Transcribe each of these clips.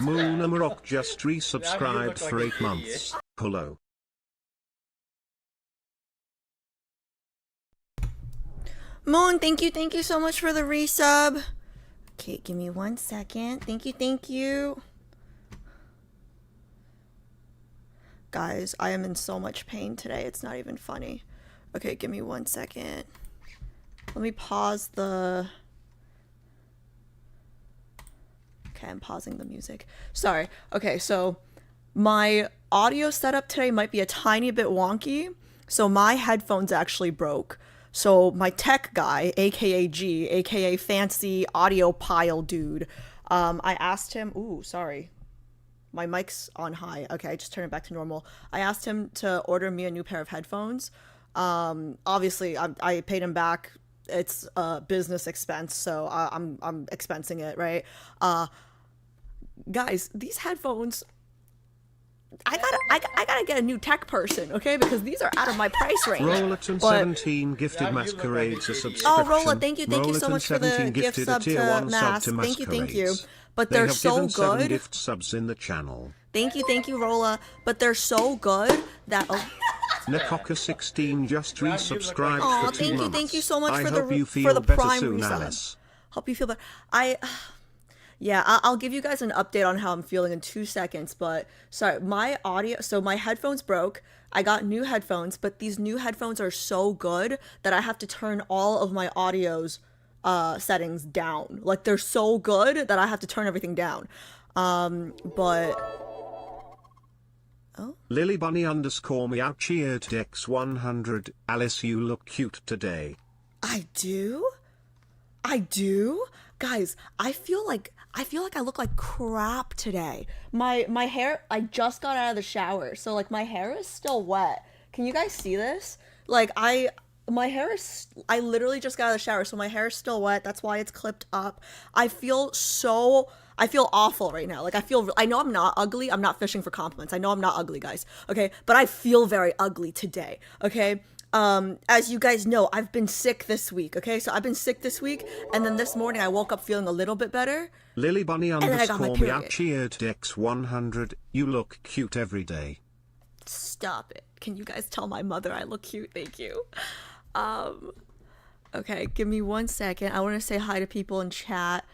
Moon Amarok just resubscribed for 8 months. Hello. Moon, thank you so much for the resub. Okay, give me 1 second. Thank you. Guys, I am in so much pain today. It's not even funny. Okay, give me 1 second. Let me pause the... Okay, I'm pausing the music. Sorry. Okay, so my audio setup today might be a tiny bit wonky. So my headphones actually broke. So my tech guy, aka G, aka fancy audio pile dude, I asked him, ooh, sorry. My mic's on high. Okay, I just turned it back to normal. I asked him to order me a new pair of headphones. Obviously, I paid him back. It's a business expense, so I'm expensing it, right? Guys, these headphones, I gotta get a new tech person, okay? Because these are out of my price range. Rollerton17 gifted Masquerades a subscription. Oh, Rolla, thank you so much for the gift sub to Mask. Thank you. But they're so good. 7 gift subs in the channel. Thank you, Rolla. But they're so good that... Oh. Nakoka16 just resubscribed for 2 months. Thank you so much I for hope the you feel prime soon, resub. Alice. Hope you feel better. Yeah, I'll give you guys an update on how I'm feeling in 2 seconds, but sorry, my audio, so my headphones broke. I got new headphones, but these new headphones are so good that I have to turn all of my audio's settings down. Like, they're so good that I have to turn everything down. But... Oh? Lily Bunny _ meow cheered Dex 100. Alice, you look cute today. I do? Guys, I feel like I look like crap today. My hair, I just got out of the shower, so like my hair is still wet. Can you guys see this? Like I literally just got out of the shower, so my hair is still wet. That's why it's clipped up. I feel awful right now. Like I know I'm not ugly. I'm not fishing for compliments. I know I'm not ugly, guys. Okay, but I feel very ugly today. Okay. As you guys know, I've been sick this week, okay? So I've been sick this week, and then this morning I woke up feeling a little bit better. Lily Bunny _ meow cheered Dex 100. You look cute every day. Stop it. Can you guys tell my mother I look cute? Thank you. Okay, give me 1 second. I want to say hi to people in chat.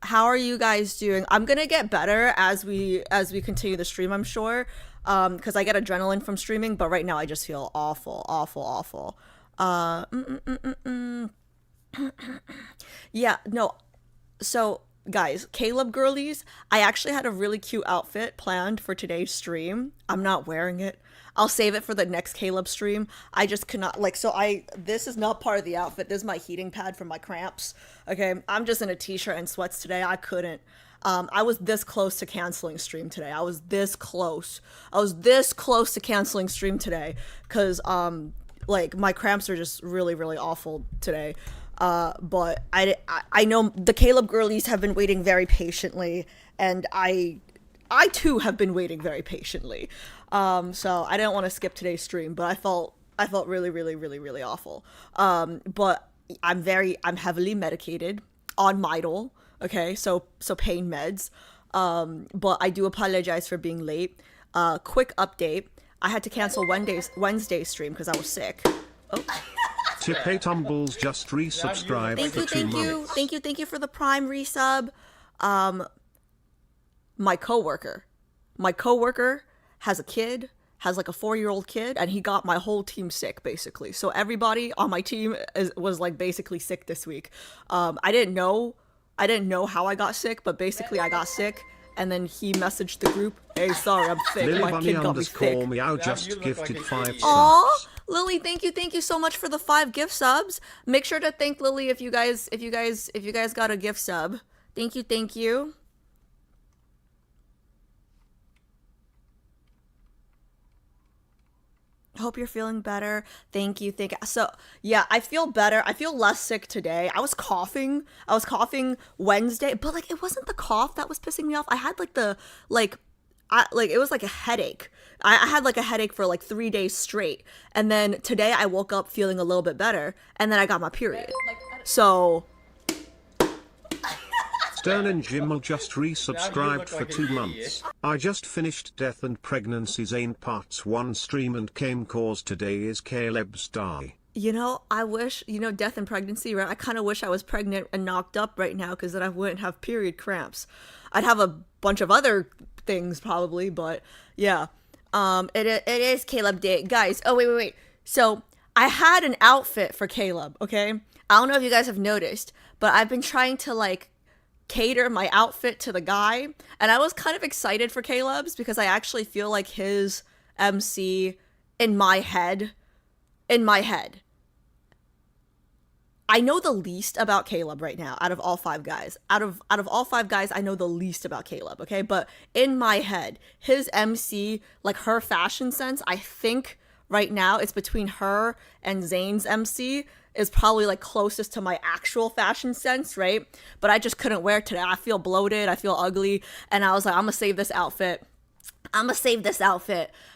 How are you guys doing? I'm gonna get better as we continue the stream, I'm sure. Because I get adrenaline from streaming, but right now I just feel awful. Yeah, no. So, guys, Caleb girlies, I actually had a really cute outfit planned for today's stream. I'm not wearing it. I'll save it for the next Caleb stream. I just cannot, this is not part of the outfit. This is my heating pad for my cramps. Okay, I'm just in a t-shirt and sweats today. I couldn't. I was this close to canceling stream today. I was this close to canceling stream today because my cramps are just really, really awful today. But I know the Caleb girlies have been waiting very patiently, and I too have been waiting very patiently. So I didn't want to skip today's stream, but I felt really, really, really, really awful. But I'm heavily medicated on Midol. Okay, so pain meds. But I do apologize for being late. Quick update. I had to cancel Wednesday's stream because I was sick. Oh. Tipe Tumbles just resubscribed for 2 months. Thank you for the prime resub. My coworker has a kid, has like a 4-year-old kid, and he got my whole team sick basically. So everybody on my team was like basically sick this week. I didn't know how I got sick, but basically I got sick, and then he messaged the group, "Hey, sorry, I'm sick. Lily My kid got me sick." _ meow just gifted 5 Aww, subs. Lily, thank you so much for the 5 gift subs. Make sure to thank Lily if you guys got a gift sub. Thank you. Hope you're feeling better. Thank you. So yeah, I feel better. I feel less sick today. I was coughing Wednesday, but like it wasn't the cough that was pissing me off. I had it was like a headache. I had like a headache for like 3 days straight, and then today I woke up feeling a little bit better, and then I got my period. So Stern and Jimmel just resubscribed for 2 months. I just finished Death and Pregnancy Zane Parts 1 stream and came cause today is Caleb's die. You know, I wish, you know, death and pregnancy, right? I kind of wish I was pregnant and knocked up right now because then I wouldn't have period cramps. I'd have a bunch of other things probably, but yeah. It is Caleb Day. Guys, oh, wait. So I had an outfit for Caleb, okay? I don't know if you guys have noticed, but I've been trying to like cater my outfit to the guy. And I was kind of excited for Caleb's because I actually feel like his MC in my head, I know the least about Caleb right now out of all 5 guys. Out of all 5 guys, I know the least about Caleb, okay? But in my head, his MC, like her fashion sense, I think right now it's between her and Zane's MC is probably like closest to my actual fashion sense, right? But I just couldn't wear it today. I feel bloated, I feel ugly, and I was like, I'm gonna save this outfit.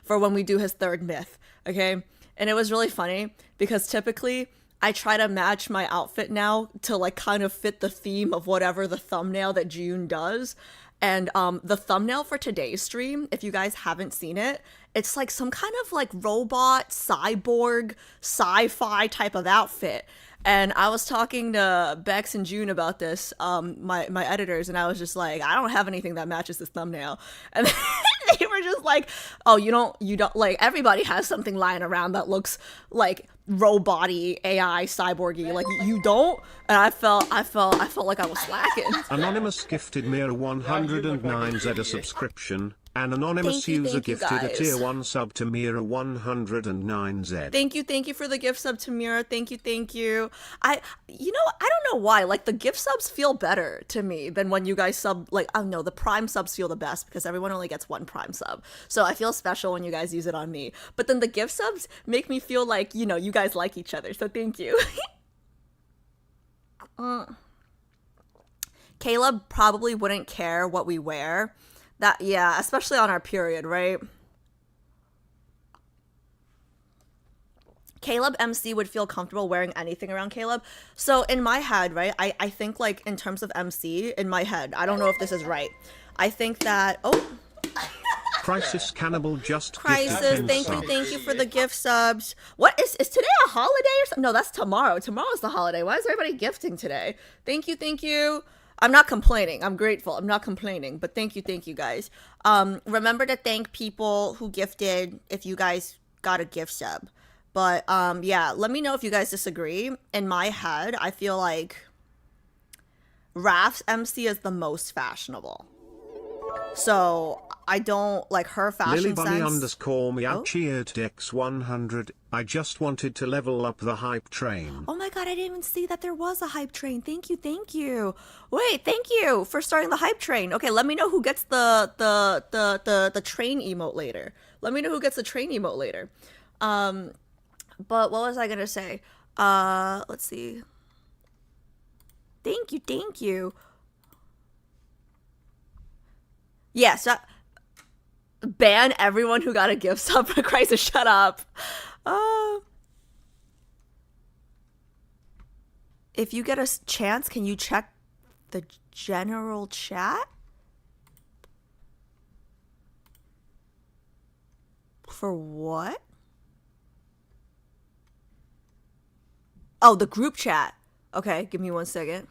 For when we do his 3rd myth, okay? And it was really funny because typically I try to match my outfit now to like kind of fit the theme of whatever the thumbnail that June does. And the thumbnail for today's stream, if you guys haven't seen it, it's like some kind of like robot, cyborg, sci-fi type of outfit. And I was talking to Bex and June about this, my editors, and I was just like, I don't have anything that matches this thumbnail. And they were just like, oh, you don't like, everybody has something lying around that looks like robot-y, AI, cyborgy, like you don't. And I felt like I was slacking. Anonymous gifted Mira 109Z a subscription. An anonymous user gifted a tier 1 sub to Mira 109Z. Thank you for the gift sub to Mira. Thank you. I don't know why, like the gift subs feel better to me than when you guys sub, like, I don't know, the prime subs feel the best because everyone only gets 1 prime sub. So I feel special when you guys use it on me. But then the gift subs make me feel like, you know, you guys like each other. So thank you. Caleb probably wouldn't care what we wear. That, yeah, especially on our period, right? Caleb MC would feel comfortable wearing anything around Caleb. So in my head, right, I think like in terms of MC, in my head, I don't know if this is right. I think that, Crisis Cannibal just Crisis, thank you for the gift subs. What is today a holiday or something? No, that's tomorrow. Tomorrow's the holiday. Why is everybody gifting today? Thank you. I'm not complaining. I'm grateful. I'm not complaining. But thank you, guys. Remember to thank people who gifted if you guys got a gift sub. But yeah, let me know if you guys disagree. In my head, I feel like Raph's MC is the most fashionable. So I don't like her fashion sense. Lilybunny_meow cheered Dex 100. I just wanted to level up the hype train. Oh my god, I didn't even see that there was a hype train. Thank you. Wait, thank you for starting the hype train. Okay, let me know who gets the train emote later. But what was I gonna say? Let's see. Thank you. Yes, ban everyone who got a gift sub for Crisis. Shut up. If you get a chance, can you check the general chat? For what? Oh, the group chat. Okay, give me 1 second.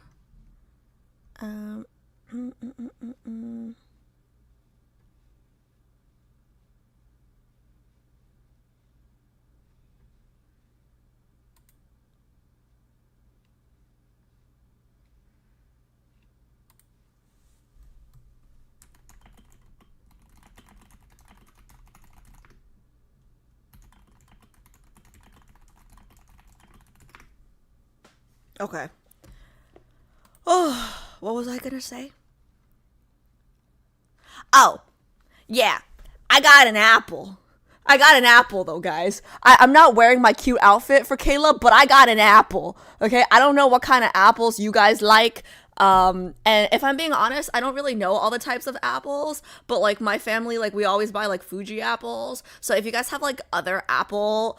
Okay. Oh, what was I gonna say? Oh, yeah. I got an apple. Though, guys. I'm not wearing my cute outfit for Caleb, but I got an apple. Okay? I don't know what kind of apples you guys like. And if I'm being honest, I don't really know all the types of apples, but like my family, like we always buy like Fuji apples. So if you guys have like other apple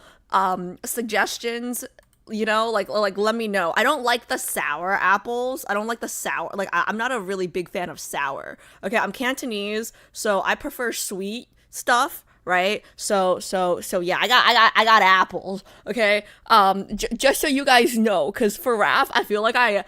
suggestions, You know, like let me know. I don't like the sour apples. I don't like the sour. Like I'm not a really big fan of sour. Okay, I'm Cantonese, so I prefer sweet stuff. Right. So yeah, I got apples. Okay. Just so you guys know, because for Raph, I feel like I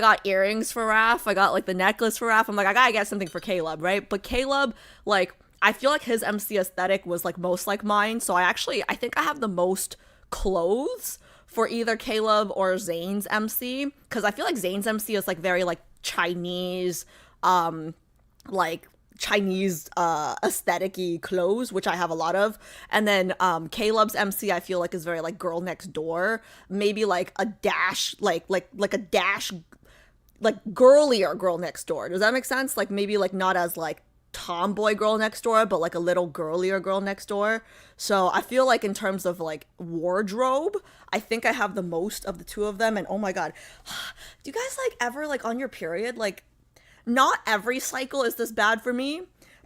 got earrings for Raph. I got like the necklace for Raph. I'm like, I gotta get something for Caleb, right? But Caleb, like, I feel like his MC aesthetic was like most like mine. So I think I have the most clothes for either Caleb or Zane's MC, because I feel like Zane's MC is like very like Chinese, like Chinese aesthetic-y clothes, which I have a lot of. And then Caleb's MC I feel like is very like girl next door, maybe like a dash like a dash like girlier girl next door. Does that make sense? Like maybe like not as like tomboy girl next door, but like a little girlier girl next door. So I feel like in terms of like wardrobe, I think I have the most of the two of them. And oh my god, do you guys like ever like on your period, like not every cycle is this bad for me,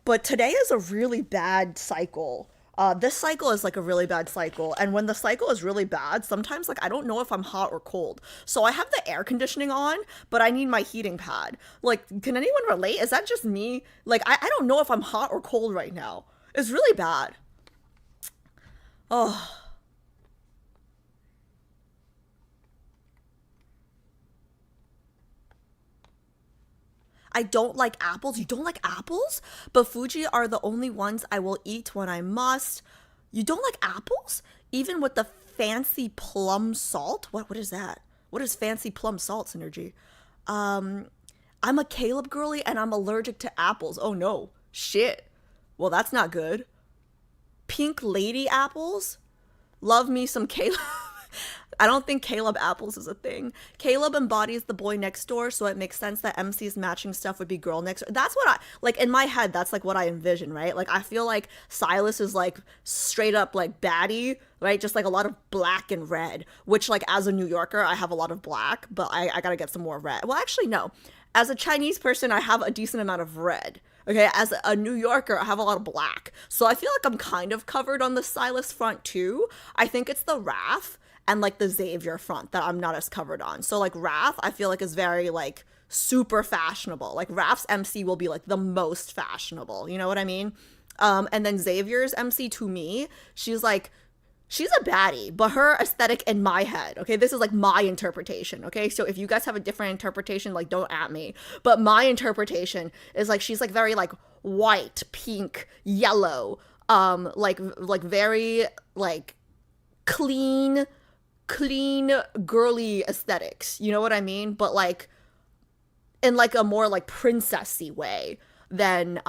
but today is a really bad cycle. This cycle is like a really bad cycle, and when the cycle is really bad, sometimes like I don't know if I'm hot or cold. So I have the air conditioning on, but I need my heating pad. Like, can anyone relate? Is that just me? Like, I don't know if I'm hot or cold right now. It's really bad. Oh. I don't like apples. You don't like apples? But Fuji are the only ones I will eat when I must. You don't like apples? Even with the fancy plum salt? What is that? What is fancy plum salt, Synergy? I'm a Caleb girly and I'm allergic to apples. Oh no. Shit. Well, that's not good. Pink lady apples? Love me some Caleb. I don't think Caleb apples is a thing. Caleb embodies the boy next door, so it makes sense that MC's matching stuff would be girl next door. That's what I, like, in my head, that's like what I envision, right? Like, I feel like Silas is like straight up like baddie, right? Just like a lot of black and red, which like as a New Yorker, I have a lot of black, but I gotta get some more red. Well, actually, no. As a Chinese person, I have a decent amount of red. Okay, as a New Yorker, I have a lot of black. So I feel like I'm kind of covered on the Silas front too. I think it's the Raph and like the Xavier front that I'm not as covered on. So like Raph, I feel like is very like super fashionable. Like Raph's MC will be like the most fashionable. You know what I mean? And then Xavier's MC to me, she's a baddie, but her aesthetic in my head, okay, this is like my interpretation, okay? So if you guys have a different interpretation, like don't at me. But my interpretation is like she's like very like white, pink, yellow, like very like clean girly aesthetics. You know what I mean? But like in like a more like princessy way than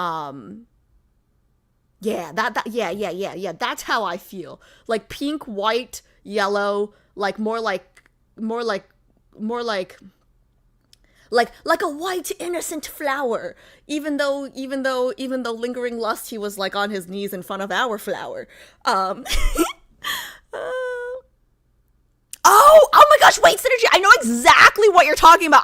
yeah, yeah. That's how I feel. Like pink, white, yellow, like more like like a white innocent flower. Even though lingering lust, he was like on his knees in front of our flower. Oh my gosh, wait, Synergy, I know exactly what you're talking about.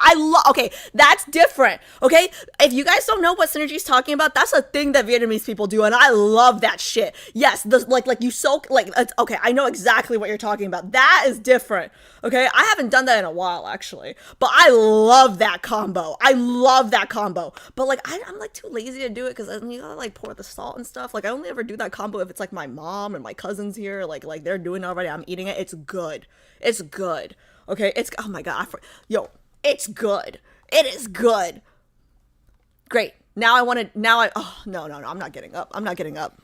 Okay, that's different, okay? If you guys don't know what Synergy's talking about, that's a thing that Vietnamese people do, and I love that shit. Yes, like you soak, like, okay, I know exactly what you're talking about. That is different, okay? I haven't done that in a while, actually, but I love that combo. But, like, I'm, like, too lazy to do it, because you gotta, like, pour the salt and stuff. Like, I only ever do that combo if it's, like, my mom and my cousins here, like they're doing it already, I'm eating it. It's good. It's good. Okay, oh my god. It's good. It is good. Great. Oh, no, I'm not getting up.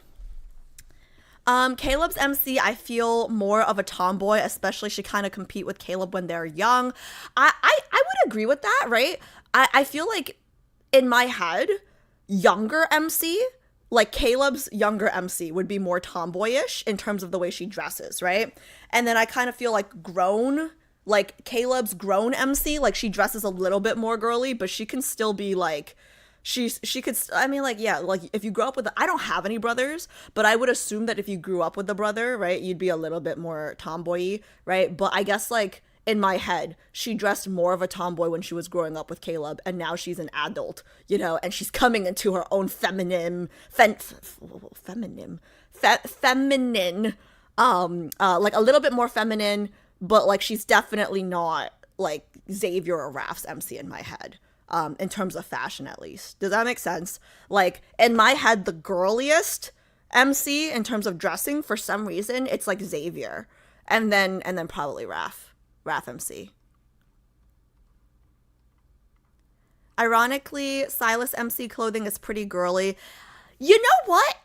Caleb's MC, I feel more of a tomboy, especially she kind of compete with Caleb when they're young. I would agree with that, right? I feel like in my head, younger MC, like Caleb's younger MC would be more tomboyish in terms of the way she dresses, right? And then I kind of feel like Caleb's grown MC, like she dresses a little bit more girly, but she can still be like, she could, I mean, like, yeah, like if you grow up with, I don't have any brothers, but I would assume that if you grew up with a brother, right, you'd be a little bit more tomboy-y, right? But I guess like in my head, she dressed more of a tomboy when she was growing up with Caleb, and now she's an adult, you know, and she's coming into her own feminine, like a little bit more feminine, but like she's definitely not like Xavier or Raph's MC in my head. In terms of fashion, at least. Does that make sense? Like, in my head, the girliest MC in terms of dressing, for some reason, it's like Xavier. And then probably Raph MC. Ironically, Silas MC clothing is pretty girly. You know what?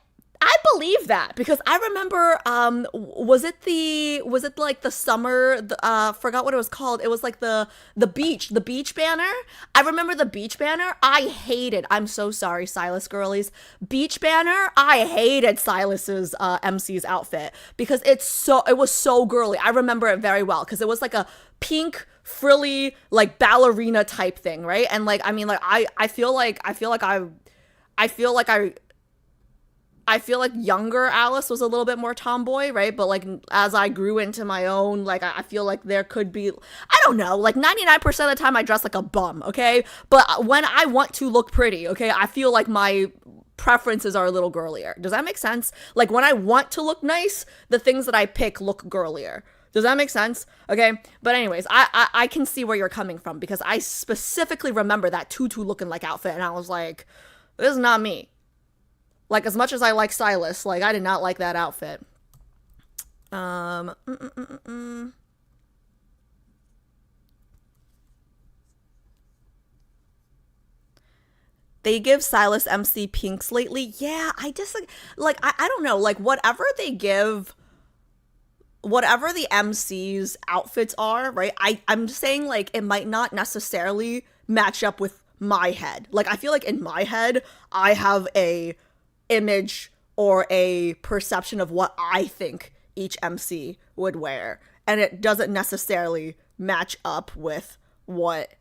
I believe that because I remember, was it like the summer, forgot what it was called. It was like the beach banner. I remember the beach banner. I'm so sorry, Silas girlies. Beach banner. I hated Silas's, MC's outfit because it was so girly. I remember it very well because it was like a pink frilly, like ballerina type thing. Right. And like, I mean, like, I feel like younger Alice was a little bit more tomboy, right? But like as I grew into my own, like I feel like there could be, I don't know, like 99% of the time I dress like a bum, okay? But when I want to look pretty, okay, I feel like my preferences are a little girlier. Does that make sense? Like when I want to look nice, the things that I pick look girlier. Does that make sense? Okay. But anyways, I can see where you're coming from because I specifically remember that tutu looking like outfit and I was like, this is not me. Like, as much as I like Silas, like, I did not like that outfit. They give Silas MC pinks lately. Yeah, I just, I don't know. Like, whatever they give, whatever the MC's outfits are, right? I'm saying, like, it might not necessarily match up with my head. Like, I feel like in my head, I have a image or a perception of what I think each MC would wear, and it doesn't necessarily match up with what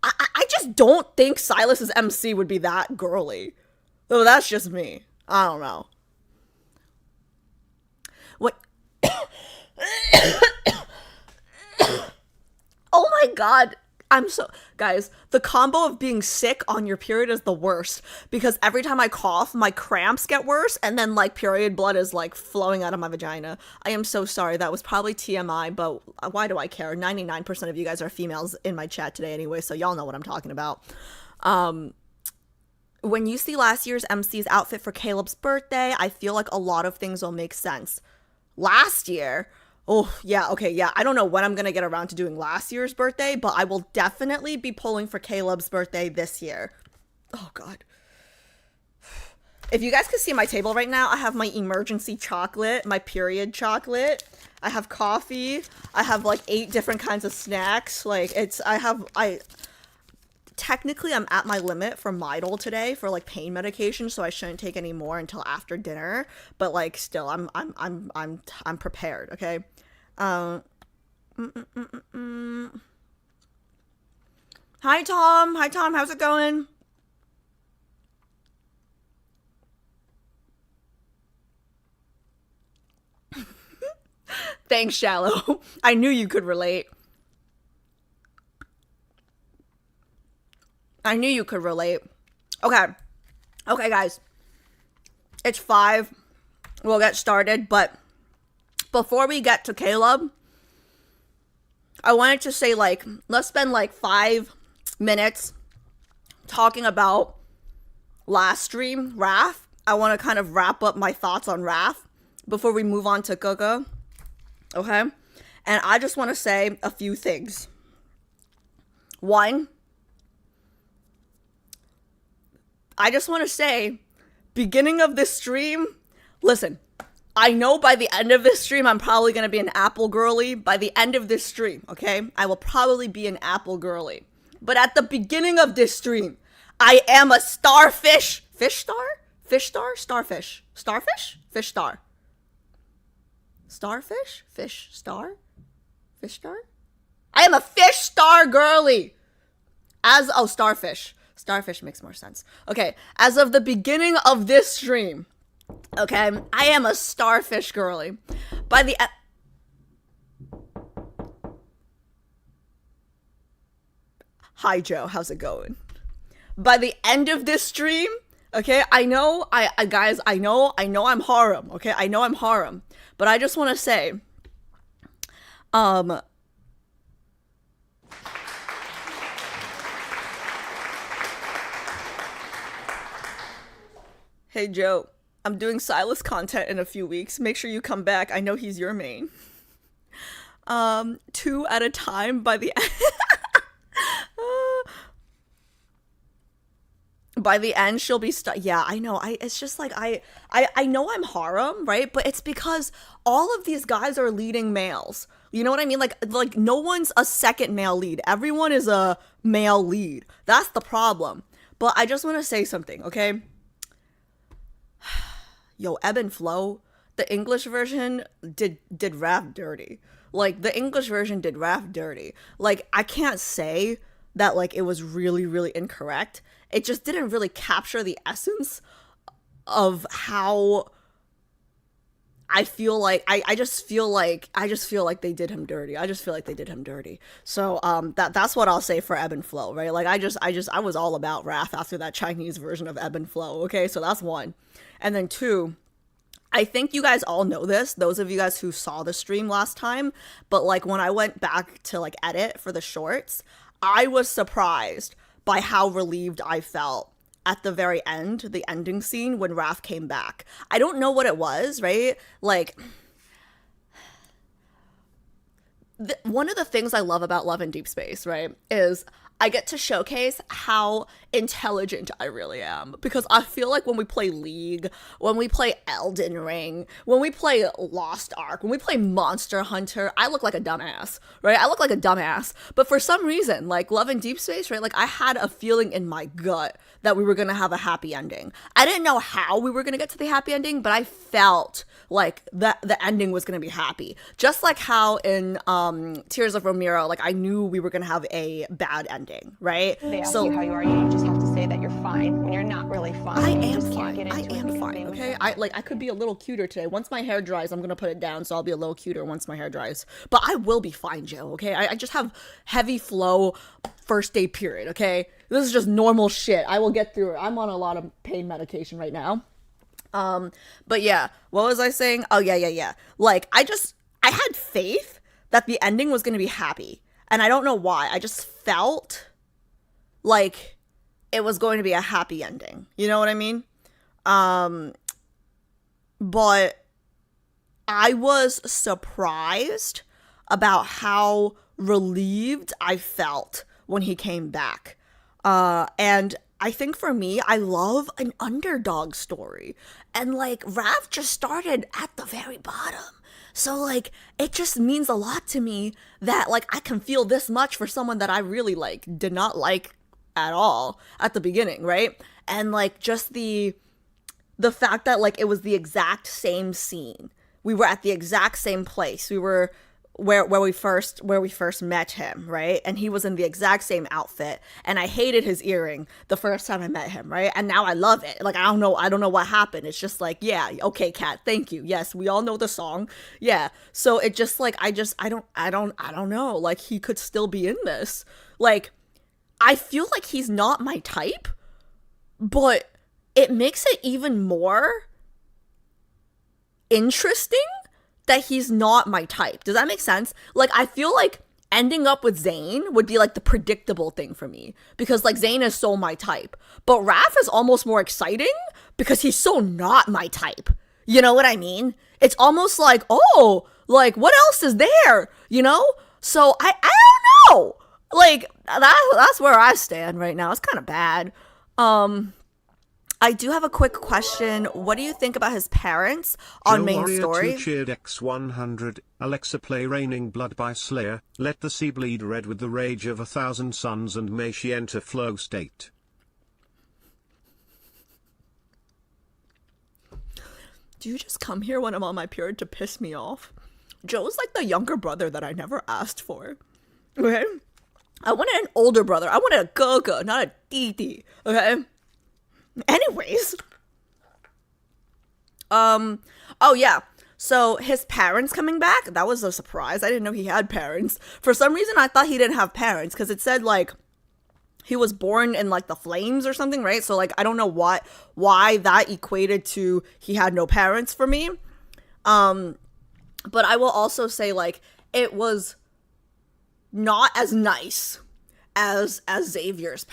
I just don't think Silas's MC would be that girly. Though that's just me. I don't know. What? Oh my god. Guys, the combo of being sick on your period is the worst because every time I cough, my cramps get worse and then like period blood is like flowing out of my vagina. I am so sorry. That was probably TMI, but why do I care? 99% of you guys are females in my chat today anyway, so y'all know what I'm talking about. When you see last year's MC's outfit for Caleb's birthday, I feel like a lot of things will make sense. Last year, oh, yeah, okay, yeah. I don't know when I'm going to get around to doing last year's birthday, but I will definitely be pulling for Caleb's birthday this year. Oh, God. If you guys can see my table right now, I have my emergency chocolate, my period chocolate. I have coffee. I have, like, 8 different kinds of snacks. Like, technically, I'm at my limit for Midol today for, like, pain medication, so I shouldn't take any more until after dinner. But, like, still, I'm prepared, okay? Hi, Tom. Hi, Tom. How's it going? Thanks, Shallow. I knew you could relate. Okay. Okay, guys. It's 5. We'll get started, but before we get to Caleb, I wanted to say, like, let's spend, like, 5 minutes talking about last stream, Raph. I want to kind of wrap up my thoughts on Raph before we move on to Gaga. Okay? And I just want to say a few things. 1, I just want to say, beginning of this stream, listen, I know by the end of this stream, I'm probably going to be an Apple girly. By the end of this stream, okay? I will probably be an Apple girly. But at the beginning of this stream, I am a starfish. Fish star? Fish star? Starfish. Starfish? Fish star. Starfish? Fish star? Fish star? I am a fish star girly. Starfish. Starfish makes more sense. Okay, as of the beginning of this stream, okay, I am a starfish girly. By the Hi, Joe. How's it going? By the end of this stream, okay, I know I'm harem, okay? I know I'm harem. But I just want to say, Um, hey Joe, I'm doing Silas content in a few weeks. Make sure you come back. I know he's your main. Two at a time by the by the end she'll be stuck. Yeah, I know. It's just like I know I'm harem, right? But it's because all of these guys are leading males. You know what I mean? Like no one's a second male lead. Everyone is a male lead. That's the problem. But I just want to say something, okay? Yo, Ebb and Flow, the English version did Raph dirty. Like the English version did Raph dirty. Like I can't say that like it was really really incorrect. It just didn't really capture the essence of how I feel like I just feel like they did him dirty. I just feel like they did him dirty. So that's what I'll say for Ebb and Flow, right? Like I was all about Raph after that Chinese version of Ebb and Flow. Okay, so that's one. And then two, I think you guys all know this, those of you guys who saw the stream last time, but like when I went back to like edit for the shorts, I was surprised by how relieved I felt at the very end, the ending scene when Raph came back. I don't know what it was, right? Like one of the things I love about Love in Deepspace, right, is I get to showcase how intelligent I really am. Because I feel like when we play League, when we play Elden Ring, when we play Lost Ark, when we play Monster Hunter, I look like a dumbass, right? I look like a dumbass. But for some reason, like Love in Deepspace, right, like I had a feeling in my gut that we were going to have a happy ending. I didn't know how we were going to get to the happy ending, but I felt like that the ending was going to be happy. Just like how in Tears of Ramiro, like I knew we were going to have a bad ending, right? They ask you how you are, you just have to say that you're fine when you're not really fine. I am fine. I am fine, okay? I could be a little cuter today. Once my hair dries, I'm going to put it down, so I'll be a little cuter once my hair dries. But I will be fine, Joe, okay? I just have heavy flow first day period, okay? This is just normal shit. I will get through it. I'm on a lot of pain medication right now. But yeah, what was I saying? Oh, yeah. Like, I had faith that the ending was going to be happy. And I don't know why. I just felt like it was going to be a happy ending. You know what I mean? But I was surprised about how relieved I felt when he came back. And I think for me, I love an underdog story. And like Raph just started at the very bottom. So like it just means a lot to me that like I can feel this much for someone that I really like did not like at all at the beginning, right? And like just the fact that like it was the exact same scene. We were at the exact same place. We were where we first met him, right? And he was in the exact same outfit, and I hated his earring the first time I met him, right? And now I love it. Like I don't know what happened. It's just like, yeah, okay, Kat, thank you. Yes, we all know the song. Yeah. So it just like I don't know. Like he could still be in this. Like I feel like he's not my type, but it makes it even more interesting that he's not my type. Does that make sense? Like, I feel like ending up with Zayn would be like the predictable thing for me because like Zayn is so my type. But Raph is almost more exciting because he's so not my type. You know what I mean? It's almost like, oh, like what else is there? You know? So I don't know. Like that's where I stand right now. It's kind of bad. I do have a quick question. What do you think about his parents on main story? Cheered X100. Alexa, play Raining Blood by Slayer. Let the sea bleed red with the rage of 1,000 suns, and may she enter flow state. Do you just come here when I'm on my period to piss me off? Joe's like the younger brother that I never asked for. Okay? I wanted an older brother. I wanted a Gaga, not a Didi. Okay? Anyways, oh yeah, so his parents coming back, that was a surprise. I didn't know he had parents. For some reason, I thought he didn't have parents, because it said, like, he was born in, like, the flames or something, right? So, like, I don't know why that equated to he had no parents for me. But I will also say, like, it was not as nice as Xavier's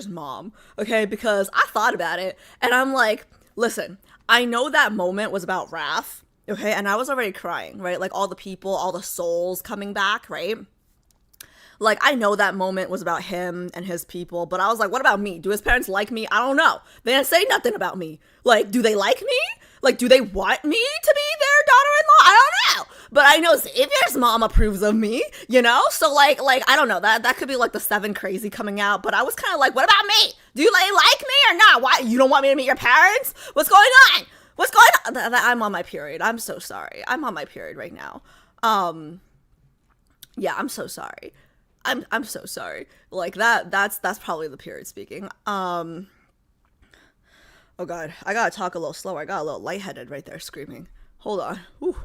mom, okay? Because I thought about it and I'm like, listen, I know that moment was about Raph, okay? And I was already crying, right? Like all the people, all the souls coming back, right? Like, I know that moment was about him and his people, but I was like, what about me? Do his parents like me? I don't know. They didn't say nothing about me. Like, do they like me? Like, do they want me to be their daughter-in-law? I don't know. But I know Xavier's mom approves of me, you know? So, like, I don't know. That could be, like, the 7 crazy coming out. But I was kind of like, what about me? Do they like me or not? Why? You don't want me to meet your parents? What's going on? What's going on? I'm on my period. I'm so sorry. I'm on my period right now. Yeah, I'm so sorry. I'm so sorry. Like that's probably the period speaking. Oh god, I gotta talk a little slower. I got a little lightheaded right there screaming. Hold on. Whew.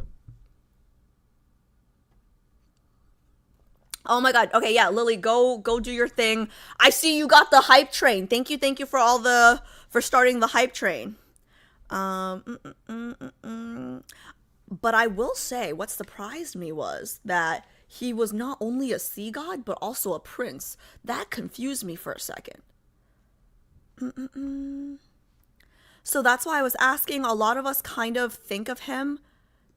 Oh my god. Okay, yeah, Lily, go do your thing. I see you got the hype train. Thank you for starting the hype train. But I will say what surprised me was that he was not only a sea god, but also a prince. That confused me for a second. So that's why I was asking, a lot of us kind of think of him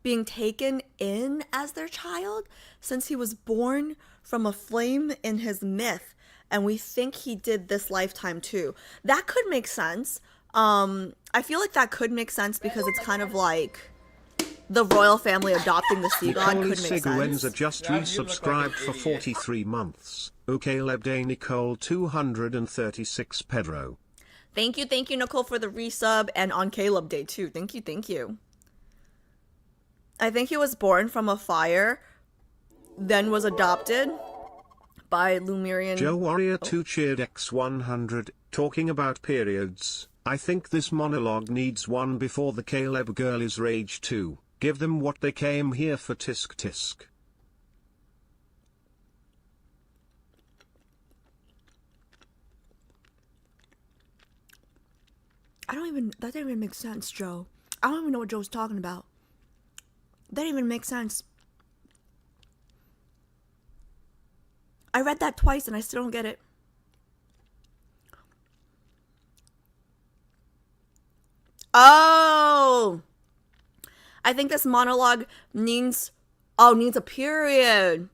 being taken in as their child, since he was born from a flame in his myth, and we think he did this lifetime too. That could make sense. I feel like that could make sense because it's kind of like the royal family adopting the sea god could make sense. Just resubscribed for 43 months. Okay, Lebday Nicole 236 Pedro. Thank you, Nicole, for the resub, and on Caleb Day too. Thank you. I think he was born from a fire, then was adopted by Lumerian. Joe Warrior 2 cheered X100, talking about periods. I think this monologue needs one before the Caleb girlies rage too. Give them what they came here for, tisk tisk. That didn't even make sense, Joe. I don't even know what Joe's talking about. That didn't even make sense. I read that twice and I still don't get it. Oh! I think this monologue needs a period.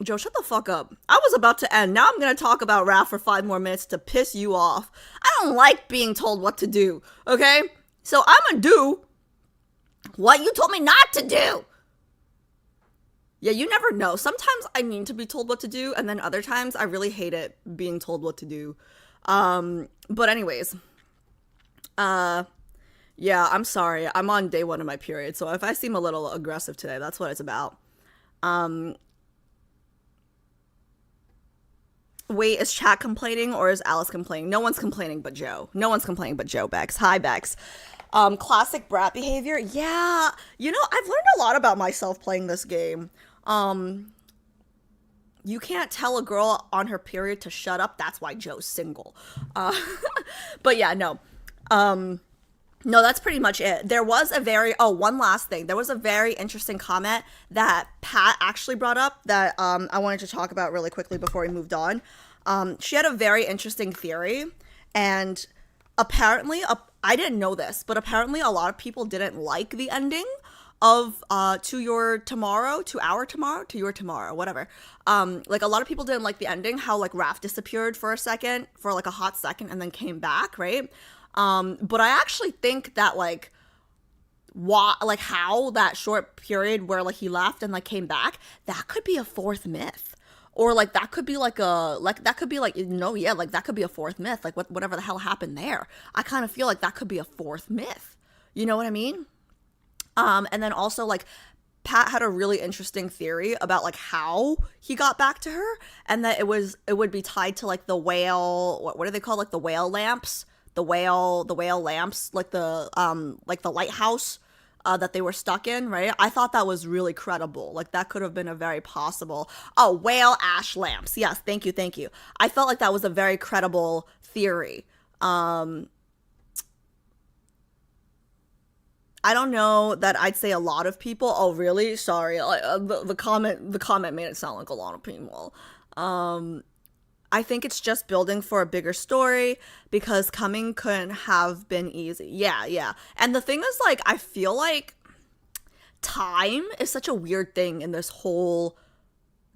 Joe, shut the fuck up. I was about to end. Now I'm gonna talk about Raph for 5 more minutes to piss you off. I don't like being told what to do, okay? So I'm gonna do what you told me not to do. Yeah, you never know. Sometimes I need to be told what to do, and then other times I really hate it being told what to do. But anyways, yeah, I'm sorry. I'm on day 1 of my period, so if I seem a little aggressive today, that's what it's about. Wait, is chat complaining or is Alice complaining? No one's complaining but Joe. No one's complaining but Joe, Bex. Hi, Bex. Classic brat behavior. Yeah, you know, I've learned a lot about myself playing this game. You can't tell a girl on her period to shut up. That's why Joe's single. But yeah, no. No, that's pretty much it. There was one last thing. There was a very interesting comment that Pat actually brought up that I wanted to talk about really quickly before we moved on. She had a very interesting theory, and apparently, I didn't know this, but apparently a lot of people didn't like the ending of To Your Tomorrow, whatever. Like a lot of people didn't like the ending, how like Raph disappeared for like a hot second and then came back, right? But I actually think that like how that short period where like he left and like came back, that could be a 4th myth. Or like that could be that could be a 4th myth, like whatever the hell happened there. I kind of feel like that could be a 4th myth. You know what I mean? And then also like Pat had a really interesting theory about like how he got back to her, and that it would be tied to like the whale, what are they called? Like the whale lamps. The whale lamps, like the lighthouse that they were stuck in, right? I thought that was really credible. Like that could have been a very possible. Oh, whale ash lamps. Yes, thank you. I felt like that was a very credible theory. I don't know that I'd say a lot of people. Oh, really? Sorry. The comment made it sound like a lot of people. I think it's just building for a bigger story because coming couldn't have been easy. Yeah, yeah. And the thing is, like, I feel like time is such a weird thing in this whole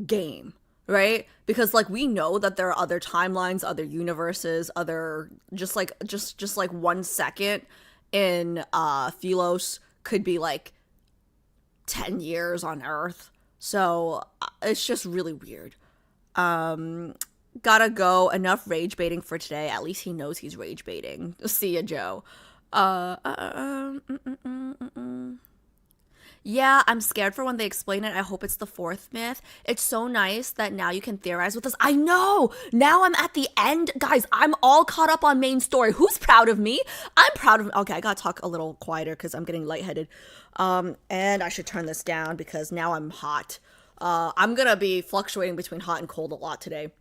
game, right? Because like we know that there are other timelines, other universes, other just like 1 second in Philos could be like 10 years on Earth. So it's just really weird. Gotta go. Enough rage baiting for today. At least he knows he's rage baiting. See ya, Joe. Yeah, I'm scared for when they explain it. I hope it's the fourth myth. It's so nice that now you can theorize with us. I know! Now I'm at the end. Guys, I'm all caught up on main story. Who's proud of me? I'm proud of... Okay, I gotta talk a little quieter because I'm getting lightheaded. And I should turn this down because now I'm hot. I'm gonna be fluctuating between hot and cold a lot today.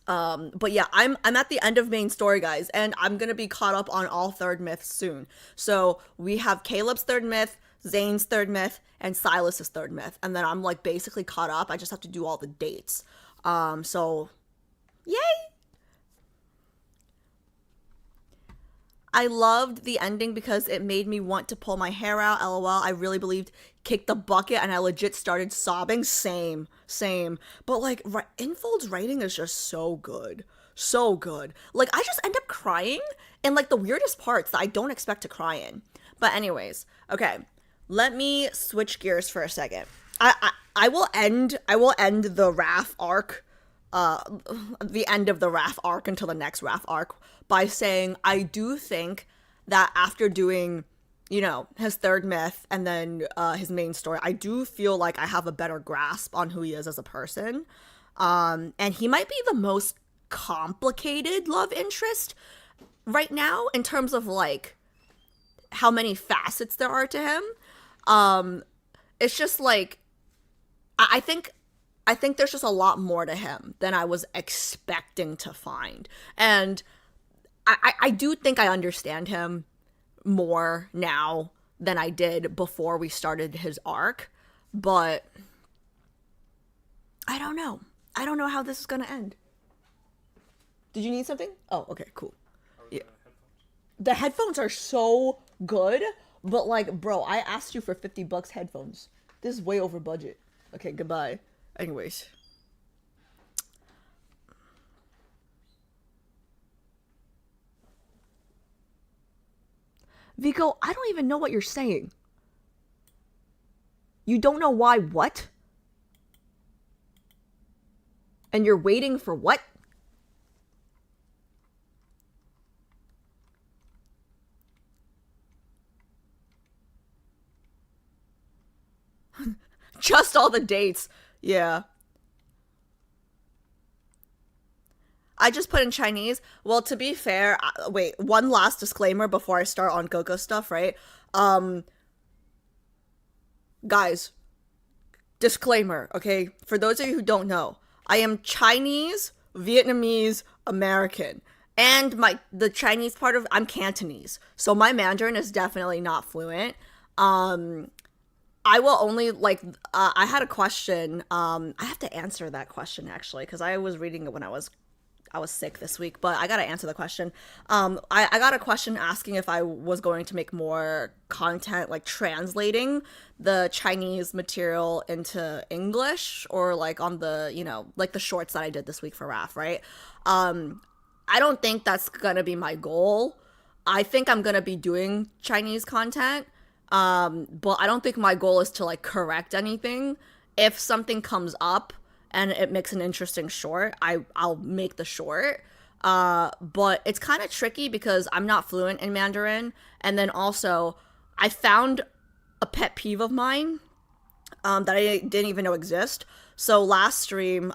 But yeah, I'm at the end of main story, guys, and I'm gonna be caught up on all third myths soon. So we have Caleb's third myth, Zane's third myth, and Silas's third myth, and then I'm like basically caught up. I just have to do all the dates. So yay! I loved the ending because it made me want to pull my hair out. LOL. I really believed kick the bucket and I legit started sobbing. Same. But like Infold's writing is just so good. So good. Like I just end up crying in like the weirdest parts that I don't expect to cry in. But anyways, okay. Let me switch gears for a second. I will end the Raph arc, the end of the Raph arc until the next Raph arc by saying I do think that after doing, you know, his third myth and then his main story, I do feel like I have a better grasp on who he is as a person. And he might be the most complicated love interest right now in terms of like how many facets there are to him. It's just like I think there's just a lot more to him than I was expecting to find. And I do think I understand him more now than I did before we started his arc, but I don't know. I don't know how this is going to end. Did you need something? Oh, okay, cool. Yeah. The headphones are so good, but like, bro, I asked you for $50 headphones. This is way over budget. Okay, goodbye. Anyways. Vico, I don't even know what you're saying. You don't know why what? And you're waiting for what? Just all the dates. Yeah. I just put in Chinese. Well, to be fair, wait, one last disclaimer before I start on Coco stuff, right? Guys, disclaimer, okay? For those of you who don't know, I am Chinese, Vietnamese, American. And the Chinese part of I'm Cantonese. So my Mandarin is definitely not fluent. I will only like I had a question. I have to answer that question actually because I was reading it when I was sick this week, but I gotta answer the question. I got a question asking if I was going to make more content like translating the Chinese material into English or like on the, you know, like the shorts that I did this week for RAF, right? I don't think that's gonna be my goal. I think I'm gonna be doing Chinese content, but I don't think my goal is to like correct anything. If something comes up and it makes an interesting short, I'll make the short. But it's kind of tricky because I'm not fluent in Mandarin. And then also, I found a pet peeve of mine that I didn't even know exist. So last stream,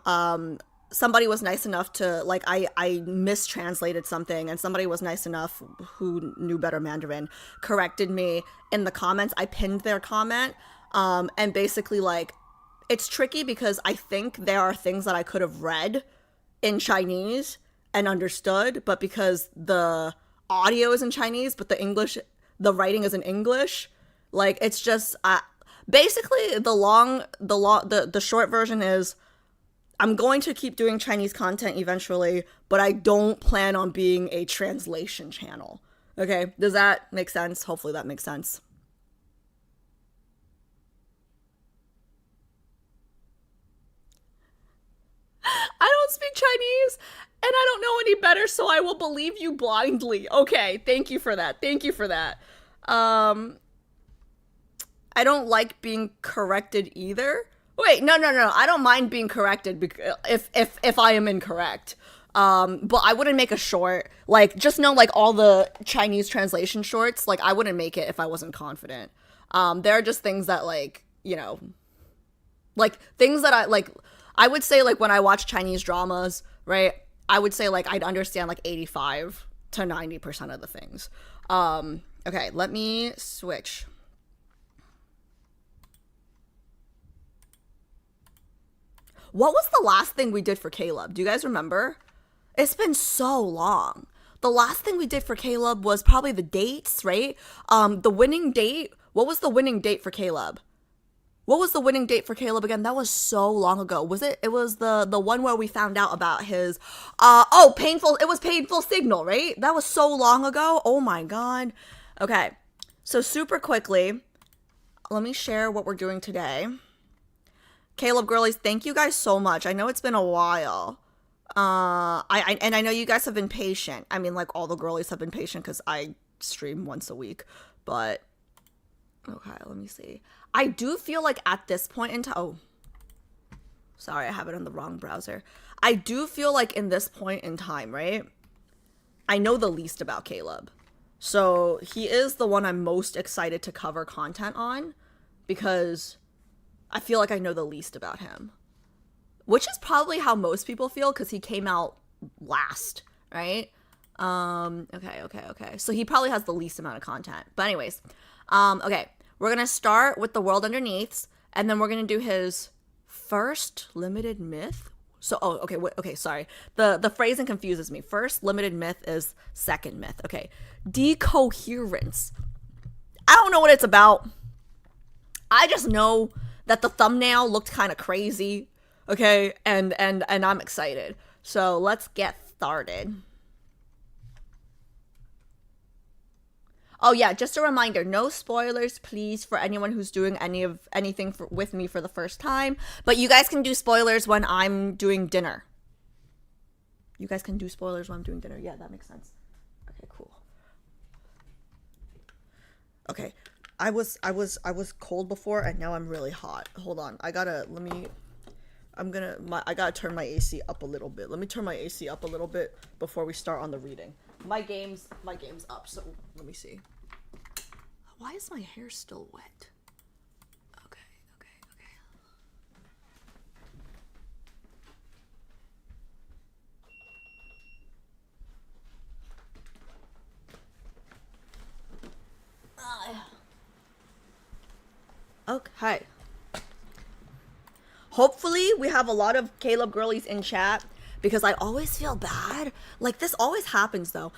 somebody was nice enough to, like, I mistranslated something, and somebody was nice enough who knew better Mandarin, corrected me in the comments. I pinned their comment, and basically, like, it's tricky because I think there are things that I could have read in Chinese and understood, but because the audio is in Chinese, but the writing is in English, Like it's just basically the short version is I'm going to keep doing Chinese content eventually, but I don't plan on being a translation channel. Okay, does that make sense? Hopefully that makes sense. I don't speak Chinese and I don't know any better, so I will believe you blindly. Okay, thank you for that. Thank you for that. I don't like being corrected either. Wait, no. I don't mind being corrected if I am incorrect. But I wouldn't make a short. Like, just know, like, all the Chinese translation shorts, like, I wouldn't make it if I wasn't confident. There are just things that, like, you know, like, things that I would say, like, when I watch Chinese dramas, right, I would say, like, I'd understand, like, 85 to 90% of the things. Okay, let me switch. What was the last thing we did for Caleb? Do you guys remember? It's been so long. The last thing we did for Caleb was probably the dates, right? The winning date. What was the winning date for Caleb? What was the winning date for Caleb again? That was so long ago. Was it? It was the one where we found out about his painful. It was painful signal, right? That was so long ago. Oh my god. Okay. So super quickly, let me share what we're doing today. Caleb girlies, thank you guys so much. I know it's been a while. I know you guys have been patient. I mean, like, all the girlies have been patient because I stream once a week. But okay, let me see. I do feel like at this point in time, oh, sorry, I have it on the wrong browser. I do feel like in this point in time, right? I know the least about Caleb. So he is the one I'm most excited to cover content on because I feel like I know the least about him. Which is probably how most people feel because he came out last, right? Okay. So he probably has the least amount of content. But anyways, okay. We're going to start with the world underneaths, and then we're going to do his first limited myth. So, okay, sorry. The phrasing confuses me. First limited myth is second myth. Okay. Decoherence. I don't know what it's about. I just know that the thumbnail looked kind of crazy, okay, and I'm excited. So let's get started. Oh yeah, just a reminder, no spoilers, please, for anyone who's doing anything with me for the first time. But you guys can do spoilers when I'm doing dinner. You guys can do spoilers when I'm doing dinner. Yeah, that makes sense. Okay, cool. Okay. I was cold before and now I'm really hot. Hold on. I gotta turn my AC up a little bit. Let me turn my AC up a little bit before we start on the reading. My game's up, so let me see. Why is my hair still wet? Okay. Okay. Hopefully we have a lot of Caleb girlies in chat because I always feel bad. Like, this always happens though.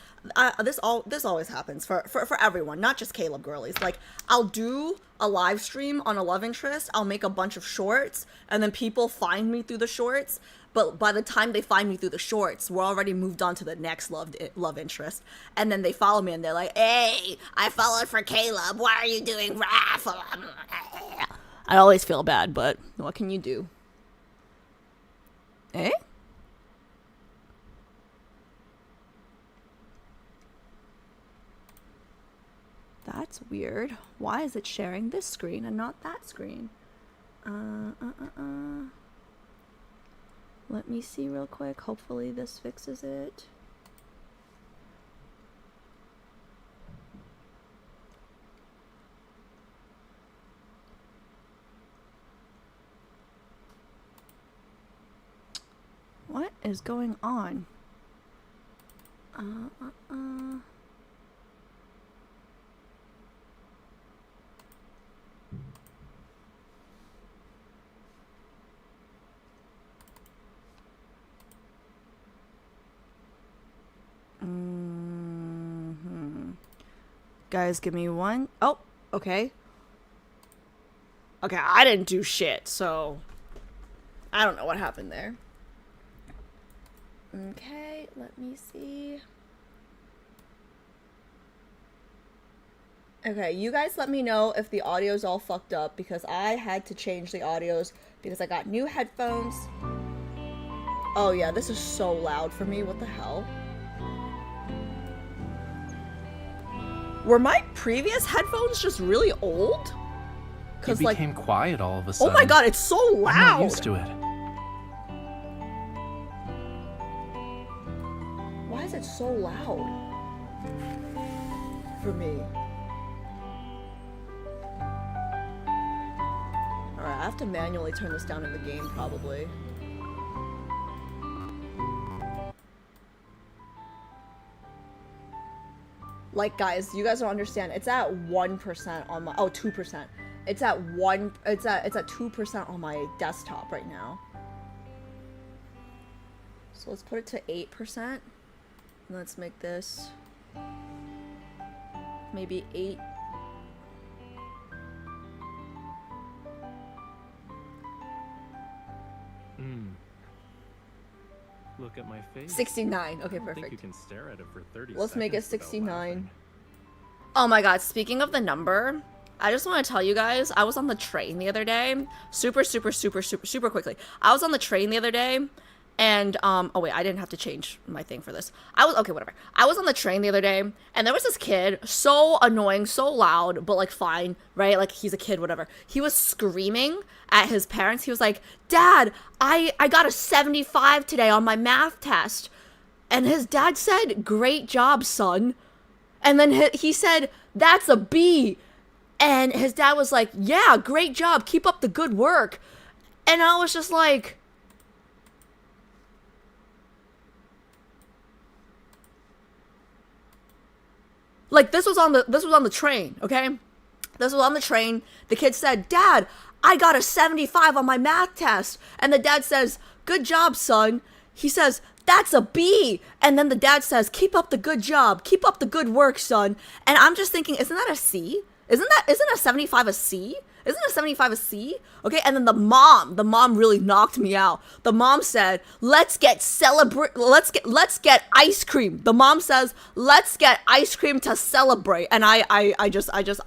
This always happens for everyone, not just Caleb girlies. Like, I'll do a live stream on a love interest. I'll make a bunch of shorts and then people find me through the shorts. But by the time they find me through the shorts, we're already moved on to the next love interest. And then they follow me and they're like, hey, I followed for Caleb. Why are you doing raffle? I always feel bad, but what can you do? Eh? That's weird. Why is it sharing this screen and not that screen? Let me see real quick. Hopefully this fixes it. What is going on? Guys, give me one. Oh, okay. Okay, I didn't do shit, so I don't know what happened there. Okay, let me see. Okay, you guys let me know if the audio's all fucked up, because I had to change the audios because I got new headphones. Oh yeah, this is so loud for me. What the hell? Were my previous headphones just really old? It became quiet all of a sudden. Oh my god, it's so loud! I'm not used to it. Why is it so loud? For me. Alright, I have to manually turn this down in the game, probably. Like, guys, you guys don't understand. It's at 1% on my... Oh, 2%. It's at 2% on my desktop right now. So let's put it to 8%. Let's make this maybe 8. Look at my face. 69. Okay, I think you perfect. can stare at it for 30 Let's make it seconds without 69. laughing. Oh my god, speaking of the number, I just want to tell you guys, I was on the train the other day. Super quickly. I was on the train the other day, and, oh wait, I didn't have to change my thing for this. Okay, whatever. I was on the train the other day, and there was this kid, so annoying, so loud, but like fine, right? Like, he's a kid, whatever. He was screaming at his parents. He was like, Dad, I got a 75 today on my math test. And his dad said, great job, son. And then he said, that's a B. And his dad was like, yeah, great job. Keep up the good work. And I was just like... Like, this was on the train, okay? This was on the train. The kid said, Dad, I got a 75 on my math test. And the dad says, good job, son. He says, that's a B. And then the dad says, keep up the good job. Keep up the good work, son. And I'm just thinking, isn't that a C? Isn't a 75 a C? Isn't a 75 a C? Okay, and then the mom really knocked me out. The mom said, let's get ice cream. The mom says, let's get ice cream to celebrate. And I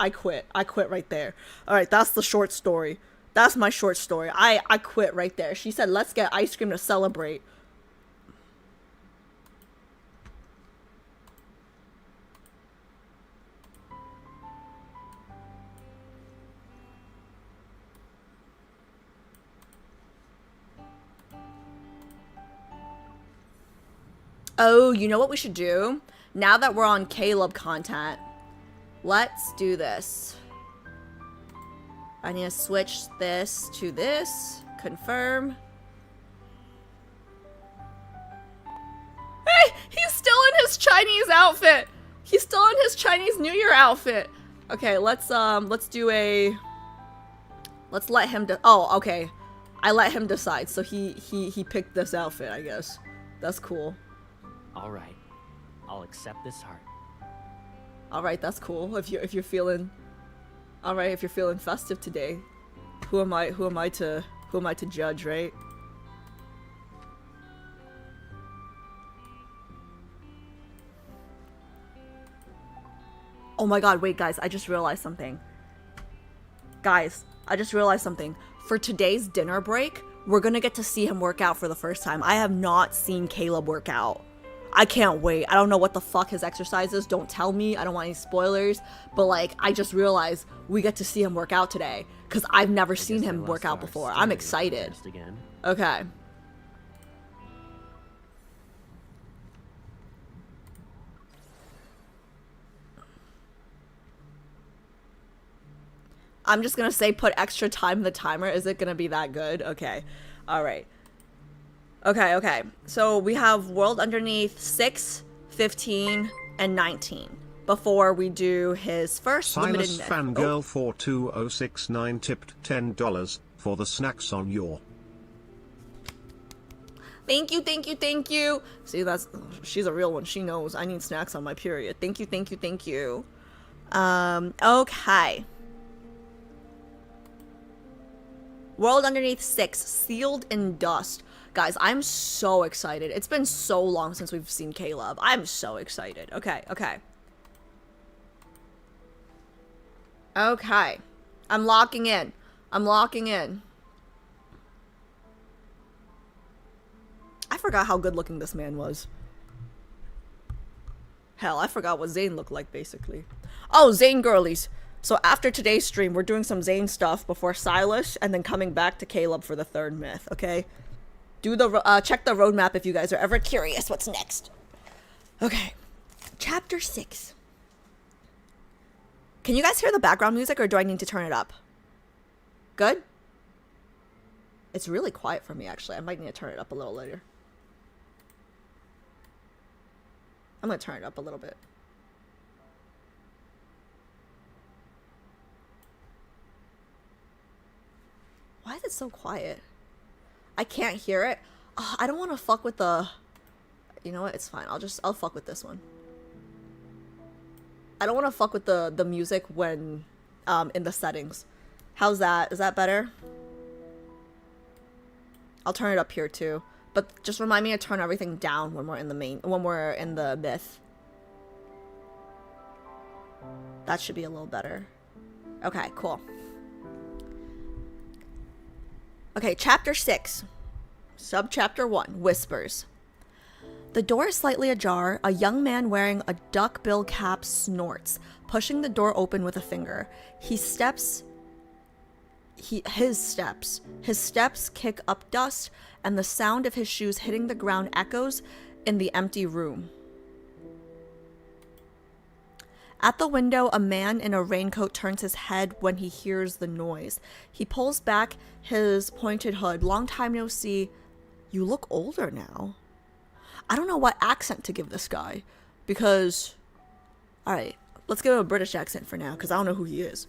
quit. I quit right there. All right, that's the short story. That's my short story. I quit right there. She said, let's get ice cream to celebrate. Oh, you know what we should do? Now that we're on Caleb content, let's do this. I need to switch this to this. Confirm. Hey, he's still in his Chinese outfit. He's still in his Chinese New Year outfit. Okay, let's do a... Let's let him... Oh, okay. I let him decide, so he picked this outfit, I guess. That's cool. All right, I'll accept this heart. All right, that's cool. If you're feeling, all right, if you're feeling festive today, who am I to judge, right? Oh my god, wait, guys, I just realized something. Guys, I just realized something. For today's dinner break, we're gonna get to see him work out for the first time. I have not seen Caleb work out. I can't wait. I don't know what the fuck his exercise is. Don't tell me. I don't want any spoilers. But, like, I just realized we get to see him work out today. Because I've never seen him work out before. I'm excited. Okay. I'm just gonna say put extra time in the timer. Is it gonna be that good? Okay. Alright. Okay. So we have world underneath 6, 15, and 19 before we do his first limited Silas net. Fangirl 42069 tipped $10 for the snacks on your. Thank you. See, she's a real one. She knows I need snacks on my period. Thank you. Okay. World Underneath 6, Sealed in Dust. Guys, I'm so excited. It's been so long since we've seen Caleb. I'm so excited. Okay. Okay. I'm locking in. I forgot how good looking this man was. Hell, I forgot what Zane looked like, basically. Oh, Zane girlies. So after today's stream, we're doing some Zane stuff before Silas, and then coming back to Caleb for the third myth, okay? Do the, check the roadmap if you guys are ever curious what's next. Okay. Chapter 6. Can you guys hear the background music, or do I need to turn it up? Good? It's really quiet for me, actually. I might need to turn it up a little later. I'm gonna turn it up a little bit. Why is it so quiet? I can't hear it. Oh, I don't want to fuck with the... You know what? It's fine. I'll fuck with this one. I don't want to fuck with the music when in the settings. How's that? Is that better? I'll turn it up here too. But just remind me to turn everything down when we're in the myth. That should be a little better. Okay, cool. Okay, chapter 6. Subchapter 1, Whispers. The door is slightly ajar. A young man wearing a duckbill cap snorts, pushing the door open with a finger. His steps kick up dust, and the sound of his shoes hitting the ground echoes in the empty room. At the window, a man in a raincoat turns his head when he hears the noise. He pulls back his pointed hood. Long time no see. You look older now. I don't know what accent to give this guy, because... Alright, let's give him a British accent for now, because I don't know who he is.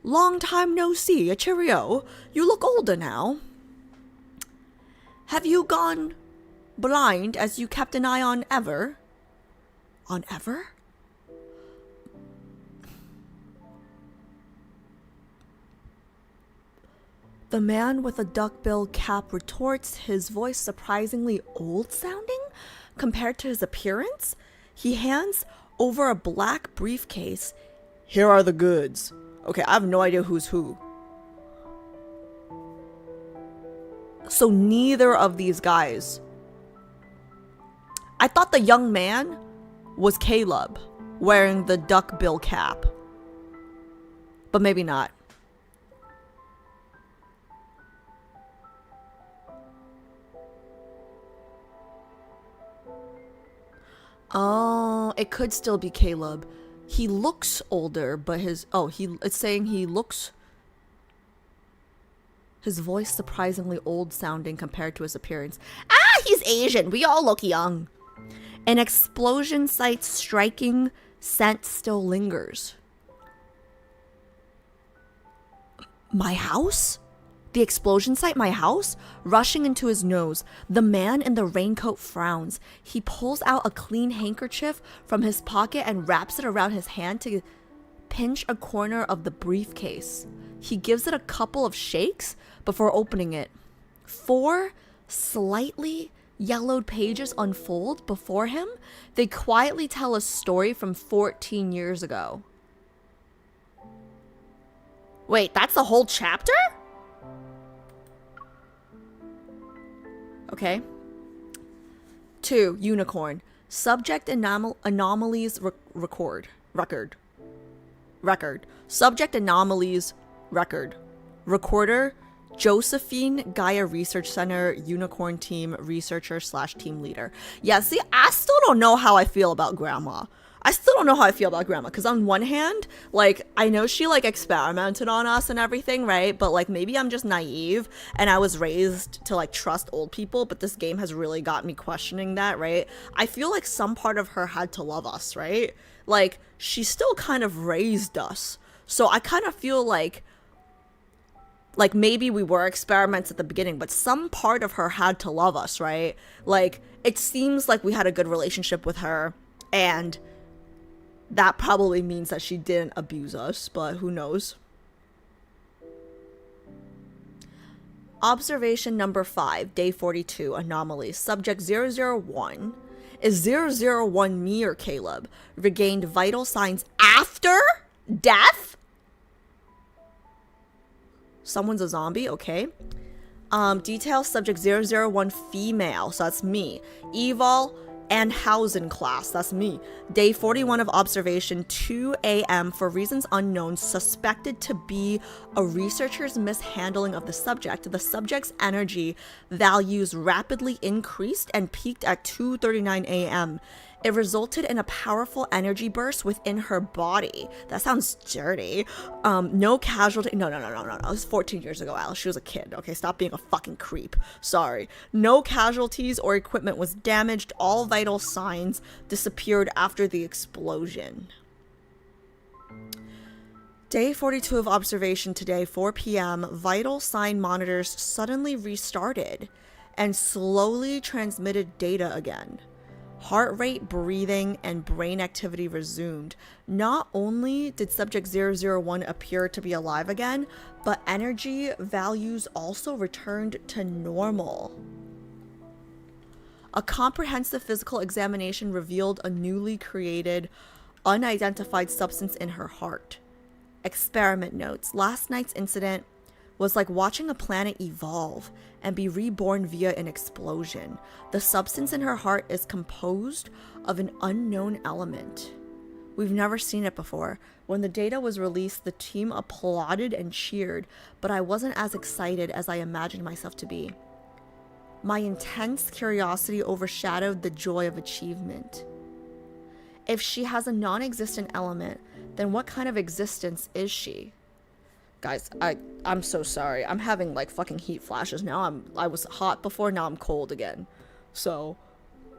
Long time no see, a cheerio. You look older now. Have you gone blind as you kept an eye on Ever? On Ever? The man with a duckbill cap retorts, his voice surprisingly old-sounding compared to his appearance. He hands over a black briefcase. Here are the goods. Okay, I have no idea who's who. So neither of these guys. I thought the young man was Caleb, wearing the duckbill cap. But maybe not. Oh, it could still be Caleb. He looks older, but it's saying he looks... His voice surprisingly old sounding compared to his appearance. Ah, he's Asian. We all look young. An explosion site's striking scent still lingers. My house? The explosion site, my house? Rushing into his nose, the man in the raincoat frowns. He pulls out a clean handkerchief from his pocket and wraps it around his hand to pinch a corner of the briefcase. He gives it a couple of shakes before opening it. 4 slightly yellowed pages unfold before him. They quietly tell a story from 14 years ago. Wait, that's the whole chapter? Okay. 2, Unicorn. Subject anomalies record. Subject anomalies record. Recorder, Josephine Gaia Research Center, Unicorn Team Researcher / Team Leader. Yeah, see, I still don't know how I feel about Grandma. Because on one hand, like, I know she, like, experimented on us and everything, right? But, like, maybe I'm just naive and I was raised to, like, trust old people, but this game has really got me questioning that, right? I feel like some part of her had to love us, right? Like, she still kind of raised us. So I kind of feel like maybe we were experiments at the beginning, but some part of her had to love us, right? Like, it seems like we had a good relationship with her, and that probably means that she didn't abuse us, but who knows? Observation number 5, day 42, anomaly. Subject 001. Is 001 me or Caleb? Regained vital signs after death? Someone's a zombie, okay. Details, subject 001 female, so that's me. Evol and Hausen class, that's me. Day 41 of observation, 2 a.m. for reasons unknown, suspected to be a researcher's mishandling of the subject. The subject's energy values rapidly increased and peaked at 2:39 a.m. It resulted in a powerful energy burst within her body. That sounds dirty. No casualty. No. It was 14 years ago, Alice. She was a kid. Okay, stop being a fucking creep. Sorry. No casualties or equipment was damaged. All vital signs disappeared after the explosion. Day 42 of observation today, 4 p.m. Vital sign monitors suddenly restarted and slowly transmitted data again. Heart rate, breathing, and brain activity resumed. Not only did subject 001 appear to be alive again, but energy values also returned to normal. A comprehensive physical examination revealed a newly created, unidentified substance in her heart. Experiment notes. Last night's incident was like watching a planet evolve and be reborn via an explosion. The substance in her heart is composed of an unknown element. We've never seen it before. When the data was released, the team applauded and cheered, but I wasn't as excited as I imagined myself to be. My intense curiosity overshadowed the joy of achievement. If she has a non-existent element, then what kind of existence is she? Guys, I'm so sorry. I'm having like fucking heat flashes now. I was hot before, now I'm cold again. So,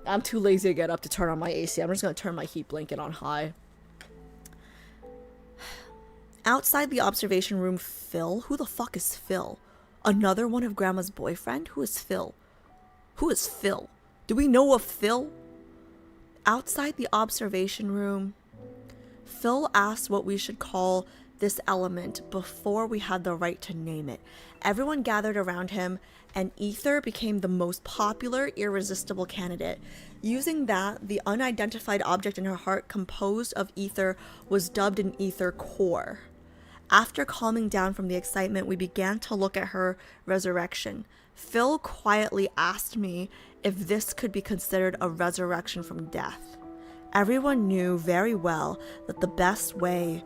I'm too lazy to get up to turn on my AC. I'm just gonna turn my heat blanket on high. Outside the observation room, Phil? Who the fuck is Phil? Another one of Grandma's boyfriend? Who is Phil? Who is Phil? Do we know of Phil? Outside the observation room, Phil asked what we should call this element before we had the right to name it. Everyone gathered around him, and ether became the most popular, irresistible candidate. Using that, the unidentified object in her heart composed of ether was dubbed an ether core. After calming down from the excitement, we began to look at her resurrection. Phil quietly asked me if this could be considered a resurrection from death. Everyone knew very well that the best way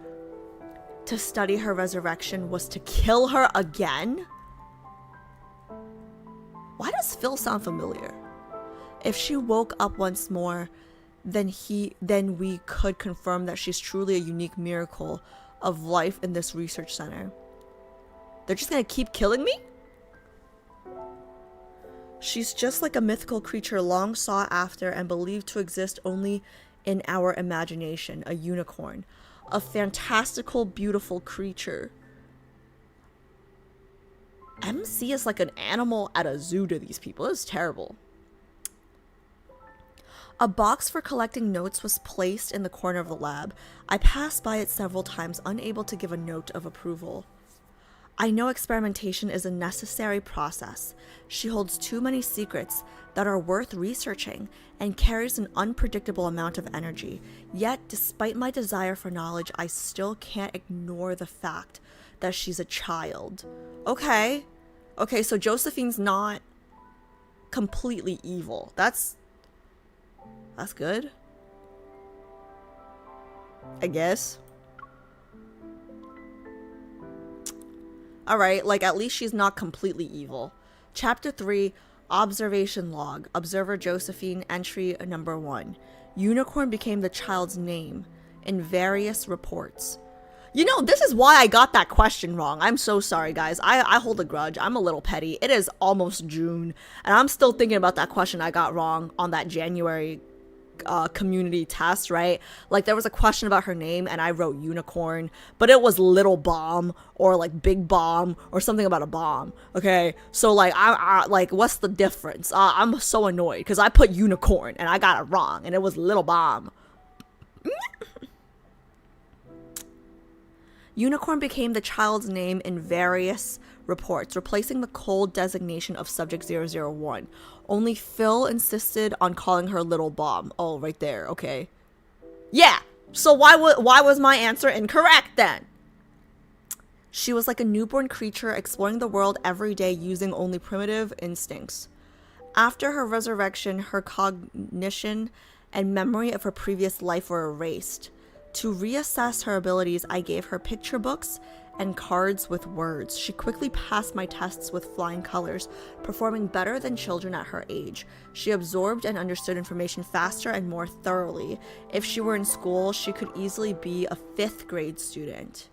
to study her resurrection was to kill her again? Why does Phil sound familiar? If she woke up once more, then we could confirm that she's truly a unique miracle of life in this research center. They're just gonna keep killing me? She's just like a mythical creature long sought after and believed to exist only in our imagination, a unicorn. A fantastical, beautiful creature. MC is like an animal at a zoo to these people. It's terrible. A box for collecting notes was placed in the corner of the lab. I passed by it several times, unable to give a note of approval. I know experimentation is a necessary process. She holds too many secrets that are worth researching and carries an unpredictable amount of energy. Yet, despite my desire for knowledge, I still can't ignore the fact that she's a child. Okay, so Josephine's not completely evil. That's good, I guess. Alright, like at least she's not completely evil. Chapter 3, Observation Log. Observer Josephine, entry number 1. Unicorn became the child's name in various reports. You know, this is why I got that question wrong. I'm so sorry, guys. I hold a grudge. I'm a little petty. It is almost June, and I'm still thinking about that question I got wrong on that January community test, right? Like there was a question about her name and I wrote unicorn, but it was little bomb or like big bomb or something about a bomb. Okay, so like I like what's the difference? I'm so annoyed because I put unicorn and I got it wrong and it was little bomb. Unicorn became the child's name in various reports, replacing the cold designation of Subject 001. Only Phil insisted on calling her Little Bomb. Oh, right there. Okay. Yeah. So why was my answer incorrect then? She was like a newborn creature exploring the world every day using only primitive instincts. After her resurrection, her cognition and memory of her previous life were erased. To reassess her abilities, I gave her picture books and cards with words. She quickly passed my tests with flying colors, performing better than children at her age. She absorbed and understood information faster and more thoroughly. If she were in school, she could easily be a 5th grade student.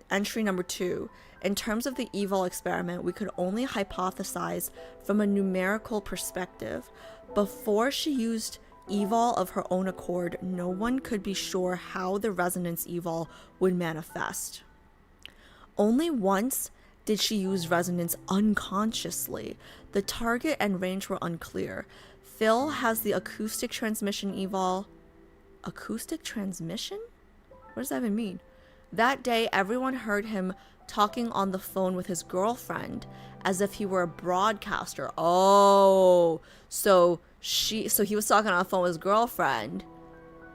Entry number 2. In terms of the eval experiment, we could only hypothesize from a numerical perspective. Before she used eval of her own accord, no one could be sure how the resonance eval would manifest. Only once did she use resonance unconsciously. The target and range were unclear. Phil has the acoustic transmission eval. Acoustic transmission? What does that even mean? That day, everyone heard him talking on the phone with his girlfriend as if he were a broadcaster. Oh, so he was talking on the phone with his girlfriend,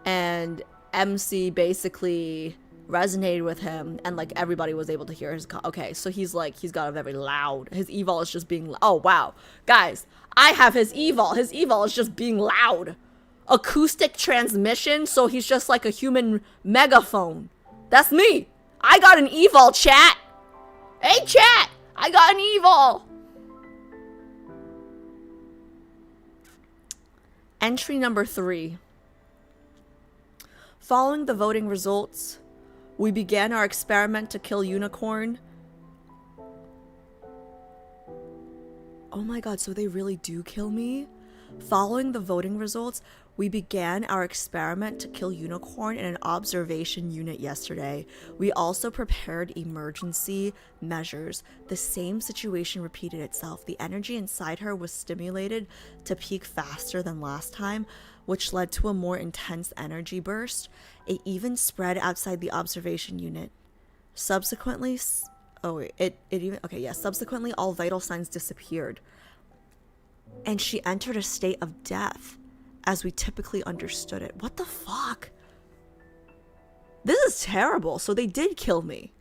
and MC basically resonated with him, and like everybody was able to hear his okay, so he's got a very loud, his eval is just being, oh wow, guys, I have his eval is just being loud. Acoustic transmission, so he's just like a human megaphone. That's me. I got an eval, chat. Hey chat, I got an eval. Entry number 3. Following the voting results, we began our experiment to kill Unicorn. Oh my god, so they really do kill me? Following the voting results, we began our experiment to kill Unicorn in an observation unit yesterday. We also prepared emergency measures. The same situation repeated itself. The energy inside her was stimulated to peak faster than last time, which led to a more intense energy burst. It even spread outside the observation unit. Subsequently, subsequently all vital signs disappeared. And she entered a state of death, as we typically understood it. What the fuck? This is terrible. So they did kill me.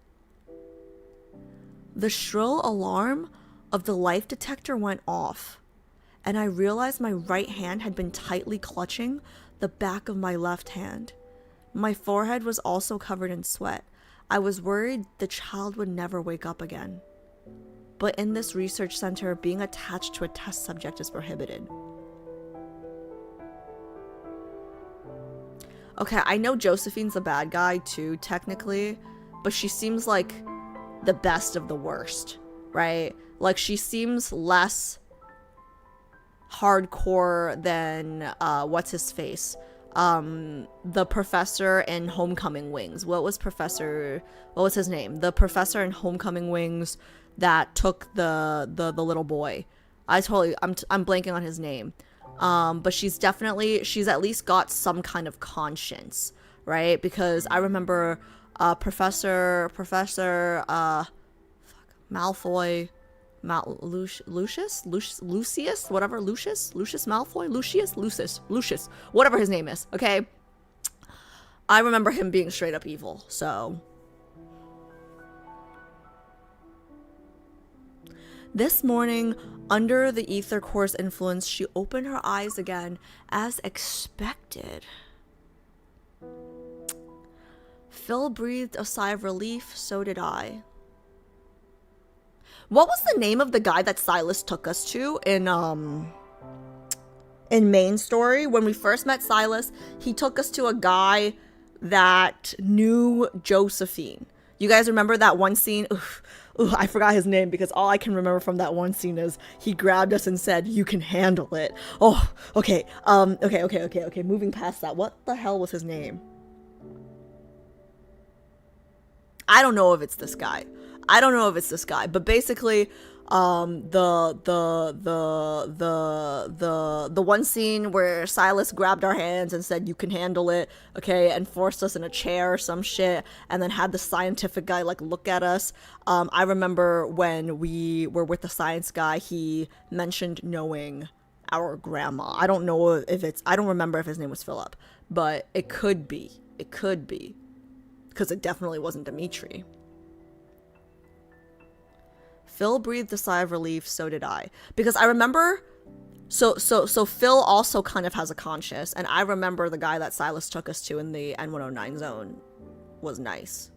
The shrill alarm of the life detector went off, and I realized my right hand had been tightly clutching the back of my left hand. My forehead was also covered in sweat. I was worried the child would never wake up again. But in this research center, being attached to a test subject is prohibited. Okay, I know Josephine's the bad guy too, technically, but she seems like the best of the worst, right? Like, she seems less hardcore than, what's his face? The professor in Homecoming Wings. What was his name? The professor in Homecoming Wings that took the little boy. I'm blanking on his name. But she's at least got some kind of conscience, right? Because I remember Professor Malfoy, Lucius, whatever, Lucius Malfoy, Lucius, whatever his name is, okay? I remember him being straight up evil, so. This morning, under the ether core's influence, she opened her eyes again, as expected. Phil breathed a sigh of relief, so did I. What was the name of the guy that Silas took us to in main story? When we first met Silas, he took us to a guy that knew Josephine. You guys remember that one scene? I forgot his name, because all I can remember from that one scene is he grabbed us and said, "You can handle it." Oh, okay. Okay. Moving past that, what the hell was his name? I don't know if it's this guy. But basically, The one scene where Silas grabbed our hands and said, "You can handle it," okay, and forced us in a chair or some shit, and then had the scientific guy like look at us. I remember when we were with the science guy, he mentioned knowing our grandma. I don't know if it's, I don't remember if his name was Philip, but it could be, because it definitely wasn't Dimitri. Phil breathed a sigh of relief, so did I. Because I remember, so Phil also kind of has a conscience, and I remember the guy that Silas took us to in the N109 zone was nice.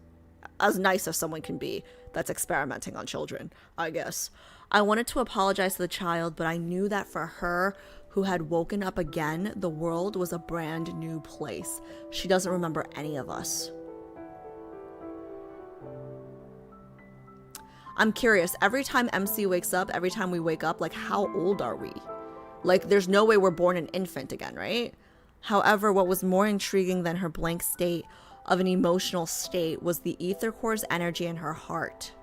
As nice as someone can be that's experimenting on children, I guess. I wanted to apologize to the child, but I knew that for her, who had woken up again, the world was a brand new place. She doesn't remember any of us. I'm curious, every time MC wakes up, every time we wake up, like, how old are we? Like, there's no way we're born an infant again, right? However, what was more intriguing than her blank state of an emotional state was the ether core's energy in her heart.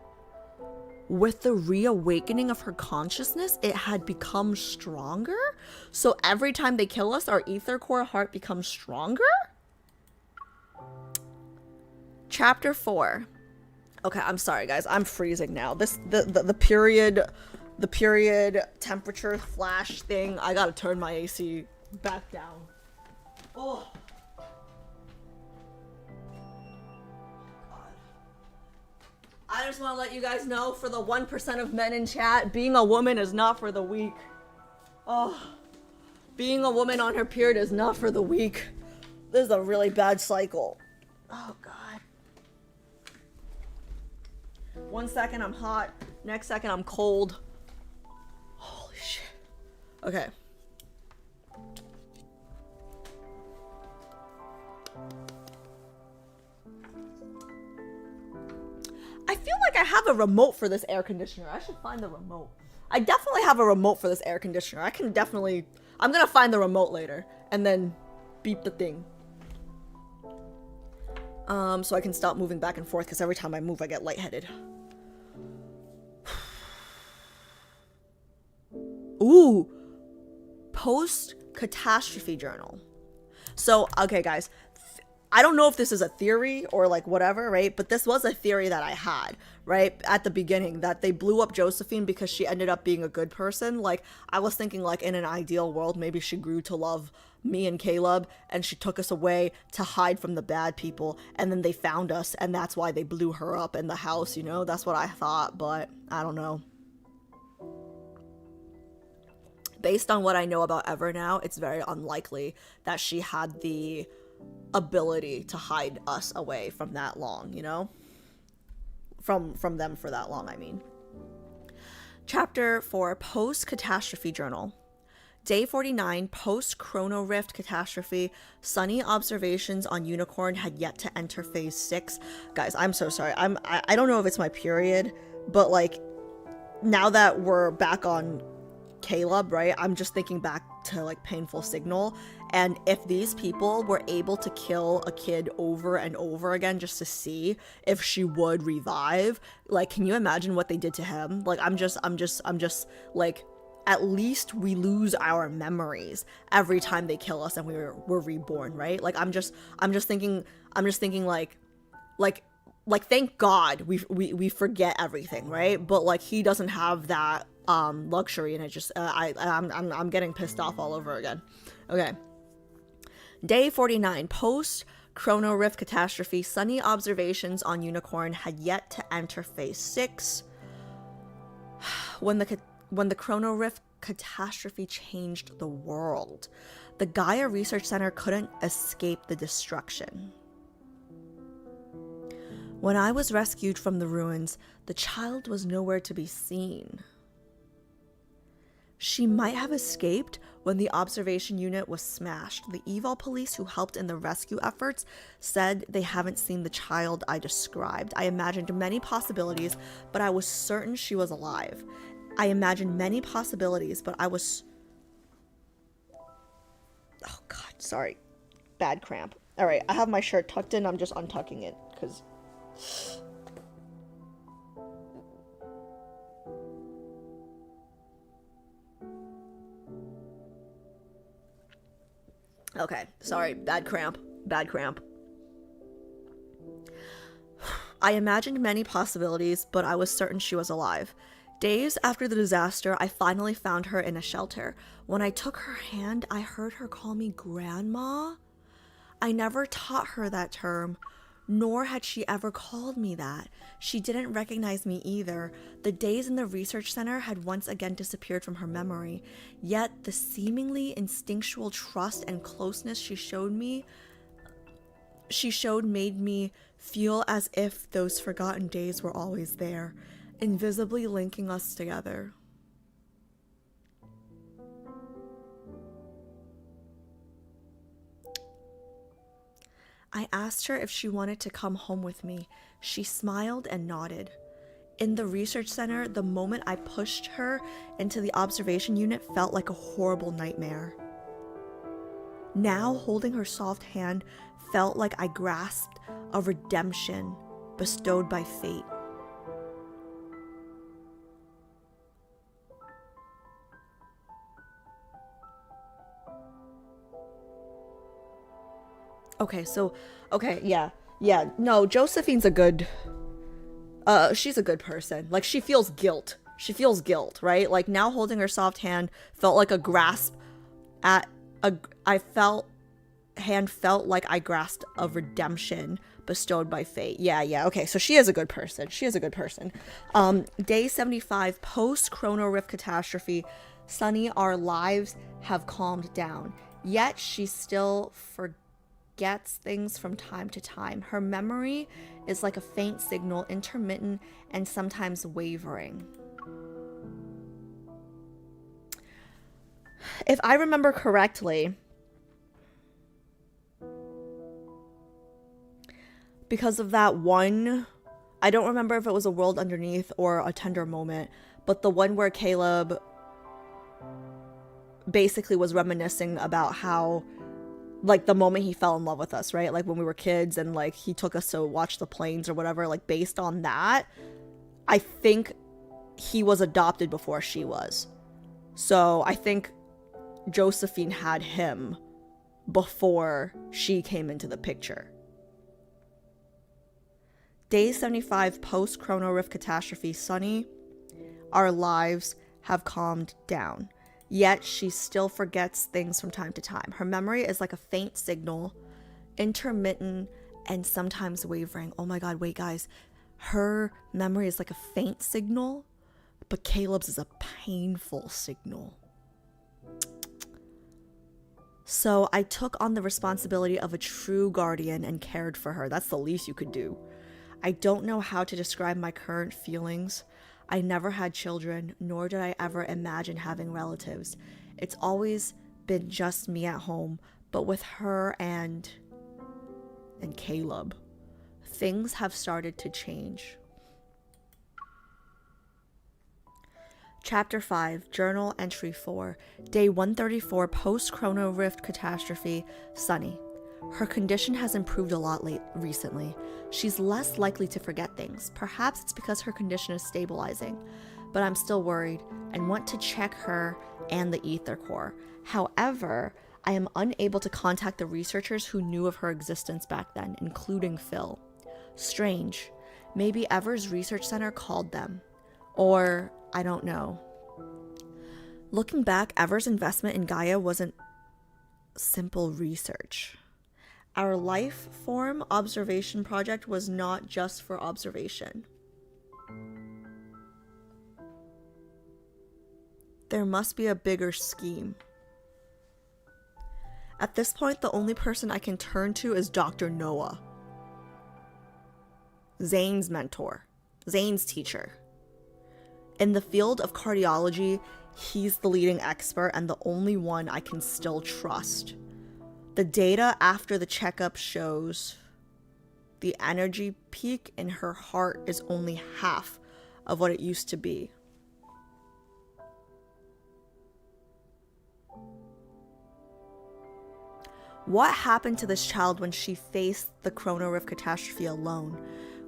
With the reawakening of her consciousness, it had become stronger? So every time they kill us, our ether core heart becomes stronger? Chapter 4. Okay, I'm sorry guys, I'm freezing now. The period temperature flash thing, I gotta turn my AC back down. Oh. God. I just want to let you guys know, for the 1% of men in chat, being a woman is not for the weak. Oh. Being a woman on her period is not for the weak. This is a really bad cycle. Oh god. 1 second I'm hot, next second I'm cold. Holy shit. Okay. I feel like I have a remote for this air conditioner. I should find the remote. I definitely have a remote for this air conditioner. I'm gonna find the remote later and then beep the thing. So I can stop moving back and forth, because every time I move I get lightheaded. Ooh, post-catastrophe journal. So, okay guys, I don't know if this is a theory or like whatever, right? But this was a theory that I had, right? At the beginning, that they blew up Josephine because she ended up being a good person. Like, I was thinking, like, in an ideal world, maybe she grew to love me and Caleb, and she took us away to hide from the bad people, and then they found us, and that's why they blew her up in the house, you know? That's what I thought, but I don't know. Based on what I know about Ever now, it's very unlikely that she had the ability to hide us away from that long, you know? From them for that long, I mean. Chapter 4, Post-Catastrophe Journal. Day 49, post-Chrono Rift catastrophe, sunny observations on Unicorn had yet to enter phase 6. Guys, I'm so sorry. I don't know if it's my period, but like, now that we're back on Caleb, right, I'm just thinking back to like Painful Signal, and if these people were able to kill a kid over and over again just to see if she would revive, like, can you imagine what they did to him? Like, I'm just like, at least we lose our memories every time they kill us and we're reborn, right? Like, I'm just thinking like thank God we forget everything, right? But like, he doesn't have that luxury, and it just I'm getting pissed off all over again. Okay. Day 49, post Chrono Rift catastrophe, sunny observations on Unicorn had yet to enter phase 6. When the Chrono Rift catastrophe changed the world, the Gaia Research Center couldn't escape the destruction. When I was rescued from the ruins, the child was nowhere to be seen. She might have escaped when the observation unit was smashed. The Evil police who helped in the rescue efforts said they haven't seen the child I described. I imagined many possibilities, but I was certain she was alive. I imagined many possibilities, but I was... Oh god, sorry. Bad cramp. Alright, I have my shirt tucked in, I'm just untucking it, because... Okay, sorry, bad cramp. I imagined many possibilities, but I was certain she was alive. Days after the disaster, I finally found her in a shelter. When I took her hand, I heard her call me Grandma. I never taught her that term, nor had she ever called me that. She didn't recognize me either. The days in the research center had once again disappeared from her memory, yet the seemingly instinctual trust and closeness she showed made me feel as if those forgotten days were always there, invisibly linking us together. I asked her if she wanted to come home with me. She smiled and nodded. In the research center, the moment I pushed her into the observation unit felt like a horrible nightmare. Now, holding her soft hand felt like I grasped a redemption bestowed by fate. No, Josephine's a good, she's a good person. Like, she feels guilt, right? Like, now holding her soft hand felt like a grasp at hand felt like I grasped a redemption bestowed by fate. Okay, so she is a good person. Day 75, post-Chrono Rift catastrophe. Sunny, our lives have calmed down, yet she still forgets things from time to time. Her memory is like a faint signal, intermittent and sometimes wavering. If I remember correctly, because of that one, I don't remember if it was a world underneath or a tender moment, but the one where Caleb basically was reminiscing about how, like, the moment he fell in love with us, right? Like, when we were kids and, like, he took us to watch the planes or whatever, like, based on that, I think he was adopted before she was. So I think Josephine had him before she came into the picture. Day 75, post-Chrono Rift catastrophe. Sunny, our lives have calmed down, yet she still forgets things from time to time. Her memory is like a faint signal, intermittent and sometimes wavering. Oh my god, wait guys. Her memory is like a faint signal, but Caleb's is a painful signal. So I took on the responsibility of a true guardian and cared for her. That's the least you could do. I don't know how to describe my current feelings. I never had children, nor did I ever imagine having relatives. It's always been just me at home, but with her and Caleb, things have started to change. Chapter 5, Journal Entry 4, Day 134, Post-Chrono Rift Catastrophe, Sunny. Her condition has improved a lot recently. She's less likely to forget things. Perhaps it's because her condition is stabilizing, but I'm still worried and want to check her and the ether core. However, I am unable to contact the researchers who knew of her existence back then, including Phil. Strange. Maybe Ever's research center called them. Or, I don't know. Looking back, Ever's investment in Gaia wasn't simple research. Our life form observation project was not just for observation. There must be a bigger scheme. At this point, the only person I can turn to is Dr. Noah, Zane's mentor, Zane's teacher. In the field of cardiology, he's the leading expert and the only one I can still trust. The data after the checkup shows the energy peak in her heart is only half of what it used to be. What happened to this child when she faced the Chrono Rift catastrophe alone?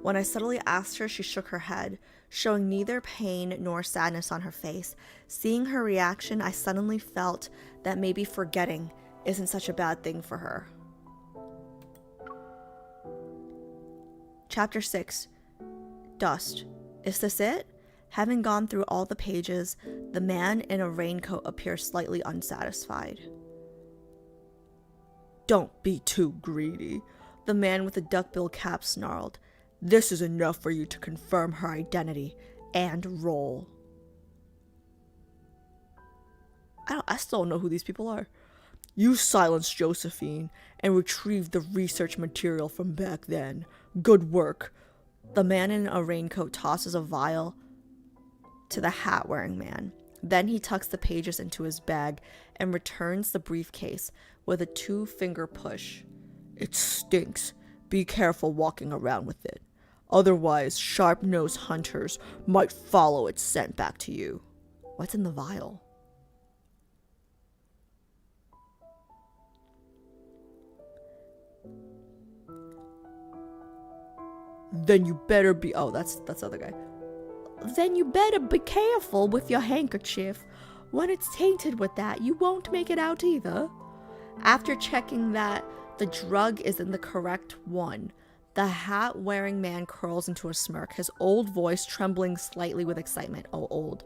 When I subtly asked her, she shook her head, showing neither pain nor sadness on her face. Seeing her reaction, I suddenly felt that maybe forgetting isn't such a bad thing for her. Chapter 6. Dust. Is this it? Having gone through all the pages, the man in a raincoat appears slightly unsatisfied. Don't be too greedy, the man with the duckbill cap snarled. This is enough for you to confirm her identity and roll. I still don't know who these people are. You silenced Josephine and retrieved the research material from back then. Good work. The man in a raincoat tosses a vial to the hat-wearing man. Then he tucks the pages into his bag and returns the briefcase with a 2-finger push. It stinks. Be careful walking around with it. Otherwise, sharp-nosed hunters might follow its scent back to you. What's in the vial? Then you better be... Oh, that's the other guy. Then you better be careful with your handkerchief. When it's tainted with that, you won't make it out either. After checking that the drug is in the correct one, the hat-wearing man curls into a smirk, his old voice trembling slightly with excitement. Oh, old.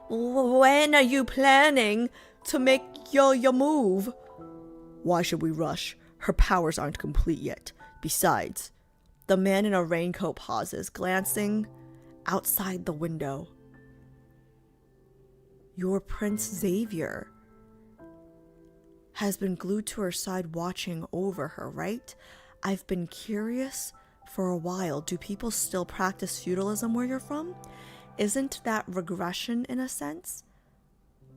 When are you planning to make your move? Why should we rush? Her powers aren't complete yet. Besides, the man in a raincoat pauses, glancing outside the window. Your Prince Xavier has been glued to her side watching over her, right? I've been curious for a while. Do people still practice feudalism where you're from? Isn't that regression in a sense?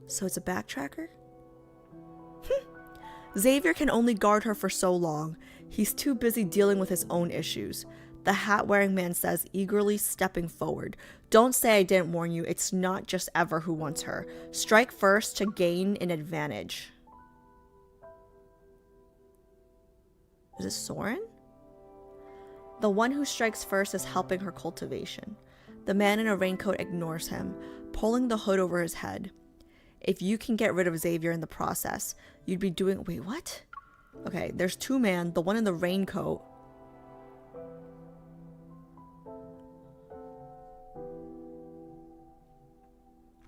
So it's a backtracker? Xavier can only guard her for so long. He's too busy dealing with his own issues. The hat-wearing man says, eagerly stepping forward. Don't say I didn't warn you. It's not just Ever who wants her. Strike first to gain an advantage. Is it Soren? The one who strikes first is helping her cultivation. The man in a raincoat ignores him, pulling the hood over his head. If you can get rid of Xavier in the process, you'd be doing... Wait, what? Okay, there's two men. The one in the raincoat.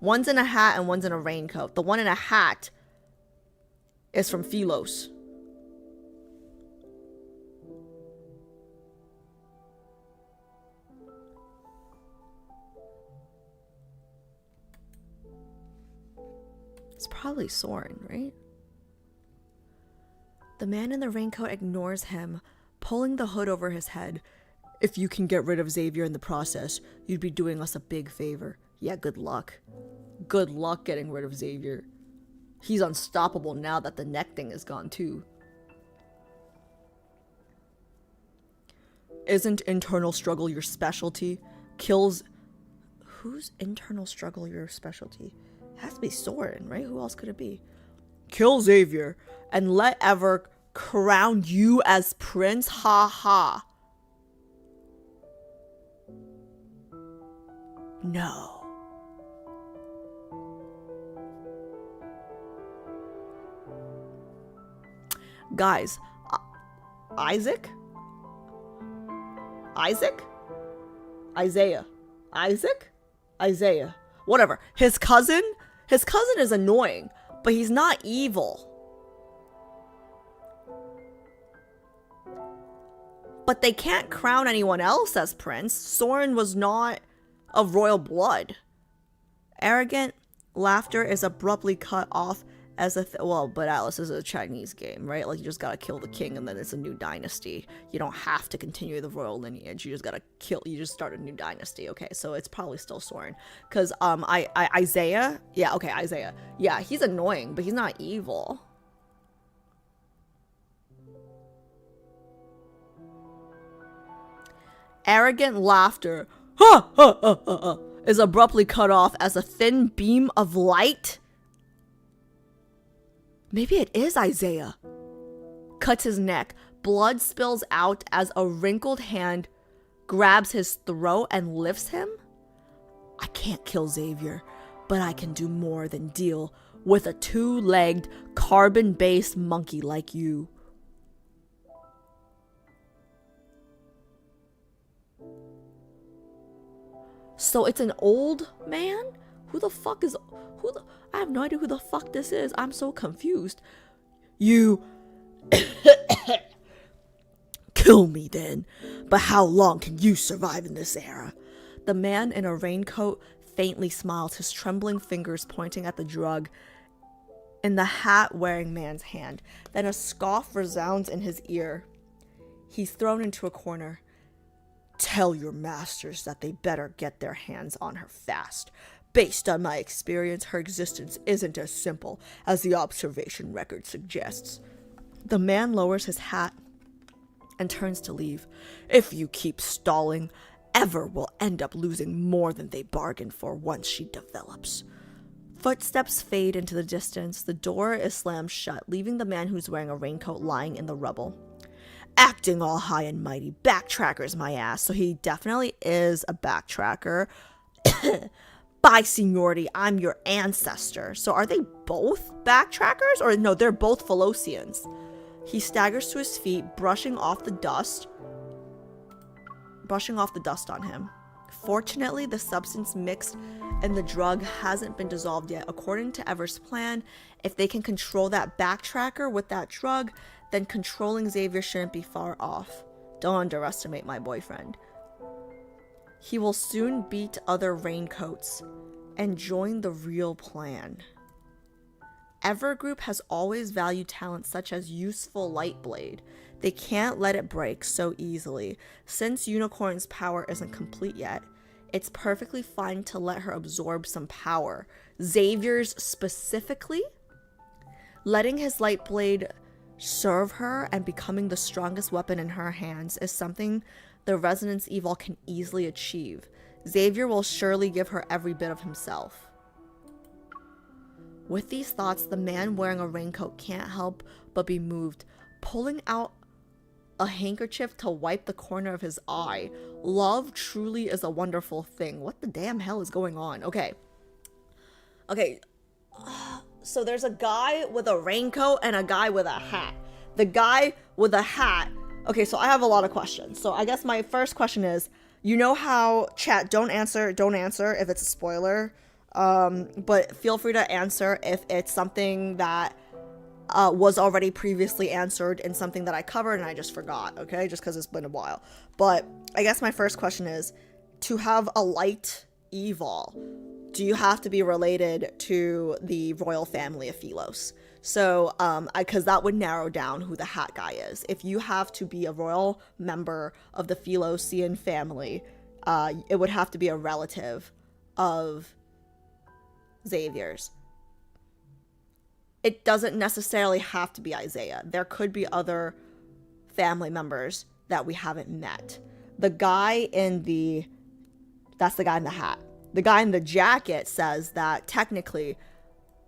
One's in a hat and one's in a raincoat. The one in a hat is from Philos. It's probably Soren, right? The man in the raincoat ignores him, pulling the hood over his head. If you can get rid of Xavier in the process, you'd be doing us a big favor. Yeah, good luck. Good luck getting rid of Xavier. He's unstoppable now that the neck thing is gone too. Isn't internal struggle your specialty? Kills... Whose internal struggle your specialty? It has to be Soren, right? Who else could it be? Kill Xavier and let Ever crown you as prince? Ha ha. No. Guys, Isaac? Isaiah. Whatever. His cousin is annoying, but he's not evil. But they can't crown anyone else as prince. Soren was not of royal blood. Arrogant laughter is abruptly cut off as but Alice, is a Chinese game, right? Like, you just gotta kill the king and then it's a new dynasty. You don't have to continue the royal lineage. You just gotta you just start a new dynasty. Okay, so it's probably still Soren. Because, Isaiah? Yeah, okay, Isaiah. Yeah, he's annoying, but he's not evil. Arrogant laughter is abruptly cut off as a thin beam of light. Maybe it is Isaiah. Cuts his neck. Blood spills out as a wrinkled hand grabs his throat and lifts him. I can't kill Xavier, but I can do more than deal with a two-legged, carbon-based monkey like you. So it's an old man? I have no idea who the fuck this is. I'm so confused. You kill me then. But how long can you survive in this era? The man in a raincoat faintly smiles, his trembling fingers pointing at the drug in the hat-wearing man's hand. Then a scoff resounds in his ear. He's thrown into a corner. Tell your masters that they better get their hands on her fast. Based on my experience, her existence isn't as simple as the observation record suggests. The man lowers his hat and turns to leave. If you keep stalling, Ever will end up losing more than they bargained for once she develops. Footsteps fade into the distance. The door is slammed shut, leaving the man who's wearing a raincoat lying in the rubble. Acting all high and mighty. Backtracker's my ass. So he definitely is a backtracker. By seniority, I'm your ancestor. So are they both backtrackers? Or no, they're both Philosians. He staggers to his feet, brushing off the dust on him. Fortunately, the substance mixed in the drug hasn't been dissolved yet. According to Ever's plan, if they can control that backtracker with that drug, then controlling Xavier shouldn't be far off. Don't underestimate my boyfriend. He will soon beat other raincoats and join the real plan. Ever Group has always valued talent such as useful Lightblade. They can't let it break so easily. Since Unicorn's power isn't complete yet, it's perfectly fine to let her absorb some power. Xavier's specifically? Letting his Lightblade serve her and becoming the strongest weapon in her hands is something the Resonance Evil can easily achieve. Xavier will surely give her every bit of himself. With these thoughts, the man wearing a raincoat can't help but be moved, pulling out a handkerchief to wipe the corner of his eye. Love truly is a wonderful thing. What the damn hell is going on? Okay. So there's a guy with a raincoat and a guy with a hat. The guy with a hat. Okay, so I have a lot of questions. So I guess my first question is, you know how chat, don't answer if it's a spoiler. But feel free to answer if it's something that was already previously answered in something that I covered and I just forgot, okay? Just because it's been a while. But I guess my first question is, to have a light evil, do you have to be related to the royal family of Philos? So, because that would narrow down who the hat guy is. If you have to be a royal member of the Philosian family, it would have to be a relative of Xavier's. It doesn't necessarily have to be Isaiah. There could be other family members that we haven't met. That's the guy in the hat. The guy in the jacket says that technically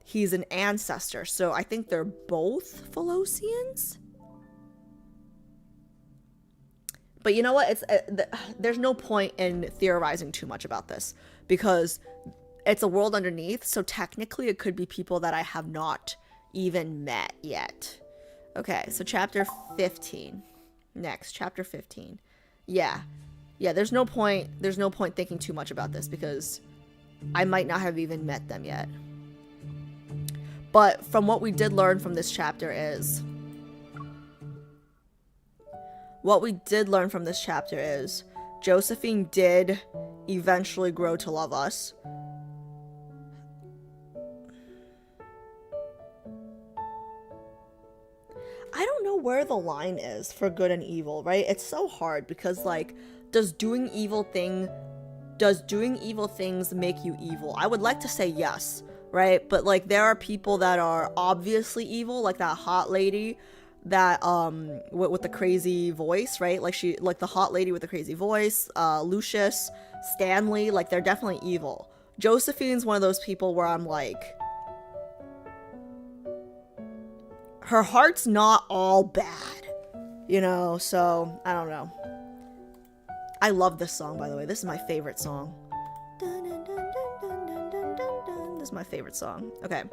he's an ancestor. So I think they're both Philosians. But you know what? There's no point in theorizing too much about this because it's a world underneath. So technically it could be people that I have not even met yet. Okay, so chapter 15. Next, chapter 15. Yeah, there's no point thinking too much about this because I might not have even met them yet. But from what we did learn from this chapter is Josephine did eventually grow to love us. I don't know where the line is for good and evil, right? It's so hard because, like, does doing evil things make you evil? I would like to say yes, right? But, like, there are people that are obviously evil, like that hot lady that, with the crazy voice, right? Like, the hot lady with the crazy voice, Lucius, Stanley, like, they're definitely evil. Josephine's one of those people where I'm like, her heart's not all bad, you know, so I don't know. I love this song, by the way. This is my favorite song. This is my favorite song. Okay.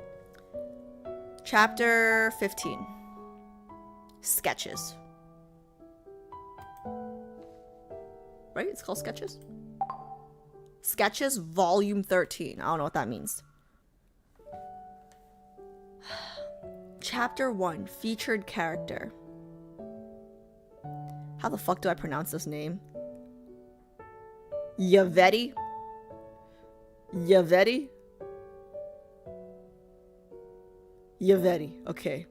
Chapter 15. Sketches. Right? It's called Sketches? Sketches Volume 13. I don't know what that means. Chapter 1. Featured Character. How the fuck do I pronounce this name? Yaveti? Yaveti? Yaveti. Okay.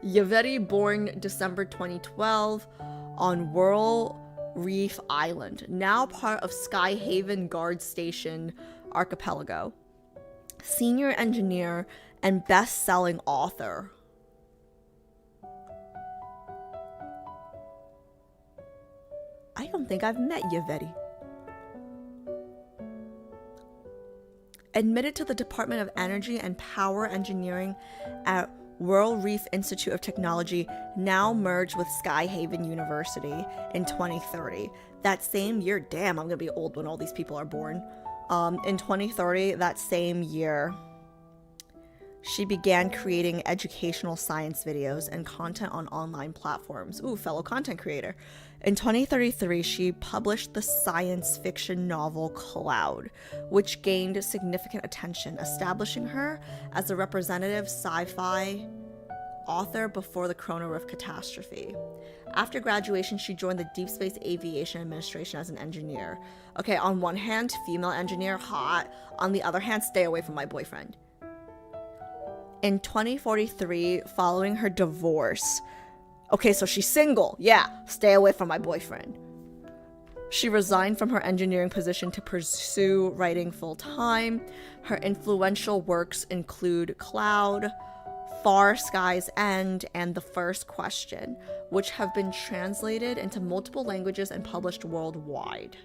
Yaveti, born December 2012 on Whirl Reef Island, now part of Skyhaven Guard Station Archipelago. Senior engineer and best-selling author. I don't think I've met Yaveti. Admitted to the Department of Energy and Power Engineering at Whirl Reef Institute of Technology, now merged with Skyhaven University in 2030. That same year, damn, I'm gonna be old when all these people are born. In 2030, that same year, she began creating educational science videos and content on online platforms. Ooh, fellow content creator. In 2033, she published the science fiction novel Cloud, which gained significant attention, establishing her as a representative sci-fi author before the Chrono Rift catastrophe. After graduation, she joined the Deepspace Aviation Administration as an engineer. Okay, on one hand, female engineer, hot. On the other hand, stay away from my boyfriend. In 2043, following her divorce, okay, so she's single. Yeah, stay away from my boyfriend. She resigned from her engineering position to pursue writing full-time. Her influential works include Cloud, Far Sky's End, and The First Question, which have been translated into multiple languages and published worldwide.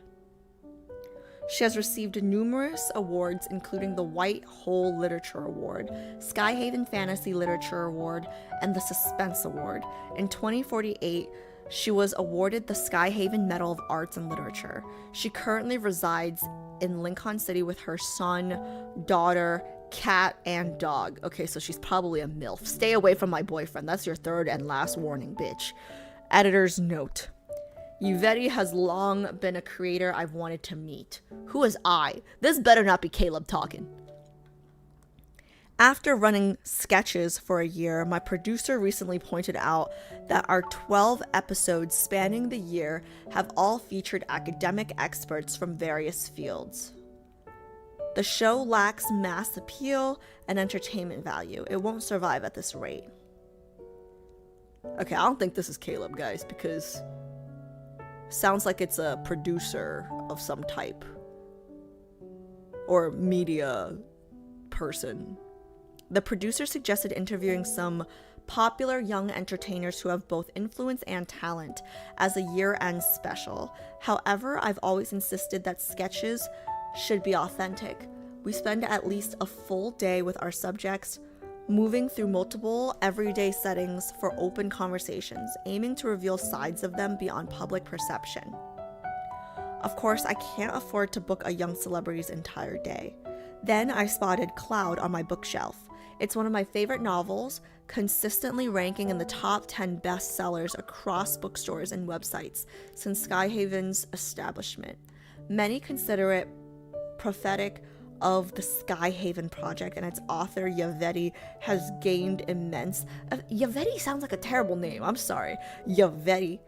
She has received numerous awards, including the White Hole Literature Award, Skyhaven Fantasy Literature Award, and the Suspense Award. In 2048, she was awarded the Skyhaven Medal of Arts and Literature. She currently resides in Lincoln City with her son, daughter, cat, and dog. Okay, so she's probably a MILF. Stay away from my boyfriend. That's your third and last warning, bitch. Editor's note. Yaveti has long been a creator I've wanted to meet. Who is I? This better not be Caleb talking. After running Sketches for a year, my producer recently pointed out that our 12 episodes spanning the year have all featured academic experts from various fields. The show lacks mass appeal and entertainment value. It won't survive at this rate. Okay, I don't think this is Caleb, guys, because sounds like it's a producer of some type. Or media person. The producer suggested interviewing some popular young entertainers who have both influence and talent as a year-end special. However, I've always insisted that Sketches should be authentic. We spend at least a full day with our subjects, moving through multiple everyday settings for open conversations, aiming to reveal sides of them beyond public perception. Of course, I can't afford to book a young celebrity's entire day. Then I spotted Cloud on my bookshelf. It's one of my favorite novels, consistently ranking in the top 10 bestsellers across bookstores and websites since Skyhaven's establishment. Many consider it prophetic of the Skyhaven project, and its author Yaveti has gained immense. Yaveti sounds like a terrible name. I'm sorry. Yaveti.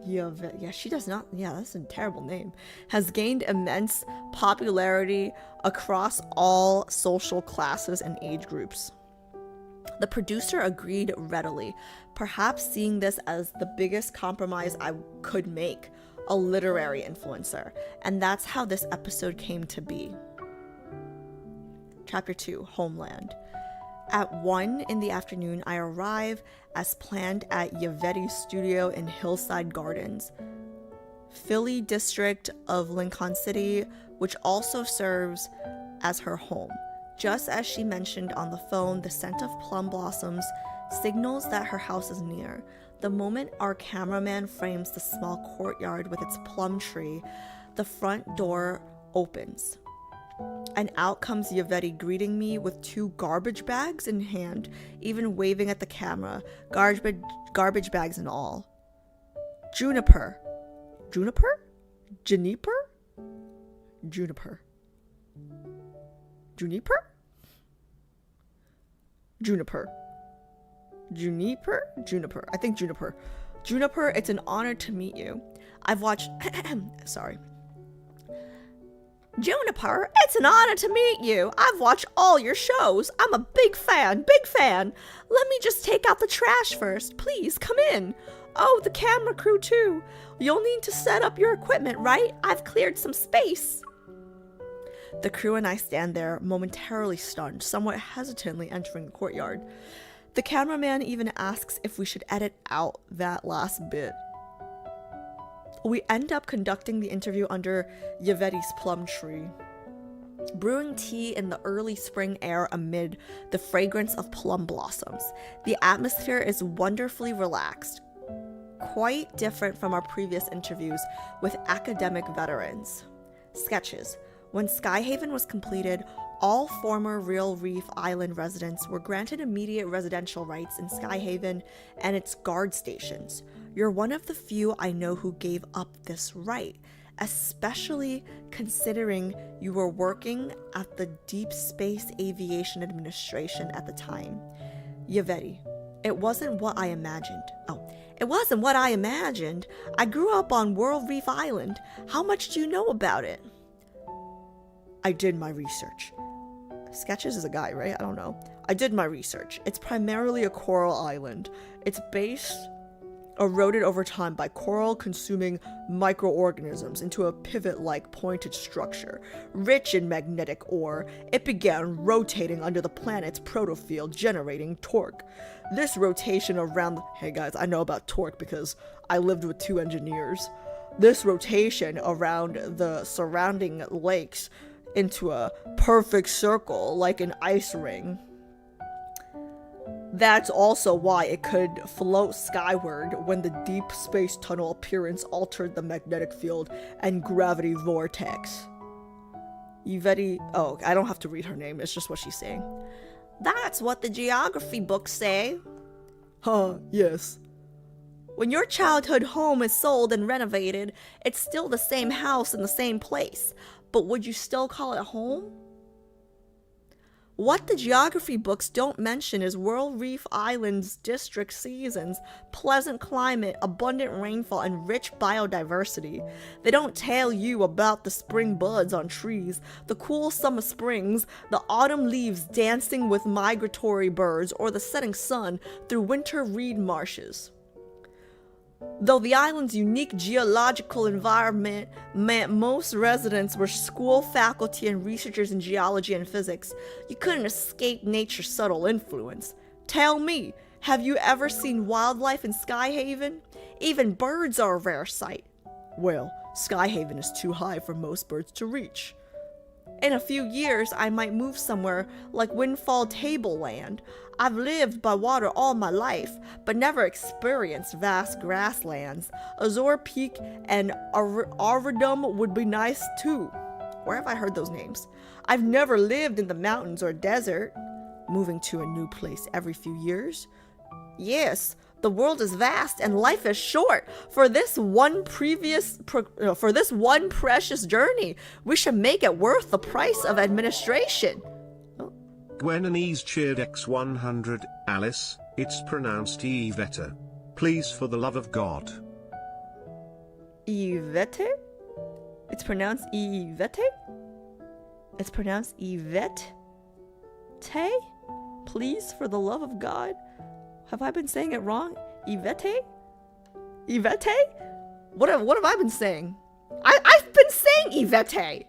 Yeah, she does not. Yeah, that's a terrible name. Has gained immense popularity across all social classes and age groups. The producer agreed readily, perhaps seeing this as the biggest compromise I could make. A literary influencer, and that's how this episode came to be. Chapter 2, Homeland. At 1 in the afternoon, I arrive as planned at Yaveti's studio in Hillside Gardens, Philly district of Lincoln City, which also serves as her home. Just as she mentioned on the phone, the scent of plum blossoms signals that her house is near. The moment our cameraman frames the small courtyard with its plum tree, the front door opens. And out comes Yvette greeting me with 2 garbage bags in hand, even waving at the camera, garbage bags and all. Juniper. Juniper? Juniper? Juniper. Juniper? Juniper. Juniper? Juniper. I think Juniper. Juniper, it's an honor to meet you. I've watched... Sorry. Juniper, it's an honor to meet you. I've watched all your shows. I'm a big fan, big fan. Let me just take out the trash first. Please, come in. Oh, the camera crew too. You'll need to set up your equipment, right? I've cleared some space. The crew and I stand there, momentarily stunned, somewhat hesitantly entering the courtyard. The cameraman even asks if we should edit out that last bit. We end up conducting the interview under Yvette's plum tree, brewing tea in the early spring air amid the fragrance of plum blossoms. The atmosphere is wonderfully relaxed, quite different from our previous interviews with academic veterans. Sketches. When Skyhaven was completed, all former Real Reef Island residents were granted immediate residential rights in Skyhaven and its guard stations. You're one of the few I know who gave up this right, especially considering you were working at the Deepspace Aviation Administration at the time. Yvette, it wasn't what I imagined. It wasn't what I imagined. I grew up on World Reef Island. How much do you know about it? I did my research. Sketches is a guy, right? I don't know. I did my research. It's primarily a coral island. Its base eroded over time by coral-consuming microorganisms into a pivot-like pointed structure. Rich in magnetic ore, it began rotating under the planet's protofield, generating torque. This rotation around... Hey guys, I know about torque because I lived with 2 engineers. This rotation around the surrounding lakes into a perfect circle like an ice ring. That's also why it could float skyward when the deep space tunnel appearance altered the magnetic field and gravity vortex. Yvette, oh, I don't have to read her name, it's just what she's saying. That's what the geography books say. Huh, yes. When your childhood home is sold and renovated, it's still the same house in the same place. But would you still call it home? What the geography books don't mention is World Reef Island's district seasons, pleasant climate, abundant rainfall, and rich biodiversity. They don't tell you about the spring buds on trees, the cool summer springs, the autumn leaves dancing with migratory birds, or the setting sun through winter reed marshes. Though the island's unique geological environment meant most residents were school faculty and researchers in geology and physics, you couldn't escape nature's subtle influence. Tell me, have you ever seen wildlife in Skyhaven? Even birds are a rare sight. Well, Skyhaven is too high for most birds to reach. In a few years, I might move somewhere like Windfall Tableland. I've lived by water all my life, but never experienced vast grasslands. Azure Peak and Arvidum would be nice too. Where have I heard those names? I've never lived in the mountains or desert. Moving to a new place every few years? Yes, the world is vast and life is short. For this one precious journey, we should make it worth the price of administration. Gwen and Ease cheered X100, Alice, it's pronounced Yvette. Please for the love of God. Yvette? It's pronounced Yvette? It's pronounced Yvette? Please for the love of God? Have I been saying it wrong? Yvette? Yvette? What have I been saying? I've been saying Yvette!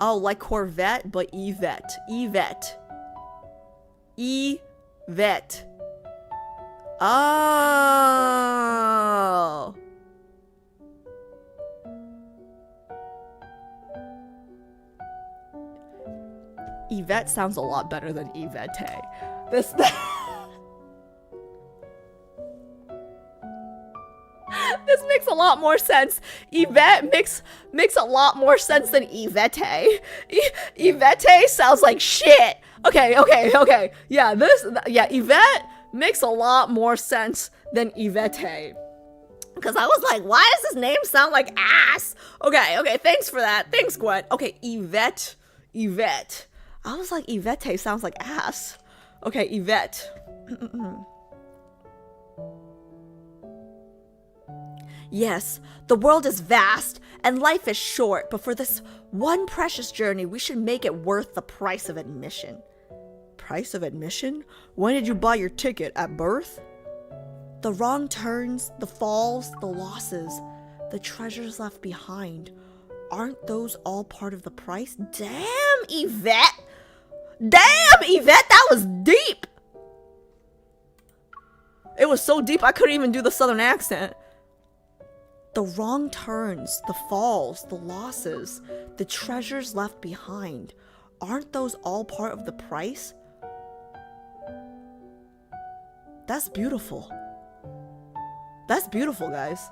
Oh, like Corvette, but Yvette. Yvette. Oh. Yvette sounds a lot better than Yvette. makes a lot more sense. Yvette makes a lot more sense than Yvette. Yvette sounds like shit. Okay. Yeah, Yvette makes a lot more sense than Yvette. Because I was like, why does this name sound like ass? Okay, thanks for that. Thanks, Gwen. Okay, Yvette. I was like, Yvette sounds like ass. Okay, Yvette. Yes, the world is vast and life is short, but for this one precious journey, we should make it worth the price of admission. Price of admission? When did you buy your ticket? At birth? The wrong turns, the falls, the losses, the treasures left behind. Aren't those all part of the price? Damn, Yvette! That was deep! It was so deep I couldn't even do the southern accent. The wrong turns, the falls, the losses, the treasures left behind. Aren't those all part of the price? That's beautiful. That's beautiful, guys.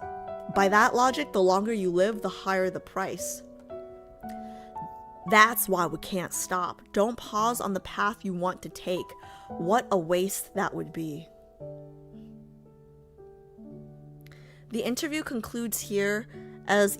By that logic, the longer you live, the higher the price. That's why we can't stop. Don't pause on the path you want to take. What a waste that would be. The interview concludes here as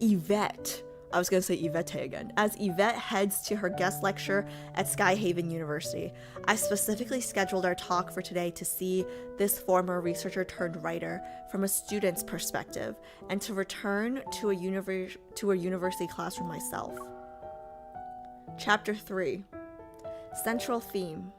Yvette, I was going to say Yvette again, as Yvette heads to her guest lecture at Skyhaven University. I specifically scheduled our talk for today to see this former researcher turned writer from a student's perspective and to return to a university classroom myself. Chapter 3. Central theme.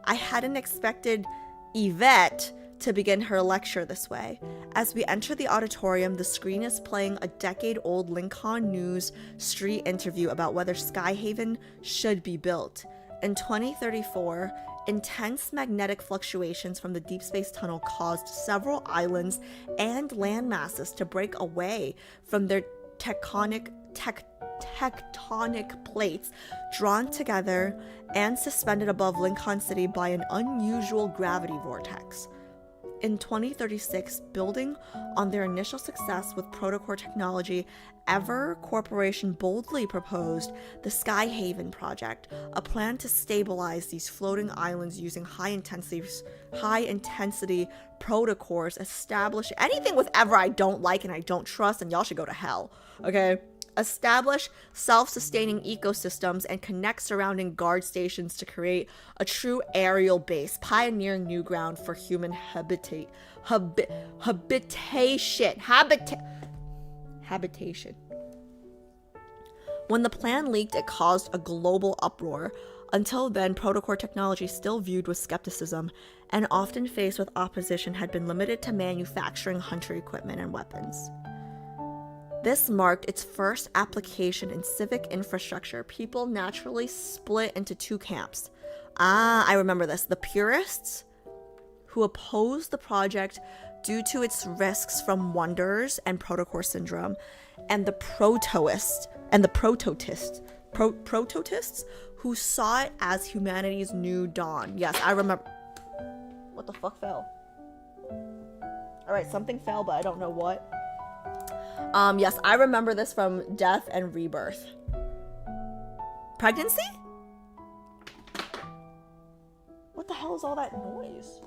I hadn't expected Yvette to begin her lecture this way. As we enter the auditorium, the screen is playing a decade-old Lincoln News street interview about whether Skyhaven should be built. In 2034, intense magnetic fluctuations from the Deepspace tunnel caused several islands and land masses to break away from their tectonic plates, drawn together and suspended above Lincoln City by an unusual gravity vortex. In 2036, building on their initial success with protocore technology, Ever Corporation boldly proposed the Skyhaven project, a plan to stabilize these floating islands using high-intensity protocores, establish anything with Ever I don't like and I don't trust, and y'all should go to hell, okay? Establish self-sustaining ecosystems and connect surrounding guard stations to create a true aerial base, pioneering new ground for human habitation. When the plan leaked, it caused a global uproar. Until then, protocore technology, still viewed with skepticism and often faced with opposition, had been limited to manufacturing hunter equipment and weapons. This marked its first application in civic infrastructure. People naturally split into two camps. I remember this. The purists, who opposed the project due to its risks from wonders and protocore syndrome, and the prototists, who saw it as humanity's new dawn. Yes, I remember. What the fuck fell? Alright, something fell, but I don't know what. Yes, I remember this from Death and Rebirth. Pregnancy? What the hell is all that noise?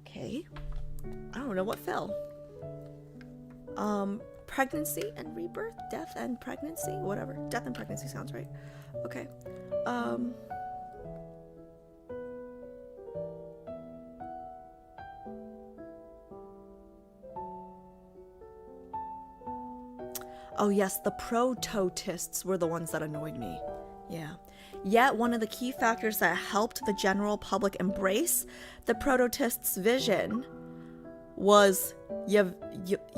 Okay. I don't know what fell. Pregnancy and rebirth? Death and pregnancy? Whatever. Death and pregnancy sounds right. Okay. Oh yes, the prototists were the ones that annoyed me. Yeah. Yet one of the key factors that helped the general public embrace the prototists' vision was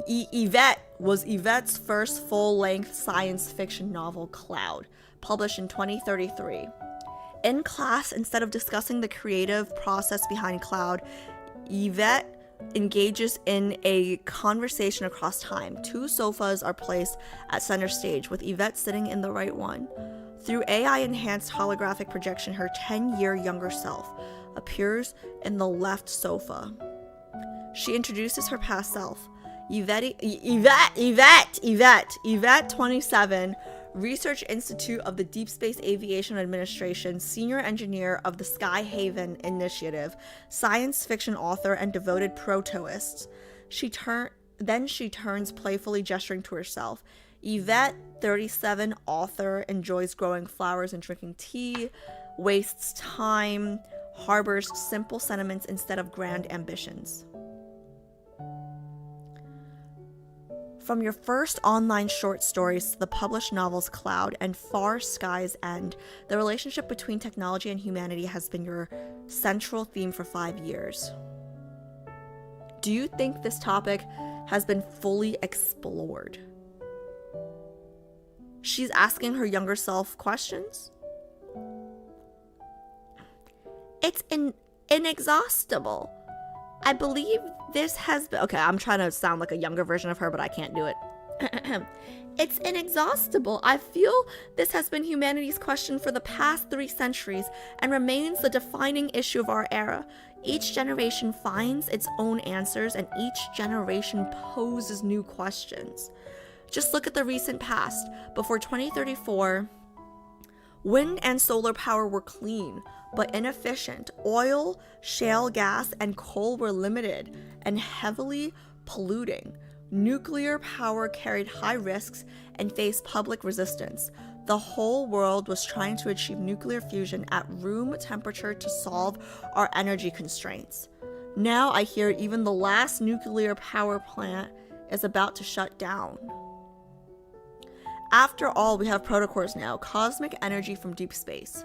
Yvette's first full-length science fiction novel, Cloud, published in 2033. In class, instead of discussing the creative process behind Cloud, Yvette engages in a conversation across time. Two sofas are placed at center stage, with Yvette sitting in the right one. Through AI-enhanced holographic projection, her 10-year younger self, appears in the left sofa. She introduces her past self. Yvette, 27, Research Institute of the Deepspace Aviation Administration, senior engineer of the Skyhaven Initiative, science fiction author and devoted protoist. Then she turns, playfully gesturing to herself. Yvette, 37, author, enjoys growing flowers and drinking tea, wastes time, harbors simple sentiments instead of grand ambitions. From your first online short stories to the published novels Cloud and Far Sky's End, the relationship between technology and humanity has been your central theme for 5 years. Do you think this topic has been fully explored? She's asking her younger self questions. It's inexhaustible. I believe this has been... Okay, I'm trying to sound like a younger version of her, but I can't do it. It's inexhaustible. I feel this has been humanity's question for the past 3 centuries and remains the defining issue of our era. Each generation finds its own answers, and each generation poses new questions. Just look at the recent past. Before 2034, wind and solar power were clean, but inefficient. Oil, shale gas, and coal were limited and heavily polluting. Nuclear power carried high risks and faced public resistance. The whole world was trying to achieve nuclear fusion at room temperature to solve our energy constraints. Now I hear even the last nuclear power plant is about to shut down. After all, we have protocores now, cosmic energy from deep space.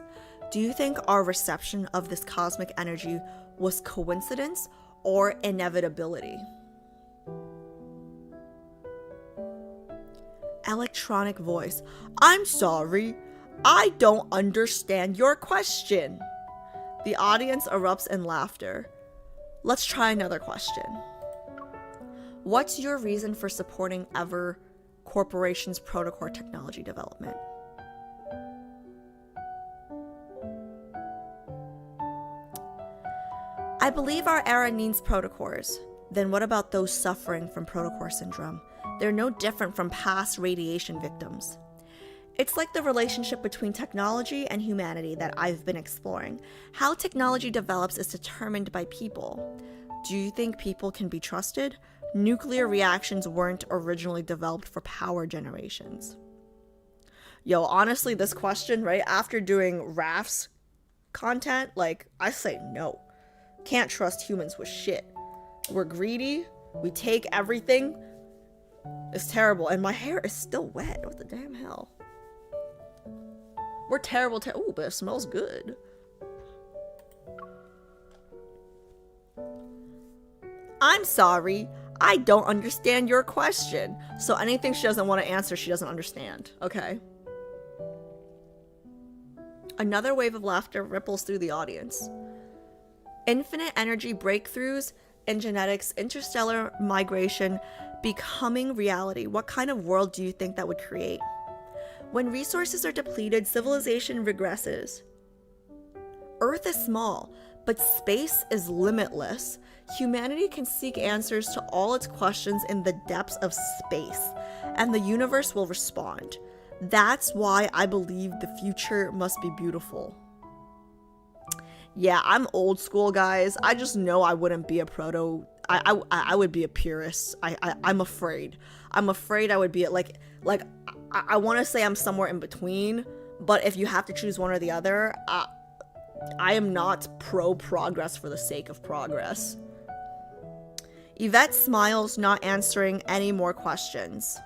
Do you think our reception of this cosmic energy was coincidence or inevitability? Electronic voice. I'm sorry, I don't understand your question. The audience erupts in laughter. Let's try another question. What's your reason for supporting Ever Corporation's protocore technology development? I believe our era needs protocores. Then what about those suffering from protocore syndrome? They're no different from past radiation victims. It's like the relationship between technology and humanity that I've been exploring. How technology develops is determined by people. Do you think people can be trusted? Nuclear reactions weren't originally developed for power generations. Yo, honestly, this question, right after doing Raph's content, like, I say no. Can't trust humans with shit. We're greedy. We take everything. It's terrible. And my hair is still wet. What the damn hell? We're terrible. Ooh, but it smells good. I'm sorry. I don't understand your question. So anything she doesn't want to answer, she doesn't understand. Okay. Another wave of laughter ripples through the audience. Infinite energy breakthroughs in genetics, interstellar migration, becoming reality. What kind of world do you think that would create? When resources are depleted, civilization regresses. Earth is small, but space is limitless. Humanity can seek answers to all its questions in the depths of space, and the universe will respond. That's why I believe the future must be beautiful. Yeah, I'm old school, guys. I just know I wouldn't be a proto. I would be a purist. I'm afraid. I'm afraid I would be like I want to say I'm somewhere in between, but if you have to choose one or the other, I am not pro progress for the sake of progress. Yvette smiles, not answering any more questions,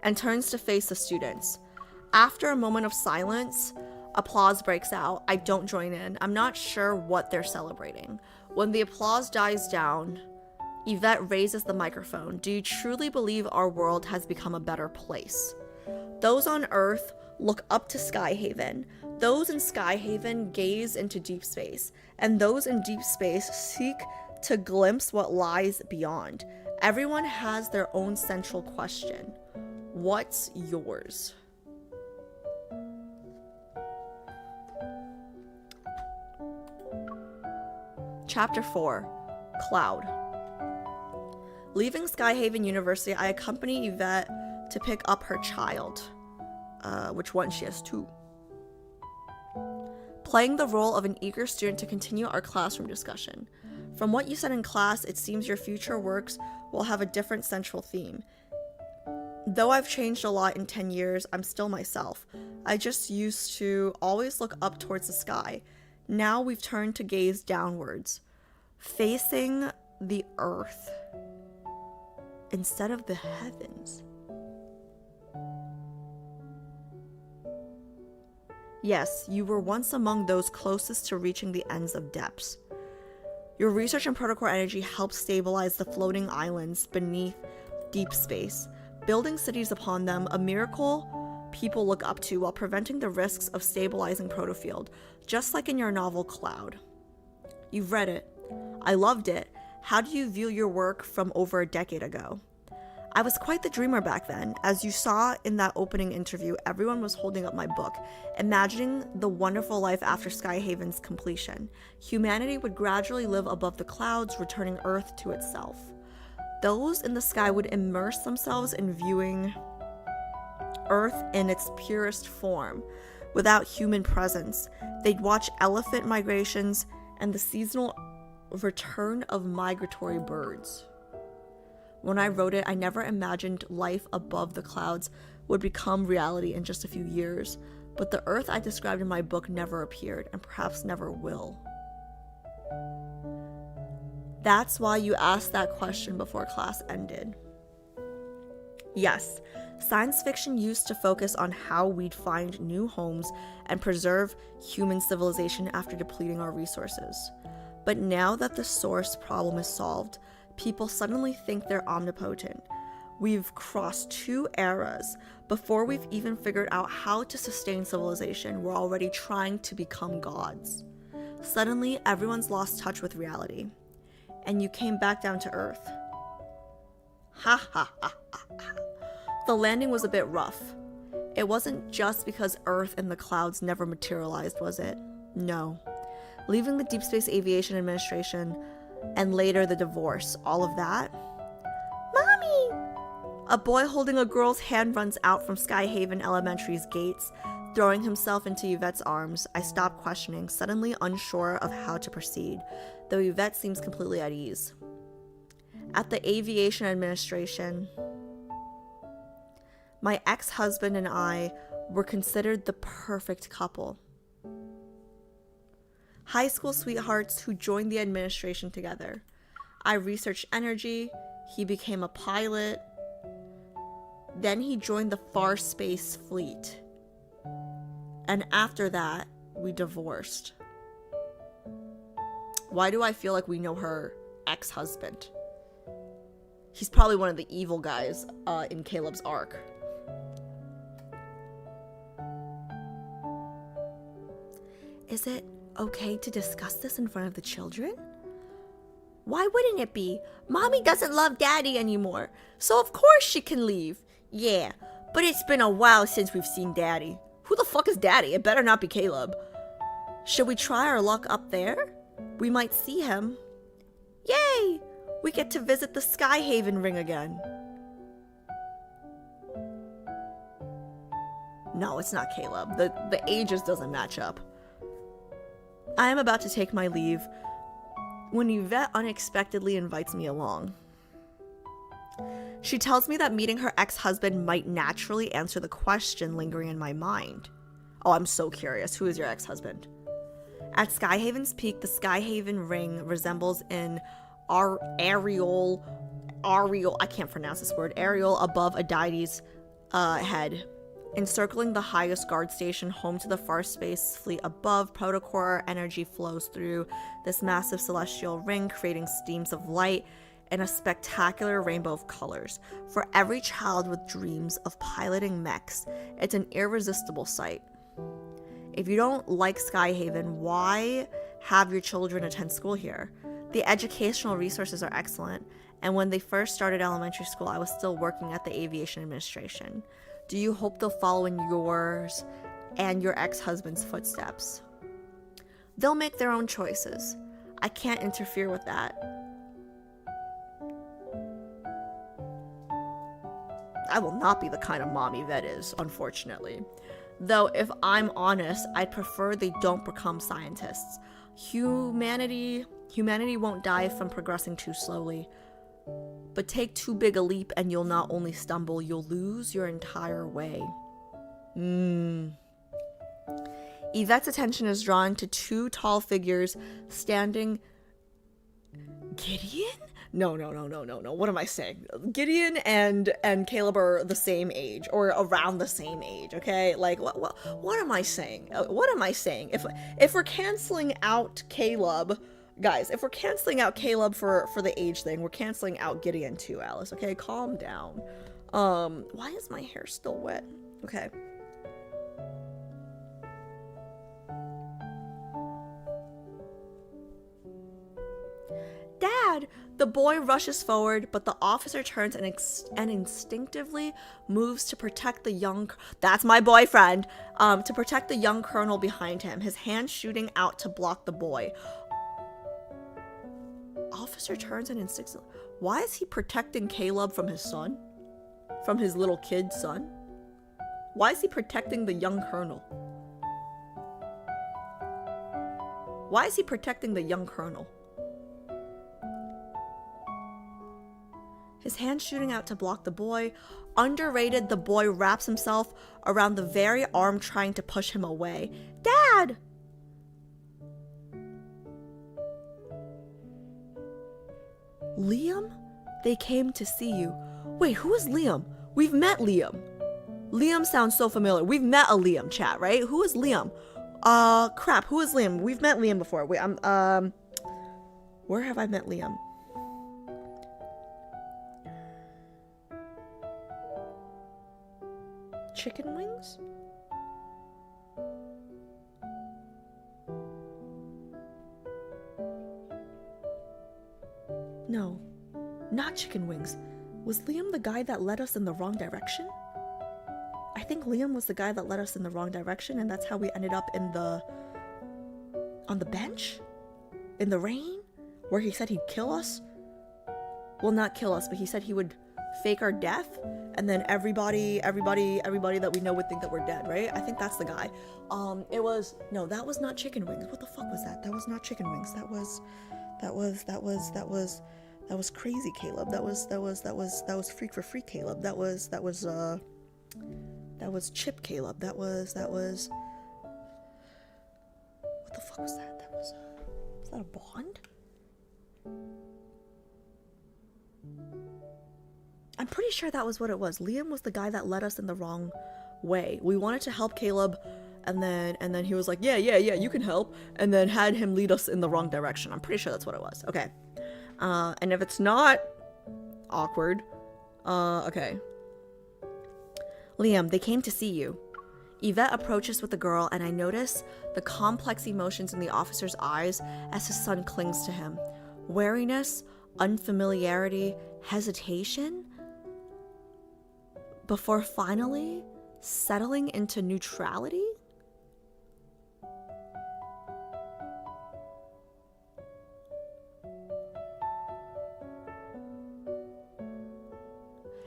and turns to face the students. After a moment of silence, applause breaks out. I don't join in. I'm not sure what they're celebrating. When the applause dies down, Yvette raises the microphone. Do you truly believe our world has become a better place? Those on Earth look up to Skyhaven. Those in Skyhaven gaze into deep space. And those in deep space seek to glimpse what lies beyond. Everyone has their own central question. What's yours? Chapter 4, Cloud. Leaving Skyhaven University, I accompany Yvette to pick up her child. Which one? She has 2. Playing the role of an eager student to continue our classroom discussion. From what you said in class, it seems your future works will have a different central theme. Though I've changed a lot in 10 years, I'm still myself. I just used to always look up towards the sky. Now we've turned to gaze downwards, facing the earth instead of the heavens. Yes, you were once among those closest to reaching the ends of depths. Your research in protocore energy helped stabilize the floating islands beneath Deepspace, building cities upon them, a miracle people look up to while preventing the risks of stabilizing protofield, just like in your novel Cloud. You've read it. I loved it. How do you view your work from over a decade ago? I was quite the dreamer back then. As you saw in that opening interview, everyone was holding up my book, imagining the wonderful life after Skyhaven's completion. Humanity would gradually live above the clouds, returning Earth to itself. Those in the sky would immerse themselves in viewing Earth in its purest form, without human presence. They'd watch elephant migrations and the seasonal return of migratory birds. When I wrote it, I never imagined life above the clouds would become reality in just a few years, but the Earth I described in my book never appeared, and perhaps never will. That's why you asked that question before class ended. Yes, science fiction used to focus on how we'd find new homes and preserve human civilization after depleting our resources. But now that the source problem is solved, people suddenly think they're omnipotent. We've crossed 2 eras. Before we've even figured out how to sustain civilization, we're already trying to become gods. Suddenly, everyone's lost touch with reality. And you came back down to Earth. Ha ha ha ha ha. The landing was a bit rough. It wasn't just because Earth and the clouds never materialized, was it? No. Leaving the Deepspace Aviation Administration, and later the divorce, all of that. Mommy! A boy holding a girl's hand runs out from Skyhaven Elementary's gates, throwing himself into Yvette's arms. I stop questioning, suddenly unsure of how to proceed, though Yvette seems completely at ease. At the Aviation Administration, my ex-husband and I were considered the perfect couple. High school sweethearts who joined the administration together. I researched energy, he became a pilot, then he joined the Far Space Fleet. And after that, we divorced. Why do I feel like we know her ex-husband? He's probably one of the evil guys in Caleb's arc. Is it okay to discuss this in front of the children? Why wouldn't it be? Mommy doesn't love Daddy anymore, so of course she can leave. Yeah, but it's been a while since we've seen Daddy. Who the fuck is Daddy? It better not be Caleb. Should we try our luck up there? We might see him. Yay! We get to visit the Skyhaven ring again. No, it's not Caleb. The ages doesn't match up. I am about to take my leave when Yvette unexpectedly invites me along. She tells me that meeting her ex-husband might naturally answer the question lingering in my mind. Oh, I'm so curious. Who is your ex-husband? At Skyhaven's peak, the Skyhaven ring resembles an aerial, I can't pronounce this word, aerial above a deity's head. Encircling the highest guard station home to the Far Space Fleet above, protocore energy flows through this massive celestial ring, creating streams of light and a spectacular rainbow of colors. For every child with dreams of piloting mechs, it's an irresistible sight. If you don't like Skyhaven, why have your children attend school here? The educational resources are excellent, and when they first started elementary school, I was still working at the Aviation Administration. Do you hope they'll follow in yours and your ex-husband's footsteps? They'll make their own choices. I can't interfere with that. I will not be the kind of mommy that is, unfortunately. Though, if I'm honest, I'd prefer they don't become scientists. Humanity won't die from progressing too slowly. But take too big a leap and you'll not only stumble, you'll lose your entire way. Yvette's attention is drawn to two tall figures standing... Gideon? No. What am I saying? Gideon and Caleb are the same age, or around the same age, okay? Like, what am I saying? What am I saying? If we're canceling out Caleb... Guys, if we're canceling out Caleb for the age thing, we're canceling out Gideon too, Alice, okay? Calm down. Why is my hair still wet? Okay. Dad! The boy rushes forward, but the officer turns and instinctively moves to protect the young... That's my boyfriend! To protect the young colonel behind him, his hand shooting out to block the boy. Officer turns and instinctively... Why is he protecting Caleb from his son? From his little kid son? Why is he protecting the young colonel? Why is he protecting the young colonel? His hand shooting out to block the boy. Underrated, the boy wraps himself around the very arm trying to push him away. Dad! Liam? They came to see you. Wait, who is Liam? We've met Liam. Liam sounds so familiar. We've met a Liam, chat, right? Who is Liam? Crap, who is Liam? We've met Liam before. Wait, where have I met Liam? Chicken wings? No, not chicken wings. Was Liam the guy that led us in the wrong direction? I think Liam was the guy that led us in the wrong direction, and that's how we ended up on the bench? In the rain? Where he said he'd kill us? Well, not kill us, but he said he would fake our death, and then everybody that we know would think that we're dead, right? I think that's the guy. No, that was not chicken wings. What the fuck was that? That was not chicken wings. That was crazy Caleb. That was freak for free Caleb. That was Chip Caleb. That was what the fuck was that? Was that a Bond? I'm pretty sure that was what it was. Liam was the guy that led us in the wrong way. We wanted to help Caleb, and then he was like, yeah, you can help, and then had him lead us in the wrong direction. I'm pretty sure that's what it was. Okay. And if it's not awkward, okay. Liam, they came to see you. Yvette approaches with the girl, and I notice the complex emotions in the officer's eyes as his son clings to him. Wariness, unfamiliarity, hesitation, before finally settling into neutrality?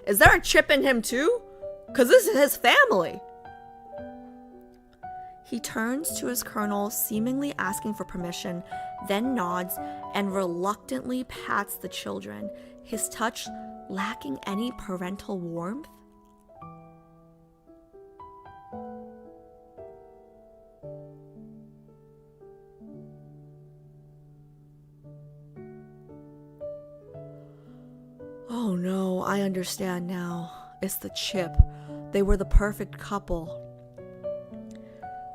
Is there a chip in him too? 'Cause this is his family. He turns to his colonel, seemingly asking for permission, then nods and reluctantly pats the children, his touch lacking any parental warmth. Oh no, I understand now. It's the chip. They were the perfect couple.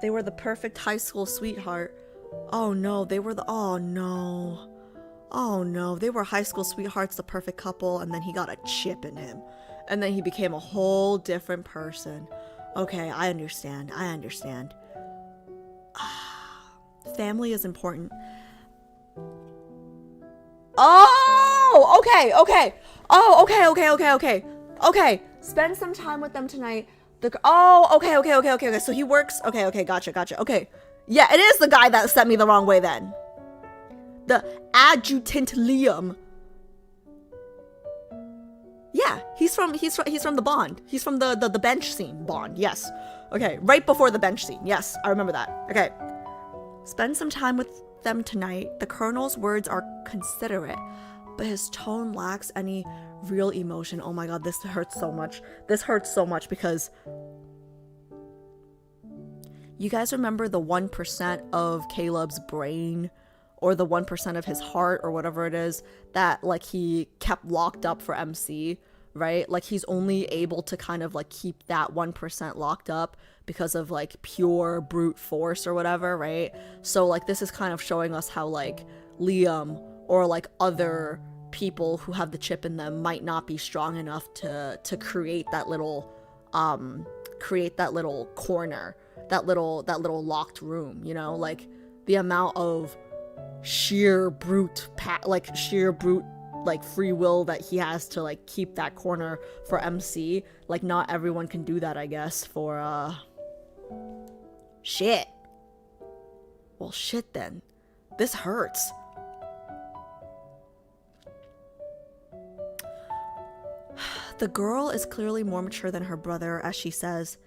They were the perfect high school sweetheart. Oh no, they were oh no. Oh no, they were high school sweethearts, the perfect couple, and then he got a chip in him. And then he became a whole different person. Okay, I understand. Family is important. Oh, okay. Oh, okay. Spend some time with them tonight. Okay. So he works. Okay. Gotcha. Okay. Yeah, it is the guy that sent me the wrong way then. The adjutant Liam. Yeah, he's from the Bond. He's from the bench scene Bond. Yes. Okay, right before the bench scene. Yes, I remember that. Okay. Spend some time with them tonight. The Colonel's words are considerate, but his tone lacks any real emotion. Oh my god, this hurts so much. This hurts so much because you guys remember the 1% of Caleb's brain or the 1% of his heart or whatever it is that like he kept locked up for MC, right? Like he's only able to kind of like keep that 1% locked up because of like pure brute force or whatever, right? So like this is kind of showing us how like Liam or like other people who have the chip in them might not be strong enough to create that little corner, that little locked room, you know? Like the amount of sheer brute like free will that he has to like keep that corner for MC. Like not everyone can do that, I guess, for shit. Well, shit then. This hurts. The girl is clearly more mature than her brother as she says,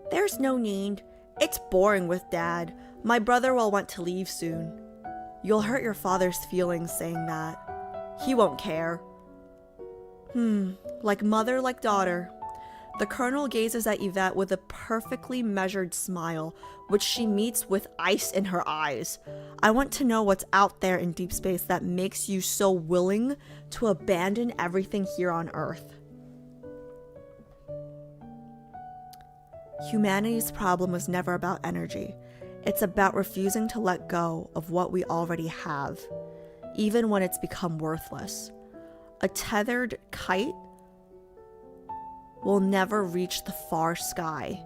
"There's no need. It's boring with Dad. My brother will want to leave soon. You'll hurt your father's feelings saying that. He won't care." Like mother, like daughter. The Colonel gazes at Yvette with a perfectly measured smile, which she meets with ice in her eyes. I want to know what's out there in deep space that makes you so willing to abandon everything here on Earth. Humanity's problem was never about energy. It's about refusing to let go of what we already have, even when it's become worthless. A tethered kite will never reach the far sky.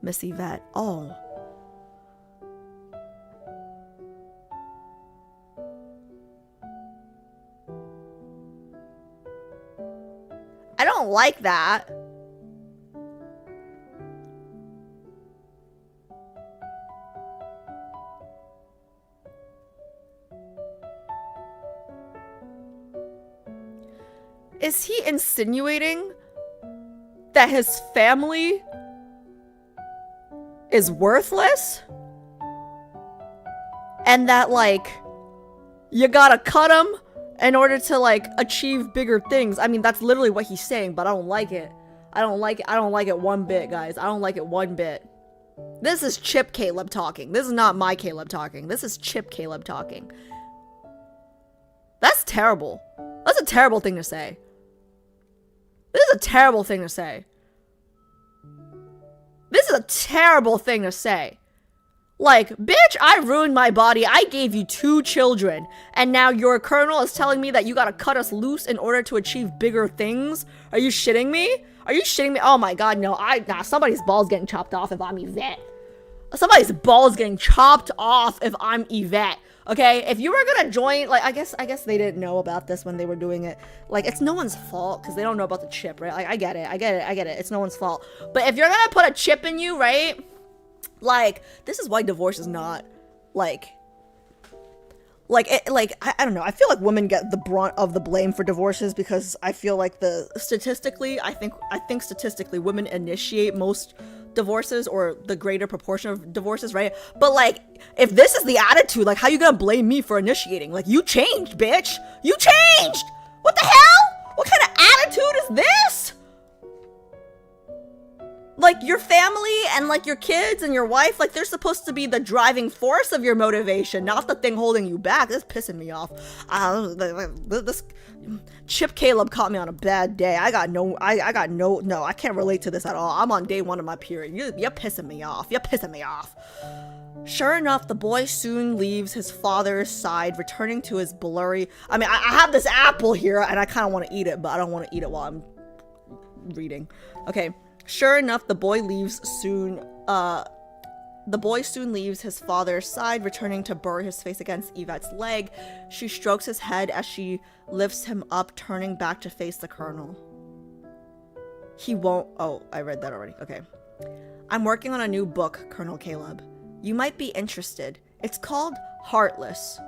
Miss Yvette. Oh. I don't like that. Is he insinuating that his family is worthless? And that, like, you gotta cut him in order to, like, achieve bigger things? I mean, that's literally what he's saying, but I don't like it. I don't like it one bit, guys. I don't like it one bit. This is Chip Caleb talking. This is not my Caleb talking. This is Chip Caleb talking. That's terrible. That's a terrible thing to say. This is a terrible thing to say. This is a terrible thing to say. Like, bitch, I ruined my body. I gave you 2 children. And now your colonel is telling me that you gotta cut us loose in order to achieve bigger things? Are you shitting me? Are you shitting me? Oh my god, no. Somebody's balls getting chopped off if I'm Yvette. Somebody's balls getting chopped off if I'm Yvette. Okay, if you were gonna join, like, I guess they didn't know about this when they were doing it. Like, it's no one's fault, because they don't know about the chip, right? Like, I get it. It's no one's fault. But if you're gonna put a chip in you, right? Like, this is why divorce is not, I don't know. I feel like women get the brunt of the blame for divorces because I feel like I think statistically women initiate most divorces or the greater proportion of divorces, right? But like, if this is the attitude, like, how you gonna blame me for initiating? Like, you changed, bitch. You changed. What the hell? What kind of attitude is this? Like, your family and like your kids and your wife, like, they're supposed to be the driving force of your motivation, not the thing holding you back. This is pissing me off. This Chip Caleb caught me on a bad day. I can't relate to this at all. I'm on day 1 of my period. You're pissing me off. You're pissing me off. Sure enough, the boy soon leaves his father's side, returning to his blurry... I mean, I have this apple here, and I kind of want to eat it, but I don't want to eat it while I'm reading. Okay. Sure enough, the boy soon leaves his father's side, returning to bury his face against Yvette's leg. She strokes his head as she lifts him up, turning back to face the colonel. He won't... Oh, I read that already. Okay. I'm working on a new book, Colonel Caleb. You might be interested. It's called Heartless.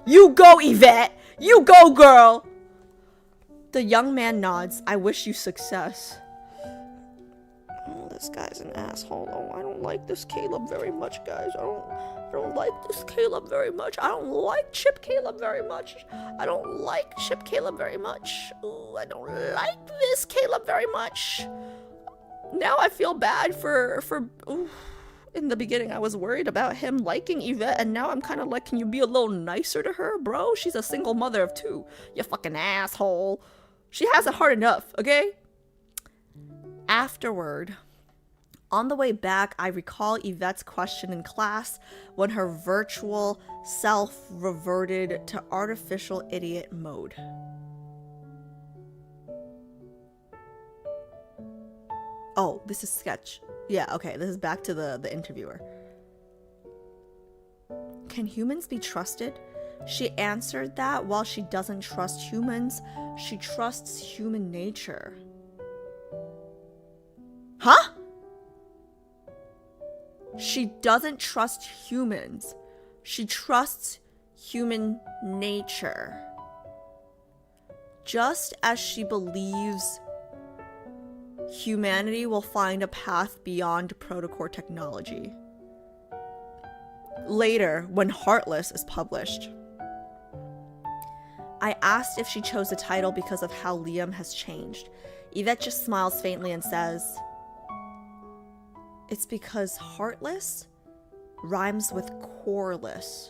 You go, Yvette! You go, girl! The young man nods. I wish you success. Oh, this guy's an asshole. Oh, I don't like this Caleb very much, guys. I don't like this Caleb very much. I don't like Chip Caleb very much. I don't like Chip Caleb very much. Ooh, I don't like this Caleb very much. Now I feel bad for ooh. In the beginning, I was worried about him liking Yvette, and now I'm kind of like, can you be a little nicer to her, bro? She's a single mother of 2. You fucking asshole. She has it hard enough, okay? Afterward, on the way back, I recall Yvette's question in class when her virtual self reverted to artificial idiot mode. Oh, this is sketch. Yeah, okay, this is back to the interviewer. Can humans be trusted? She answered that while she doesn't trust humans, she trusts human nature. Huh? She doesn't trust humans. She trusts human nature. Just as she believes humanity will find a path beyond protocore technology. Later, when Heartless is published, I asked if she chose the title because of how Liam has changed. Yvette just smiles faintly and says, it's because Heartless rhymes with coreless.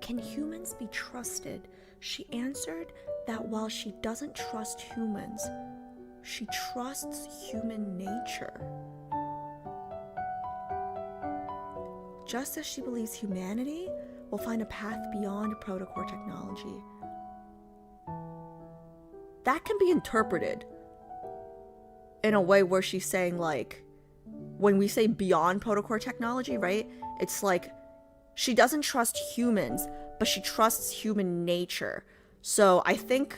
Can humans be trusted? She answered that while she doesn't trust humans, she trusts human nature. Just as she believes humanity will find a path beyond protocore technology. That can be interpreted in a way where she's saying, like, when we say beyond protocore technology, right? It's like she doesn't trust humans, but she trusts human nature. So I think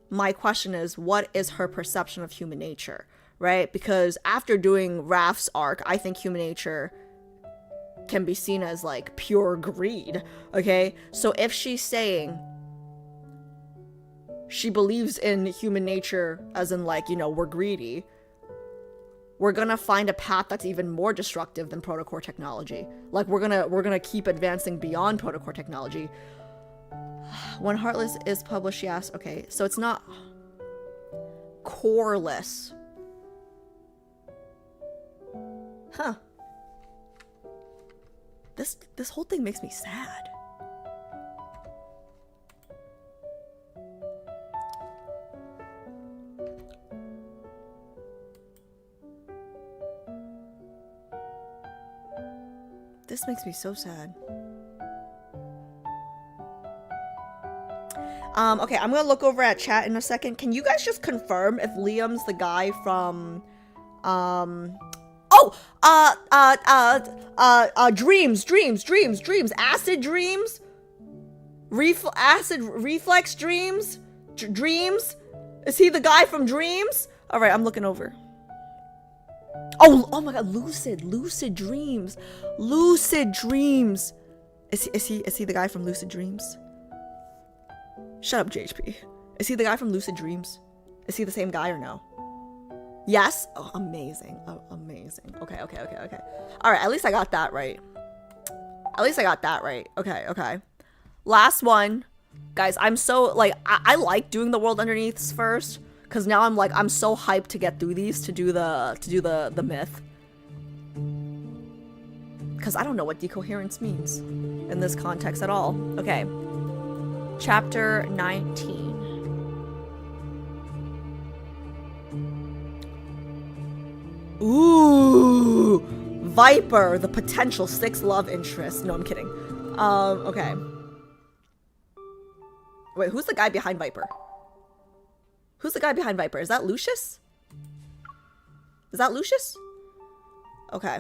my question is, what is her perception of human nature, right? Because after doing Raph's arc, I think human nature can be seen as like pure greed, okay? So if she's saying she believes in human nature as in like, you know, we're greedy, we're gonna find a path that's even more destructive than protocore technology. Like we're gonna keep advancing beyond protocore technology. When Heartless is published, she asks, okay, so it's not coreless. Huh. This whole thing makes me sad. This makes me so sad. Okay, I'm gonna look over at chat in a second. Can you guys just confirm if Liam's the guy from, dreams, acid dreams, acid reflex dreams, dreams? Is he the guy from Dreams? All right, I'm looking over. Oh my god, lucid dreams. Is he the guy from Lucid Dreams? Shut up, JHP. Is he the guy from Lucid Dreams? Is he the same guy or no? Yes? Oh, amazing. Oh, amazing. Okay. All right, at least I got that right. Okay. Last one. Guys, I'm so, like, I like doing the world underneaths first, because now I'm so hyped to get through these to do the myth. because I don't know what decoherence means in this context at all. Okay. Chapter 19. Ooh! Viper, the potential 6 love interest. No, I'm kidding. Okay. Wait, who's the guy behind Viper? Who's the guy behind Viper? Is that Lucius? Is that Lucius? Okay.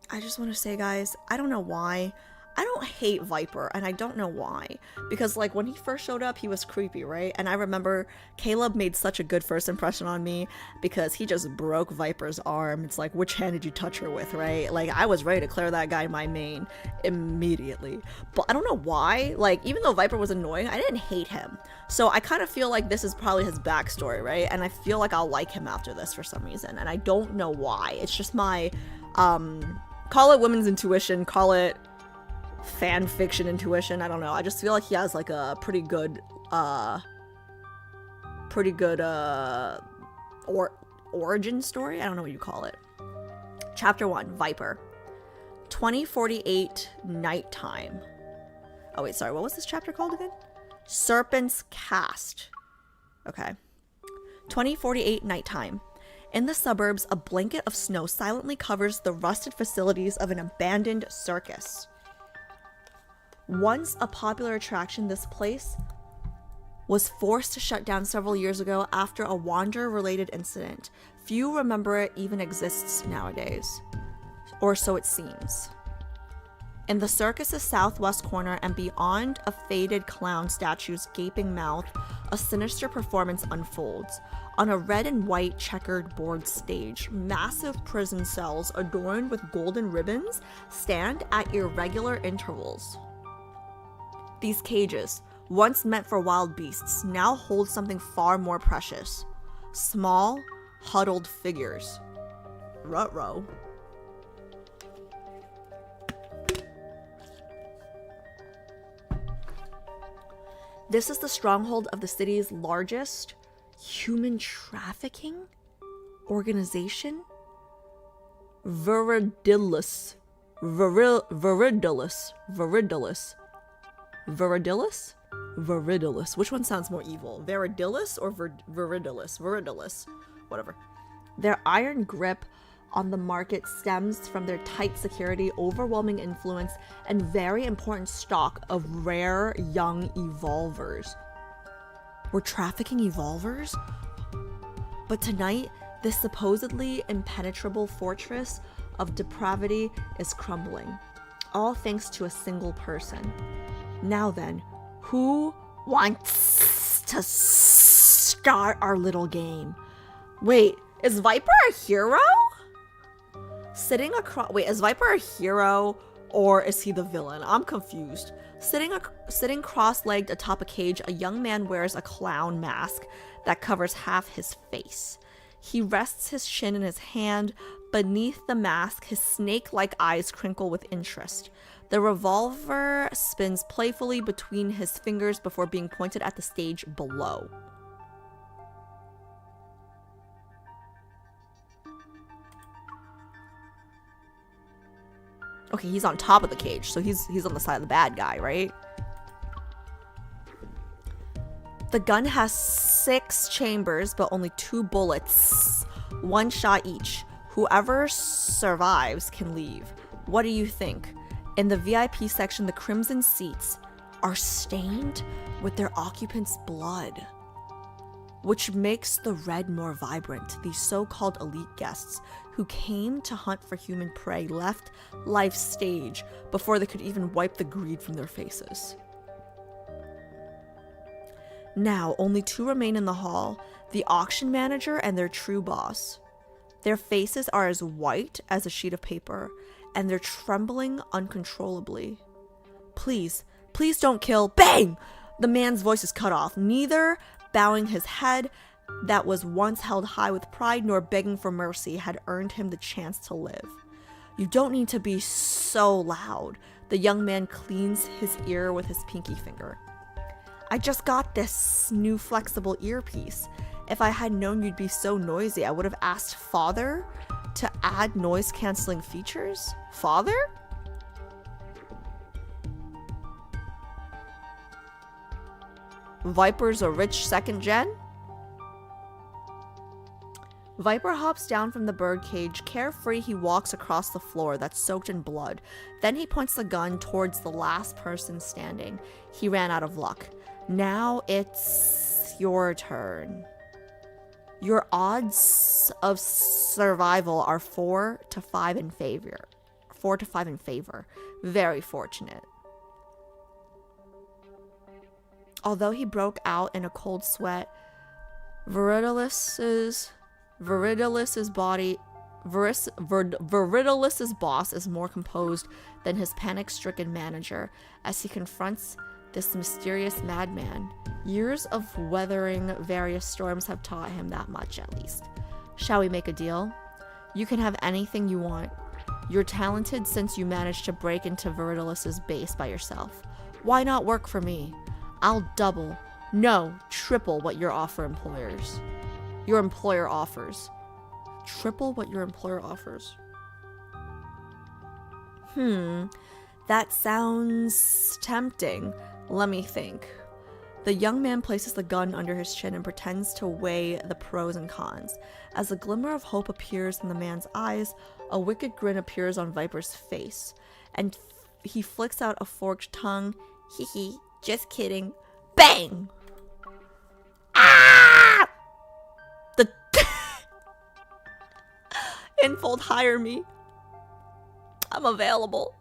I just want to say, guys, I don't know why. I don't hate Viper, and I don't know why. Because, like, when he first showed up, he was creepy, right? And I remember Caleb made such a good first impression on me because he just broke Viper's arm. It's like, which hand did you touch her with, right? Like, I was ready to declare that guy my main immediately. But I don't know why. Like, even though Viper was annoying, I didn't hate him. So I kind of feel like this is probably his backstory, right? And I feel like I'll like him after this for some reason. And I don't know why. It's just my, call it women's intuition, call it fan fiction intuition, I don't know. I just feel like he has like a pretty good origin story. I don't know what you call it. Chapter 1, Viper. 2048 Nighttime. Oh wait, sorry, what was this chapter called again? Serpent's Cast. Okay. 2048 Nighttime. In the suburbs, a blanket of snow silently covers the rusted facilities of an abandoned circus. Once a popular attraction, this place was forced to shut down several years ago after a Wanderer-related incident. Few remember it even exists nowadays, or so it seems. In the circus's southwest corner and beyond a faded clown statue's gaping mouth, a sinister performance unfolds. On a red and white checkered board stage, massive prison cells adorned with golden ribbons stand at irregular intervals. These cages, once meant for wild beasts, now hold something far more precious. Small, huddled figures. Ruh-roh. This is the stronghold of the city's largest human trafficking organization? Viridilus. Viridilus. Which one sounds more evil? Viridilus or Viridilus? Viridilus. Whatever. Their iron grip on the market stems from their tight security, overwhelming influence, and very important stock of rare young evolvers. We're trafficking evolvers? But tonight, this supposedly impenetrable fortress of depravity is crumbling, all thanks to a single person. Now then, who wants to start our little game? Wait, is Viper a hero? Is Viper a hero or is he the villain? I'm confused. Sitting cross-legged atop a cage, a young man wears a clown mask that covers half his face. He rests his chin in his hand. Beneath the mask, his snake-like eyes crinkle with interest. The revolver spins playfully between his fingers before being pointed at the stage below. Okay, he's on top of the cage, so he's on the side of the bad guy, right? The gun has 6 chambers, but only 2 bullets. 1 shot each. Whoever survives can leave. What do you think? In the VIP section, the crimson seats are stained with their occupants' blood, which makes the red more vibrant. These so-called elite guests who came to hunt for human prey left life's stage before they could even wipe the greed from their faces. Now, only 2 remain in the hall, the auction manager and their true boss. Their faces are as white as a sheet of paper, and they're trembling uncontrollably. Please don't kill. Bang! The man's voice is cut off, neither bowing his head that was once held high with pride nor begging for mercy had earned him the chance to live. You don't need to be so loud. The young man cleans his ear with his pinky finger. I just got this new flexible earpiece. If I had known you'd be so noisy, I would have asked Father to add noise-canceling features? Father? Viper's a rich second gen? Viper hops down from the birdcage. Carefree, he walks across the floor that's soaked in blood. Then he points the gun towards the last person standing. He ran out of luck. Now it's your turn. Your odds of survival are 4 to 5 in favor. 4 to 5 in favor. Very fortunate. Although he broke out in a cold sweat, Viridilus's boss is more composed than his panic-stricken manager as he confronts this mysterious madman. Years of weathering various storms have taught him that much, at least. Shall we make a deal? You can have anything you want. You're talented since you managed to break into Viridilus's base by yourself. Why not work for me? I'll double, no, triple what your employer offers. Triple what your employer offers. That sounds tempting. Let me think. The young man places the gun under his chin and pretends to weigh the pros and cons. As a glimmer of hope appears in the man's eyes, a wicked grin appears on Viper's face, and he flicks out a forked tongue. Hee hee, just kidding. Bang! Ah! The Infold, hire me. I'm available.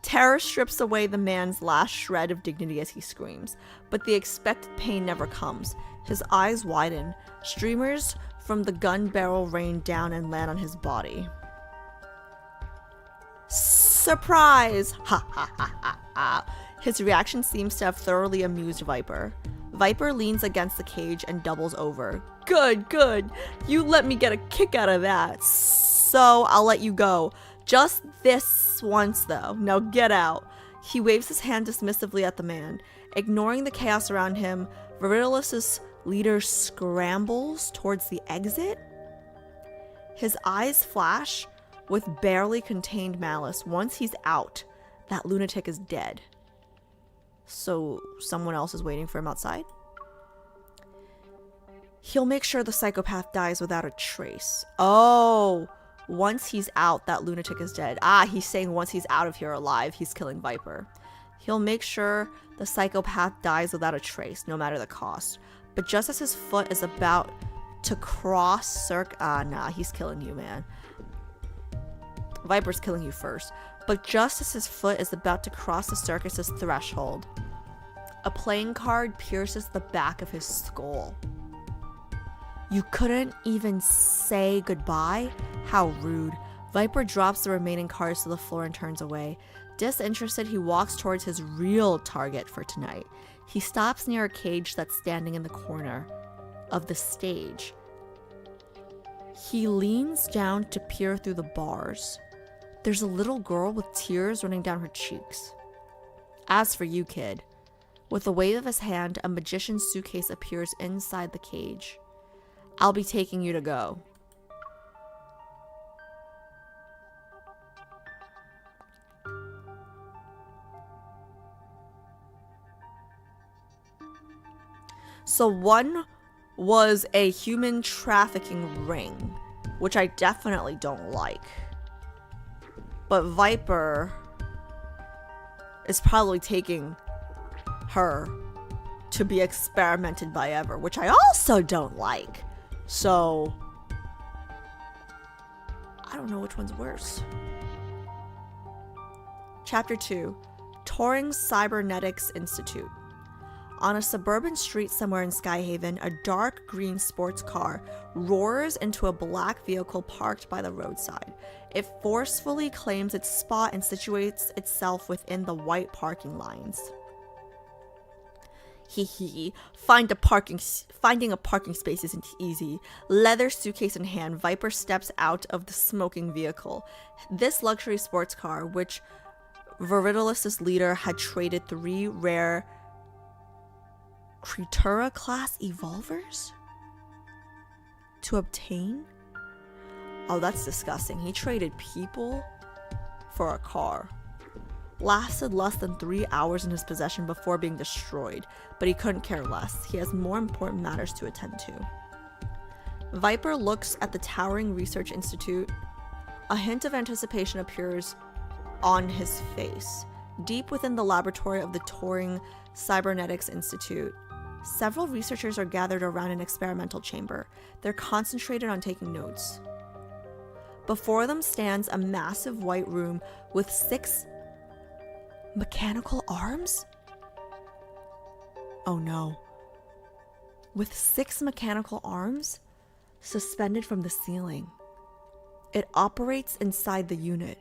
Terror strips away the man's last shred of dignity as he screams, but the expected pain never comes. His eyes widen. Streamers from the gun barrel rain down and land on his body. Surprise! Ha ha ha ha ha. His reaction seems to have thoroughly amused Viper. Viper leans against the cage and doubles over. Good, good. You let me get a kick out of that. So I'll let you go. Just this once, though. Now get out. He waves his hand dismissively at the man. Ignoring the chaos around him, Viridilus's leader scrambles towards the exit. His eyes flash with barely contained malice. Once he's out, that lunatic is dead. So someone else is waiting for him outside? He'll make sure the psychopath dies without a trace. Oh, once he's out, that lunatic is dead. Ah, he's saying once he's out of here alive, he's killing Viper. He'll make sure the psychopath dies without a trace, no matter the cost. But just as his foot is about to cross he's killing you, man. Viper's killing you first. But just as his foot is about to cross the circus's threshold, a playing card pierces the back of his skull. You couldn't even say goodbye? How rude. Viper drops the remaining cards to the floor and turns away. Disinterested, he walks towards his real target for tonight. He stops near a cage that's standing in the corner of the stage. He leans down to peer through the bars. There's a little girl with tears running down her cheeks. As for you, kid. With a wave of his hand, a magician's suitcase appears inside the cage. I'll be taking you to go. So one was a human trafficking ring, which I definitely don't like. But Viper is probably taking her to be experimented by Ever, which I also don't like. So I don't know which one's worse. Chapter 2, Turing Cybernetics Institute. On a suburban street somewhere in Skyhaven, a dark green sports car roars into a black vehicle parked by the roadside. It forcefully claims its spot and situates itself within the white parking lines. Finding a parking space isn't easy. Leather suitcase in hand, Viper steps out of the smoking vehicle. This luxury sports car, which Viridilus's leader had traded 3 rare Creatura class evolvers to obtain, Oh, that's disgusting. He traded people for a car. Lasted less than 3 hours in his possession before being destroyed, but he couldn't care less. He has more important matters to attend to. Viper looks at the towering research institute. A hint of anticipation appears on his face. Deep within the laboratory of the Turing Cybernetics Institute, several researchers are gathered around an experimental chamber. They're concentrated on taking notes. Before them stands a massive white room with 6 mechanical arms? Oh no. With 6 mechanical arms suspended from the ceiling. It operates inside the unit.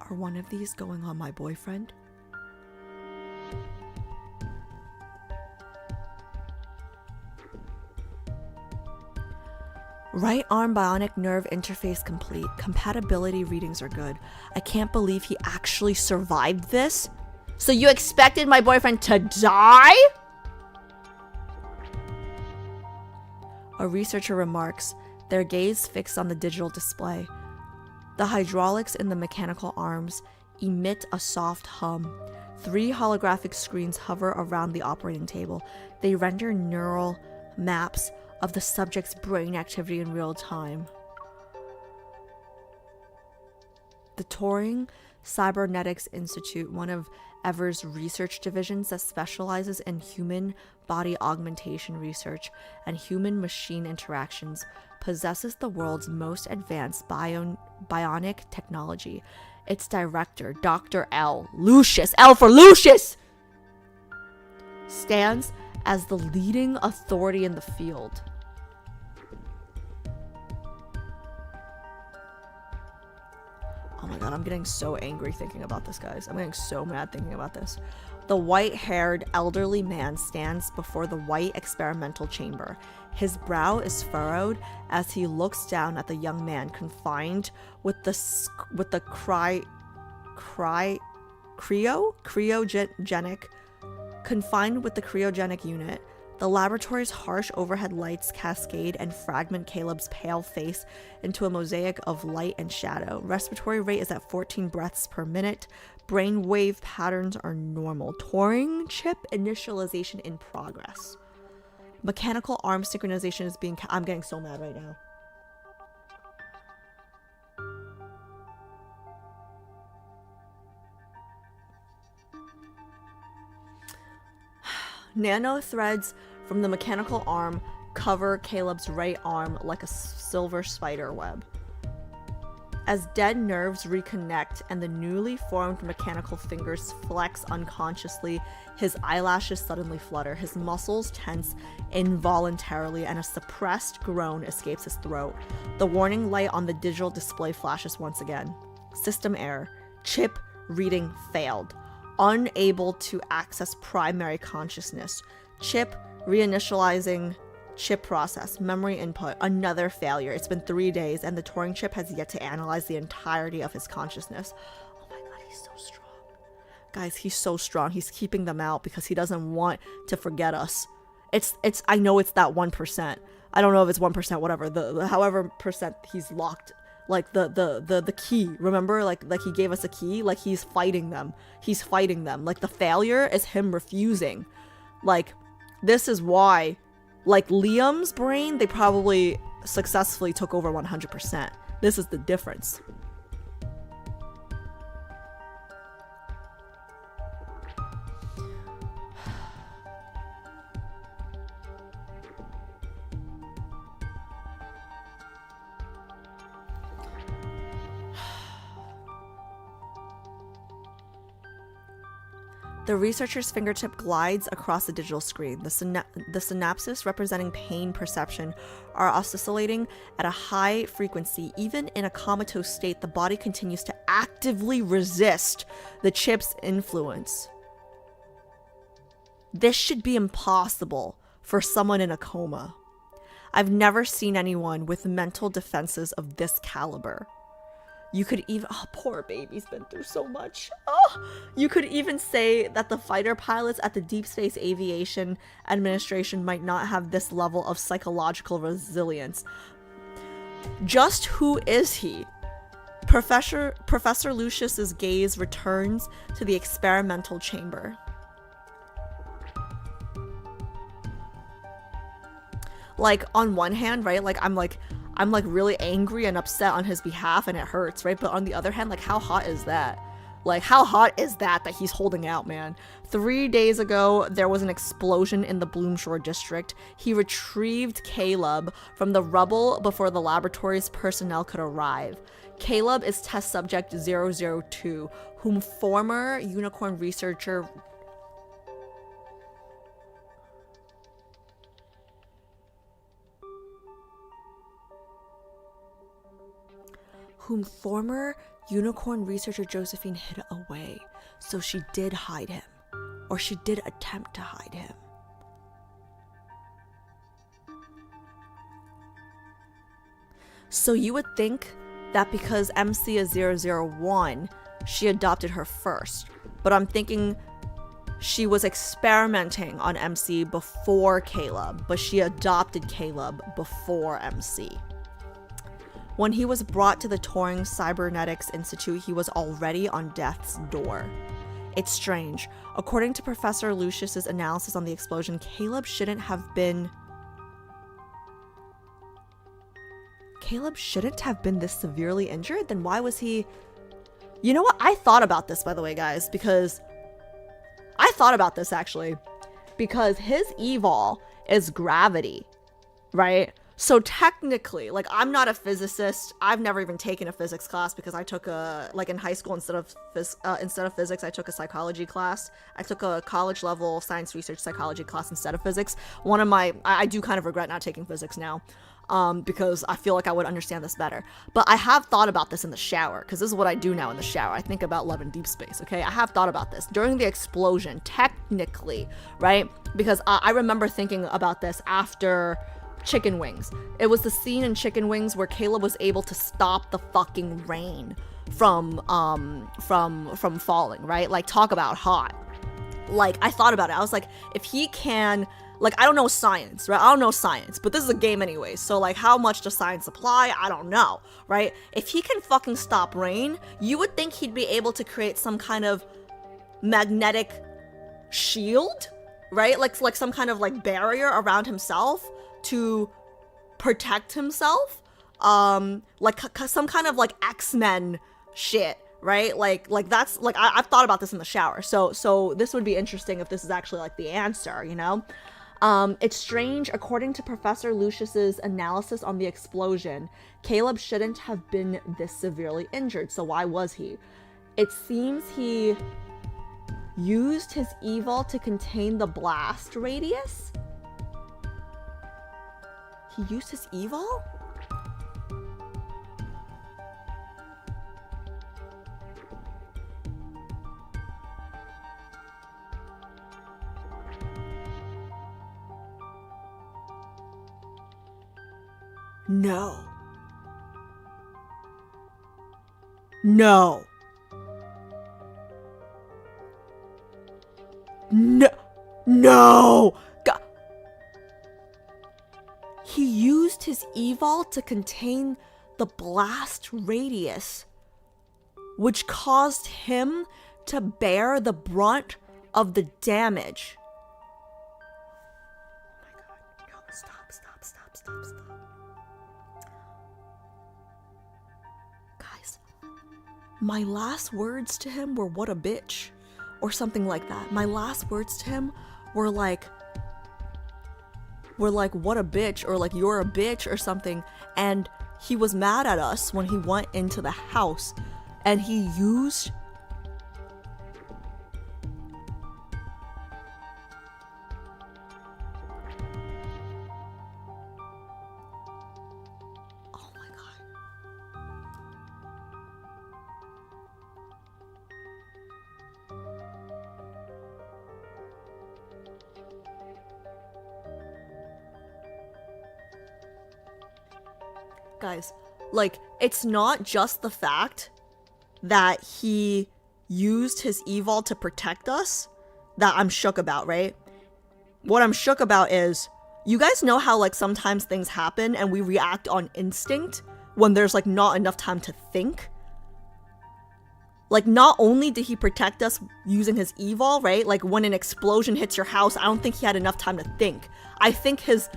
Are one of these going on my boyfriend? Right arm bionic nerve interface complete. Compatibility readings are good. I can't believe he actually survived this. So you expected my boyfriend to die? A researcher remarks, their gaze fixed on the digital display. The hydraulics in the mechanical arms emit a soft hum. 3 holographic screens hover around the operating table. They render neural maps of the subject's brain activity in real time. The Turing Cybernetics Institute, one of Ever's research divisions that specializes in human body augmentation research and human-machine interactions, possesses the world's most advanced bionic technology. Its director, Dr. L. for Lucius, stands as the leading authority in the field. Oh my god, I'm getting so angry thinking about this, guys. I'm getting so mad thinking about this. The white-haired elderly man stands before the white experimental chamber. His brow is furrowed as he looks down at the young man confined with the cryogenic unit. The laboratory's harsh overhead lights cascade and fragment Caleb's pale face into a mosaic of light and shadow. Respiratory rate is at 14 breaths per minute. Brainwave patterns are normal. Turing chip initialization in progress. Mechanical arm synchronization is being... I'm getting so mad right now. Nano threads from the mechanical arm cover Caleb's right arm like a silver spider web. As dead nerves reconnect and the newly formed mechanical fingers flex unconsciously, his eyelashes suddenly flutter, his muscles tense involuntarily, and a suppressed groan escapes his throat. The warning light on the digital display flashes once again. System error. Chip reading failed. Unable to access primary consciousness. Chip reinitializing chip process. Memory input. Another failure. It's been 3 days and the Turing chip has yet to analyze the entirety of his consciousness. Oh my god, he's so strong. Guys, he's so strong. He's keeping them out because he doesn't want to forget us. I know it's that 1%. I don't know if it's 1%, whatever. The however percent he's locked. Like the key, remember? Like he gave us a key. Like he's fighting them. He's fighting them. Like the failure is him refusing. Like this is why, like Liam's brain, they probably successfully took over 100%. This is the difference. The researcher's fingertip glides across the digital screen. The synapses representing pain perception are oscillating at a high frequency. Even in a comatose state, the body continues to actively resist the chip's influence. This should be impossible for someone in a coma. I've never seen anyone with mental defenses of this caliber. You could even, oh, poor baby's been through so much. Oh, you could even say that the fighter pilots at the Deep Space Aviation Administration might not have this level of psychological resilience. Just who is he? Professor Lucius's gaze returns to the experimental chamber. Like, on one hand, right, like I'm really angry and upset on his behalf and it hurts, right? But on the other hand, like, how hot is that? Like, how hot is that he's holding out, man? 3 days ago, there was an explosion in the Bloomshore district. He retrieved Caleb from the rubble before the laboratory's personnel could arrive. Caleb is test subject 002, whom former unicorn researcher Josephine hid away. So she did hide him. Or she did attempt to hide him. So you would think that because MC is 001, she adopted her first. But I'm thinking she was experimenting on MC before Caleb, but she adopted Caleb before MC. When he was brought to the Turing Cybernetics Institute, he was already on death's door. It's strange. According to Professor Lucius's analysis on the explosion, Caleb shouldn't have been this severely injured. Then why was he... You know what? I thought about this, by the way, guys, because because his evol is gravity, right? So technically, like, I'm not a physicist. I've never even taken a physics class because I took in high school, instead of physics, I took a psychology class. I took a college level science research psychology class instead of physics. I do kind of regret not taking physics now, because I feel like I would understand this better. But I have thought about this in the shower, because this is what I do now in the shower. I think about love and deep space, okay? I have thought about this. During the explosion, technically, right? Because I remember thinking about this after Chicken Wings. It was the scene in Chicken Wings where Caleb was able to stop the fucking rain from falling, right? Like, talk about hot. Like, I thought about it. I was like, if he can... Like, I don't know science, right? I don't know science, but this is a game anyway. So, like, how much does science apply? I don't know, right? If he can fucking stop rain, you would think he'd be able to create some kind of magnetic shield, right? Like some kind of, like, barrier around himself to protect himself. Like, some kind of, like, X-Men shit, right? Like that's, like, I've thought about this in the shower. So this would be interesting if this is actually, like, the answer, you know? It's strange. According to Professor Lucius's analysis on the explosion, Caleb shouldn't have been this severely injured. So why was he? It seems he used his evil to contain the blast radius. He used his evil? No. No. No. No. God. He used his evil to contain the blast radius, which caused him to bear the brunt of the damage. Oh my God. No, stop. Guys, my last words to him were, "What a bitch," or something like that. My last words to him were like, "What a bitch," or like, "You're a bitch," or something. And he was mad at us when he went into the house and he used guys, like, it's not just the fact that he used his evil to protect us that I'm shook about, right? What I'm shook about is, you guys know how, like, sometimes things happen and we react on instinct when there's, like, not enough time to think? Like, not only did he protect us using his evil, right? Like, when an explosion hits your house, I don't think he had enough time to think. I think his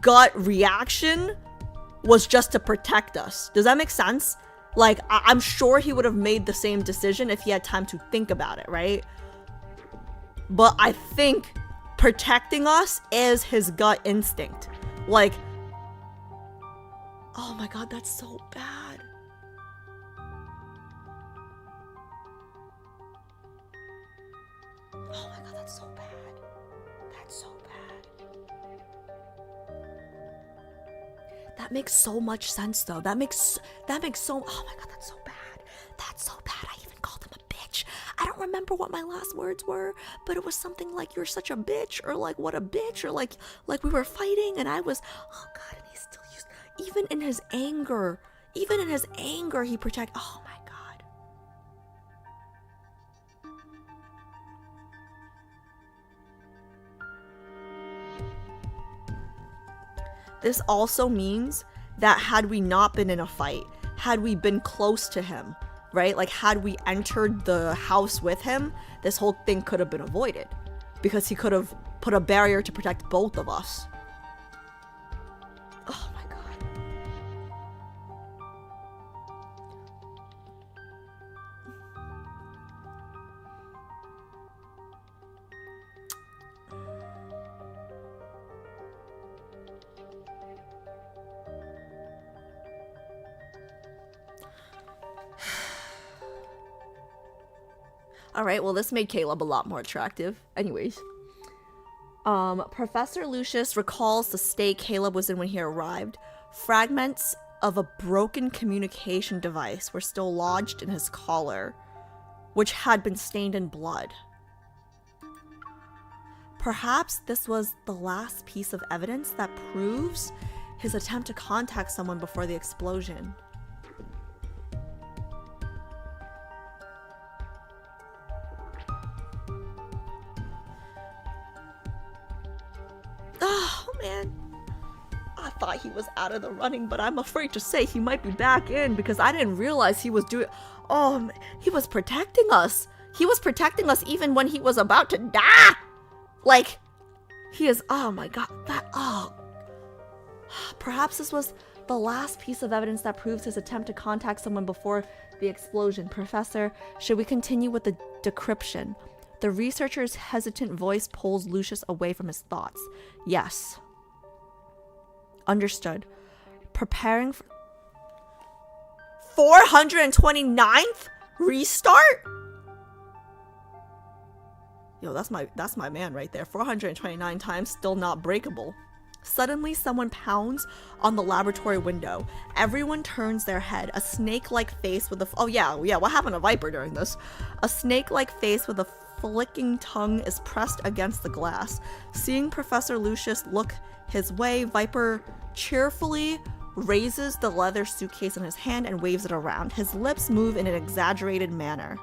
gut reaction was just to protect us. Does that make sense? Like, I'm sure he would have made the same decision if he had time to think about it, right? But I think protecting us is his gut instinct. Like, oh my god, that's so bad. Oh my god, that's so bad. That's so bad. That makes so much sense though. That makes so, oh my god, that's so bad. That's so bad. I even called him a bitch. I don't remember what my last words were, but it was something like, you're such a bitch, or like, what a bitch, or like we were fighting and I was, oh god, and he still used, even in his anger, he oh my god. This also means that had we not been in a fight, had we been close to him, right? Like, had we entered the house with him, this whole thing could have been avoided. Because he could have put a barrier to protect both of us. Oh my god. Alright, well, this made Caleb a lot more attractive. Anyways. Professor Lucius recalls the state Caleb was in when he arrived. Fragments of a broken communication device were still lodged in his collar, which had been stained in blood. Perhaps this was the last piece of evidence that proves his attempt to contact someone before the explosion. Oh man, I thought he was out of the running, but I'm afraid to say he might be back in because I didn't realize he was doing. Oh, he was protecting us. He was protecting us even when he was about to die. Like, he is. Oh my god, that. Oh, perhaps this was the last piece of evidence that proves his attempt to contact someone before the explosion. Professor, should we continue with the decryption? The researcher's hesitant voice pulls Lucius away from his thoughts. Yes. Understood. Preparing for 429th restart? Yo, that's my man right there. 429 times, still not breakable. Suddenly, someone pounds on the laboratory window. Everyone turns their head. A snake-like face with a... Oh, yeah, what happened to Viper during this? A snake-like face with a flicking tongue is pressed against the glass. Seeing Professor Lucius look his way, Viper cheerfully raises the leather suitcase in his hand and waves it around. His lips move in an exaggerated manner.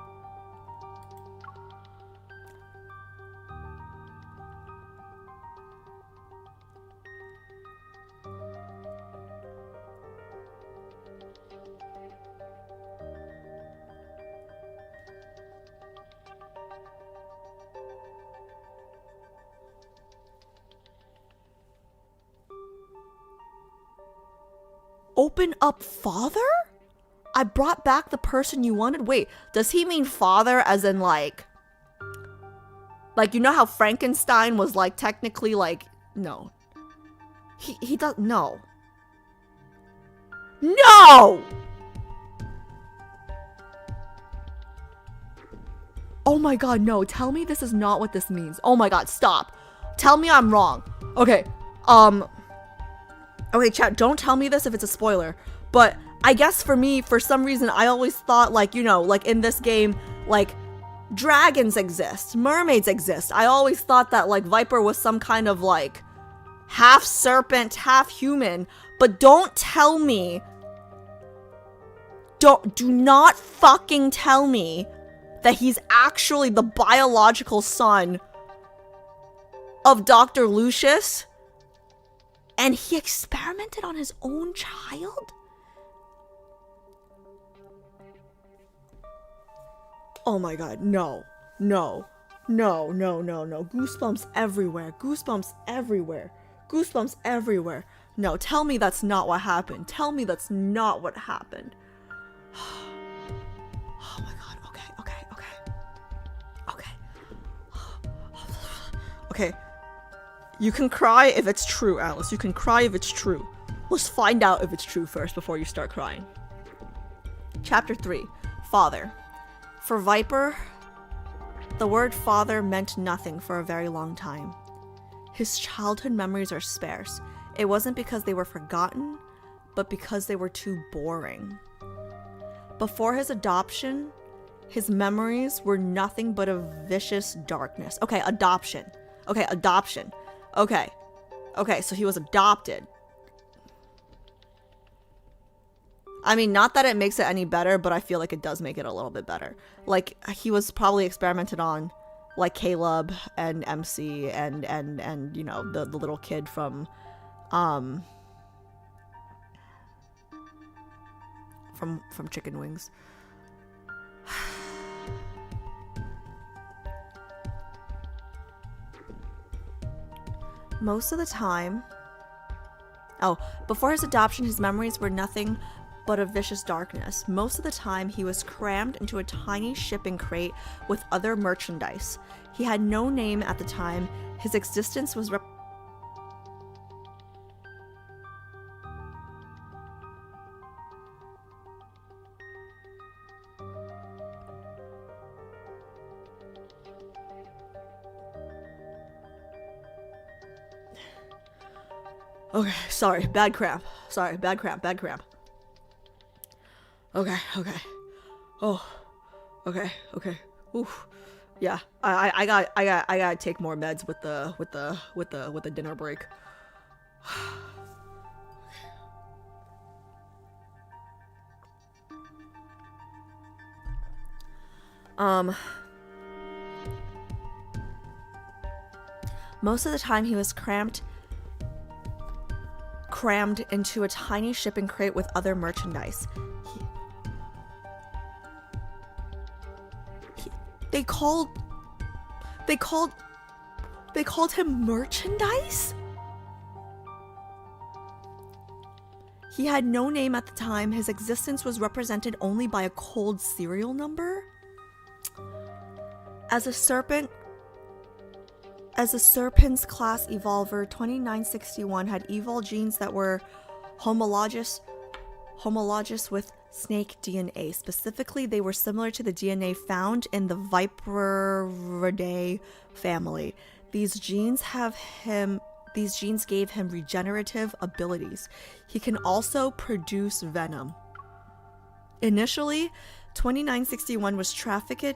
Open up, father? I brought back the person you wanted. Wait, does he mean father as in like, you know how Frankenstein was like technically like, no. He does, no. No! Oh my god, no. Tell me this is not what this means. Oh my god, stop. Tell me I'm wrong. Okay, okay, chat, don't tell me this if it's a spoiler, but I guess for me, for some reason, I always thought, like, you know, like in this game, like, dragons exist, mermaids exist. I always thought that, like, Viper was some kind of, like, half serpent, half human, but don't tell me do not fucking tell me that he's actually the biological son of Dr. Lucius and he experimented on his own child? Oh my god, no. No. No, no, no, no. Goosebumps everywhere. Goosebumps everywhere. Goosebumps everywhere. No, tell me that's not what happened. Tell me that's not what happened. Oh my god. Okay. You can cry if it's true, Alice. You can cry if it's true. Let's find out if it's true first before you start crying. Chapter 3. Father. For Viper, the word father meant nothing for a very long time. His childhood memories are sparse. It wasn't because they were forgotten, but because they were too boring. Before his adoption, his memories were nothing but a vicious darkness. Okay, adoption. Okay, adoption. Okay, so he was adopted. I mean, not that it makes it any better, but I feel like it does make it a little bit better. Like, he was probably experimented on, like Caleb and MC and you know, the little kid from Chicken Wings. Most of the time... Oh, before his adoption, his memories were nothing but a vicious darkness. Most of the time, he was crammed into a tiny shipping crate with other merchandise. He had no name at the time. His existence was Okay, sorry, bad cramp. Bad cramp. Okay. Oh, okay. Oof. Yeah, I gotta take more meds with the dinner break. Most of the time he was crammed into a tiny shipping crate with other merchandise. They called him merchandise? He had no name at the time. His existence was represented only by a cold serial number. As a serpent's class evolver, 2961 had evil genes that were homologous with snake DNA. Specifically, they were similar to the DNA found in the Viperidae family. These genes gave him regenerative abilities. He can also produce venom. Initially, 2961 was trafficked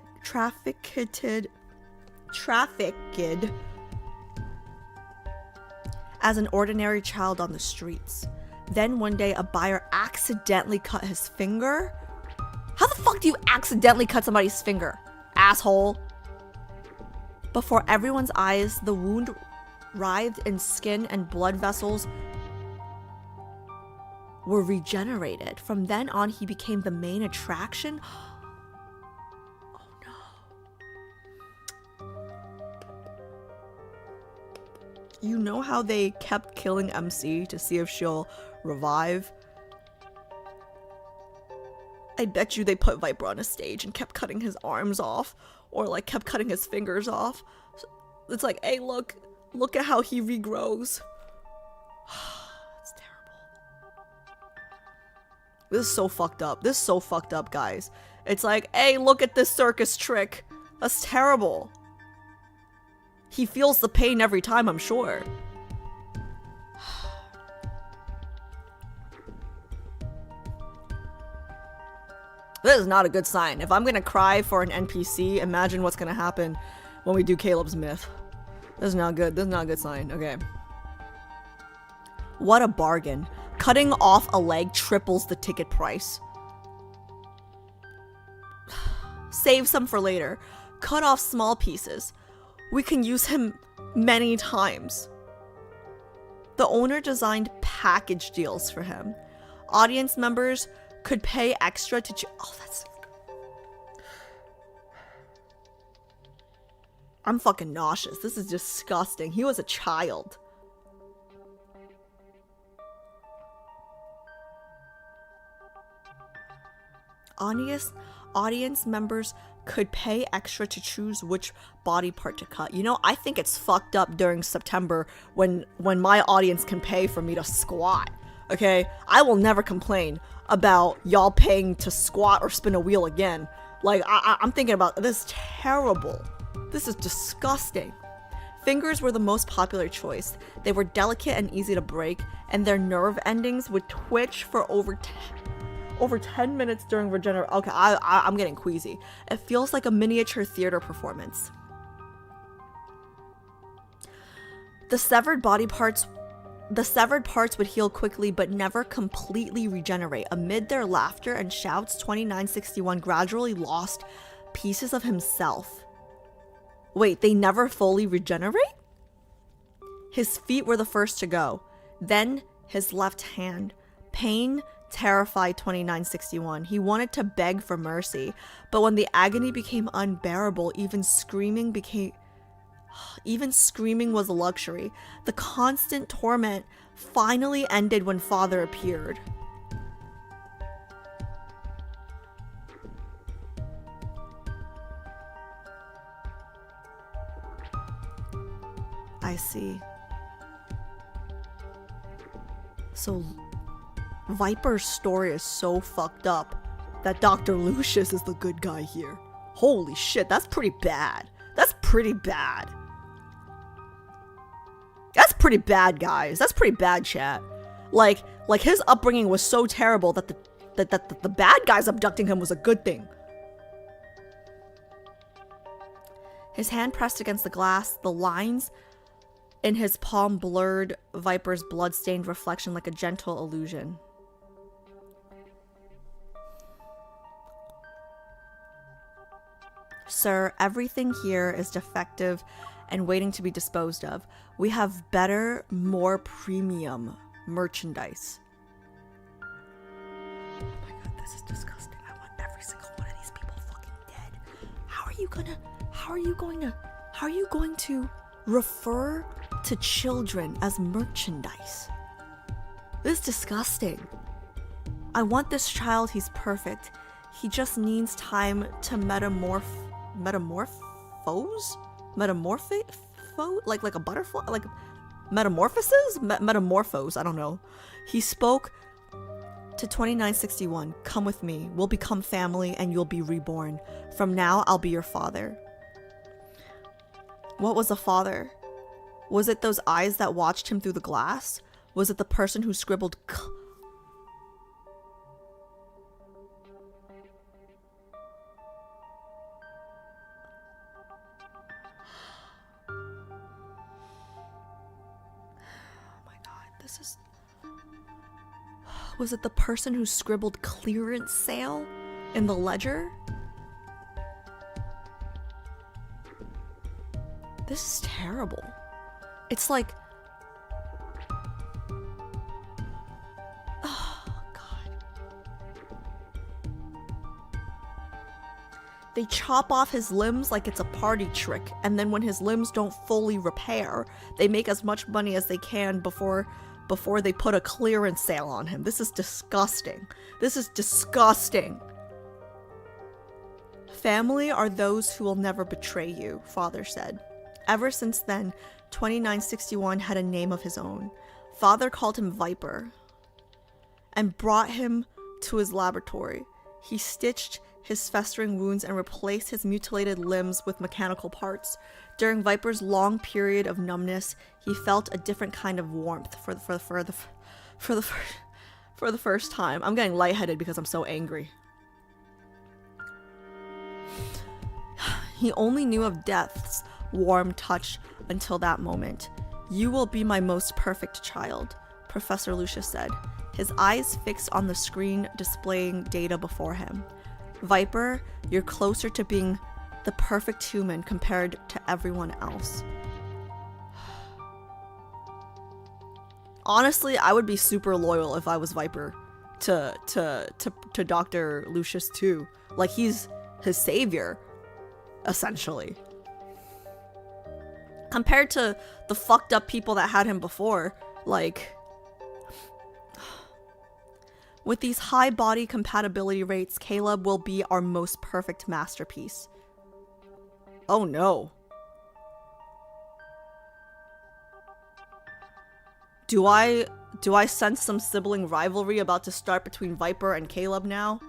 as an ordinary child on the streets. Then one day a buyer accidentally cut his finger. How the fuck do you accidentally cut somebody's finger, asshole? Before everyone's eyes, the wound writhed in skin and blood vessels were regenerated. From then on, he became the main attraction. Oh no. You know how they kept killing MC to see if she'll revive? I bet you they put Viper on a stage and kept cutting his arms off, or like kept cutting his fingers off. It's like, hey, look at how he regrows. It's terrible. This is so fucked up. This is so fucked up, guys. It's like, hey, look at this circus trick. That's terrible. He feels the pain every time, I'm sure. This is not a good sign. If I'm gonna cry for an NPC, imagine what's gonna happen when we do Caleb's myth. This is not good. This is not a good sign. Okay. What a bargain. Cutting off a leg triples the ticket price. save some for later. Cut off small pieces. We can use him many times. The owner designed package deals for him. Audience members could pay extra to I'm fucking nauseous. This is disgusting. He was a child. Audience members could pay extra to choose which body part to cut. You know, I think it's fucked up during September when my audience can pay for me to squat. Okay? I will never complain about y'all paying to squat or spin a wheel again. Like, I'm thinking about this. Is terrible. This is disgusting. Fingers were the most popular choice. They were delicate and easy to break, and their nerve endings would twitch for over 10 minutes during regeneration. Okay, I'm getting queasy. It feels like a miniature theater performance. The severed parts would heal quickly but never completely regenerate. Amid their laughter and shouts, 2961 gradually lost pieces of himself. Wait, they never fully regenerate? His feet were the first to go. Then his left hand. Pain terrified 2961. He wanted to beg for mercy, but when the agony became unbearable, even screaming was a luxury. The constant torment finally ended when Father appeared. I see. So Viper's story is so fucked up that Dr. Lucius is the good guy here. Holy shit, that's pretty bad. That's pretty bad. That's pretty bad, guys. That's pretty bad, chat. Like his upbringing was so terrible that the bad guys abducting him was a good thing. His hand pressed against the glass, the lines in his palm blurred Viper's blood-stained reflection like a gentle illusion. Sir, everything here is defective and waiting to be disposed of. We have better, more premium merchandise. Oh my god, this is disgusting. I want every single one of these people fucking dead. How are you going to refer to children as merchandise? This is disgusting. I want this child. He's perfect. He just needs time to metamorphose? Like a butterfly? Like metamorphoses? Metamorphose, I don't know. He spoke to 2961. Come with me. We'll become family and you'll be reborn. From now, I'll be your father. What was a father? Was it those eyes that watched him through the glass? Was it the person who scribbled Was it the person who scribbled clearance sale in the ledger? This is terrible. It's like... Oh, God. They chop off his limbs like it's a party trick, and then when his limbs don't fully repair, they make as much money as they can before they put a clearance sale on him. This is disgusting. This is disgusting. Family are those who will never betray you, Father said. Ever since then, 2961 had a name of his own. Father called him Viper and brought him to his laboratory. He stitched his festering wounds and replaced his mutilated limbs with mechanical parts. During Viper's long period of numbness, he felt a different kind of warmth for the first time. I'm getting lightheaded because I'm so angry. He only knew of death's warm touch until that moment. You will be my most perfect child, Professor Lucius said, his eyes fixed on the screen displaying data before him. Viper, you're closer to being the perfect human compared to everyone else. Honestly, I would be super loyal if I was Viper to Dr. Lucius too. Like, he's his savior, essentially. Compared to the fucked up people that had him before, like... With these high body compatibility rates, Caleb will be our most perfect masterpiece. Oh no. Do I sense some sibling rivalry about to start between Viper and Caleb now?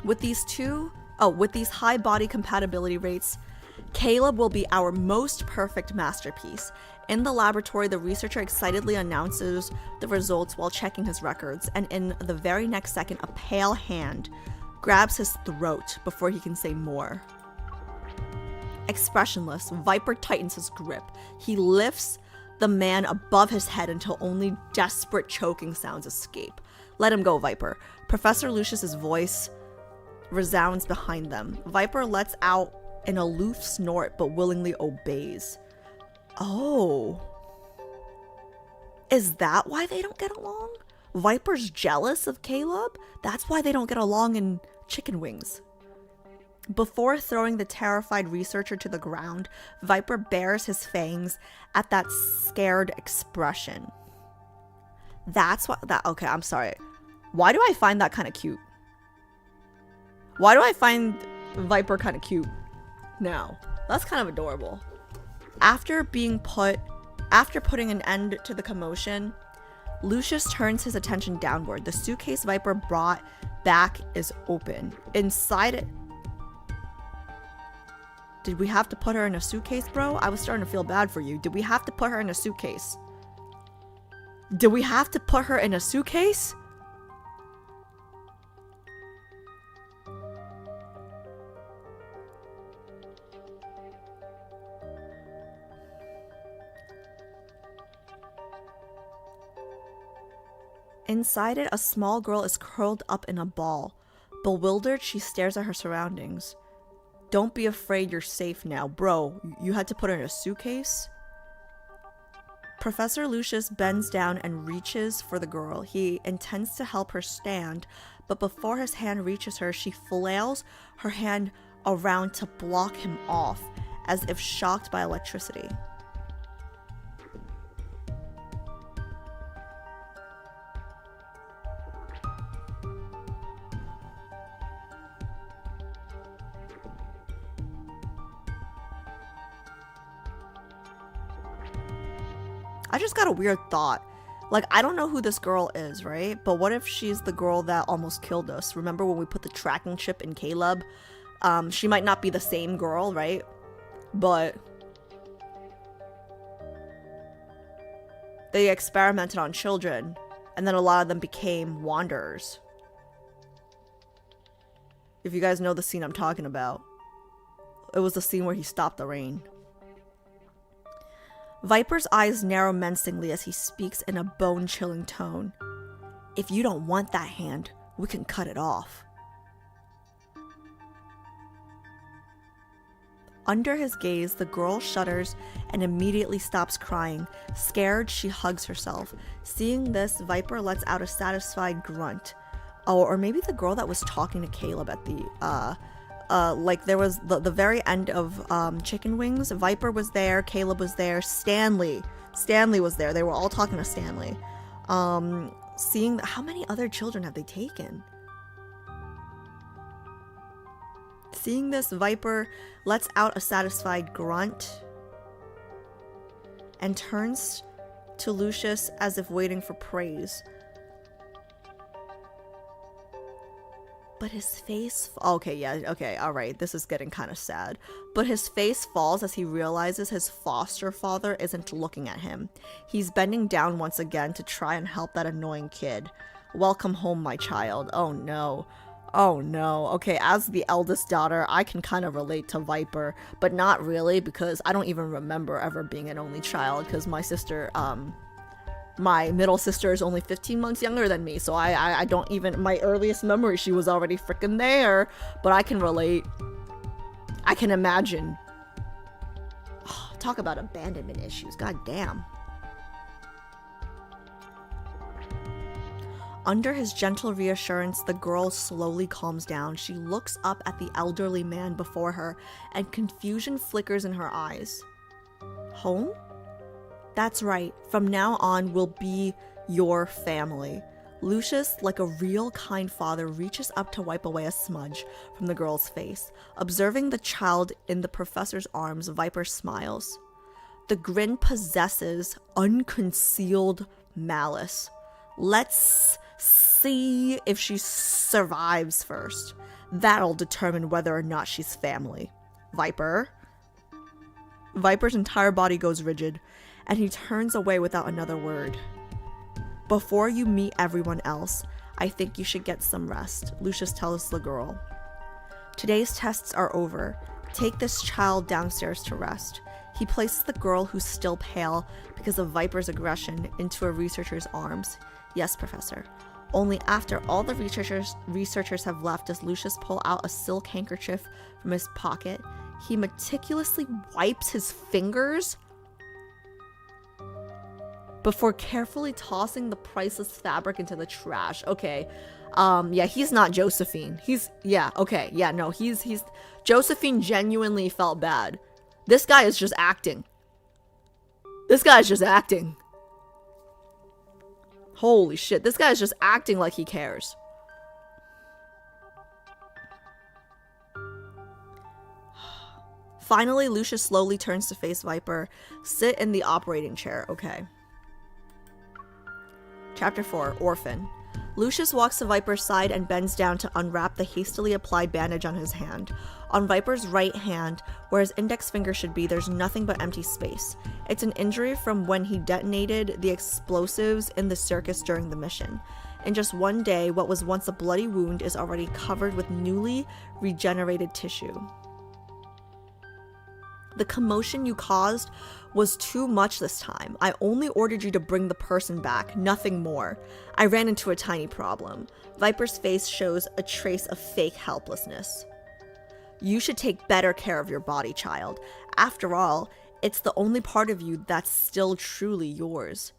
With these high body compatibility rates, Caleb will be our most perfect masterpiece. In the laboratory, the researcher excitedly announces the results while checking his records, and in the very next second, a pale hand grabs his throat before he can say more. Expressionless, Viper tightens his grip. He lifts the man above his head until only desperate choking sounds escape. Let him go, Viper. Professor Lucius's voice resounds behind them. Viper lets out an aloof snort but willingly obeys. Oh. Is that why they don't get along? Viper's jealous of Caleb? That's why they don't get along in chicken wings. Before throwing the terrified researcher to the ground, Viper bares his fangs at that scared expression. Okay, I'm sorry. Why do I find that kind of cute? Why do I find Viper kind of cute now? That's kind of adorable. After putting an end to the commotion, Lucius turns his attention downward. The suitcase Viper brought back is open. Inside it... Did we have to put her in a suitcase, bro? I was starting to feel bad for you. Did we have to put her in a suitcase? Did we have to put her in a suitcase? Inside it, a small girl is curled up in a ball. Bewildered, she stares at her surroundings. Don't be afraid, you're safe now. Bro, you had to put her in a suitcase? Professor Lucius bends down and reaches for the girl. He intends to help her stand, but before his hand reaches her, she flails her hand around to block him off, as if shocked by electricity. I just got a weird thought. Like, I don't know who this girl is, right? But what if she's the girl that almost killed us? Remember when we put the tracking chip in Caleb? She might not be the same girl, right? But they experimented on children, and then a lot of them became wanderers. If you guys know the scene I'm talking about. It was the scene where he stopped the rain. Viper's eyes narrow menacingly as he speaks in a bone-chilling tone. If you don't want that hand, we can cut it off. Under his gaze, the girl shudders and immediately stops crying. Scared, she hugs herself. Seeing this, Viper lets out a satisfied grunt. Oh, or maybe the girl that was talking to Caleb at the, like there was the very end of Chicken Wings. Viper was there, Caleb was there, Stanley was there. They were all talking to Stanley. Seeing how many other children have they taken? Seeing this, Viper lets out a satisfied grunt and turns to Lucius as if waiting for praise. But his face... Okay, alright, this is getting kind of sad. But his face falls as he realizes his foster father isn't looking at him. He's bending down once again to try and help that annoying kid. Welcome home, my child. Oh no. Oh no. Okay, as the eldest daughter, I can kind of relate to Viper, but not really, because I don't even remember ever being an only child, because my sister, My middle sister is only 15 months younger than me, so I don't even, my earliest memory, she was already freaking there. But I can relate. I can imagine. Oh, talk about abandonment issues. God damn. Under his gentle reassurance, the girl slowly calms down. She looks up at the elderly man before her, and confusion flickers in her eyes. Home? That's right. From now on, we'll be your family. Lucius, like a real kind father, reaches up to wipe away a smudge from the girl's face. Observing the child in the professor's arms, Viper smiles. The grin possesses unconcealed malice. Let's see if she survives first. That'll determine whether or not she's family. Viper's entire body goes rigid, and he turns away without another word. Before you meet everyone else, I think you should get some rest, Lucius tells the girl. Today's tests are over. Take this child downstairs to rest. He places the girl, who's still pale because of Viper's aggression, into a researcher's arms. Yes, Professor. Only after all the researchers have left does Lucius pull out a silk handkerchief from his pocket. He meticulously wipes his fingers before carefully tossing the priceless fabric into the trash. Okay. Yeah, he's not Josephine. He's Josephine genuinely felt bad. This guy is just acting. Holy shit, this guy is just acting like he cares. Finally, Lucius slowly turns to face Viper. Sit in the operating chair, okay. Chapter 4, Orphan. Lucius walks to Viper's side and bends down to unwrap the hastily applied bandage on his hand. On Viper's right hand, where his index finger should be, there's nothing but empty space. It's an injury from when he detonated the explosives in the circus during the mission. In just one day, what was once a bloody wound is already covered with newly regenerated tissue. The commotion you caused was too much this time. I only ordered you to bring the person back, nothing more. I ran into a tiny problem. Viper's face shows a trace of fake helplessness. You should take better care of your body, child. After all, it's the only part of you that's still truly yours.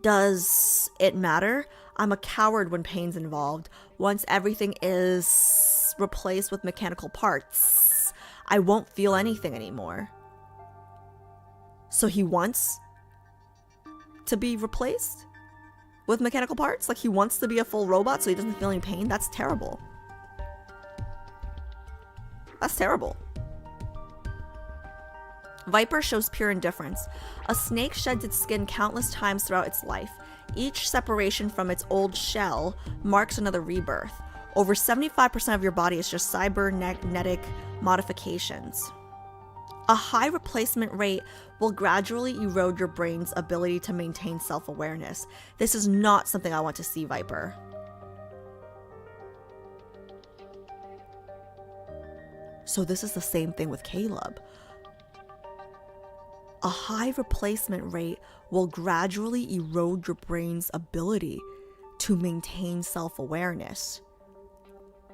Does it matter? I'm a coward when pain's involved. Once everything is replaced with mechanical parts, I won't feel anything anymore. So he wants to be replaced with mechanical parts? Like he wants to be a full robot so he doesn't feel any pain? That's terrible. That's terrible. Viper shows pure indifference. A snake sheds its skin countless times throughout its life. Each separation from its old shell marks another rebirth. Over 75% of your body is just cybernetic modifications. A high replacement rate will gradually erode your brain's ability to maintain self-awareness. This is not something I want to see, Viper. So this is the same thing with Caleb. A high replacement rate will gradually erode your brain's ability to maintain self-awareness.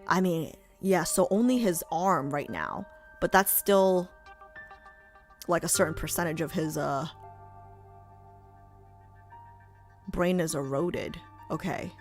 I mean, yeah, so only his arm right now, but that's still like a certain percentage of his brain is eroded. Okay.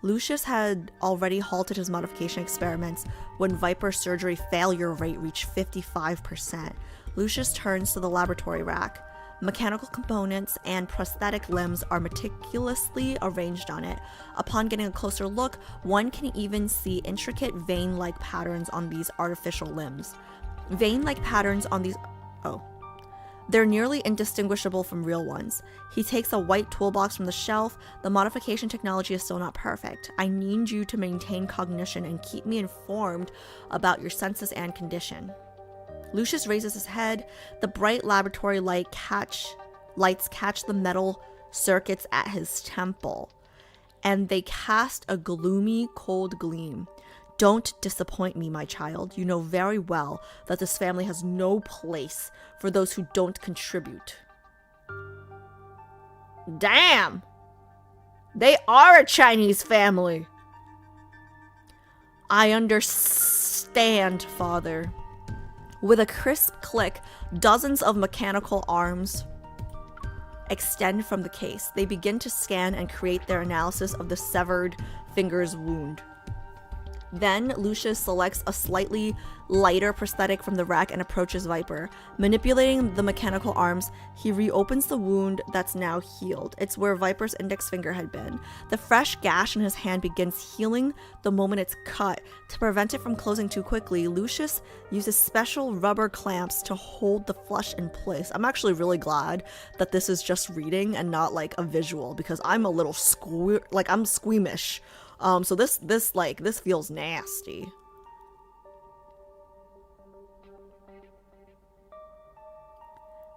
Lucius had already halted his modification experiments when Viper's surgery failure rate reached 55%. Lucius turns to the laboratory rack. Mechanical components and prosthetic limbs are meticulously arranged on it. Upon getting a closer look, one can even see intricate vein-like patterns on these artificial limbs. Vein-like patterns on these... Oh. They're nearly indistinguishable from real ones. He takes a white toolbox from the shelf. The modification technology is still not perfect. I need you to maintain cognition and keep me informed about your senses and condition. Lucius raises his head. The bright laboratory lights catch the metal circuits at his temple, and they cast a gloomy, cold gleam. Don't disappoint me, my child. You know very well that this family has no place for those who don't contribute. Damn! They are a Chinese family. I understand, Father. With a crisp click, dozens of mechanical arms extend from the case. They begin to scan and create their analysis of the severed finger's wound. Then, Lucius selects a slightly lighter prosthetic from the rack and approaches Viper. Manipulating the mechanical arms, he reopens the wound that's now healed. It's where Viper's index finger had been. The fresh gash in his hand begins healing the moment it's cut. To prevent it from closing too quickly, Lucius uses special rubber clamps to hold the flesh in place. I'm actually really glad that this is just reading and not like a visual, because I'm a little I'm squeamish. So this feels nasty.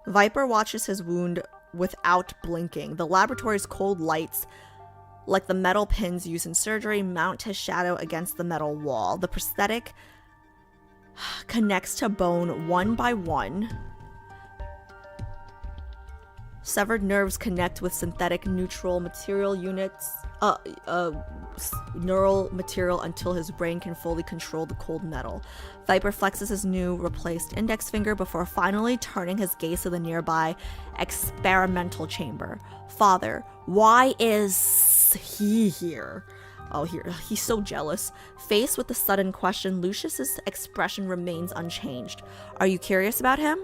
Viper watches his wound without blinking. The laboratory's cold lights, like the metal pins used in surgery, mount his shadow against the metal wall. The prosthetic connects to bone one by one. Severed nerves connect with synthetic neural material units, neural material until his brain can fully control the cold metal. Viper flexes his new replaced index finger before finally turning his gaze to the nearby experimental chamber. Father, why is he here? Oh, here. He's so jealous. Faced with the sudden question, Lucius's expression remains unchanged. Are you curious about him?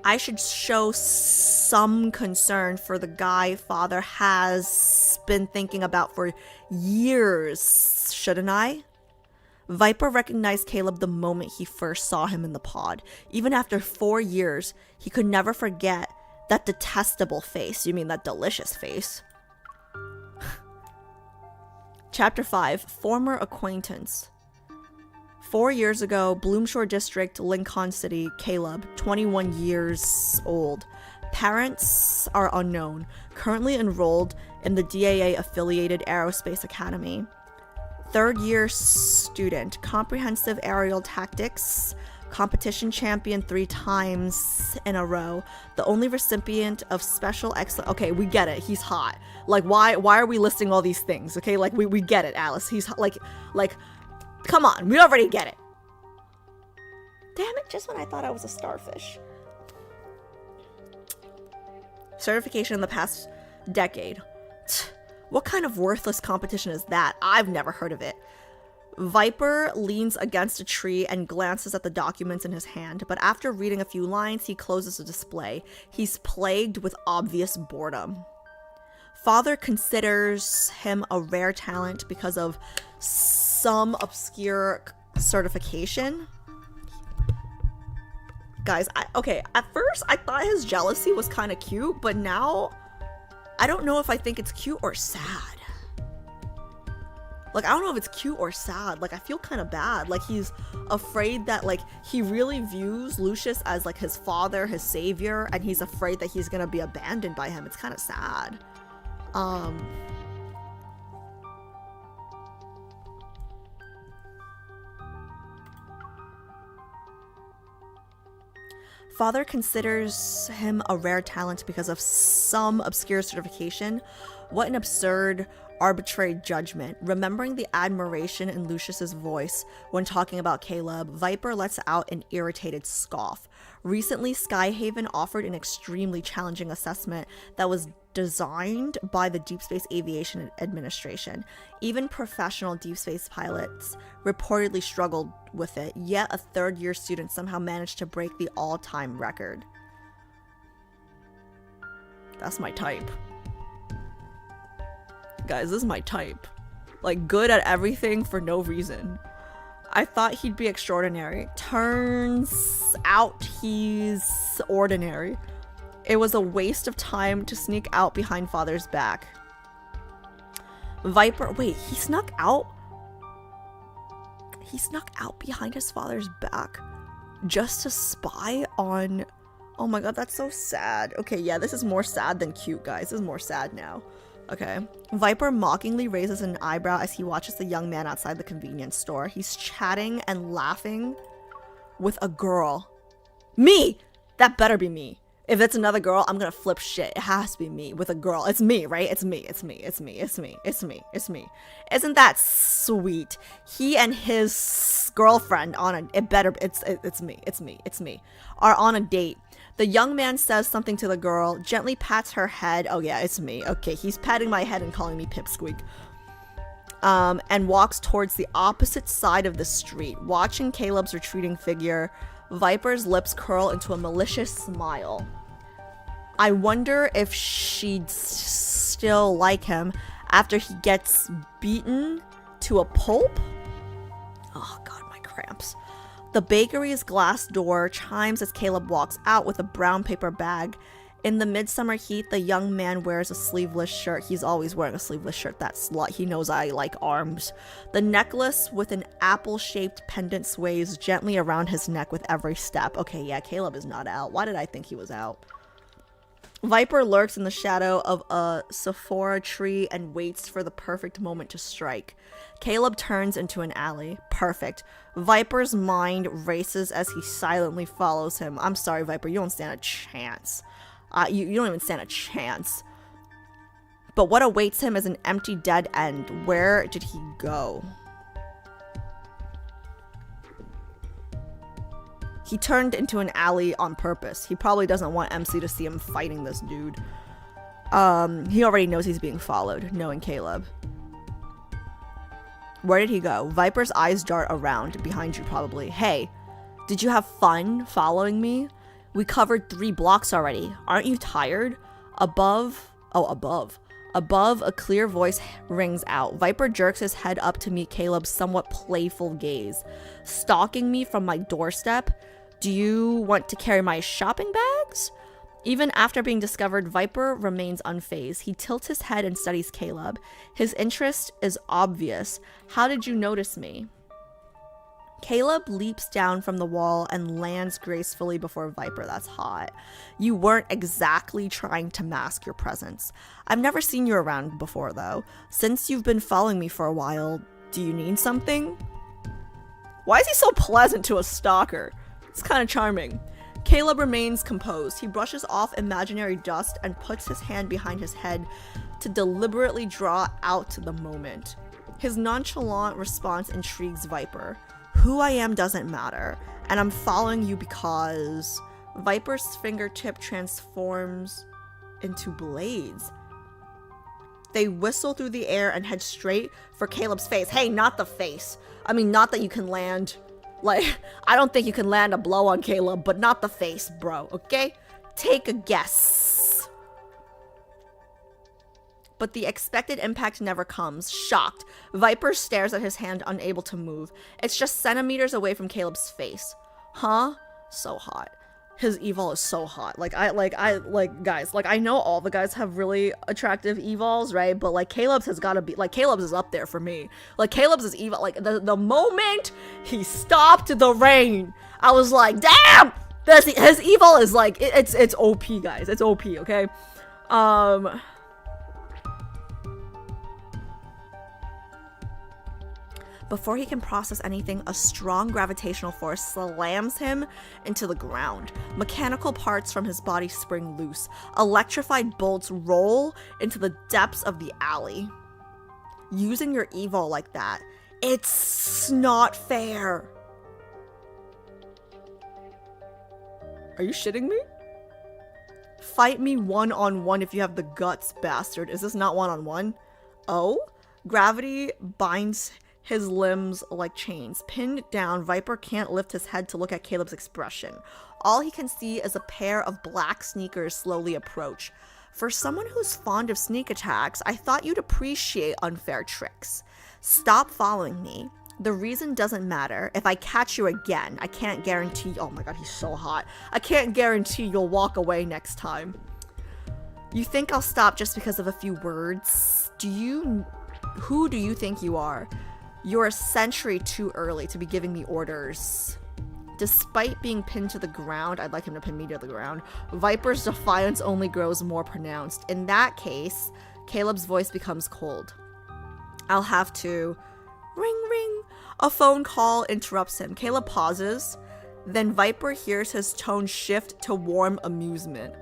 I should show some concern for the guy Father has been thinking about for years, shouldn't I? Viper recognized Caleb the moment he first saw him in the pod. Even after 4 years, he could never forget that detestable face. You mean that delicious face? Chapter 5, Former Acquaintance. 4 years ago, Bloomshore District, Lincoln City, Caleb, 21 years old. Parents are unknown. Currently enrolled in the DAA-affiliated Aerospace Academy. Third-year student. Comprehensive aerial tactics. Competition champion 3 times in a row. The only recipient of special excellence. Okay, we get it. He's hot. Like, why are we listing all these things? Okay, like, we get it, Alice. He's like... Come on, we already get it. Damn it, just when I thought I was a starfish. Certification in the past decade. What kind of worthless competition is that? I've never heard of it. Viper leans against a tree and glances at the documents in his hand, but after reading a few lines, he closes the display. He's plagued with obvious boredom. Father considers him a rare talent because of some obscure certification. Guys, at first I thought his jealousy was kind of cute, but now I don't know if I think it's cute or sad. Like, I don't know if it's cute or sad. Like, I feel kind of bad. Like, he's afraid that, like, he really views Lucius as, like, his father, his savior, and he's afraid that he's gonna be abandoned by him. It's kind of sad. Father considers him a rare talent because of some obscure certification. What an absurd, arbitrary judgment. Remembering the admiration in Lucius's voice when talking about Caleb, Viper lets out an irritated scoff. Recently, Skyhaven offered an extremely challenging assessment that was designed by the Deepspace Aviation Administration. Even professional Deepspace pilots reportedly struggled with it, yet a third-year student somehow managed to break the all-time record. That's my type. Guys, this is my type. Like, good at everything for no reason. I thought he'd be extraordinary. Turns out he's ordinary. It was a waste of time to sneak out behind Father's back. Viper, wait, he snuck out? He snuck out behind his father's back just to spy on... Oh my god, that's so sad. Okay, yeah, this is more sad than cute, guys. This is more sad now. Okay. Viper mockingly raises an eyebrow as he watches the young man outside the convenience store. He's chatting and laughing with a girl. Me! That better be me. If it's another girl, I'm gonna flip shit. It has to be me with a girl. It's me, right? It's me. Isn't that sweet? He and his girlfriend it's me, are on a date. The young man says something to the girl, gently pats her head. Oh yeah, it's me. Okay, he's patting my head and calling me Pipsqueak. And walks towards the opposite side of the street. Watching Caleb's retreating figure, Viper's lips curl into a malicious smile. I wonder if she'd still like him after he gets beaten to a pulp? Oh god, my cramps. The bakery's glass door chimes as Caleb walks out with a brown paper bag. In the midsummer heat, the young man wears a sleeveless shirt. He's always wearing a sleeveless shirt, that slut. He knows I like arms. The necklace with an apple-shaped pendant sways gently around his neck with every step. Okay, yeah, Caleb is not out. Why did I think he was out? Viper lurks in the shadow of a Sephora tree and waits for the perfect moment to strike. Caleb turns into an alley. Perfect. Viper's mind races as he silently follows him. I'm sorry, Viper, you don't stand a chance. You don't even stand a chance. But what awaits him is an empty dead end. Where did he go? He turned into an alley on purpose. He probably doesn't want MC to see him fighting this dude. He already knows he's being followed, knowing Caleb. Where did he go? Viper's eyes dart around, behind you probably. Hey, did you have fun following me? We covered 3 blocks already. Aren't you tired? Above, a clear voice rings out. Viper jerks his head up to meet Caleb's somewhat playful gaze. Stalking me from my doorstep? Do you want to carry my shopping bags? Even after being discovered, Viper remains unfazed. He tilts his head and studies Caleb. His interest is obvious. How did you notice me? Caleb leaps down from the wall and lands gracefully before Viper. That's hot. You weren't exactly trying to mask your presence. I've never seen you around before, though. Since you've been following me for a while, do you need something? Why is he so pleasant to a stalker? It's kind of charming. Caleb remains composed. He brushes off imaginary dust and puts his hand behind his head to deliberately draw out the moment. His nonchalant response intrigues Viper. Who I am doesn't matter, and I'm following you because... Viper's fingertip transforms into blades. They whistle through the air and head straight for Caleb's face. Hey, not the face. I mean, not that you can land... Like, I don't think you can land a blow on Caleb, but not the face, bro, okay? Take a guess. But the expected impact never comes. Shocked, Viper stares at his hand, unable to move. It's just centimeters away from Caleb's face. Huh? So hot. His evol is so hot. Guys, I know all the guys have really attractive evols, right? But like Caleb's has gotta be, like Caleb's is up there for me. Like Caleb's is evil. Like the moment he stopped the rain, I was like, damn! His evil is like, it's OP, guys. It's OP, okay? Before he can process anything, a strong gravitational force slams him into the ground. Mechanical parts from his body spring loose. Electrified bolts roll into the depths of the alley. Using your evil like that, it's not fair. Are you shitting me? Fight me one-on-one if you have the guts, bastard. Is this not one-on-one? Oh? Gravity binds his limbs like chains. Pinned down, Viper can't lift his head to look at Caleb's expression. All he can see is a pair of black sneakers slowly approach. For someone who's fond of sneak attacks, I thought you'd appreciate unfair tricks. Stop following me. The reason doesn't matter. If I catch you again, I can't guarantee— oh my god, he's so hot. I can't guarantee you'll walk away next time. You think I'll stop just because of a few words? Who do you think you are? You're a century too early to be giving me orders. Despite being pinned to the ground— I'd like him to pin me to the ground— Viper's defiance only grows more pronounced. In that case, Caleb's voice becomes cold. I'll have to— ring ring. A phone call interrupts him. Caleb pauses. Then Viper hears his tone shift to warm amusement.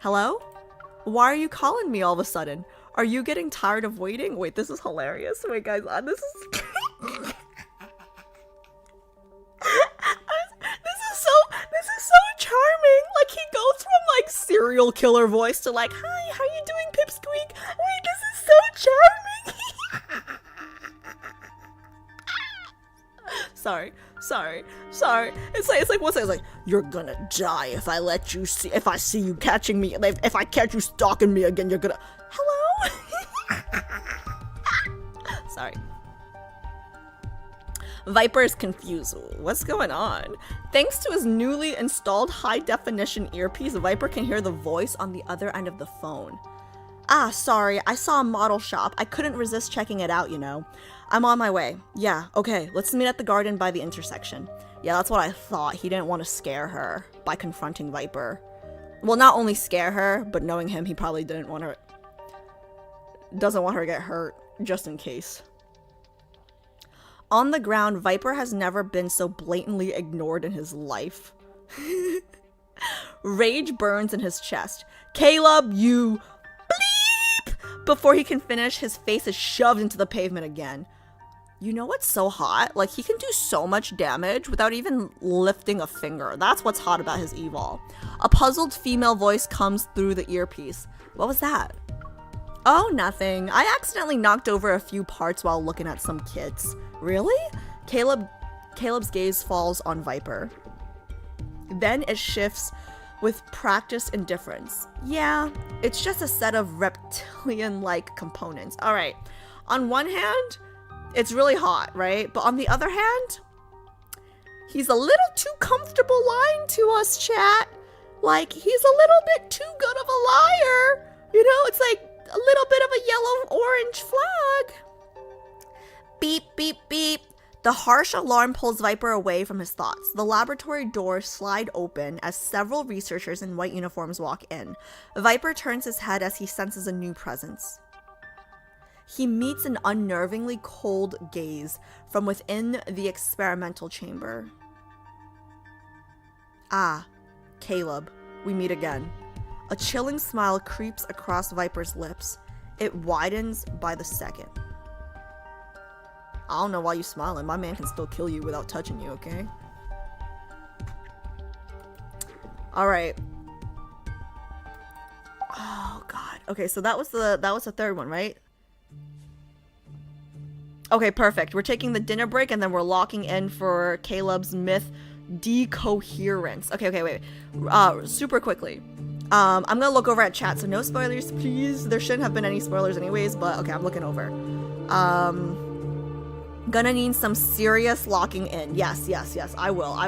Hello? Why are you calling me all of a sudden? Are you getting tired of waiting? Wait, this is hilarious. Wait, guys, this is... This is so charming. Like, he goes from, like, serial killer voice to, like, hi, how you doing, Pipsqueak? Wait, this is so charming. Sorry. It's like what's it? It's like, you're gonna die if I see you catching me. If I catch you stalking me again, you're gonna. Hello? Sorry. Viper is confused. What's going on? Thanks to his newly installed high-definition earpiece, Viper can hear the voice on the other end of the phone. Ah, sorry, I saw a model shop. I couldn't resist checking it out, you know. I'm on my way. Yeah, okay, let's meet at the garden by the intersection. Yeah, that's what I thought. He didn't want to scare her by confronting Viper. Well, not only scare her, but knowing him, he probably doesn't want her to get hurt, just in case. On the ground, Viper has never been so blatantly ignored in his life. Rage burns in his chest. Caleb, you bleep! Before he can finish, his face is shoved into the pavement again. You know what's so hot? Like, he can do so much damage without even lifting a finger. That's what's hot about his evil. A puzzled female voice comes through the earpiece. What was that? Oh, nothing. I accidentally knocked over a few parts while looking at some kits. Really? Caleb's gaze falls on Viper. Then it shifts with practiced indifference. Yeah, it's just a set of reptilian-like components. All right. On one hand, it's really hot, right? But on the other hand, he's a little too comfortable lying to us, chat. Like, he's a little bit too good of a liar. You know, it's like a little bit of a yellow-orange flag. Beep, beep, beep. The harsh alarm pulls Viper away from his thoughts. The laboratory doors slide open as several researchers in white uniforms walk in. Viper turns his head as he senses a new presence. He meets an unnervingly cold gaze from within the experimental chamber. Ah, Caleb, we meet again. A chilling smile creeps across Viper's lips. It widens by the second. I don't know why you smiling. My man can still kill you without touching you, okay? Alright. Oh god. Okay, so that was the third one, right? Okay, perfect. We're taking the dinner break and then we're locking in for Caleb's myth, Decoherence. Okay, wait. Super quickly. I'm gonna look over at chat, so no spoilers, please. There shouldn't have been any spoilers anyways, but okay, I'm looking over. Gonna need some serious locking in. Yes, I will. I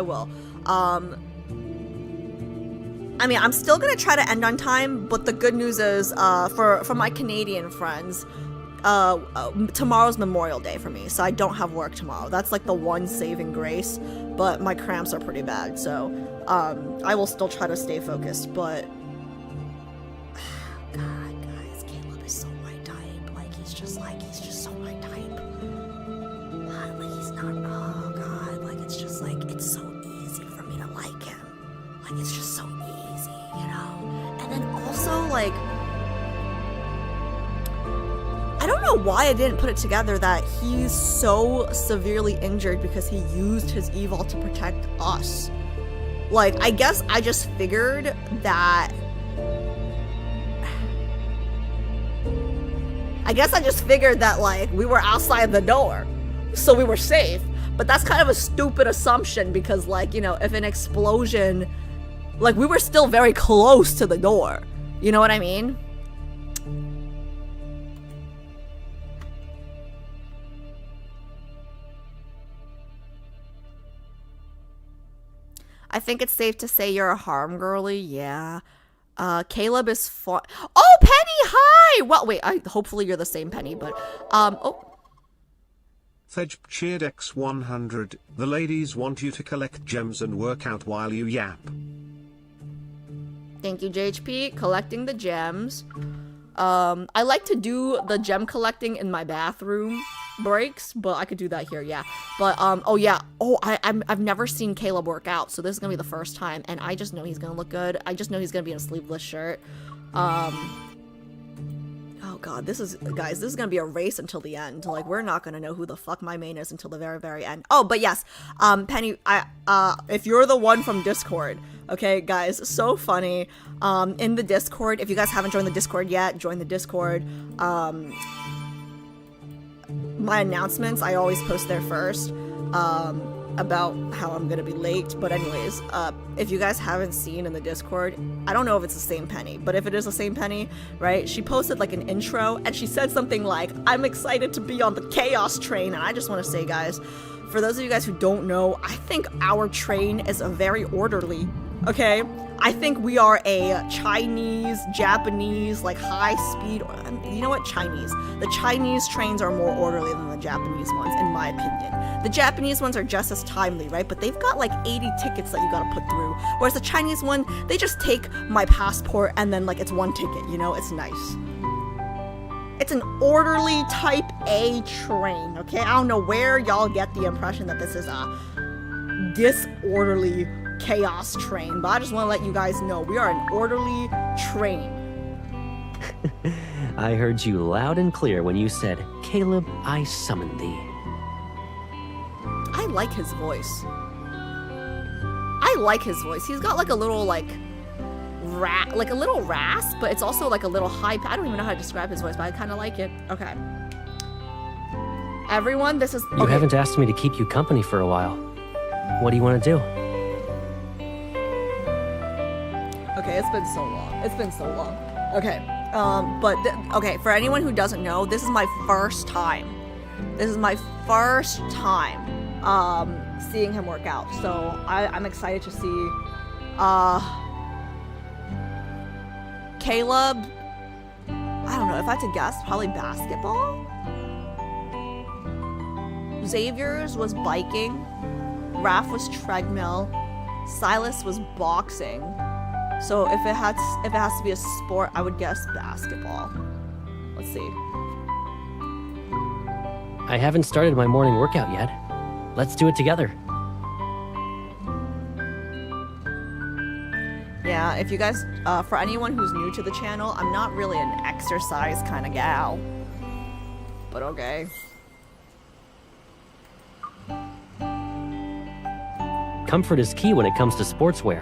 mean, I'm still gonna try to end on time, but the good news is, for my Canadian friends, tomorrow's Memorial Day for me, so I don't have work tomorrow. That's like the one saving grace, but my cramps are pretty bad, so, I will still try to stay focused, but... God, guys, Caleb is so my type. Like, he's just so my type. Like, he's not, oh god, like, it's just like, it's so easy for me to like him. Like, it's just so easy, you know? And then also, like, I don't know why I didn't put it together that he's so severely injured because he used his evil to protect us. Like, I guess I just figured that... like, we were outside the door, so we were safe. But that's kind of a stupid assumption because, like, you know, if an explosion... Like, we were still very close to the door. You know what I mean? I think it's safe to say you're a harm girly. Yeah. Caleb is fun. Oh, Penny, hi! Well, wait, hopefully you're the same Penny, but, oh. Fedge cheered X100. The ladies want you to collect gems and work out while you yap. Thank you, JHP. Collecting the gems. I like to do the gem collecting in my bathroom breaks, but I could do that here, yeah. But, oh yeah, oh, I've never seen Caleb work out, so this is gonna be the first time, and I just know he's gonna look good. I just know he's gonna be in a sleeveless shirt. Oh god, guys, this is gonna be a race until the end. Like, we're not gonna know who the fuck my main is until the very, very end. Oh, but yes, Penny, if you're the one from Discord, okay, guys, so funny. In the Discord, if you guys haven't joined the Discord yet, join the Discord. My announcements, I always post there first, about how I'm gonna be late. But anyways, if you guys haven't seen in the Discord, I don't know if it's the same Penny, but if it is the same Penny, right, she posted like an intro, and she said something like, I'm excited to be on the chaos train. And I just want to say, guys, for those of you guys who don't know, I think our train is a very orderly, okay? I think we are a Chinese, Japanese, like high-speed, you know what, Chinese. The Chinese trains are more orderly than the Japanese ones, in my opinion. The Japanese ones are just as timely, right? But they've got like 80 tickets that you gotta put through. Whereas the Chinese one, they just take my passport and then like it's one ticket, you know? It's nice. It's an orderly type A train, okay? I don't know where y'all get the impression that this is a disorderly chaos train, but I just want to let you guys know we are an orderly train. I heard you loud and clear when you said, Caleb, I summon thee. I like his voice. I like his voice. He's got like a little like a little rasp, but it's also like a little high. I don't even know how to describe his voice, but I kind of like it. Okay. Everyone, this is. You haven't asked me to keep you company for a while. What do you want to do? Okay, it's been so long. It's been so long. Okay, okay, for anyone who doesn't know, this is my first time. This is my first time, seeing him work out. So I'm excited to see, Caleb, I don't know, if I had to guess, probably basketball? Xavier's was biking. Raph was treadmill. Silas was boxing. So if it has to be a sport, I would guess basketball. Let's see. I haven't started my morning workout yet. Let's do it together. Yeah, if you guys, for anyone who's new to the channel, I'm not really an exercise kind of gal. But okay. Comfort is key when it comes to sportswear.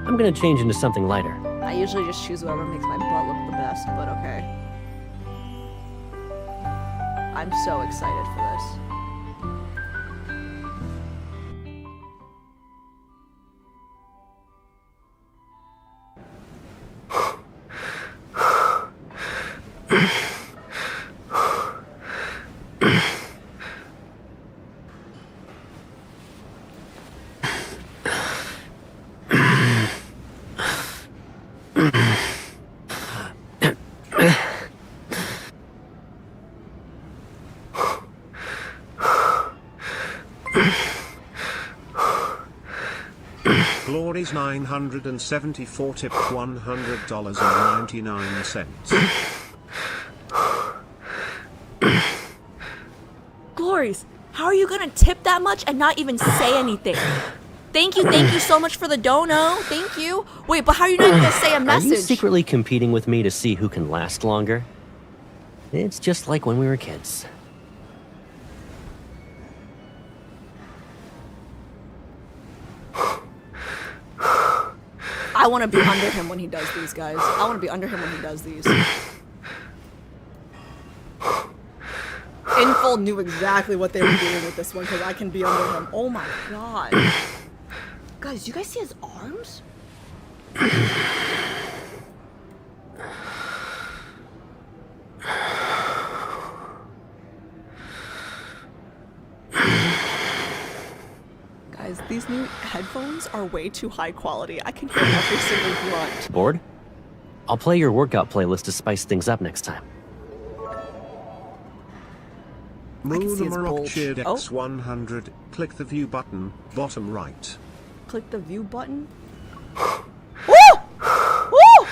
I'm gonna change into something lighter. I usually just choose whoever makes my butt look the best, but okay. I'm so excited for this. Glory's 974 tip $100.99. Glories, how are you gonna tip that much and not even say anything? Thank you so much for the dono. Thank you. Wait, but how are you not even gonna say a message? Are you secretly competing with me to see who can last longer? It's just like when we were kids. I want to be under him when he does these, guys. I want to be under him when he does these. Inful knew exactly what they were doing with this one because I can be under him. Oh my god. Guys, you guys see his arms? Guys, these new headphones are way too high quality. I can hear every single grunt. Bored? I'll play your workout playlist to spice things up next time. Moonmarok X100, click the view button, bottom right. Click the view button. Woo! Woo!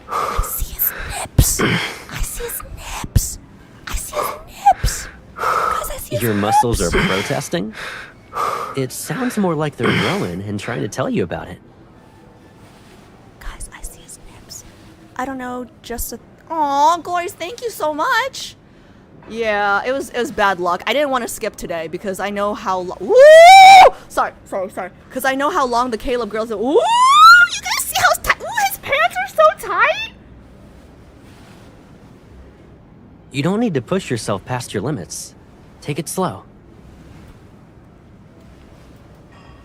I see his nips. I see his nips. I see his your muscles are protesting? It sounds more like they're growing and trying to tell you about it. Guys, I see his nips. I don't know, just a... Aw, Glorious, thank you so much. Yeah, it was bad luck. I didn't want to skip today because I know how Woo! Sorry. Because I know how long the Caleb girls are. Ooh! You guys see how tight? Ooh, his pants are so tight! You don't need to push yourself past your limits. Take it slow.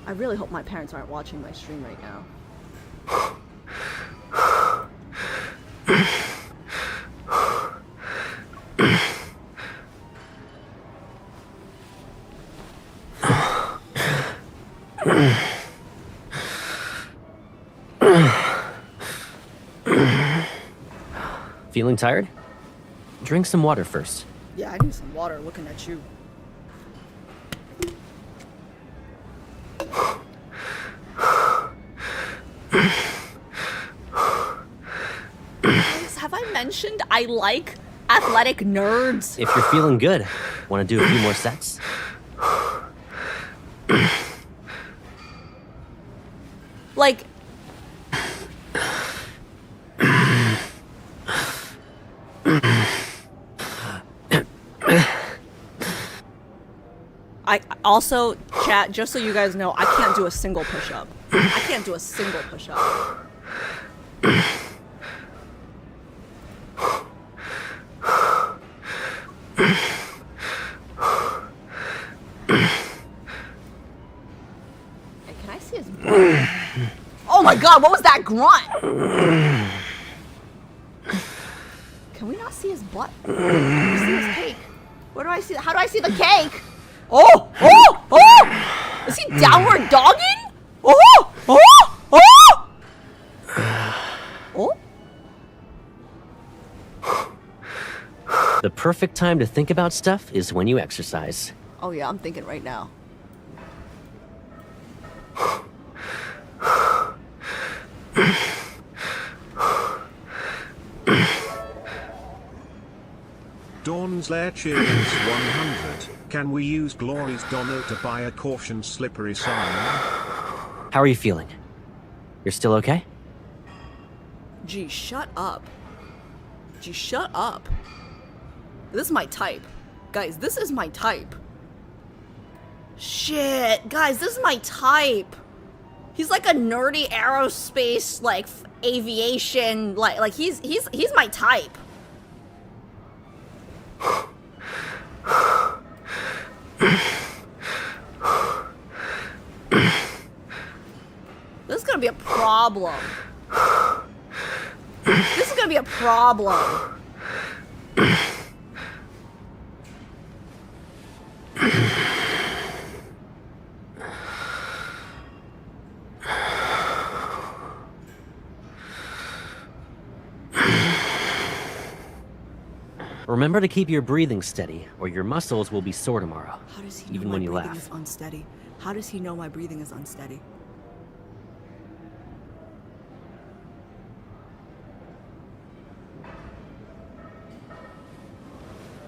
I really hope my parents aren't watching my stream right now. Feeling tired? Drink some water first. Yeah, I need some water looking at you. Guys, have I mentioned I like athletic nerds? If you're feeling good, want to do a few more sets? Like... I also, chat, just so you guys know, I can't do a single push-up. I can't do a single push-up. Hey, can I see his butt? Oh my god, what was that grunt? Can we not see his butt? Can we see his cake? Where do I see? How do I see the cake? Oh! Oh! Oh! Is he downward dogging? Oh! Oh! Oh! Oh! The perfect time to think about stuff is when you exercise. Oh yeah, I'm thinking right now. Dawn's Lair cheers 100. Can we use Glory's Donut to buy a caution slippery sign? How are you feeling? You're still okay? Gee, shut up. Gee, shut up. This is my type. Guys, this is my type. Shit, guys, this is my type. He's like a nerdy aerospace, like, aviation, like he's my type. This is gonna be a problem. This is gonna be a problem. Remember to keep your breathing steady, or your muscles will be sore tomorrow. How does he know even my when you breathing laugh. is unsteady? How does he know my breathing is unsteady?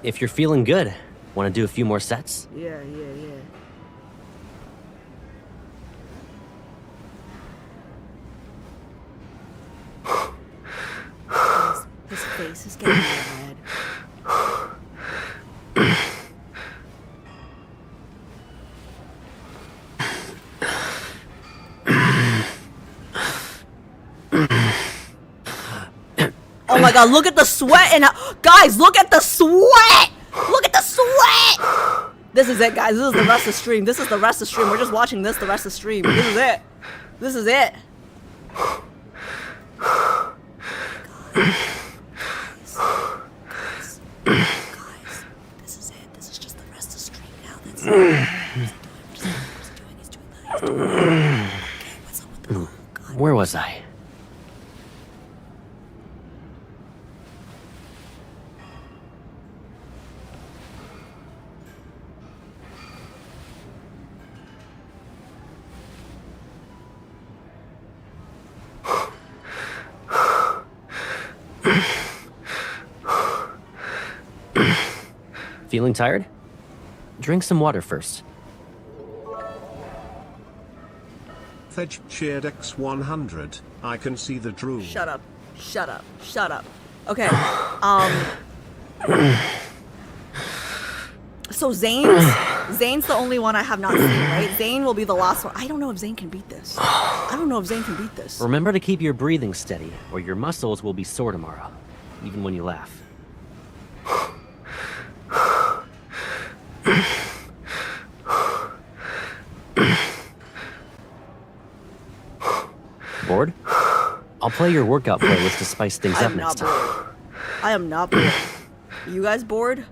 If you're feeling good, want to do a few more sets? Yeah. His face is getting red. Oh my god, look at the sweat and guys, look at the sweat! Look at the sweat! This is it, guys. This is the rest of the stream. This is the rest of the stream. We're just watching this the rest of the stream. This is it. This is it. Guys, this is it. This is just the rest of the stream now. That's it. He's doing that. Okay, what's up with the... Oh, God. Where was I? Feeling tired? Drink some water first. Fedge cheered X100. I can see the drool. Shut up. Shut up. Shut up. Okay. So Zane's the only one I have not seen, right? Zane will be the last one. I don't know if Zane can beat this. I don't know if Zane can beat this. Remember to keep your breathing steady, or your muscles will be sore tomorrow, even when you laugh. Bored? I'll play your workout playlist to spice things up next time. I am not bored. You guys bored?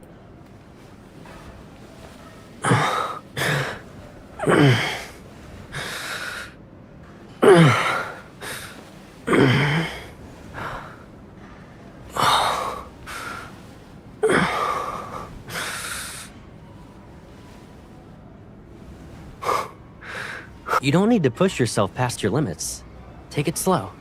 You don't need to push yourself past your limits. Take it slow.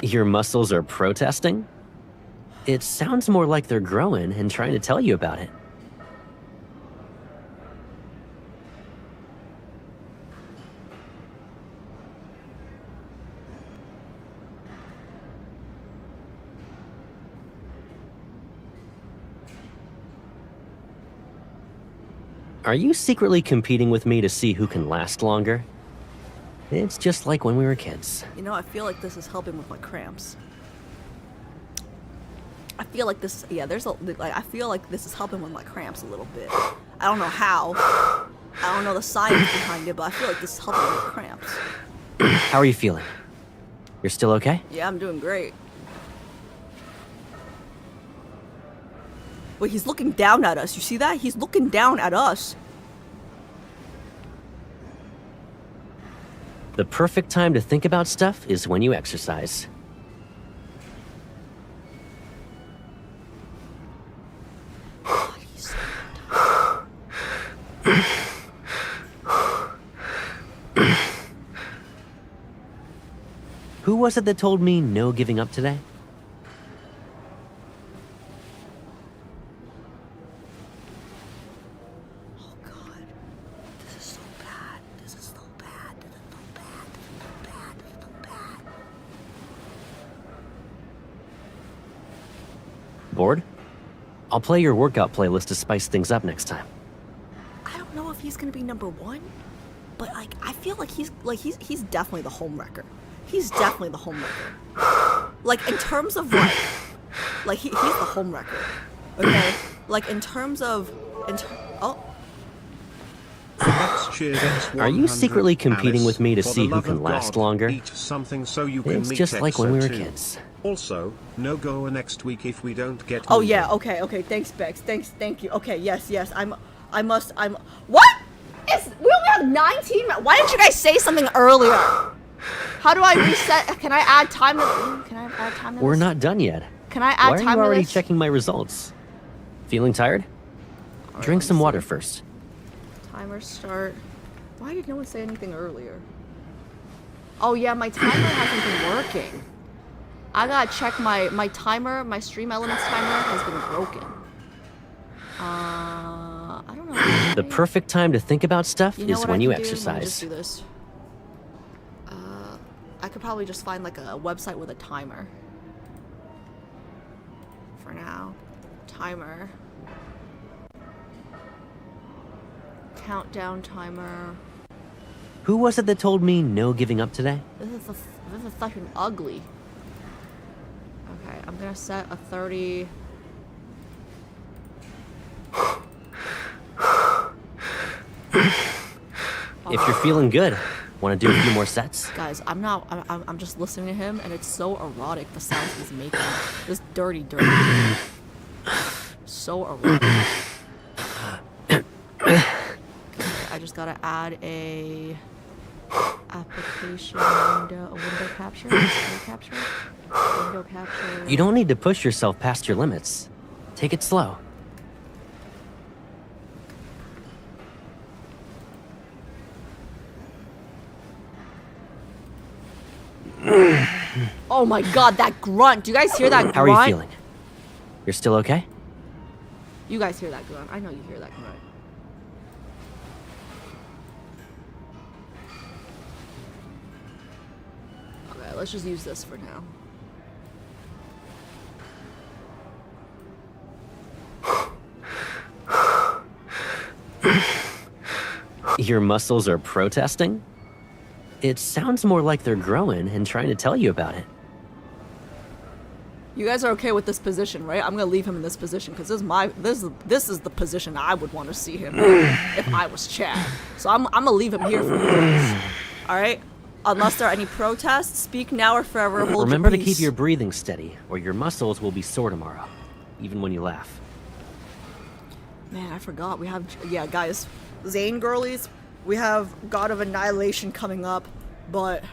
Your muscles are protesting? It sounds more like they're growing and trying to tell you about it. Are you secretly competing with me to see who can last longer? It's just like when we were kids. You know, I feel like this is helping with my cramps. I feel like this, yeah, I feel like this is helping with my cramps a little bit. I don't know how. I don't know the science behind it, but I feel like this is helping with cramps. How are you feeling? You're still okay? Yeah, I'm doing great. Wait, he's looking down at us. You see that? He's looking down at us. The perfect time to think about stuff is when you exercise. God, he's so tired. Who was it that told me no giving up today? Oh God, this is so bad. This is so bad. This is so bad. This is so bad. This is so bad. Bored? I'll play your workout playlist to spice things up next time. I don't know if he's gonna be number one, but like I feel like he's definitely the home wrecker. He's definitely the home wrecker. Like in terms of like he's the home wrecker. Okay? Like in terms of oh. Are you secretly competing with me to see who can last longer? Eat something so you can It's meet just like when we were Exo 2. kids. Also, no go next week if we don't get Oh moving. yeah, okay, thanks Bex. Thank you. Okay, yes, I'm what? We only have 19 minutes. Why didn't you guys say something earlier? How do I reset? Can I add time to We're this? not done yet. Can I add Why are time you to already this? checking my results? Feeling tired? Alright, Drink let me some see. water first. Timer start. Why did no one say anything earlier? Oh yeah, my timer hasn't been working. I gotta check my timer, my stream elements timer has been broken. I don't know. The perfect time to think about stuff You know is what when I you can do? Let me just exercise. do this. I could probably just find like a website with a timer. For now. Timer. Countdown timer. Who was it that told me no giving up today? This is fucking ugly. Okay, I'm gonna set a 30. If you're feeling good, want to do a few more sets? Guys, I'm just listening to him and it's so erotic the sounds he's making. This dirty. So erotic. Okay, I just gotta add a application window capture. Window capture. You don't need to push yourself past your limits. Take it slow. Oh my god, that grunt. Do you guys hear that grunt? How are you feeling? You're still okay? You guys hear that grunt. I know you hear that grunt. Okay, let's just use this for now. Your muscles are protesting? It sounds more like they're growing and trying to tell you about it. You guys are okay with this position, right? I'm gonna leave him in this position because this is the position I would want to see him in if I was Chad. So I'm gonna leave him here for you guys. All right. Unless there are any protests, speak now or forever hold Remember your to peace. keep your breathing steady, or your muscles will be sore tomorrow, even when you laugh. Man, I forgot. We have guys, Zane girlies. We have God of Annihilation coming up, but.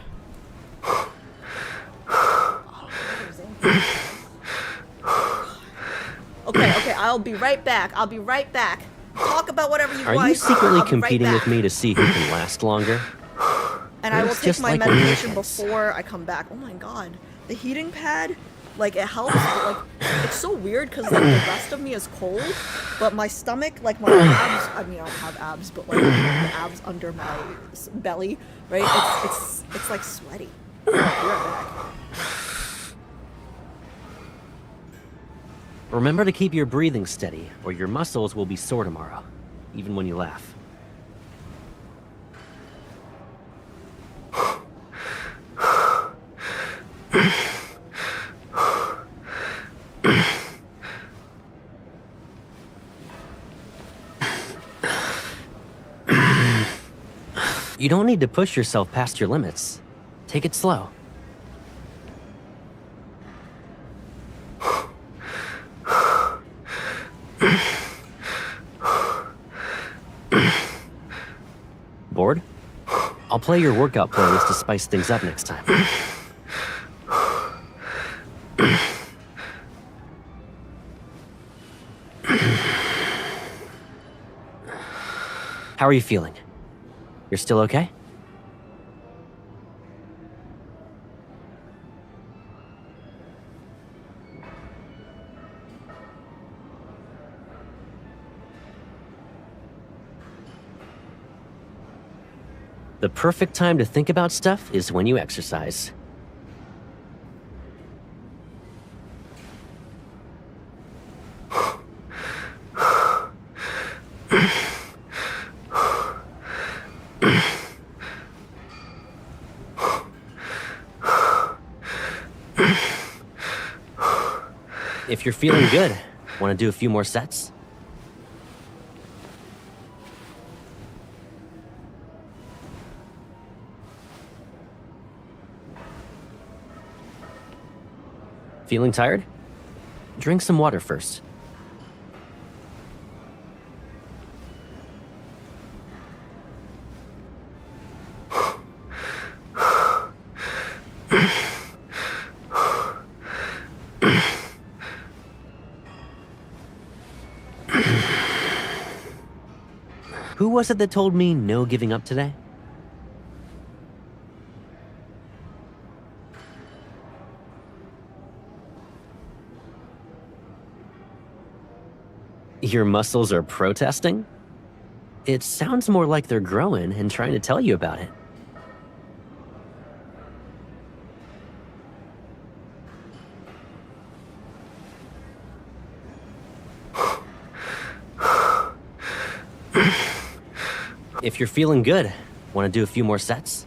Okay, I'll be right back. Talk about whatever you want. Are you secretly I'll be competing right with back. me to see who can last longer? And I will It's take just my like when we were medication kids. before I come back. Oh my god. The heating pad, like, it helps, but, like, it's so weird because, like, the rest of me is cold, but my stomach, like, my abs, I mean, I don't have abs, but, like, the abs under my belly, right? It's like, sweaty. Be right back. Remember to keep your breathing steady, or your muscles will be sore tomorrow, even when you laugh. You don't need to push yourself past your limits. Take it slow. Bored? I'll play your workout playlist to spice things up next time. How are you feeling? You're still okay? The perfect time to think about stuff is when you exercise. If you're feeling good, want to do a few more sets? Feeling tired? Drink some water first. Who was it that told me no giving up today? Your muscles are protesting? It sounds more like they're growing and trying to tell you about it. If you're feeling good, want to do a few more sets?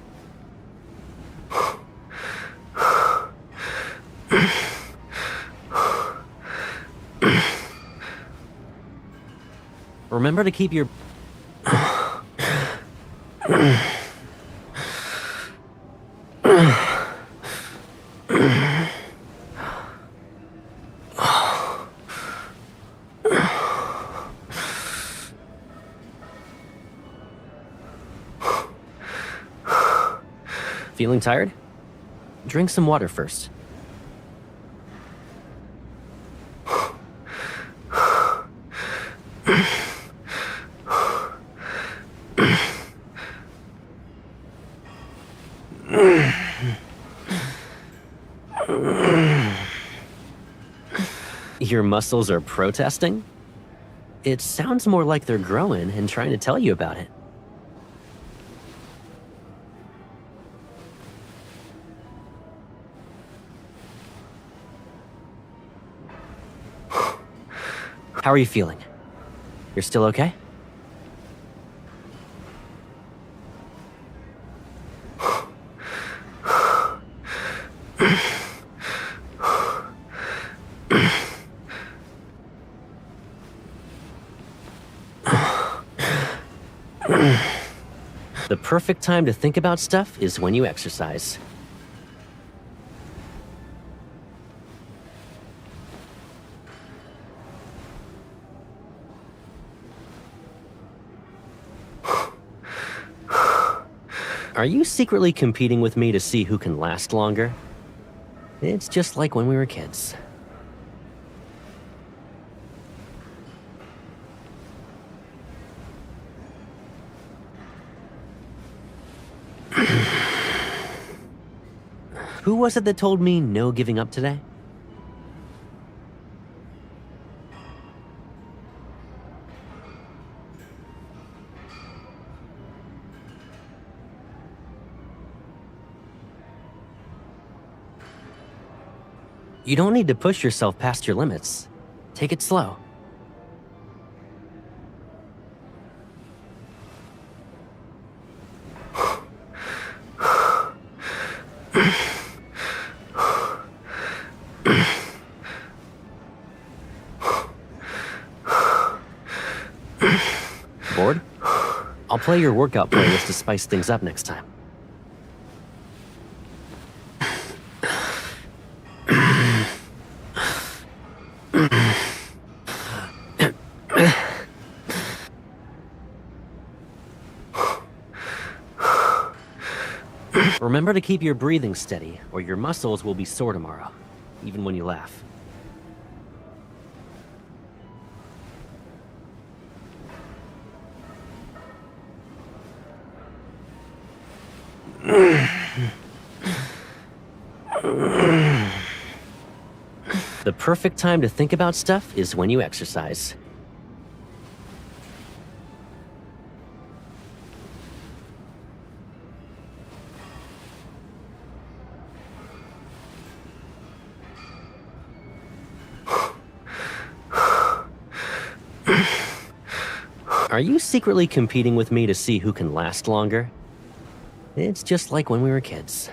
Remember to keep your... Feeling tired? Drink some water first. Your muscles are protesting? It sounds more like they're growing and trying to tell you about it. How are you feeling? You're still okay? The perfect time to think about stuff is when you exercise. Are you secretly competing with me to see who can last longer? It's just like when we were kids. Who was it that told me no giving up today? You don't need to push yourself past your limits. Take it slow. Bored? I'll play your workout playlist to spice things up next time. Remember to keep your breathing steady, or your muscles will be sore tomorrow, even when you laugh. The perfect time to think about stuff is when you exercise. Are you secretly competing with me to see who can last longer? It's just like when we were kids.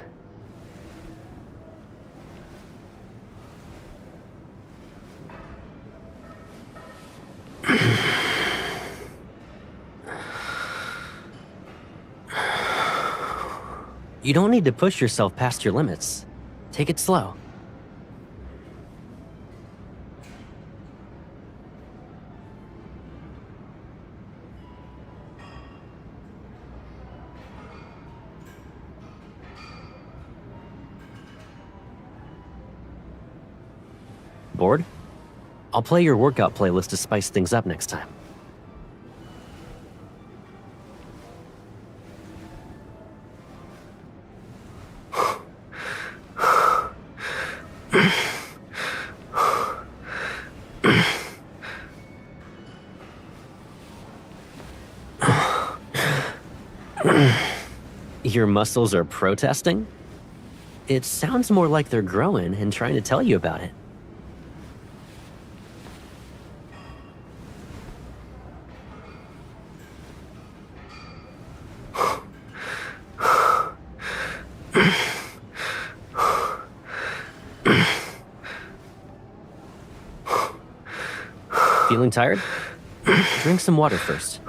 You don't need to push yourself past your limits. Take it slow. Bored? I'll play your workout playlist to spice things up next time. Your muscles are protesting? It sounds more like they're growing and trying to tell you about it. Feeling tired? Drink some water first.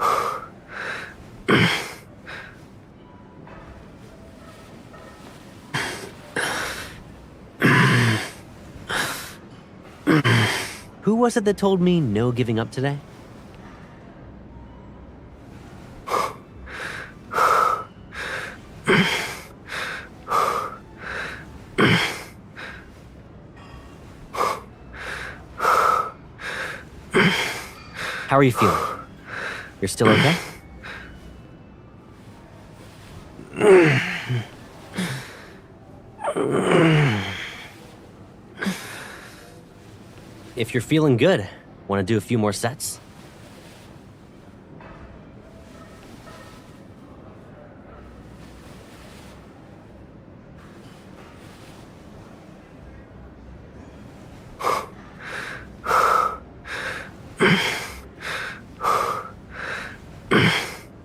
Who was it that told me no giving up today? How are you feeling? You're still okay? If you're feeling good, want to do a few more sets?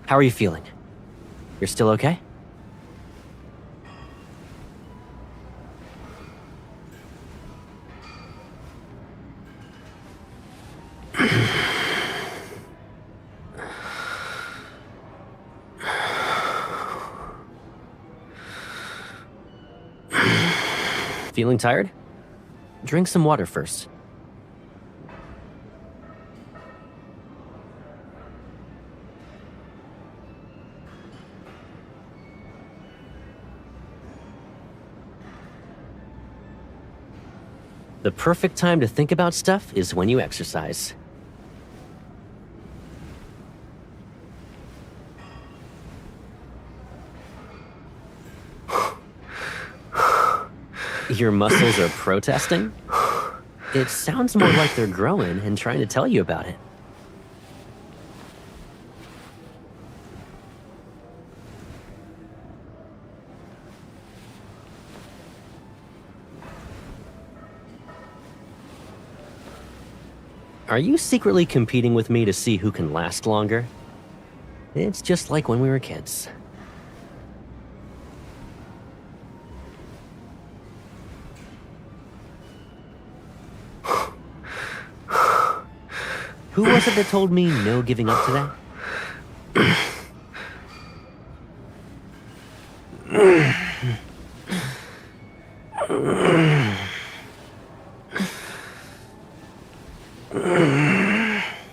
How are you feeling? You're still okay? Feeling tired? Drink some water first. The perfect time to think about stuff is when you exercise. Your muscles are protesting? It sounds more like they're growing and trying to tell you about it. Are you secretly competing with me to see who can last longer? It's just like when we were kids. Who was it that told me no giving up today?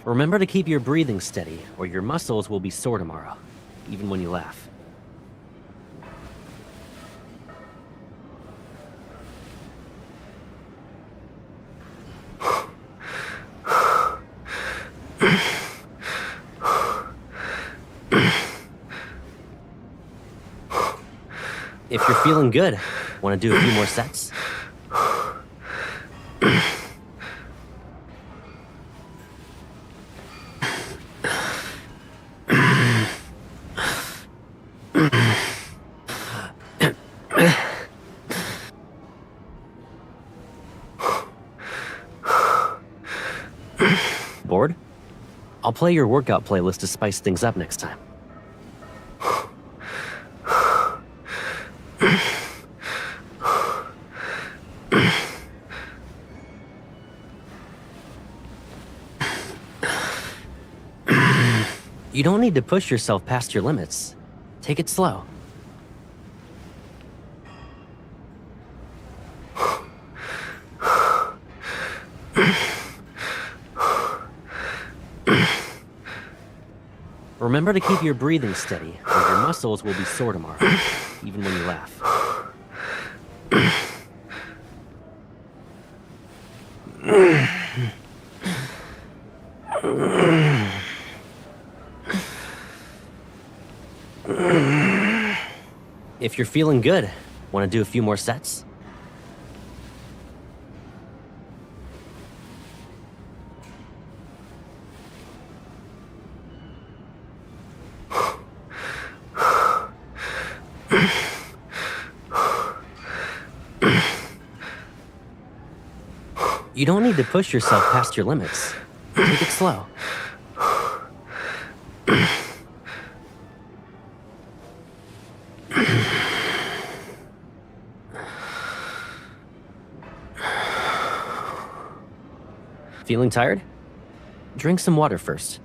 Remember to keep your breathing steady, or your muscles will be sore tomorrow, even when you laugh. If you're feeling good, want to do a few more sets? Bored? I'll play your workout playlist to spice things up next time. You don't need to push yourself past your limits. Take it slow. Remember to keep your breathing steady, or your muscles will be sore tomorrow, even when you laugh. If you're feeling good, want to do a few more sets? You don't need to push yourself past your limits. Take it slow. Feeling tired? Drink some water first.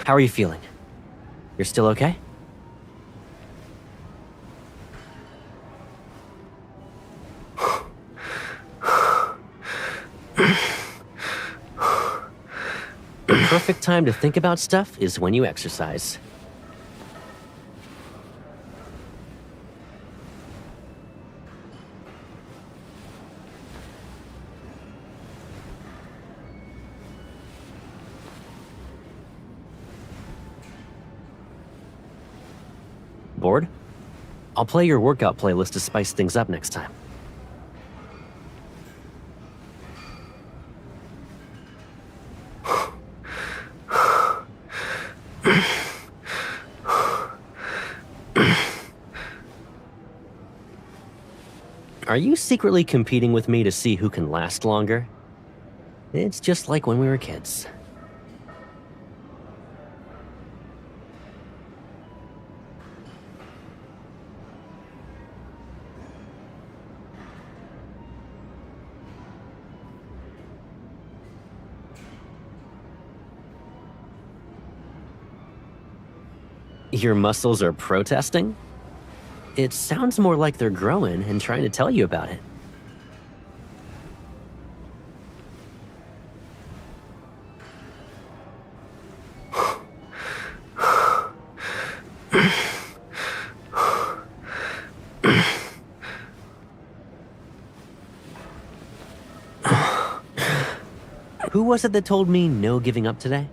How are you feeling? You're still okay? The perfect time to think about stuff is when you exercise. Bored? I'll play your workout playlist to spice things up next time. Are you secretly competing with me to see who can last longer? It's just like when we were kids. Your muscles are protesting? It sounds more like they're growing and trying to tell you about it. Who was it that told me no giving up today?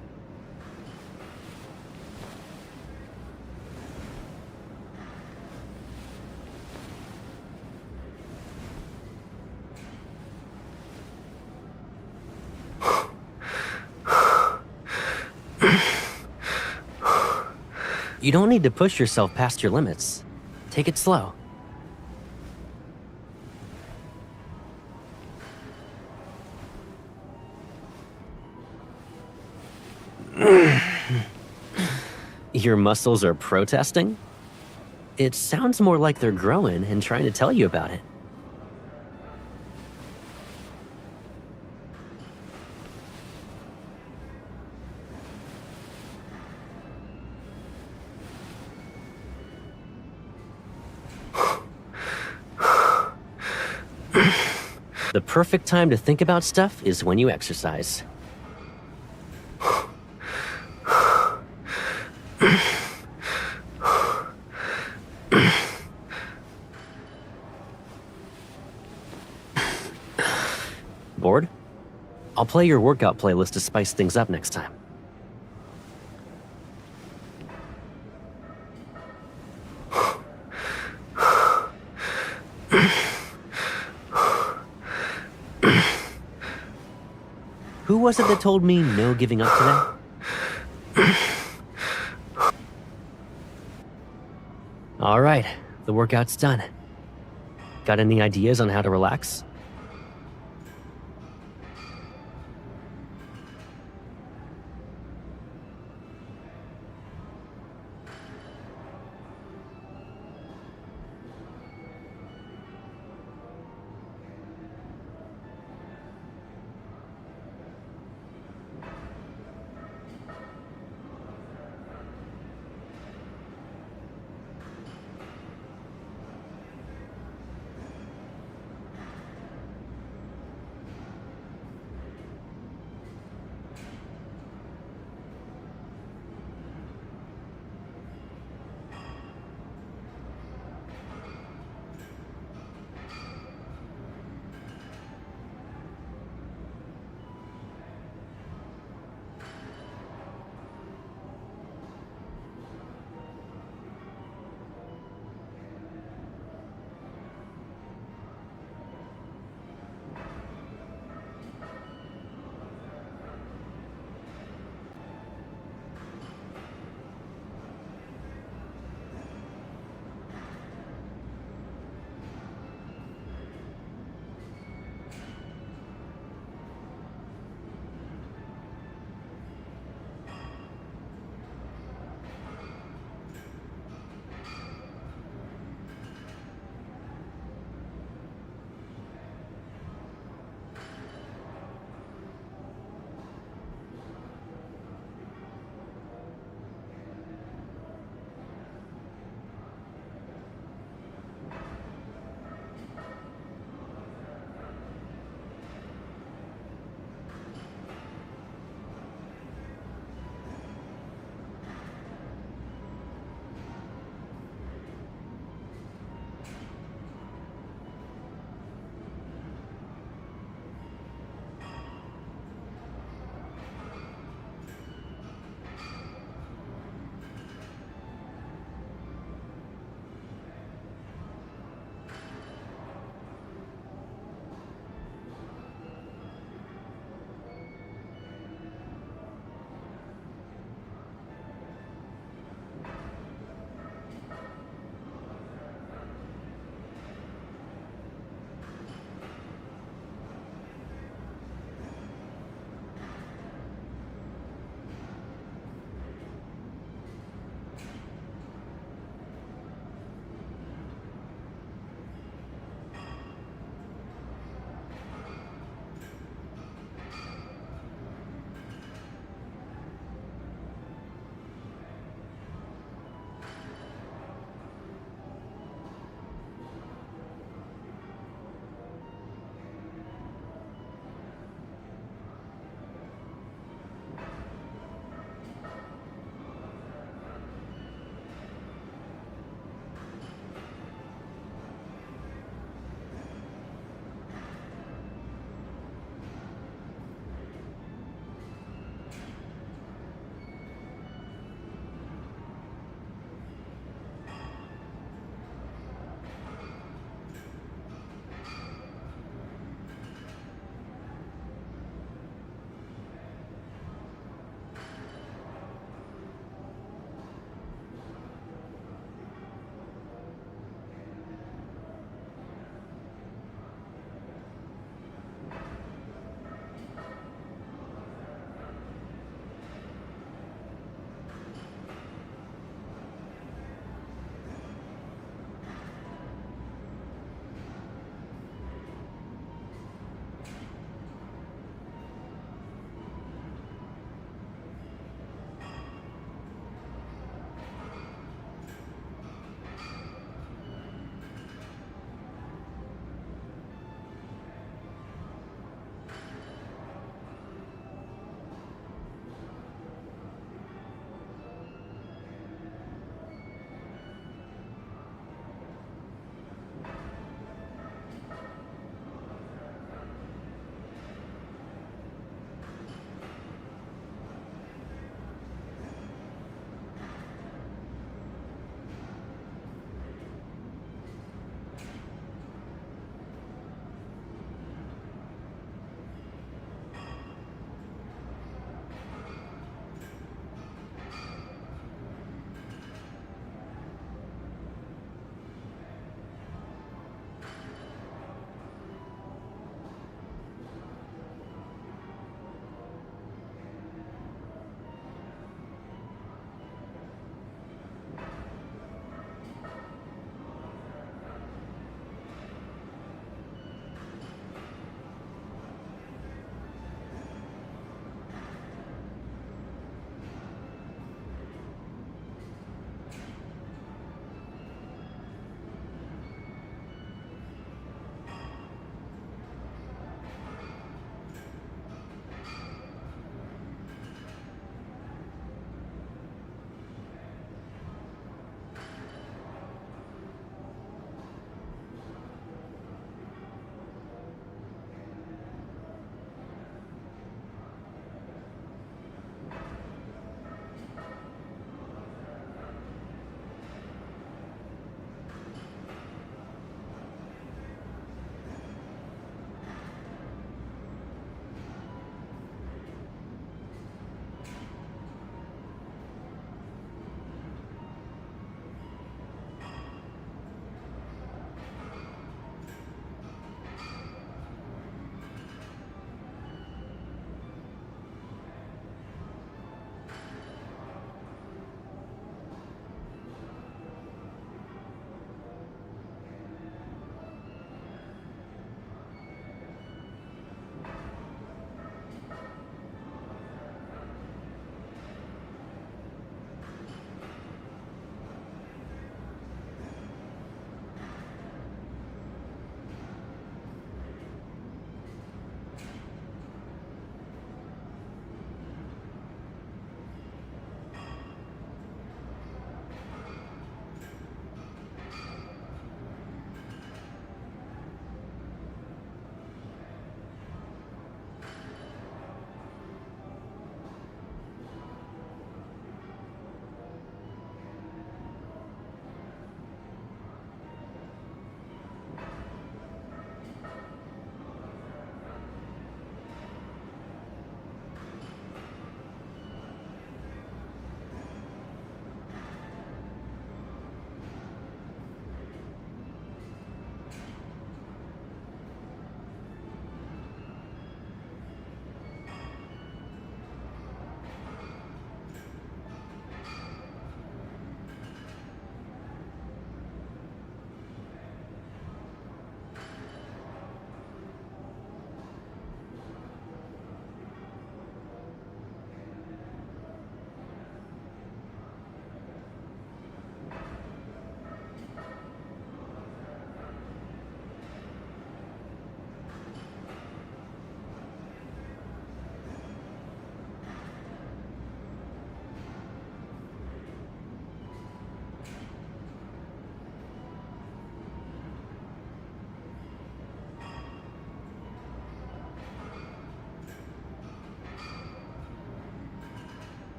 You don't need to push yourself past your limits. Take it slow. Your muscles are protesting? It sounds more like they're growing and trying to tell you about it. The perfect time to think about stuff is when you exercise. Bored? I'll play your workout playlist to spice things up next time. Who was it that told me no giving up today? All right, the workout's done. Got any ideas on how to relax?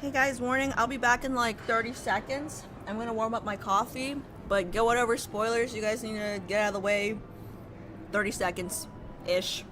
Hey guys, warning, I'll be back in like 30 seconds. I'm gonna warm up my coffee, but get whatever spoilers you guys need to get out of the way. 30 seconds-ish.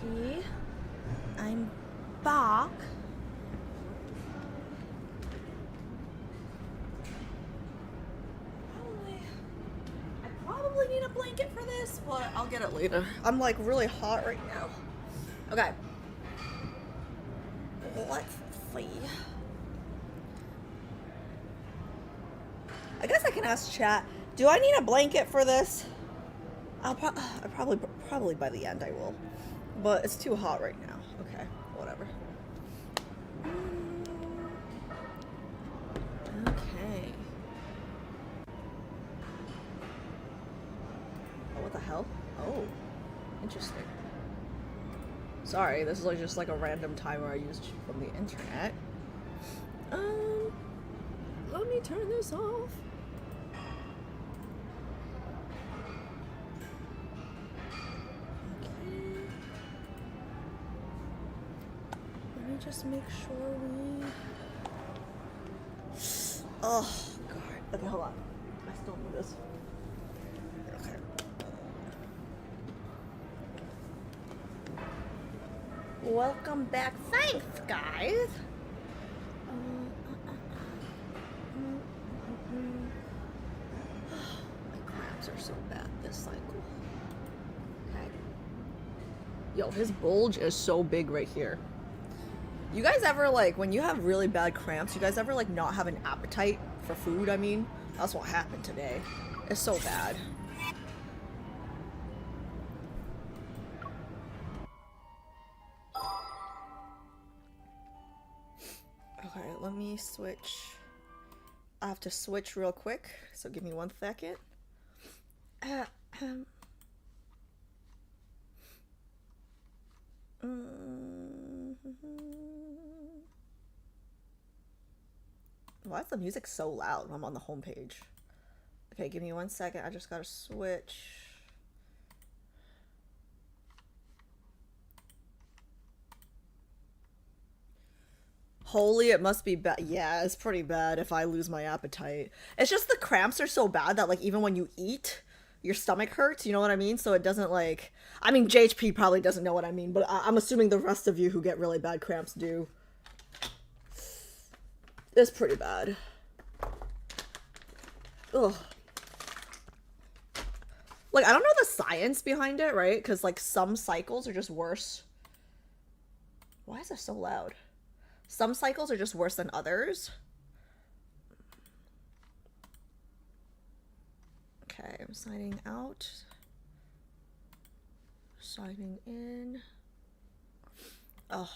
Okay, I'm back. I probably need a blanket for this, but I'll get it later. I'm like really hot right now. Okay. Let's see. I guess I can ask chat. Do I need a blanket for this? I'll probably by the end I will. But it's too hot right now. Okay, whatever. Okay. Oh, what the hell? Oh, interesting. Sorry, this is like just like a random timer I used from the internet. Let me turn this off. Just make sure we... Oh, God. Okay, hold on. I still need this. Okay. Welcome back. Thanks, guys. My cramps are so bad this cycle. Okay. Yo, his bulge is so big right here. You guys ever, like, when you have really bad cramps, you guys ever, like, not have an appetite for food, I mean? That's what happened today. It's so bad. Okay, let me switch. I have to switch real quick, so give me 1 second. Why is the music so loud when I'm on the homepage? Okay, give me 1 second. I just gotta switch. Holy, it must be bad. Yeah, it's pretty bad if I lose my appetite. It's just the cramps are so bad that, like, even when you eat, your stomach hurts, you know what I mean? So it doesn't, like... I mean, JHP probably doesn't know what I mean, but I'm assuming the rest of you who get really bad cramps do. It's pretty bad. Ugh. Like, I don't know the science behind it, right? Because, like, some cycles are just worse. Why is it so loud? Some cycles are just worse than others. Okay, I'm signing out. Signing in. Oh.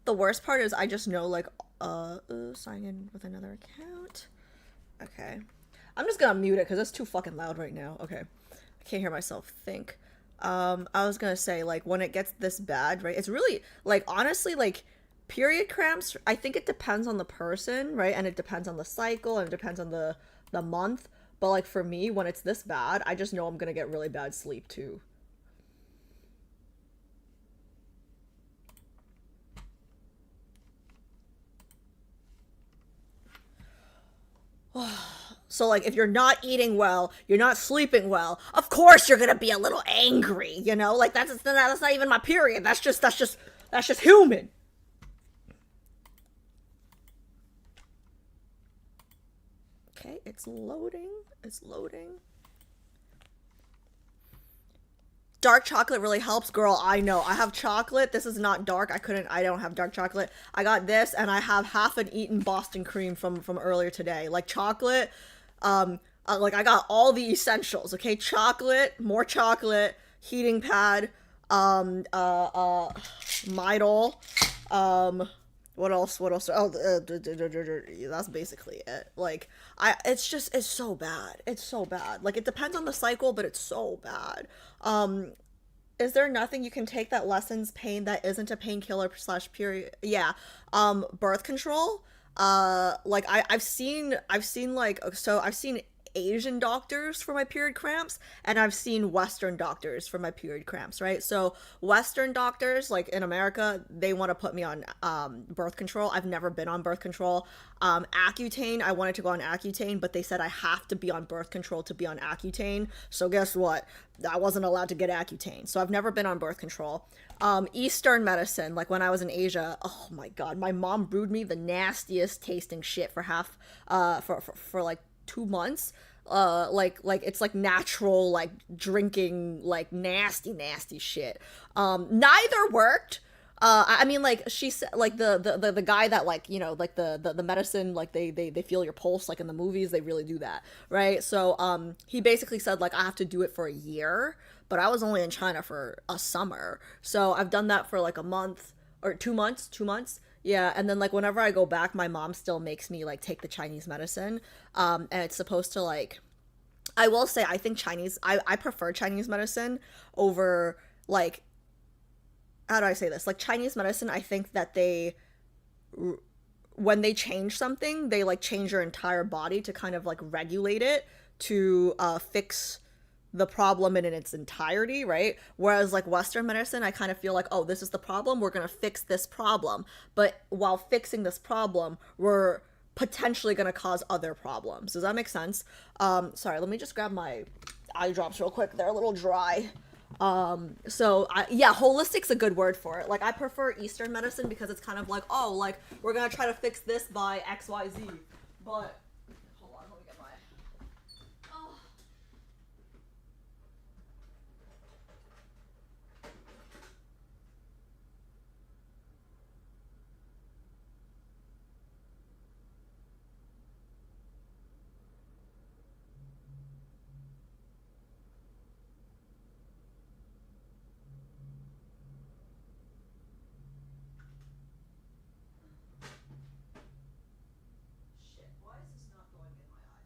The worst part is I just know, like, sign in with another account. Okay. I'm just gonna mute it because it's too fucking loud right now. Okay. I can't hear myself think. I was gonna say, like, when it gets this bad, right? It's really, like, honestly, like, period cramps, I think it depends on the person, right? And it depends on the cycle and it depends on the month. But, like, for me, when it's this bad, I just know I'm gonna get really bad sleep, too. So, like, if you're not eating well, you're not sleeping well, of course you're gonna be a little angry, you know? Like, that's not even my period. That's just human. Okay, it's loading. It's loading. Dark chocolate really helps, girl. I know. I have chocolate. This is not dark. I don't have dark chocolate. I got this, and I have half an eaten Boston cream from earlier today. Like, chocolate, like, I got all the essentials, okay? Chocolate, more chocolate, heating pad, Midol, what else? Oh, that's basically it. Like, it's so bad. It's so bad. Like, it depends on the cycle, but it's so bad. Is there nothing you can take that lessens pain that isn't a painkiller slash period? Yeah. Birth control. Like, I've seen like, so I've seen Asian doctors for my period cramps, and I've seen Western doctors for my period cramps, right? So Western doctors, like in America, they want to put me on birth control. I've never been on birth control. Accutane, I wanted to go on Accutane, but they said I have to be on birth control to be on Accutane. So guess what? I wasn't allowed to get Accutane. So I've never been on birth control. Eastern medicine, like when I was in Asia, oh my God, my mom brewed me the nastiest tasting shit for for like 2 months. Like it's like natural, like drinking, like nasty shit. Neither worked. I mean, like, she said, like, the guy that, like, you know, like the medicine, like they feel your pulse, like in the movies, they really do that, right? So he basically said, like, I have to do it for a year, but I was only in China for a summer, so I've done that for like a month or 2 months. Yeah, and then, like, whenever I go back, my mom still makes me, like, take the Chinese medicine. And it's supposed to, like, I will say, I think I prefer Chinese medicine over, like, how do I say this? Like, Chinese medicine, I think that when they change something, they, like, change your entire body to kind of, like, regulate it to fix the problem in its entirety, right? Whereas, like, Western medicine, I kind of feel like, oh, this is the problem, we're gonna fix this problem, but while fixing this problem, we're potentially gonna cause other problems. Does that make sense? Sorry, let me just grab my eye drops real quick. They're a little dry. Yeah, holistic's a good word for it. Like, I prefer Eastern medicine because it's kind of like, oh, like, we're gonna try to fix this by XYZ, but hold on, let me get my shit. Why is this not going in my eye?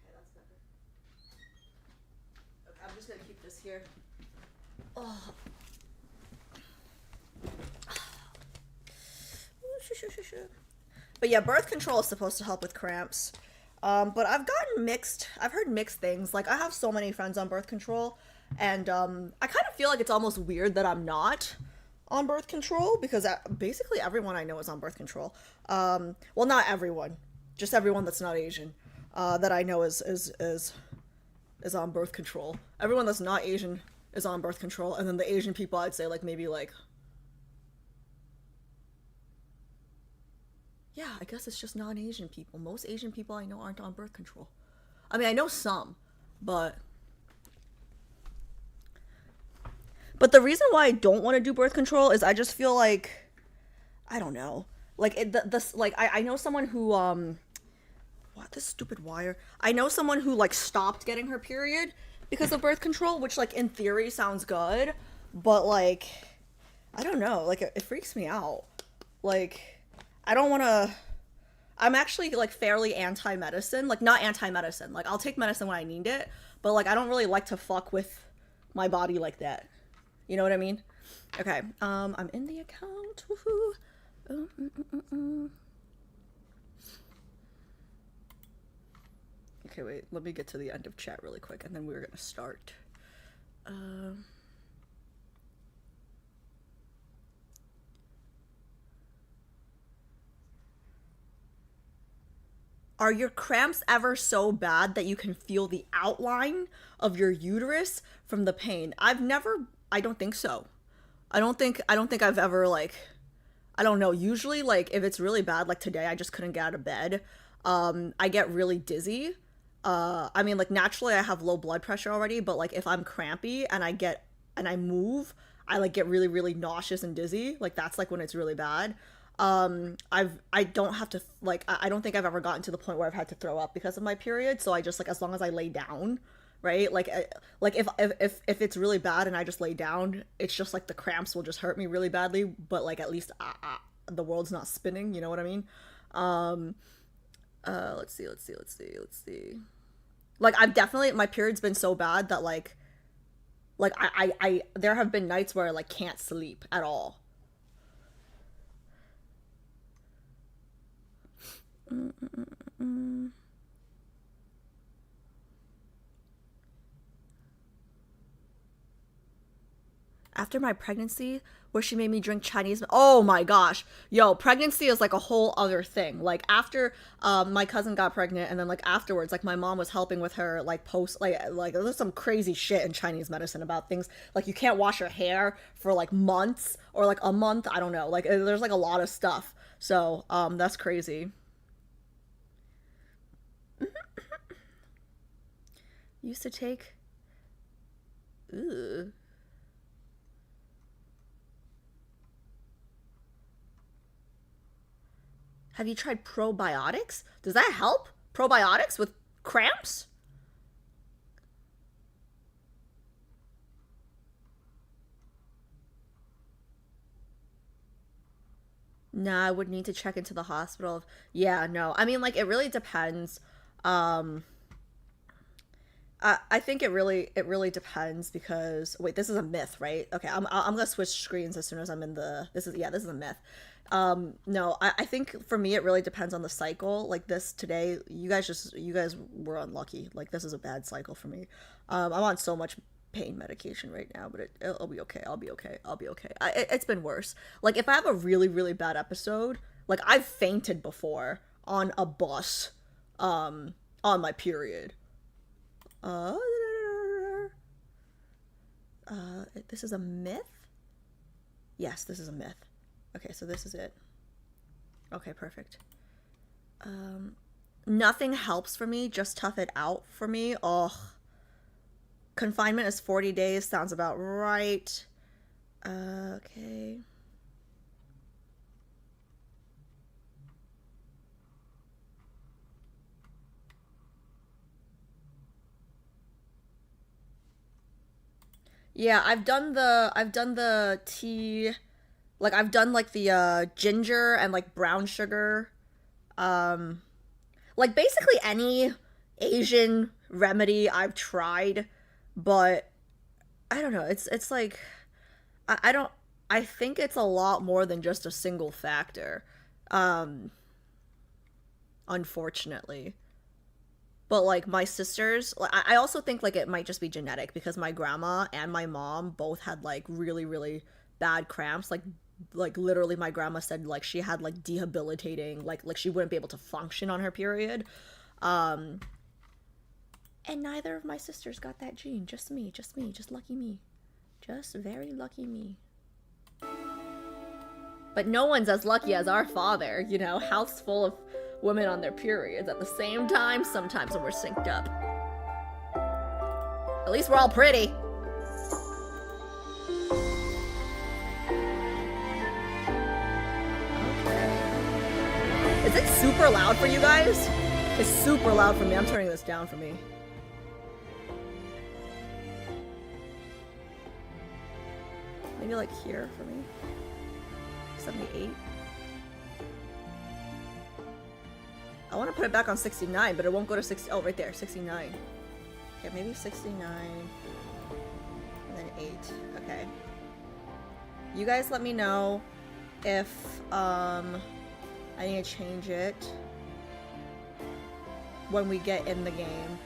Okay, that's better. Okay, I'm just gonna keep this here. Oh. But yeah, birth control is supposed to help with cramps. But I've heard mixed things. Like, I have so many friends on birth control, and I kind of feel like it's almost weird that I'm not on birth control, because basically everyone I know is on birth control. Well, not everyone, just everyone that's not Asian, that I know is on birth control. Everyone that's not Asian is on birth control, and then the Asian people, I'd say, like, maybe, like, yeah, I guess it's just non-Asian people. Most Asian people I know aren't on birth control. I mean, I know some, but the reason why I don't want to do birth control is I just feel like I don't know. Like I know someone who what, this stupid wire. I know someone who like stopped getting her period because of birth control, which like in theory sounds good, but like I don't know, like it freaks me out. Like I don't want to. I'm actually like fairly anti-medicine, like not anti-medicine. Like I'll take medicine when I need it, but like I don't really like to fuck with my body like that. You know what I mean? Okay. I'm in the account. Woohoo. Okay, wait. Let me get to the end of chat really quick, and then we're gonna start. Are your cramps ever so bad that you can feel the outline of your uterus from the pain? I don't think so. I don't think I've ever like, I don't know. Usually like if it's really bad, like today I just couldn't get out of bed. I get really dizzy. I mean like naturally I have low blood pressure already, but like if I'm crampy and I move, I like get really, really nauseous and dizzy. Like that's like when it's really bad. I don't have to like I don't think I've ever gotten to the point where I've had to throw up because of my period, so I just like as long as I lay down, right? Like if it's really bad and I just lay down, it's just like the cramps will just hurt me really badly, but like at least the world's not spinning, you know what I mean? Let's see. Like I've definitely, my period's been so bad that like I there have been nights where I like can't sleep at all. After my pregnancy, where she made me drink Chinese. Oh my gosh. Yo, pregnancy is like a whole other thing. Like after my cousin got pregnant and then like afterwards, like my mom was helping with her like post like there's some crazy shit in Chinese medicine about things like you can't wash your hair for like months or like a month. I don't know. Like there's like a lot of stuff. So that's crazy. Used to take. Ooh. Have you tried probiotics? Does that help? Probiotics with cramps? Nah, I would need to check into the hospital. Yeah, no. I mean, like, it really depends. I think it really depends because wait, this is a myth, right? Okay, I'm gonna switch screens as soon as I'm in the. This is a myth. No, I think for me it really depends on the cycle. Like this today, you guys were unlucky. Like this is a bad cycle for me. I'm on so much pain medication right now, but it'll be okay. I'll be okay. It's been worse. Like if I have a really, really bad episode, like I've fainted before on a bus, on my period. This is a myth? Yes, this is a myth. Okay, so this is it. Okay, perfect. Nothing helps for me, just tough it out for me. Ugh. Confinement is 40 days, sounds about right. Okay. Yeah, I've done the tea, like I've done like the ginger and like brown sugar. Like basically any Asian remedy I've tried, but I don't know. It's like I think it's a lot more than just a single factor. Unfortunately. But like my sisters, I also think like it might just be genetic because my grandma and my mom both had like really, really bad cramps. Like literally my grandma said like she had like debilitating, like she wouldn't be able to function on her period. And neither of my sisters got that gene. Just me, just lucky me. Just very lucky me. But no one's as lucky as our father, you know, house full of women on their periods at the same time, sometimes when we're synced up. At least we're all pretty. Is it super loud for you guys? It's super loud for me. I'm turning this down for me. Maybe like here for me. 78. I want to put it back on 69, but it won't go to 60. Oh, right there, 69. Okay, maybe 69. And then 8. Okay. You guys let me know if I need to change it when we get in the game.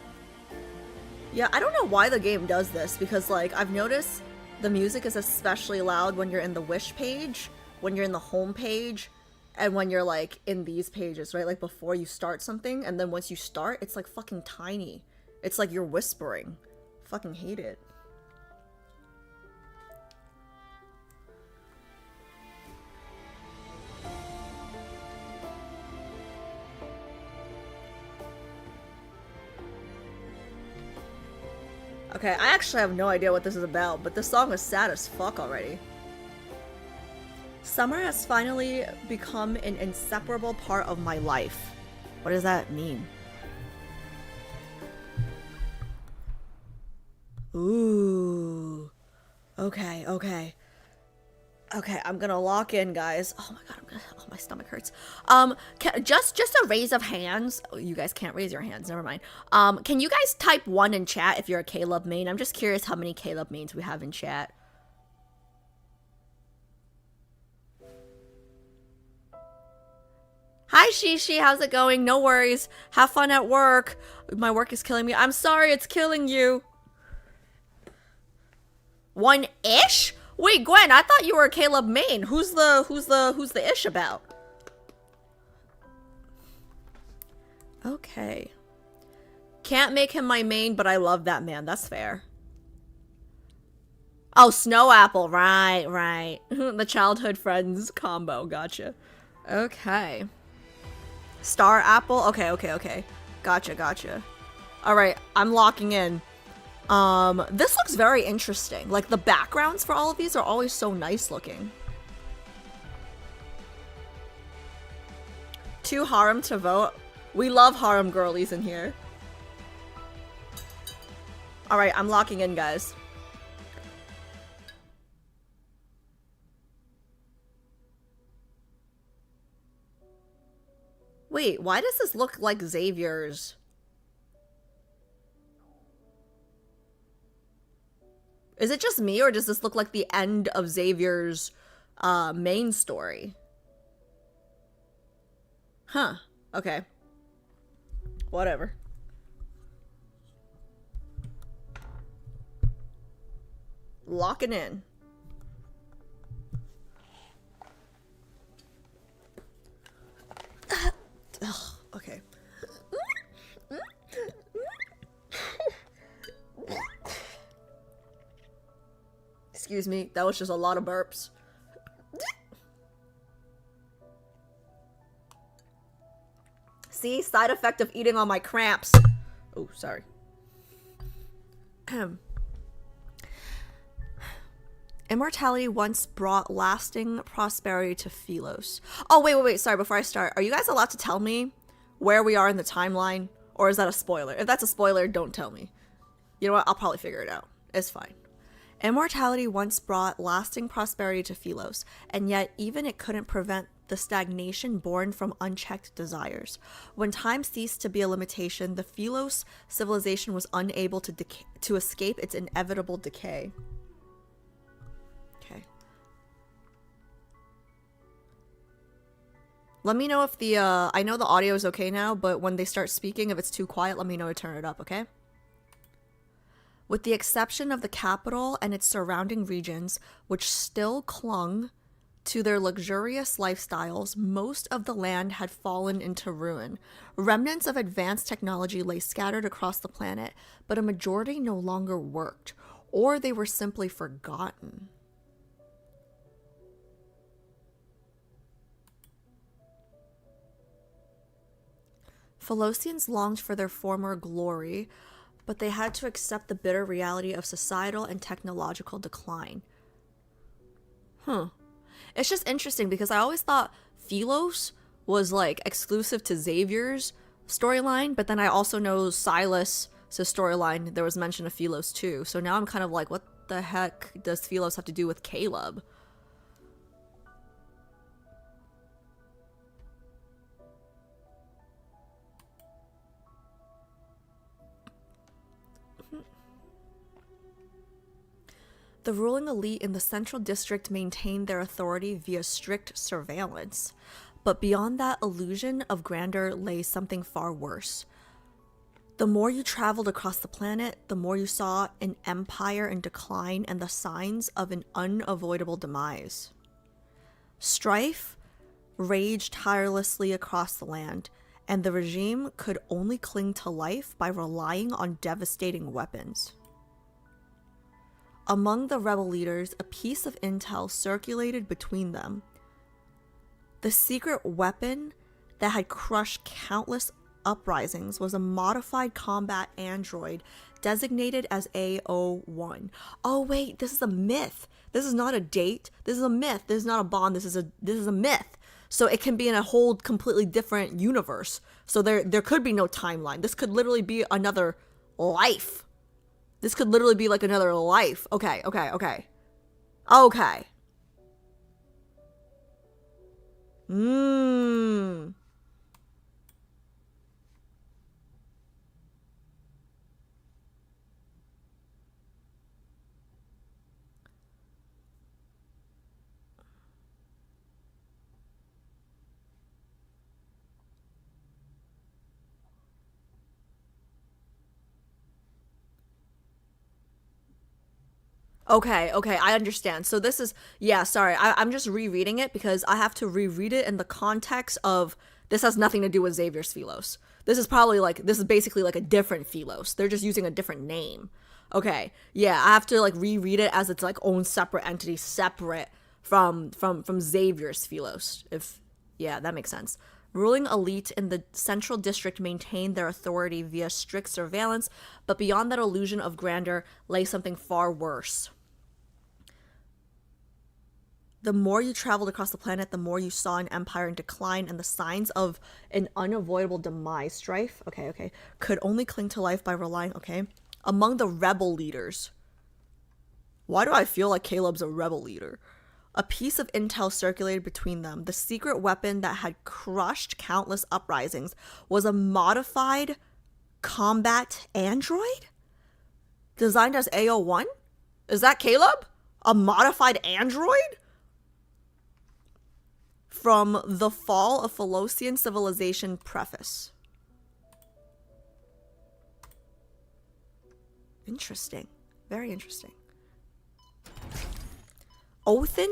Yeah, I don't know why the game does this, because like I've noticed the music is especially loud when you're in the wish page, when you're in the home page, and when you're like in these pages, right? Like before you start something, and then once you start, it's like fucking tiny. It's like you're whispering. Fucking hate it. Okay, I actually have no idea what this is about, but this song is sad as fuck already. Summer has finally become an inseparable part of my life. What does that mean? Ooh. Okay, okay. Okay, I'm gonna lock in, guys. Oh my god, oh, my stomach hurts. Just a raise of hands. Oh, you guys can't raise your hands. Never mind. Can you guys type 1 in chat if you're a Caleb main? I'm just curious how many Caleb mains we have in chat. Hi, Shishi. How's it going? No worries. Have fun at work. My work is killing me. I'm sorry, it's killing you. 1-ish? Wait, Gwen, I thought you were a Caleb main. Who's the ish about? Okay. Can't make him my main, but I love that man. That's fair. Oh, Snow Apple. Right, right. The childhood friends combo. Gotcha. Okay. Star Apple. Okay, okay, okay. Gotcha, gotcha. Alright, I'm locking in. This looks very interesting. Like, the backgrounds for all of these are always so nice looking. 2 harem to vote. We love harem girlies in here. Alright, I'm locking in, guys. Wait, why does this look like Xavier's? Is it just me, or does this look like the end of Xavier's main story? Huh. Okay. Whatever. Locking in. Ugh, okay. Excuse me, that was just a lot of burps. See, side effect of eating all my cramps. Oh, sorry. Immortality once brought lasting prosperity to Philos. Oh, wait, sorry, before I start, are you guys allowed to tell me where we are in the timeline? Or is that a spoiler? If that's a spoiler, don't tell me. You know what? I'll probably figure it out. It's fine. Immortality once brought lasting prosperity to Philos, and yet even it couldn't prevent the stagnation born from unchecked desires. When time ceased to be a limitation, the Philos civilization was unable to escape its inevitable decay. Okay. Let me know if the, I know the audio is okay now, but when they start speaking, if it's too quiet, let me know to turn it up, okay? With the exception of the capital and its surrounding regions, which still clung to their luxurious lifestyles, most of the land had fallen into ruin. Remnants of advanced technology lay scattered across the planet, but a majority no longer worked, or they were simply forgotten. Philosians longed for their former glory, but they had to accept the bitter reality of societal and technological decline. It's just interesting because I always thought Philos was like exclusive to Xavier's storyline, but then I also know Silas' storyline, there was mention of Philos too. So now I'm kind of like, what the heck does Philos have to do with Caleb? The ruling elite in the Central District maintained their authority via strict surveillance. But beyond that illusion of grandeur lay something far worse. The more you traveled across the planet, the more you saw an empire in decline and the signs of an unavoidable demise. Strife raged tirelessly across the land, and the regime could only cling to life by relying on devastating weapons. Among the rebel leaders, a piece of intel circulated between them. The secret weapon that had crushed countless uprisings was a modified combat android designated as AO1. Oh wait, this is a myth. This is not a date. This is a myth. This is not a bond. This is a myth. So it can be in a whole completely different universe. So there could be no timeline. This could literally be another life. This could literally be like another life. Okay. Okay, I understand. So this is, yeah, sorry, I'm just rereading it because I have to reread it in the context of this has nothing to do with Xavier's Philos. This is basically like a different Philos. They're just using a different name. Okay, yeah, I have to like reread it as its like own separate entity, separate from Xavier's Philos. Yeah, that makes sense. Ruling elite in the Central District maintained their authority via strict surveillance, but beyond that illusion of grandeur lay something far worse. The more you traveled across the planet, the more you saw an empire in decline and the signs of an unavoidable demise. Strife, okay, could only cling to life by relying, among the rebel leaders. Why do I feel like Caleb's a rebel leader? A piece of intel circulated between them. The secret weapon that had crushed countless uprisings was a modified combat android? Designed as AO1? Is that Caleb? A modified android? From The Fall of Philosian Civilization preface. Interesting. Very interesting. Othin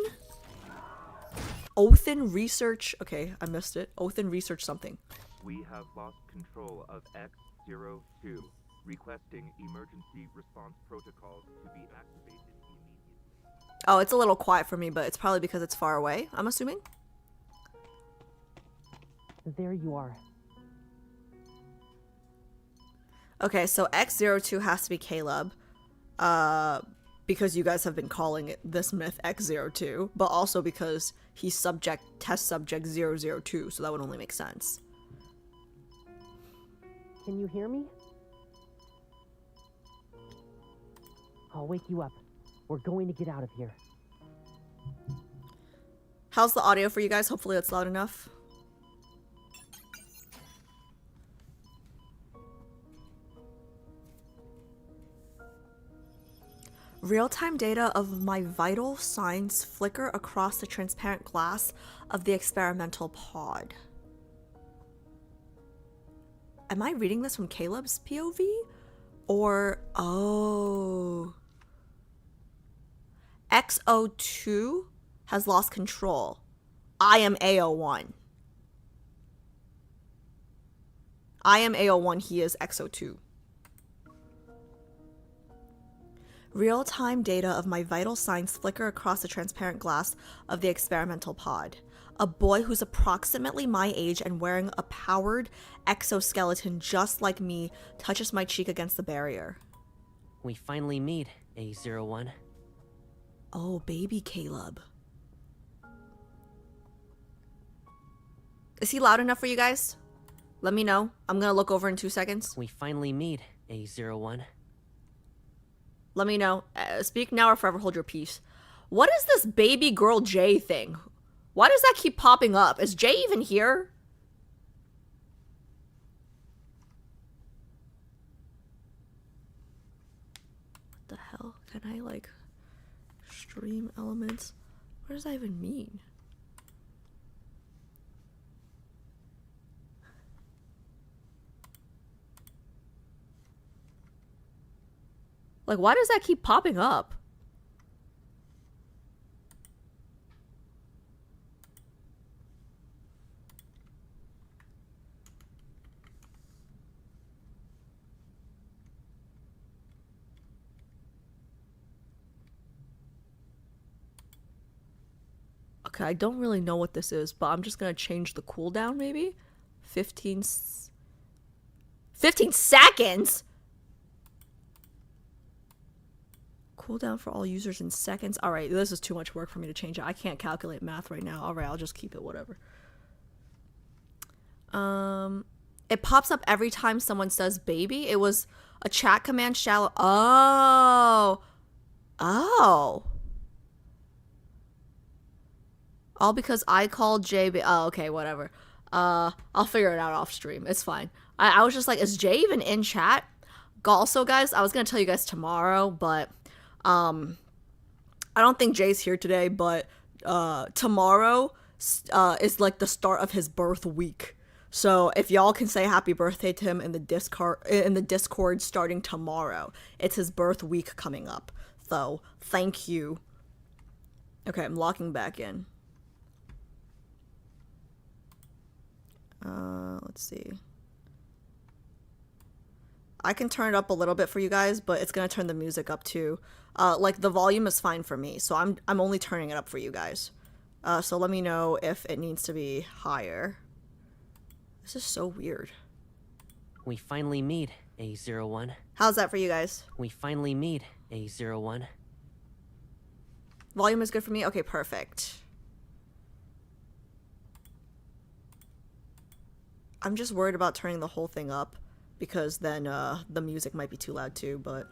research. Okay, I missed it. Othin research something. We have lost control of X-02, requesting emergency response protocols to be activated immediately. Oh, it's a little quiet for me, but it's probably because it's far away, I'm assuming. There you are. Okay, so X-02 has to be Caleb. Because you guys have been calling this myth X-02, but also because he's test subject 002, so that would only make sense. Can you hear me? I'll wake you up. We're going to get out of here. How's the audio for you guys? Hopefully it's loud enough. Real-time data of my vital signs flicker across the transparent glass of the experimental pod. Am I reading this from Caleb's POV? Or, oh. X-02 has lost control. I am A01. I am A01, he is X-02. Real-time data of my vital signs flicker across the transparent glass of the experimental pod. A boy who's approximately my age and wearing a powered exoskeleton just like me touches my cheek against the barrier. We finally meet, A01. Oh, baby Caleb. Is he loud enough for you guys? Let me know. I'm gonna look over in 2 seconds. We finally meet, A01. Let me know. Speak now or forever hold your peace. What is this baby girl J thing? Why does that keep popping up? Is Jay even here? What the hell? Can I, like, stream elements? What does that even mean? Like, why does that keep popping up? Okay, I don't really know what this is, but I'm just gonna change the cooldown, maybe? 15 seconds? Cooldown for all users in seconds. Alright, this is too much work for me to change it. I can't calculate math right now. Alright, I'll just keep it, whatever. It pops up every time someone says baby. It was a chat command shallow. Oh. Oh. All because I called Jay. Oh, okay, whatever. I'll figure it out off stream. It's fine. I was just like, is Jay even in chat? Also, guys, I was gonna tell you guys tomorrow, but I don't think Jay's here today. But tomorrow is like the start of his birth week. So if y'all can say happy birthday to him in the Discord starting tomorrow, it's his birth week coming up. So thank you. Okay, I'm locking back in. Let's see. I can turn it up a little bit for you guys, but it's gonna turn the music up too. Like the volume is fine for me, so I'm only turning it up for you guys. So let me know if it needs to be higher. This is so weird. We finally meet, A01. How's that for you guys? We finally meet, A01. Volume is good for me? Okay, perfect. I'm just worried about turning the whole thing up because then the music might be too loud too, but...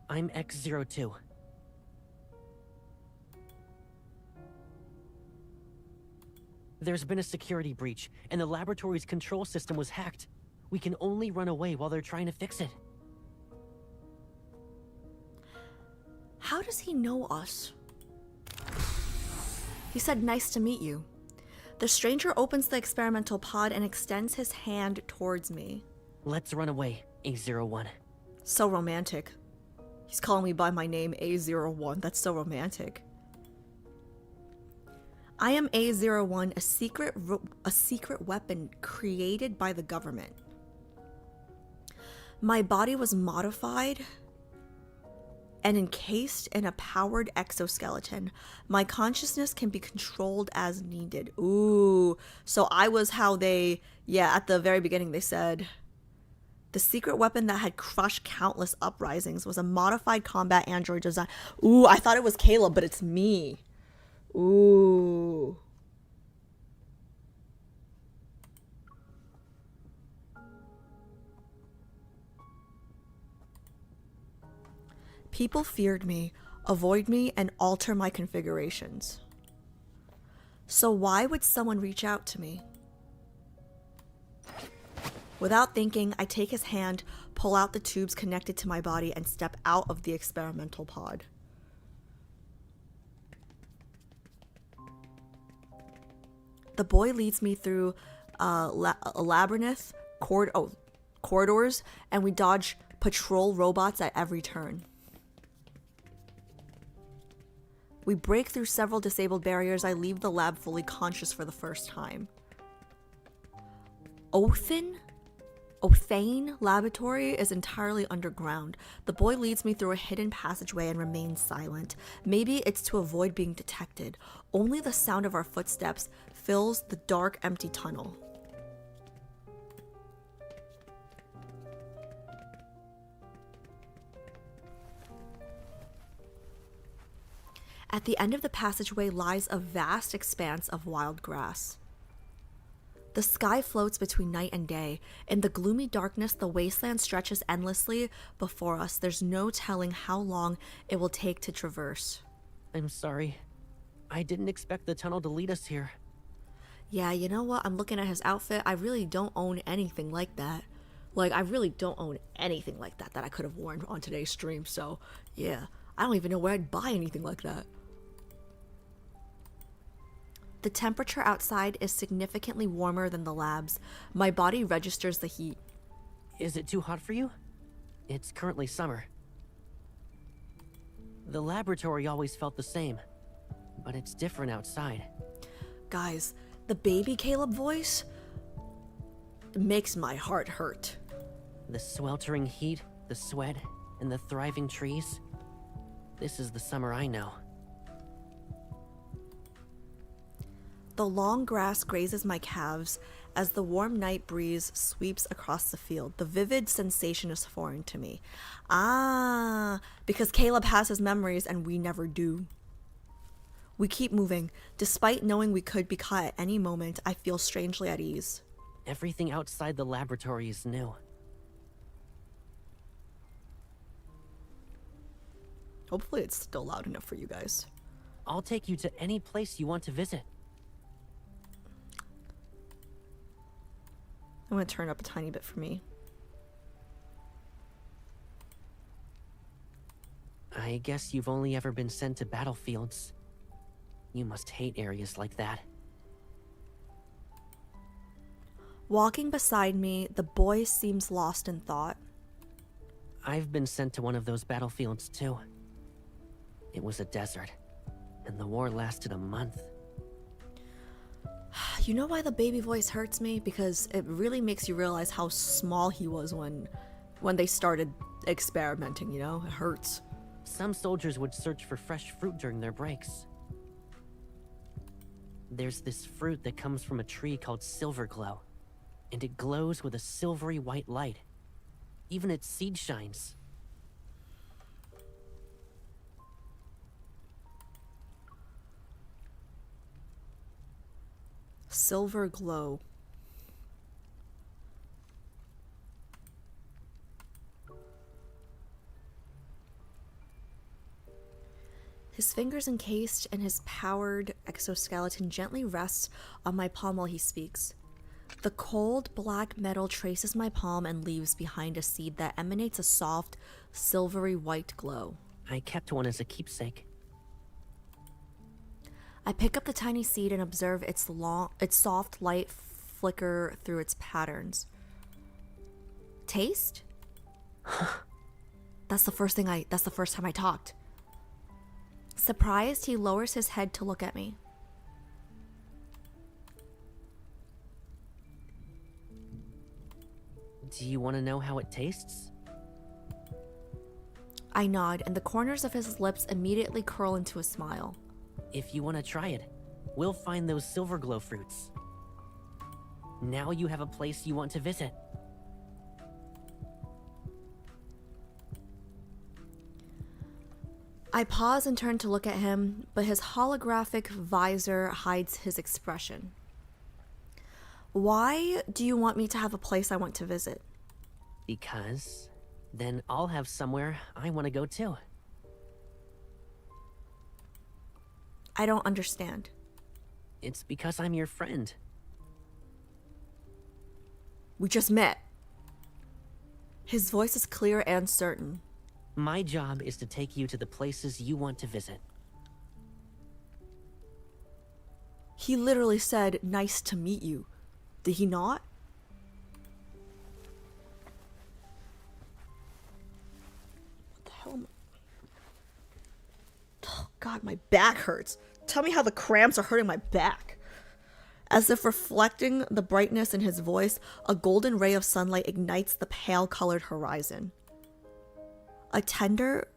I'm X02. There's been a security breach, and the laboratory's control system was hacked. We can only run away while they're trying to fix it. How does he know us? He said, "Nice to meet you." The stranger opens the experimental pod and extends his hand towards me. Let's run away, A01. So romantic. He's calling me by my name, A01. That's so romantic. I am A01, a secret weapon created by the government. My body was modified and encased in a powered exoskeleton. My consciousness can be controlled as needed. Ooh. So I was how they, yeah, at the very beginning they said, the secret weapon that had crushed countless uprisings was a modified combat android design. Ooh, I thought it was Caleb, but it's me. Ooh. People feared me, avoid me, and alter my configurations. So why would someone reach out to me? Without thinking, I take his hand, pull out the tubes connected to my body, and step out of the experimental pod. The boy leads me through a labyrinth corridors, and we dodge patrol robots at every turn. We break through several disabled barriers. I leave the lab fully conscious for the first time. Othane Laboratory is entirely underground. The boy leads me through a hidden passageway and remains silent. Maybe it's to avoid being detected. Only the sound of our footsteps fills the dark, empty tunnel. At the end of the passageway lies a vast expanse of wild grass. The sky floats between night and day. In the gloomy darkness, the wasteland stretches endlessly before us. There's no telling how long it will take to traverse. I'm sorry. I didn't expect the tunnel to lead us here. Yeah, you know what? I'm looking at his outfit. I really don't own anything like that. Like, I really don't own anything like that I could have worn on today's stream. So, yeah. I don't even know where I'd buy anything like that. The temperature outside is significantly warmer than the lab's. My body registers the heat. Is it too hot for you? It's currently summer. The laboratory always felt the same, but it's different outside. Guys, the baby Caleb voice makes my heart hurt. The sweltering heat, the sweat, and the thriving trees. This is the summer I know. The long grass grazes my calves as the warm night breeze sweeps across the field. The vivid sensation is foreign to me. Because Caleb has his memories and we never do. We keep moving. Despite knowing we could be caught at any moment, I feel strangely at ease. Everything outside the laboratory is new. Hopefully it's still loud enough for you guys. I'll take you to any place you want to visit. I'm going to turn up a tiny bit for me. I guess you've only ever been sent to battlefields. You must hate areas like that. Walking beside me, the boy seems lost in thought. I've been sent to one of those battlefields too. It was a desert, and the war lasted a month. You know why the baby voice hurts me? Because it really makes you realize how small he was when they started experimenting, you know? It hurts. Some soldiers would search for fresh fruit during their breaks. There's this fruit that comes from a tree called silver glow, and it glows with a silvery white light. Even its seed shines. Silver glow. His fingers encased in his powered exoskeleton gently rests on my palm while he speaks. The cold black metal traces my palm and leaves behind a seed that emanates a soft, silvery white glow. I kept one as a keepsake. I pick up the tiny seed and observe its soft light flicker through its patterns. Taste? That's the first time I talked. Surprised, he lowers his head to look at me. Do you want to know how it tastes? I nod, and the corners of his lips immediately curl into a smile. If you want to try it, we'll find those silver glow fruits. Now you have a place you want to visit. I pause and turn to look at him, but his holographic visor hides his expression. Why do you want me to have a place I want to visit? Because then I'll have somewhere I want to go too. I don't understand. It's because I'm your friend. We just met. His voice is clear and certain. My job is to take you to the places you want to visit. He literally said, "Nice to meet you." Did he not? What the hell? Oh, God, my back hurts. Tell me how the cramps are hurting my back. As if reflecting the brightness in his voice, a golden ray of sunlight ignites the pale-colored horizon. A tender,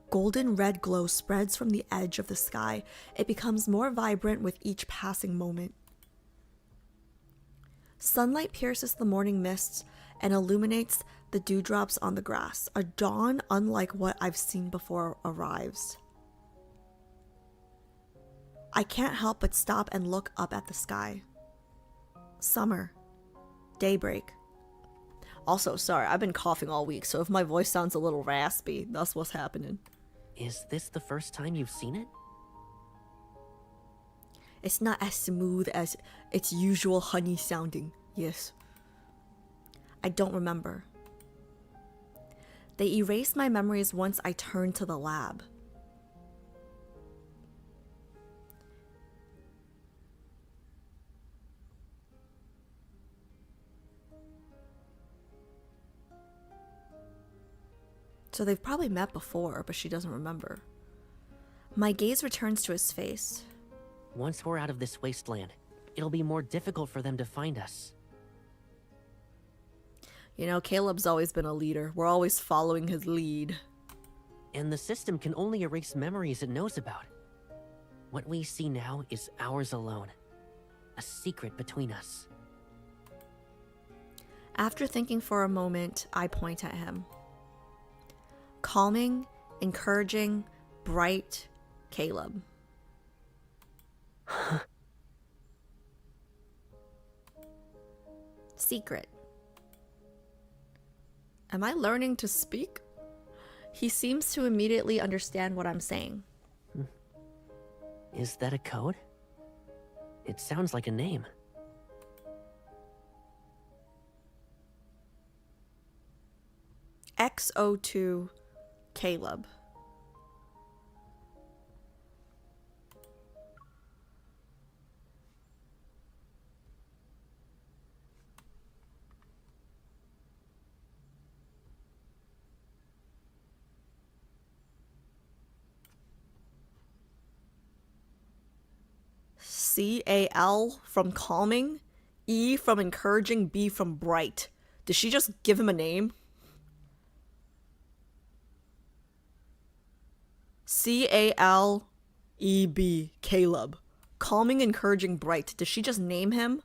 golden red glow spreads from the edge of the sky. It becomes more vibrant with each passing moment. Sunlight pierces the morning mists and illuminates the dewdrops on the grass. A dawn unlike what I've seen before arrives. I can't help but stop and look up at the sky. Summer. Daybreak. Also, sorry, I've been coughing all week, so if my voice sounds a little raspy, that's what's happening. Is this the first time you've seen it? It's not as smooth as its usual honey sounding. Yes. I don't remember. They erased my memories once I turned to the lab. So they've probably met before, but she doesn't remember. My gaze returns to his face. Once we're out of this wasteland, it'll be more difficult for them to find us. You know, Caleb's always been a leader. We're always following his lead. And the system can only erase memories it knows about. What we see now is ours alone. A secret between us. After thinking for a moment, I point at him. Calming, encouraging, bright Caleb. Secret. Am I learning to speak? He seems to immediately understand what I'm saying. Is that a code? It sounds like a name. XO2 Caleb. CAL from calming, E from encouraging, B from bright. Did she just give him a name? CALEB, Caleb. Calming, encouraging, bright. Did she just name him?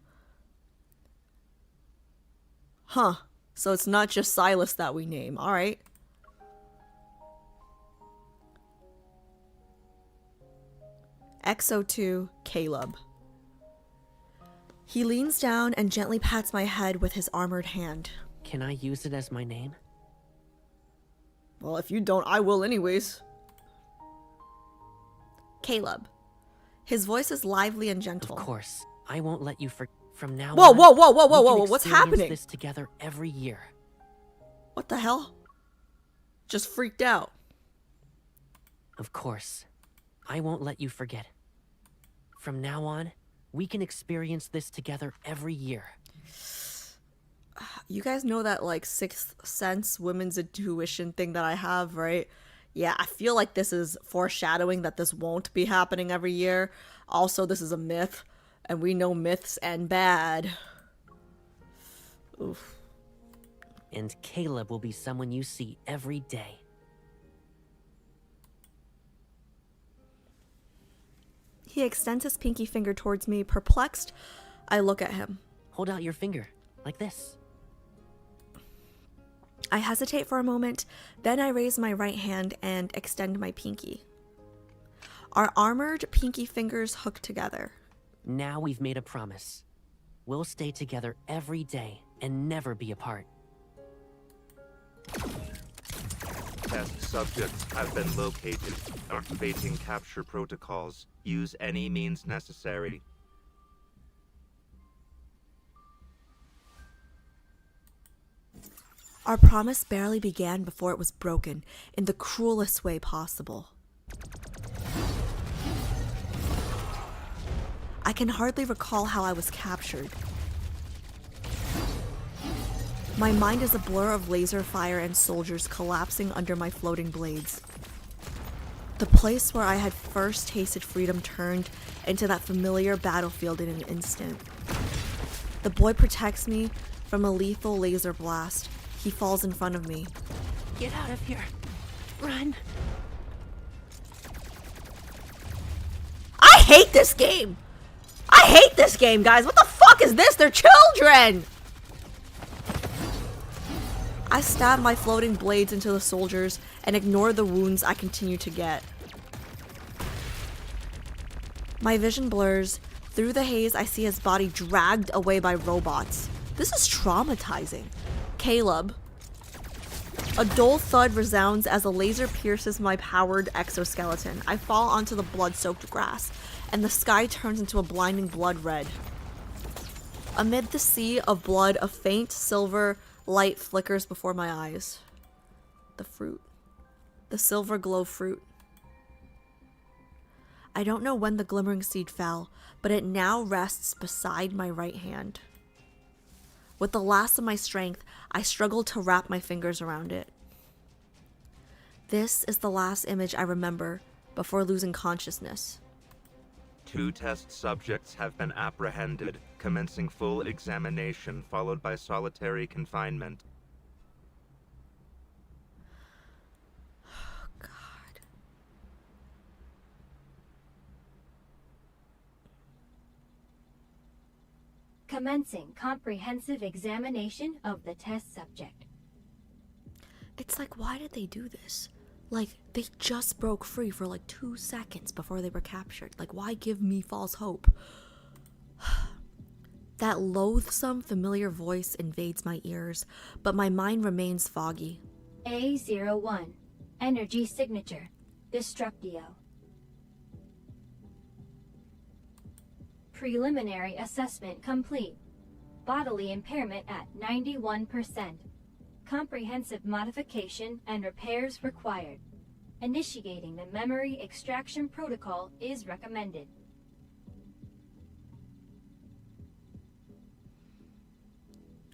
Huh. So it's not just Silas that we name. Alright. XO2, Caleb. He leans down and gently pats my head with his armored hand. Can I use it as my name? Well, if you don't, I will anyways. Caleb. His voice is lively and gentle. Of course. I won't let you from now Whoa, on. whoa, whoa, whoa, whoa, we whoa, can what's experience happening? This together every year. What the hell? Just freaked out. Of course. I won't let you forget. From now on, we can experience this together every year. You guys know that, like, sixth sense women's intuition thing that I have, right? Yeah, I feel like this is foreshadowing that this won't be happening every year. Also, this is a myth, and we know myths end bad. Oof. And Caleb will be someone you see every day. He extends his pinky finger towards me. Perplexed, I look at him. Hold out your finger, like this. I hesitate for a moment, then I raise my right hand and extend my pinky. Our armored pinky fingers hook together. Now we've made a promise. We'll stay together every day and never be apart. Test subjects have been located. Activating capture protocols. Use any means necessary. Our promise barely began before it was broken in the cruelest way possible. I can hardly recall how I was captured. My mind is a blur of laser fire and soldiers collapsing under my floating blades. The place where I had first tasted freedom turned into that familiar battlefield in an instant. The boy protects me from a lethal laser blast. He falls in front of me. Get out of here. Run. I hate this game! I hate this game, guys! What the fuck is this? They're children! I stab my floating blades into the soldiers and ignore the wounds I continue to get. My vision blurs. Through the haze, I see his body dragged away by robots. This is traumatizing. Caleb. A dull thud resounds as a laser pierces my powered exoskeleton. I fall onto the blood-soaked grass, and the sky turns into a blinding blood red. Amid the sea of blood, a faint silver light flickers before my eyes. The fruit. The silver glow fruit. I don't know when the glimmering seed fell, but it now rests beside my right hand. With the last of my strength, I struggle to wrap my fingers around it. This is the last image I remember before losing consciousness. 2 test subjects have been apprehended, commencing full examination followed by solitary confinement. Oh, God. Commencing comprehensive examination of the test subject. It's like, why did they do this? Like, they just broke free for like 2 seconds before they were captured. Like, why give me false hope? That loathsome, familiar voice invades my ears, but my mind remains foggy. A01. Energy signature. Destructio. Preliminary assessment complete. Bodily impairment at 91%. Comprehensive modification and repairs required. Initiating the memory extraction protocol is recommended.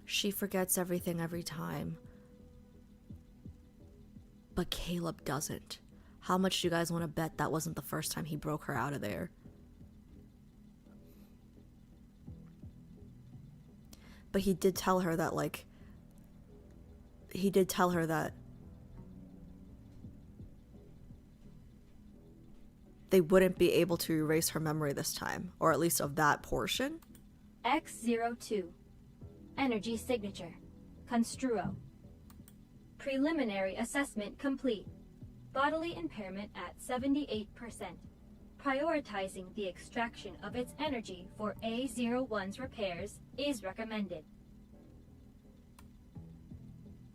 She forgets everything every time. But Caleb doesn't. How much do you guys want to bet that wasn't the first time he broke her out of there? But he did tell her that, like, he did tell her that they wouldn't be able to erase her memory this time, or at least of that portion. X02. Energy signature. Construo. Preliminary assessment complete. Bodily impairment at 78%. Prioritizing the extraction of its energy for A01's repairs is recommended.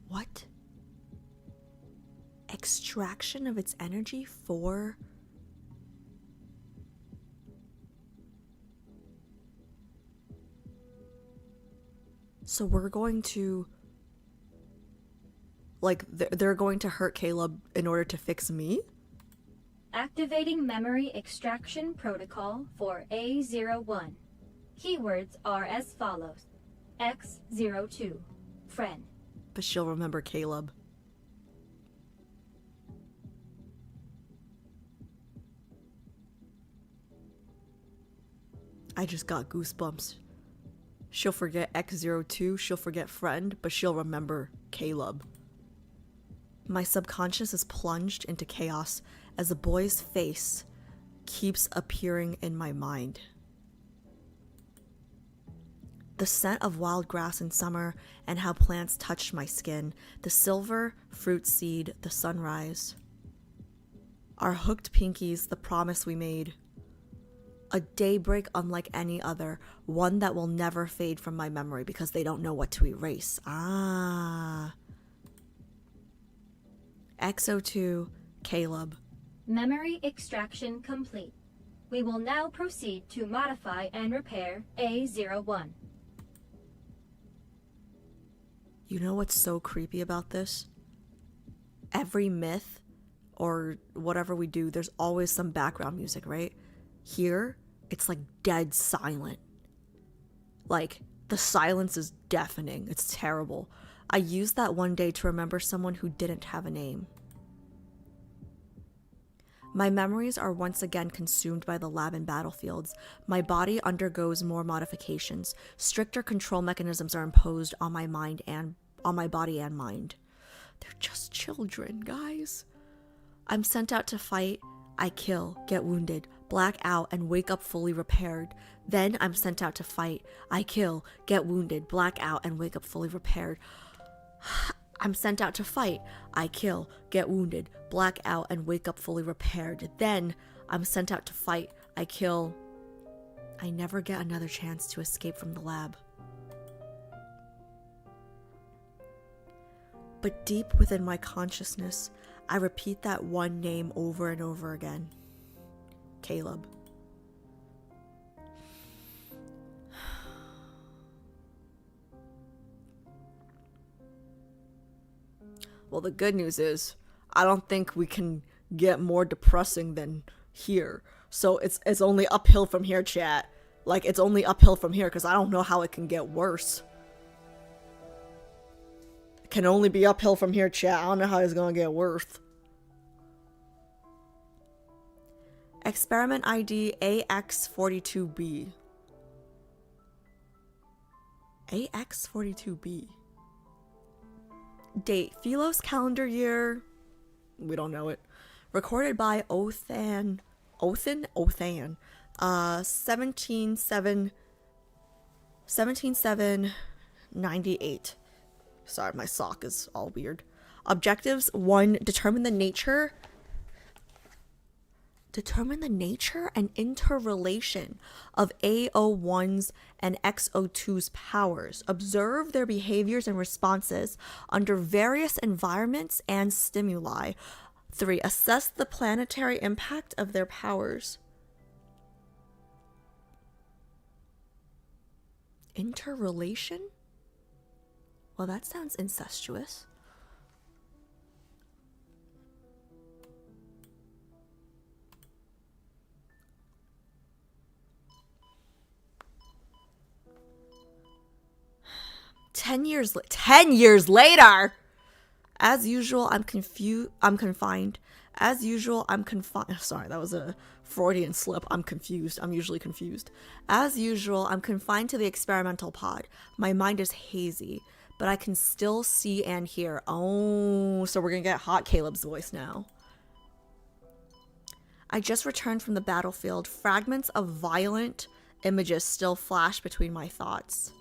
What? Extraction of its energy for... So we're going to... Like, they're going to hurt Caleb in order to fix me? Activating memory extraction protocol for A01. Keywords are as follows. X02. Friend. But she'll remember Caleb. I just got goosebumps. She'll forget X02, she'll forget friend, but she'll remember Caleb. My subconscious is plunged into chaos as the boy's face keeps appearing in my mind. The scent of wild grass in summer and how plants touched my skin, the silver fruit seed, the sunrise. Our hooked pinkies, the promise we made. A daybreak unlike any other, one that will never fade from my memory because they don't know what to erase. XO2, Caleb. Memory extraction complete. We will now proceed to modify and repair A01. You know what's so creepy about this? Every myth or whatever we do, there's always some background music, right? Here, it's like dead silent. Like, the silence is deafening. It's terrible. I used that one day to remember someone who didn't have a name. My memories are once again consumed by the lab and battlefields. My body undergoes more modifications. Stricter control mechanisms are imposed on my mind and on my body and mind. They're just children, guys. I'm sent out to fight. I kill, get wounded, black out, and wake up fully repaired. Then I'm sent out to fight. I kill, get wounded, black out, and wake up fully repaired. I'm sent out to fight. I kill, get wounded, black out, and wake up fully repaired. Then I'm sent out to fight. I kill. I never get another chance to escape from the lab. But deep within my consciousness, I repeat that one name over and over again. Caleb. Well, the good news is, I don't think we can get more depressing than here. So it's only uphill from here, chat. Like, it's only uphill from here, because I don't know how it can get worse. It can only be uphill from here, chat. I don't know how it's gonna get worse. Experiment ID AX42B. AX42B. Date, Philos calendar year. We don't know it. Recorded by Othan. 17/7/98. Sorry, my sock is all weird. Objectives: 1. Determine the nature and interrelation of A01's and X02's powers. Observe their behaviors and responses under various environments and stimuli. 3. Assess the planetary impact of their powers. Interrelation? Well, that sounds incestuous. Ten years later! As usual, I'm confined. As usual, I'm confined. Sorry, that was a Freudian slip. I'm confused. I'm usually confused. As usual, I'm confined to the experimental pod. My mind is hazy, but I can still see and hear. Oh, so we're gonna get hot Caleb's voice now. I just returned from the battlefield. Fragments of violent images still flash between my thoughts.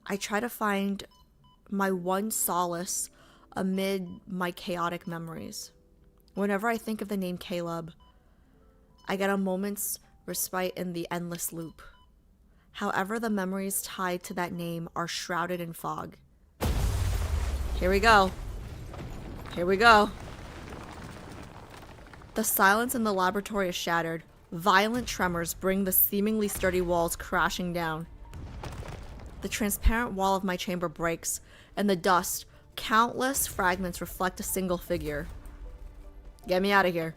I try to find my one solace amid my chaotic memories. Whenever I think of the name Caleb, I get a moment's respite in the endless loop. However, the memories tied to that name are shrouded in fog. Here we go. Here we go. The silence in the laboratory is shattered. Violent tremors bring the seemingly sturdy walls crashing down. The transparent wall of my chamber breaks. In the dust, countless fragments reflect a single figure. Get me out of here.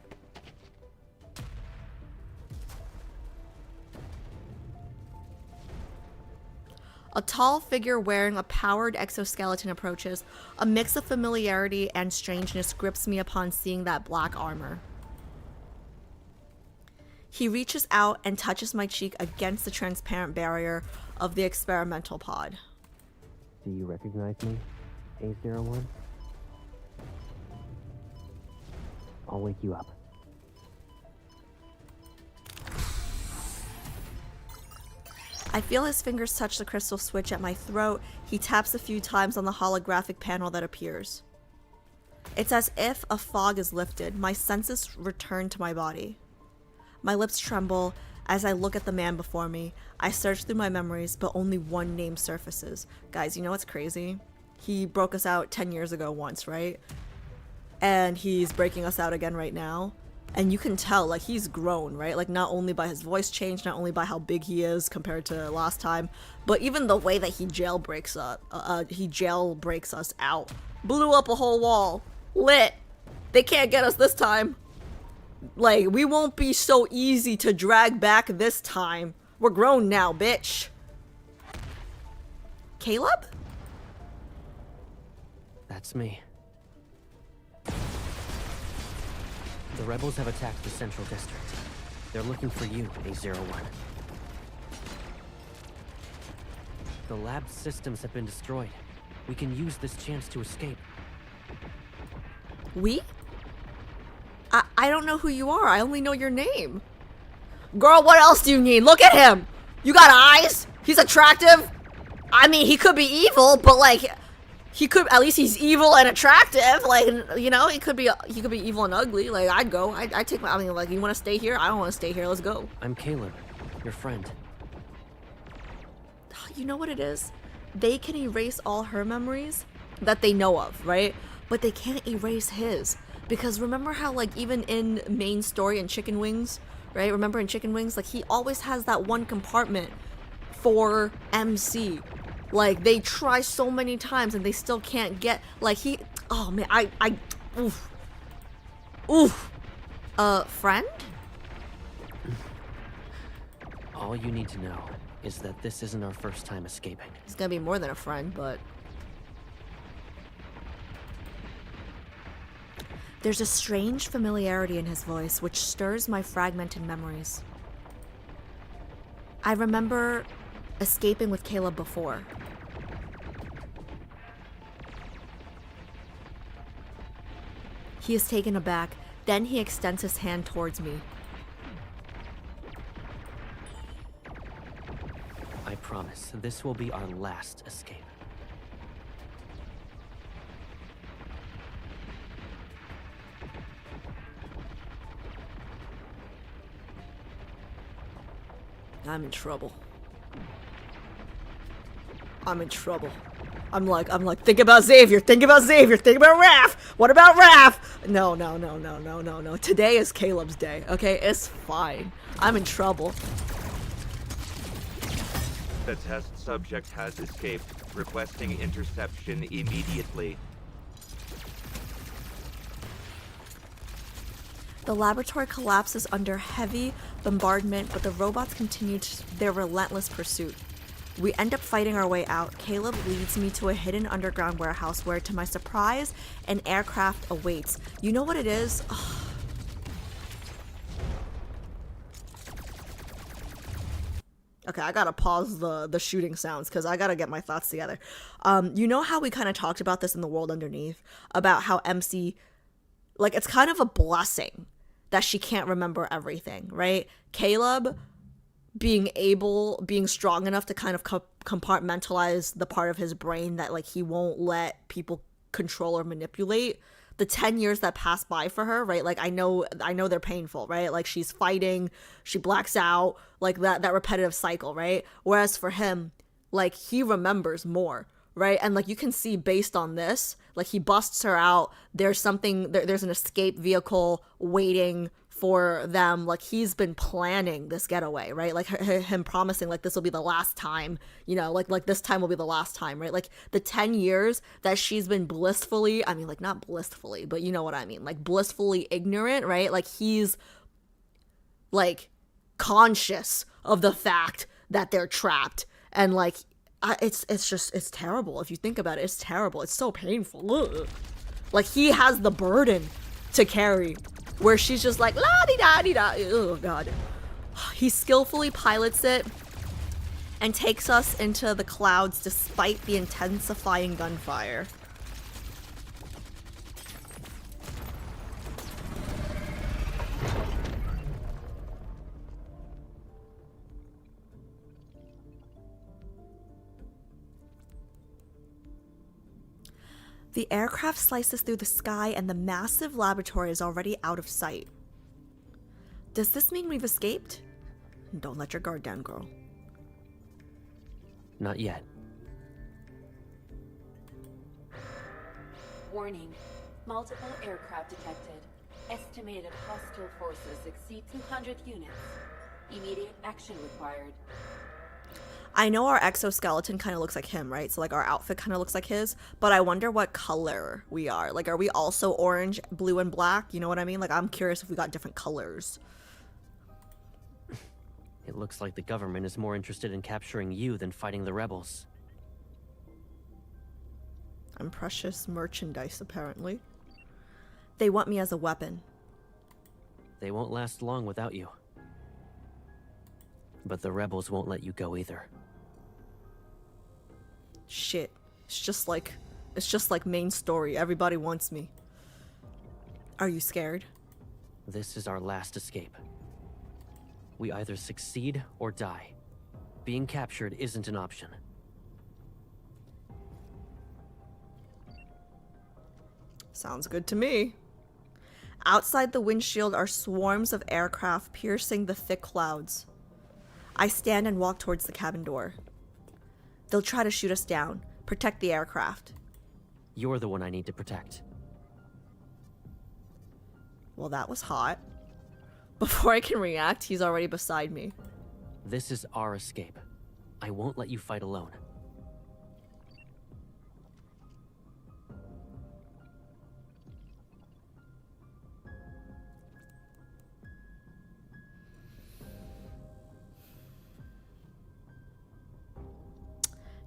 A tall figure wearing a powered exoskeleton approaches. A mix of familiarity and strangeness grips me upon seeing that black armor. He reaches out and touches my cheek against the transparent barrier of the experimental pod. Do you recognize me, A01? I'll wake you up. I feel his fingers touch the crystal switch at my throat. He taps a few times on the holographic panel that appears. It's as if a fog is lifted. My senses return to my body. My lips tremble as I look at the man before me. I search through my memories, but only one name surfaces. Guys, you know what's crazy? He broke us out 10 years ago once, right? And he's breaking us out again right now. And you can tell, like, he's grown, right? Like, not only by his voice change, not only by how big he is compared to last time, but even the way that he jailbreaks us out. Blew up a whole wall. Lit. They can't get us this time. Like, we won't be so easy to drag back this time. We're grown now, bitch. Caleb? That's me. The rebels have attacked the Central District. They're looking for you, A01. The lab's systems have been destroyed. We can use this chance to escape. We? I don't know who you are. I only know your name. Girl, what else do you need? Look at him. You got eyes? He's attractive? I mean, he could be evil, but like, He could, at least he's evil and attractive. Like, you know, he could be evil and ugly. Like, I'd go. I'd take my, I mean, like, you want to stay here? I don't want to stay here. Let's go. I'm Caleb, your friend. You know what it is? They can erase all her memories that they know of, right? But they can't erase his. Because remember how, like, even in main story in Chicken Wings, right? Remember in Chicken Wings? Like, he always has that one compartment for MC. Like, they try so many times and they still can't get, like, he, oh man, oof. Friend? All you need to know is that this isn't our first time escaping. He's gonna be more than a friend, but... There's a strange familiarity in his voice which stirs my fragmented memories. I remember escaping with Caleb before. He is taken aback, then he extends his hand towards me. I promise, this will be our last escape. I'm in trouble. I'm in trouble. I'm like, think about Xavier, think about Xavier, think about Raph. What about Raph? No. Today is Caleb's day, okay? It's fine. I'm in trouble. The test subject has escaped, requesting interception immediately. The laboratory collapses under heavy bombardment, but the robots continue their relentless pursuit. We end up fighting our way out. Caleb leads me to a hidden underground warehouse where, to my surprise, an aircraft awaits. You know what it is? Ugh. Okay, I gotta pause the shooting sounds because I gotta get my thoughts together. You know how we kind of talked about this in the world underneath? About how MC, like, it's kind of a blessing that she can't remember everything, right? Caleb being strong enough to kind of compartmentalize the part of his brain that, like, he won't let people control or manipulate. The 10 years that pass by for her, right? Like, I know they're painful, right? Like, she's fighting, she blacks out, like that repetitive cycle, right? Whereas for him, like, he remembers more, right? And, like, you can see based on this, like, he busts her out, there's an escape vehicle waiting for them. Like, he's been planning this getaway, right? Like, him promising, like, this will be the last time, you know, like this time will be the last time, right? Like, the 10 years that she's been blissfully, I mean, like, not blissfully, but you know what I mean, like, blissfully ignorant, right? Like, he's, like, conscious of the fact that they're trapped, and, like, it's terrible. If you think about it, it's terrible. It's so painful. Ugh. Like, he has the burden to carry, where she's just like, la-di-da-di-da. Oh, God. He skillfully pilots it and takes us into the clouds despite the intensifying gunfire. The aircraft slices through the sky and the massive laboratory is already out of sight. Does this mean we've escaped? Don't let your guard down, girl. Not yet. Warning. Multiple aircraft detected. Estimated hostile forces exceed 200 units. Immediate action required. I know our exoskeleton kind of looks like him, right? So, like, our outfit kind of looks like his, but I wonder what color we are. Like, are we also orange, blue, and black? You know what I mean? Like, I'm curious if we got different colors. It looks like the government is more interested in capturing you than fighting the rebels. I'm precious merchandise, apparently. They want me as a weapon. They won't last long without you. But the rebels won't let you go either. Shit. It's just like main story. Everybody wants me. Are you scared? This is our last escape. We either succeed or die. Being captured isn't an option. Sounds good to me. Outside the windshield are swarms of aircraft piercing the thick clouds. I stand and walk towards the cabin door. They'll try to shoot us down. Protect the aircraft. You're the one I need to protect. Well, that was hot. Before I can react, he's already beside me. This is our escape. I won't let you fight alone.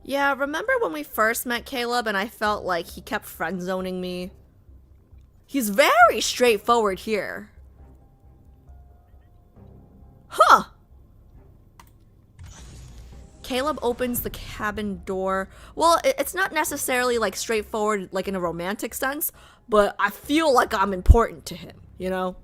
Yeah, remember when we first met Caleb and I felt like he kept friend-zoning me? He's very straightforward here. Huh! Caleb opens the cabin door. Well, it's not necessarily like straightforward like in a romantic sense, but I feel like I'm important to him, you know?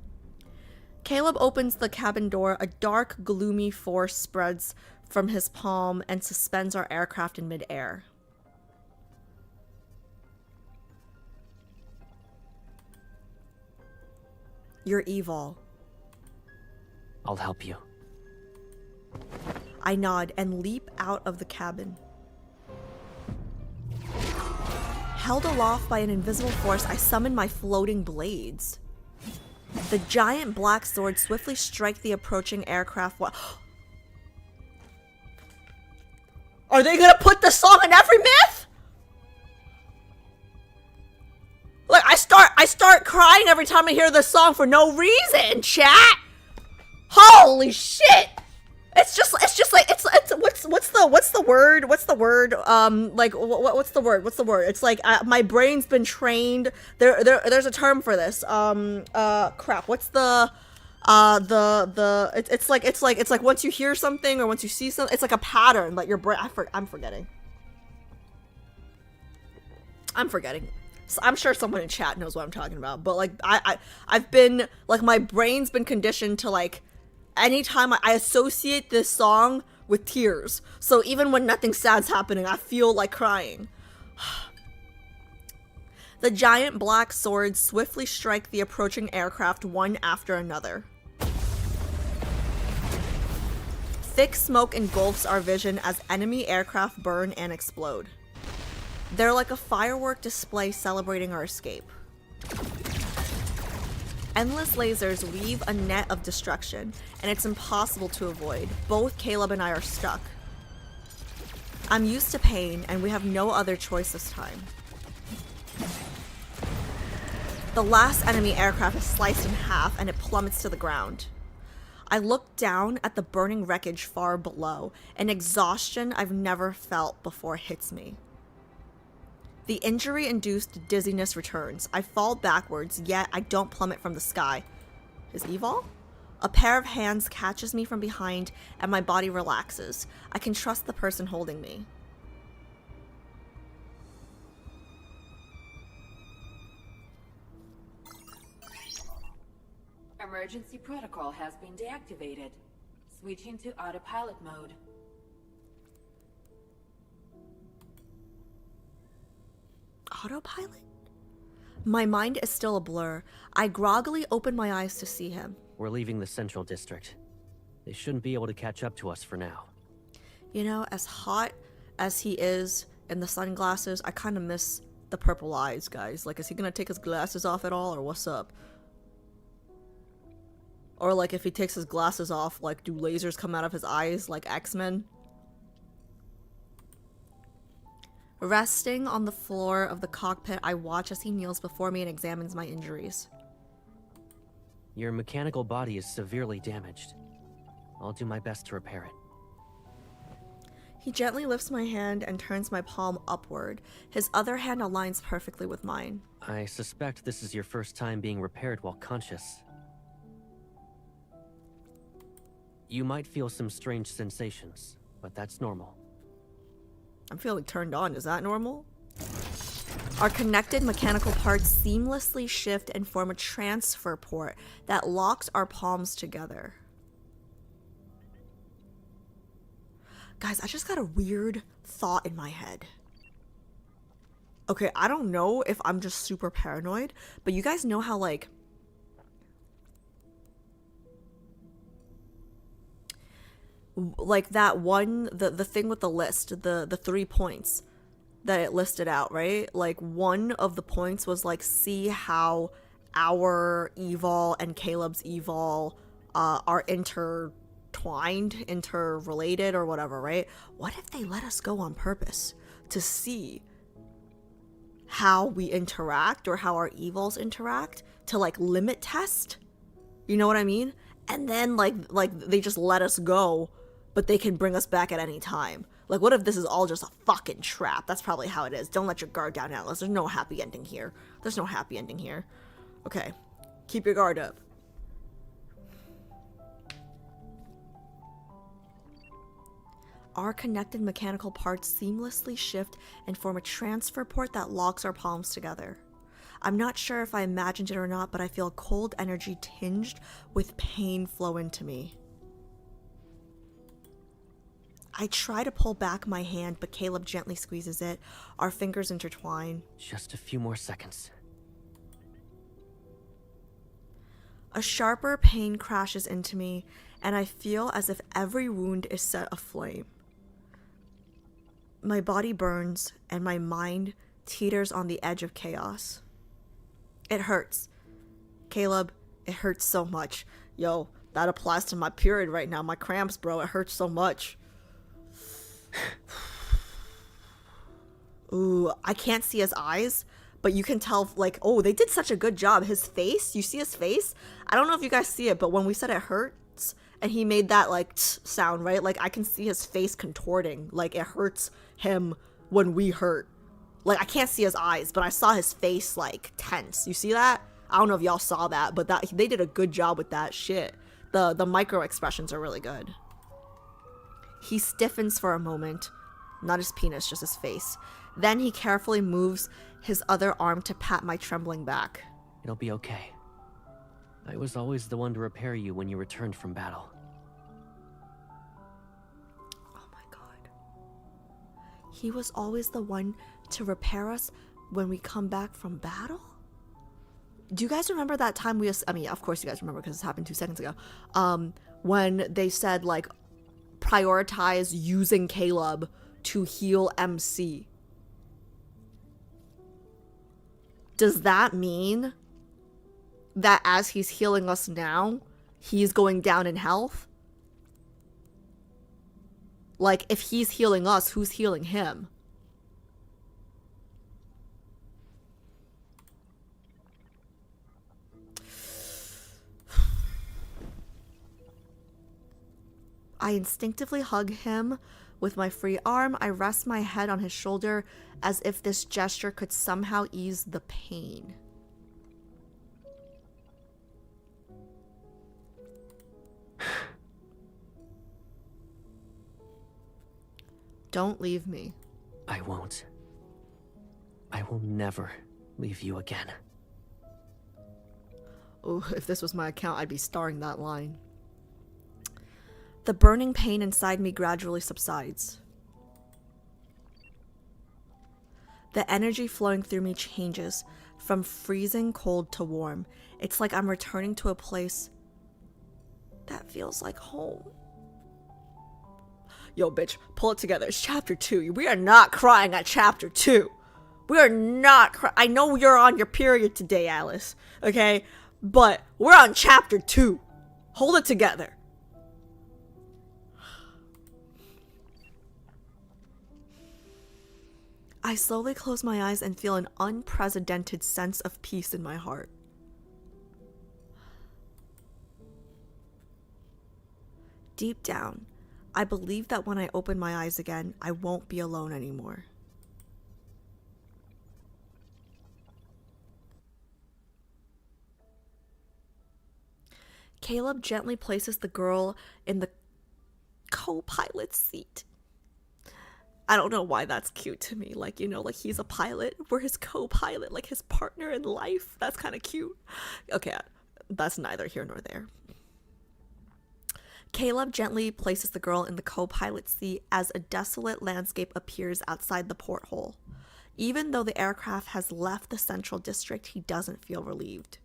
Caleb opens the cabin door. A dark, gloomy force spreads from his palm and suspends our aircraft in midair. You're evil. I'll help you. I nod and leap out of the cabin. Held aloft by an invisible force, I summon my floating blades. The giant black swords swiftly strike the approaching aircraft. Are they gonna put the song in every myth? Like I start crying every time I hear this song for no reason, chat. Holy shit! It's just like what's the word? What's the word? It's like my brain's been trained. There's a term for this. Crap. What's it's like once you hear something or once you see something, it's like a pattern that your brain. I'm forgetting. So I'm sure someone in chat knows what I'm talking about. But like I've been like my brain's been conditioned to like anytime I associate this song with tears. So even when nothing sad's happening, I feel like crying. The giant black swords swiftly strike the approaching aircraft one after another. Thick smoke engulfs our vision as enemy aircraft burn and explode. They're like a firework display celebrating our escape. Endless lasers weave a net of destruction, and it's impossible to avoid. Both Caleb and I are stuck. I'm used to pain, and we have no other choice this time. The last enemy aircraft is sliced in half, and it plummets to the ground. I look down at the burning wreckage far below, and exhaustion I've never felt before hits me. The injury-induced dizziness returns. I fall backwards, yet I don't plummet from the sky. Is evil? A pair of hands catches me from behind, and my body relaxes. I can trust the person holding me. Emergency protocol has been deactivated. Switching to autopilot mode. Autopilot? My mind is still a blur. I groggily open my eyes to see him. We're leaving the Central District. They shouldn't be able to catch up to us for now. You know, as hot as he is in the sunglasses, I kind of miss the purple eyes, guys. Like, is he gonna take his glasses off at all, or what's up? Or, like, if he takes his glasses off, like, do lasers come out of his eyes like X-Men? Resting on the floor of the cockpit, I watch as he kneels before me and examines my injuries. Your mechanical body is severely damaged. I'll do my best to repair it. He gently lifts my hand and turns my palm upward. His other hand aligns perfectly with mine. I suspect this is your first time being repaired while conscious. You might feel some strange sensations, but that's normal. I'm feeling turned on. Is that normal? Our connected mechanical parts seamlessly shift and form a transfer port that locks our palms together. Guys, I just got a weird thought in my head. Okay, I don't know if I'm just super paranoid, but you guys know how, like, that one, the thing with the list, the 3 points that it listed out, right? Like, one of the points was, like, see how our evol and Caleb's evol are intertwined, interrelated, or whatever, right? What if they let us go on purpose to see how we interact or how our evils interact, to, like, limit test? You know what I mean? And then, like they just let us go, but they can bring us back at any time. Like, what if this is all just a fucking trap? That's probably how it is. Don't let your guard down, Atlas. There's no happy ending here. There's no happy ending here. Okay. Keep your guard up. Our connected mechanical parts seamlessly shift and form a transfer port that locks our palms together. I'm not sure if I imagined it or not, but I feel cold energy tinged with pain flow into me. I try to pull back my hand, but Caleb gently squeezes it. Our fingers intertwine. Just a few more seconds. A sharper pain crashes into me, and I feel as if every wound is set aflame. My body burns, and my mind teeters on the edge of chaos. It hurts. Caleb, it hurts so much. Yo, that applies to my period right now. My cramps, bro. It hurts so much. Ooh, I can't see his eyes, but you can tell, like, oh, they did such a good job. His face, you see his face? I don't know if you guys see it, but when we said it hurts, and he made that, like, sound, right? Like, I can see his face contorting. Like, it hurts him when we hurt. Like, I can't see his eyes, but I saw his face, like, tense. You see that? I don't know if y'all saw that, but they did a good job with that shit. The micro expressions are really good. He stiffens for a moment. Not his penis, just his face. Then he carefully moves his other arm to pat my trembling back. It'll be okay. I was always the one to repair you when you returned from battle. Oh my god. He was always the one to repair us when we come back from battle? Do you guys remember that time I mean, of course you guys remember because it happened 2 seconds ago. When they said, like, prioritize using Caleb to heal MC. Does that mean that as he's healing us now, he's going down in health? Like, if he's healing us, who's healing him? I instinctively hug him with my free arm. I rest my head on his shoulder as if this gesture could somehow ease the pain. Don't leave me. I won't. I will never leave you again. Oh, if this was my account, I'd be starring that line. The burning pain inside me gradually subsides. The energy flowing through me changes from freezing cold to warm. It's like I'm returning to a place that feels like home. Yo, bitch, pull it together. It's chapter 2. We are not crying at chapter 2. We are not I know you're on your period today, Alice, okay? But we're on chapter 2. Hold it together. I slowly close my eyes and feel an unprecedented sense of peace in my heart. Deep down, I believe that when I open my eyes again, I won't be alone anymore. Caleb gently places the girl in the co-pilot's seat. I don't know why that's cute to me. Like, you know, like he's a pilot. We're his co-pilot, like his partner in life. That's kind of cute. Okay, that's neither here nor there. Caleb gently places the girl in the co-pilot seat as a desolate landscape appears outside the porthole. Even though the aircraft has left the central district, he doesn't feel relieved.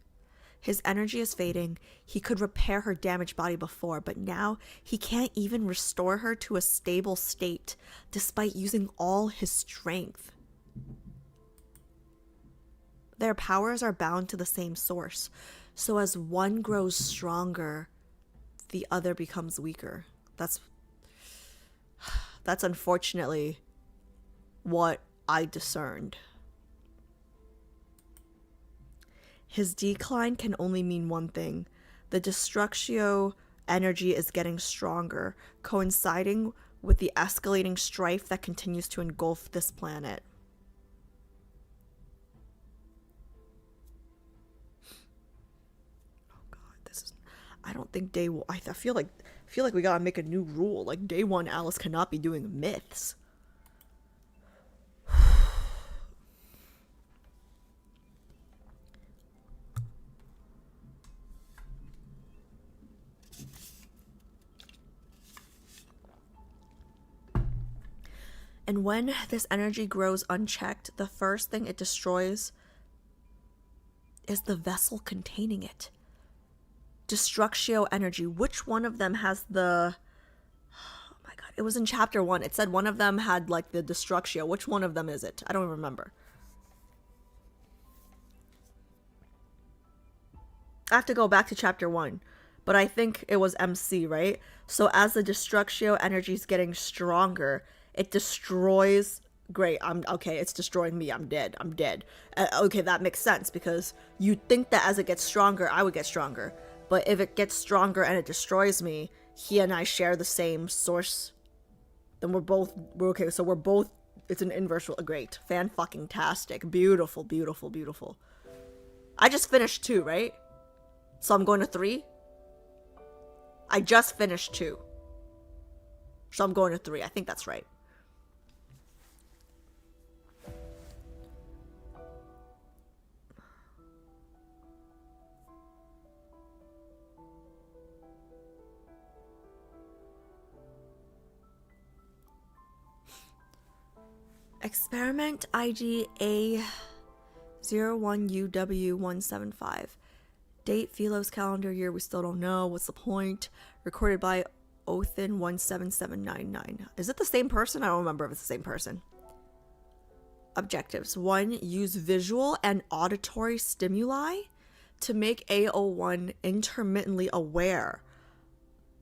His energy is fading. He could repair her damaged body before, but now he can't even restore her to a stable state, despite using all his strength. Their powers are bound to the same source, so as one grows stronger, the other becomes weaker. That's unfortunately what I discerned. His decline can only mean one thing. The Destructio energy is getting stronger, coinciding with the escalating strife that continues to engulf this planet. Oh god, I don't think day one, I feel like we gotta make a new rule. Like, day one Alice cannot be doing myths. And when this energy grows unchecked, the first thing it destroys is the vessel containing it. Destructio energy. Which one of them has the... Oh my god. It was in chapter 1. It said one of them had like the Destructio. Which one of them is it? I don't remember. I have to go back to chapter 1. But I think it was MC, right? So as the Destructio energy is getting stronger, it destroys... Great, okay, it's destroying me. I'm dead. Okay, that makes sense, because you'd think that as it gets stronger, I would get stronger. But if it gets stronger and it destroys me, he and I share the same source, then we're okay. So we're both... It's an inverse... Great. Fan-fucking-tastic. Beautiful, beautiful, beautiful. I just finished 2, right? So I'm going to 3? I just finished 2. So I'm going to 3. I think that's right. Experiment ID A01UW175. Date, Philo's calendar year, we still don't know. What's the point? Recorded by Othin177799. Is it the same person? I don't remember if it's the same person. Objectives. 1. Use visual and auditory stimuli to make A01 intermittently aware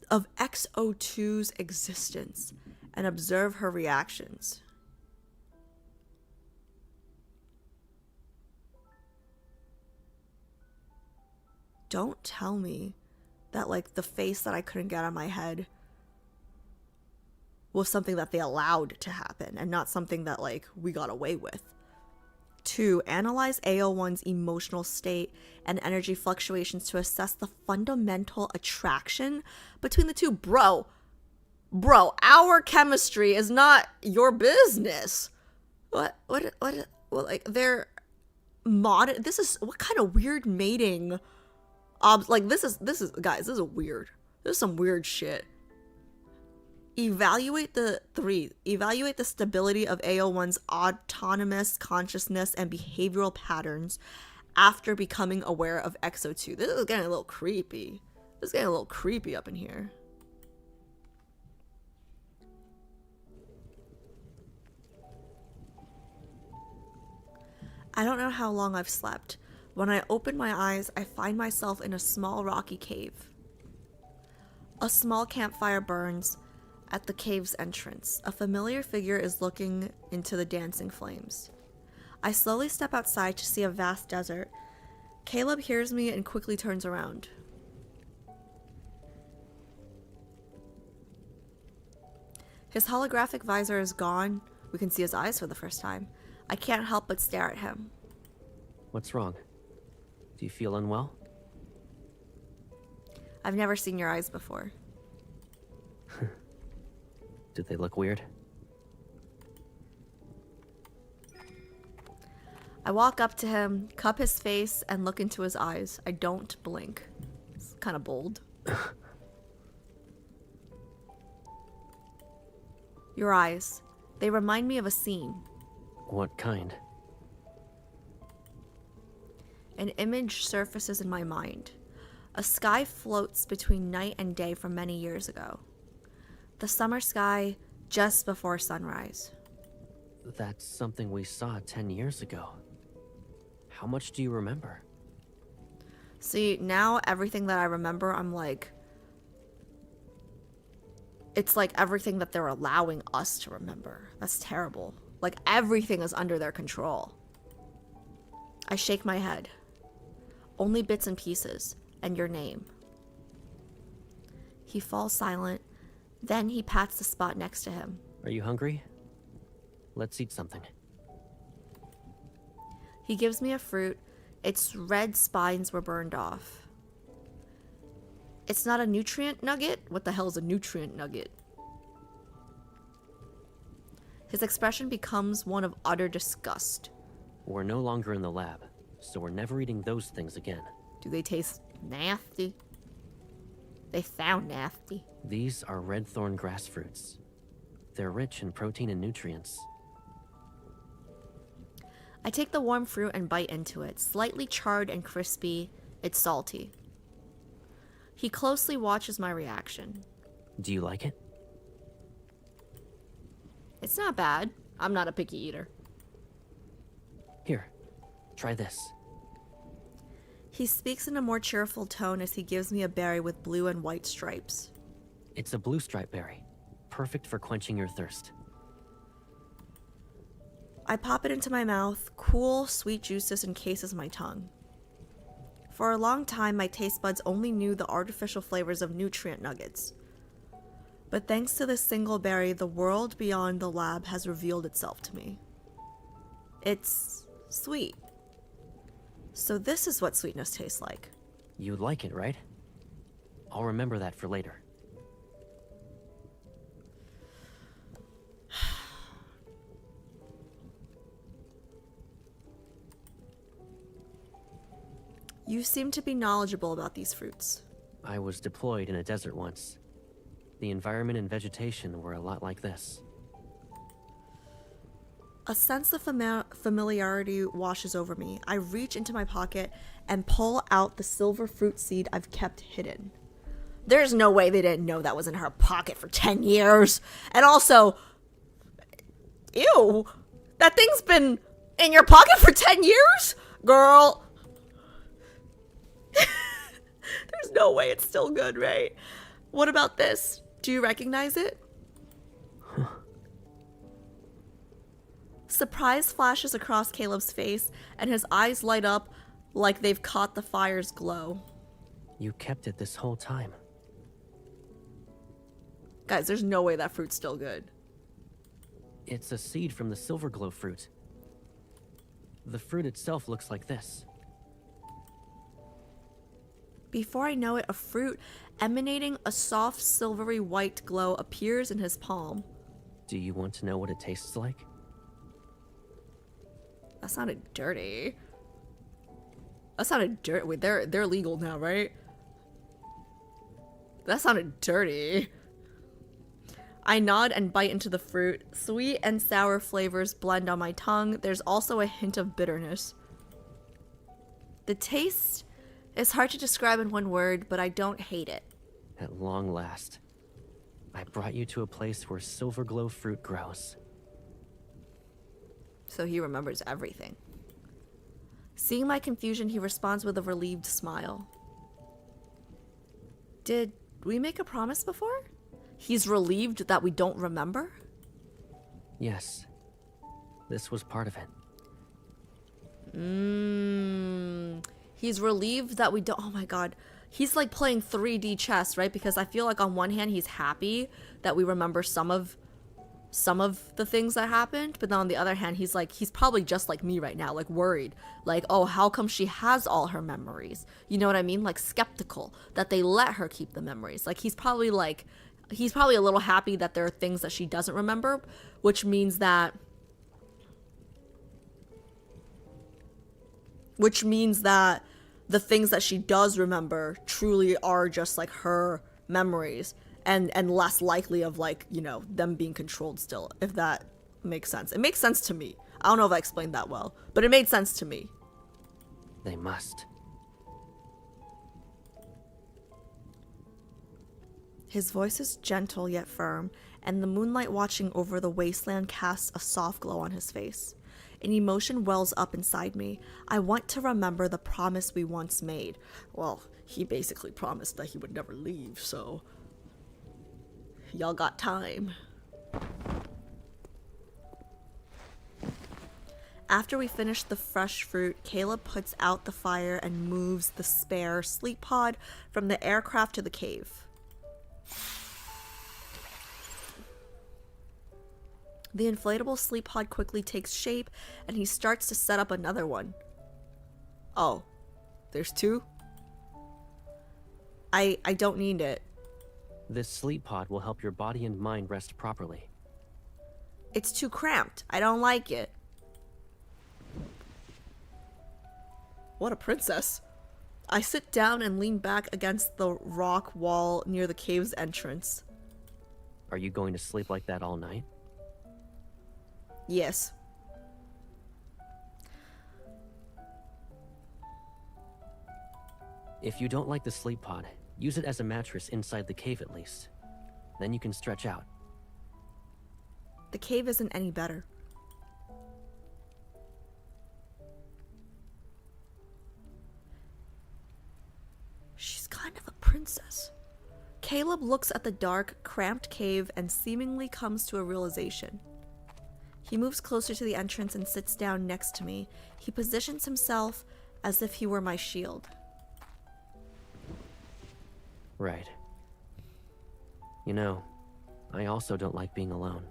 of XO2's existence and observe her reactions. Don't tell me that, like, the face that I couldn't get out of my head was something that they allowed to happen and not something that, like, we got away with. 2. Analyze AO1's emotional state and energy fluctuations to assess the fundamental attraction between the two. Bro, our chemistry is not your business. What, like, they're this is, what kind of weird mating... like, this is guys, this is weird. This is some weird shit. Evaluate the stability of AO1's autonomous consciousness and behavioral patterns after becoming aware of XO2. This is getting a little creepy. This is getting a little creepy up in here. I don't know how long I've slept. When I open my eyes, I find myself in a small rocky cave. A small campfire burns at the cave's entrance. A familiar figure is looking into the dancing flames. I slowly step outside to see a vast desert. Caleb hears me and quickly turns around. His holographic visor is gone. We can see his eyes for the first time. I can't help but stare at him. What's wrong? Do you feel unwell? I've never seen your eyes before. Did they look weird? I walk up to him, cup his face, and look into his eyes. I don't blink. It's kind of bold. Your eyes. They remind me of a scene. What kind? An image surfaces in my mind. A sky floats between night and day from many years ago. The summer sky just before sunrise. That's something we saw 10 years ago. How much do you remember? See, now everything that I remember, I'm like... It's like everything that they're allowing us to remember. That's terrible. Like, everything is under their control. I shake my head. Only bits and pieces, and your name. He falls silent, then he pats the spot next to him. Are you hungry? Let's eat something. He gives me a fruit. Its red spines were burned off. It's not a nutrient nugget? What the hell is a nutrient nugget? His expression becomes one of utter disgust. We're no longer in the lab, so we're never eating those things again. Do they taste nasty? They sound nasty. These are red thorn grass fruits. They're rich in protein and nutrients. I take the warm fruit and bite into it. Slightly charred and crispy, it's salty. He closely watches my reaction. Do you like it? It's not bad. I'm not a picky eater. Here, try this. He speaks in a more cheerful tone as he gives me a berry with blue and white stripes. It's a blue stripe berry, perfect for quenching your thirst. I pop it into my mouth. Cool, sweet juices encases my tongue. For a long time, my taste buds only knew the artificial flavors of nutrient nuggets. But thanks to this single berry, the world beyond the lab has revealed itself to me. It's sweet. So this is what sweetness tastes like. You like it, right? I'll remember that for later. You seem to be knowledgeable about these fruits. I was deployed in a desert once. The environment and vegetation were a lot like this. A sense of familiarity washes over me. I reach into my pocket and pull out the silver fruit seed I've kept hidden. There's no way they didn't know that was in her pocket for 10 years. And also, ew, that thing's been in your pocket for 10 years? Girl. There's no way it's still good, right? What about this? Do you recognize it? Surprise flashes across Caleb's face, and his eyes light up like they've caught the fire's glow. You kept it this whole time. Guys, there's no way that fruit's still good. It's a seed from the silver glow fruit. The fruit itself looks like this. Before I know it, a fruit emanating a soft silvery white glow appears in his palm. Do you want to know what it tastes like? That sounded dirty. That sounded dirty. Wait, they're legal now, right? That sounded dirty. I nod and bite into the fruit. Sweet and sour flavors blend on my tongue. There's also a hint of bitterness. The taste is hard to describe in one word, but I don't hate it. At long last, I brought you to a place where silver glow fruit grows. So he remembers everything. Seeing my confusion, he responds with a relieved smile. Did we make a promise before? He's relieved that we don't remember? Yes. This was part of it. He's relieved that we don't... Oh my god. He's like playing 3D chess, right? Because I feel like on one hand, he's happy that we remember some of the things that happened. But then on the other hand, he's probably just like me right now, like worried. Like, oh, how come she has all her memories? You know what I mean? Like skeptical that they let her keep the memories. Like he's probably a little happy that there are things that she doesn't remember, which means that the things that she does remember truly are just like her memories and less likely of like, you know, them being controlled still, if that makes sense. It makes sense to me. I don't know if I explained that well, but it made sense to me. They must. His voice is gentle yet firm, and the moonlight watching over the wasteland casts a soft glow on his face. An emotion wells up inside me. I want to remember the promise we once made. Well, he basically promised that he would never leave, so... y'all got time. After we finish the fresh fruit, Caleb puts out the fire and moves the spare sleep pod from the aircraft to the cave. The inflatable sleep pod quickly takes shape, and he starts to set up another one. Oh, there's two? I don't need it. This sleep pod will help your body and mind rest properly. It's too cramped. I don't like it. What a princess. I sit down and lean back against the rock wall near the cave's entrance. Are you going to sleep like that all night? Yes. If you don't like the sleep pod, use it as a mattress inside the cave at least. Then you can stretch out. The cave isn't any better. She's kind of a princess. Caleb looks at the dark, cramped cave and seemingly comes to a realization. He moves closer to the entrance and sits down next to me. He positions himself as if he were my shield. Right. You know, I also don't like being alone.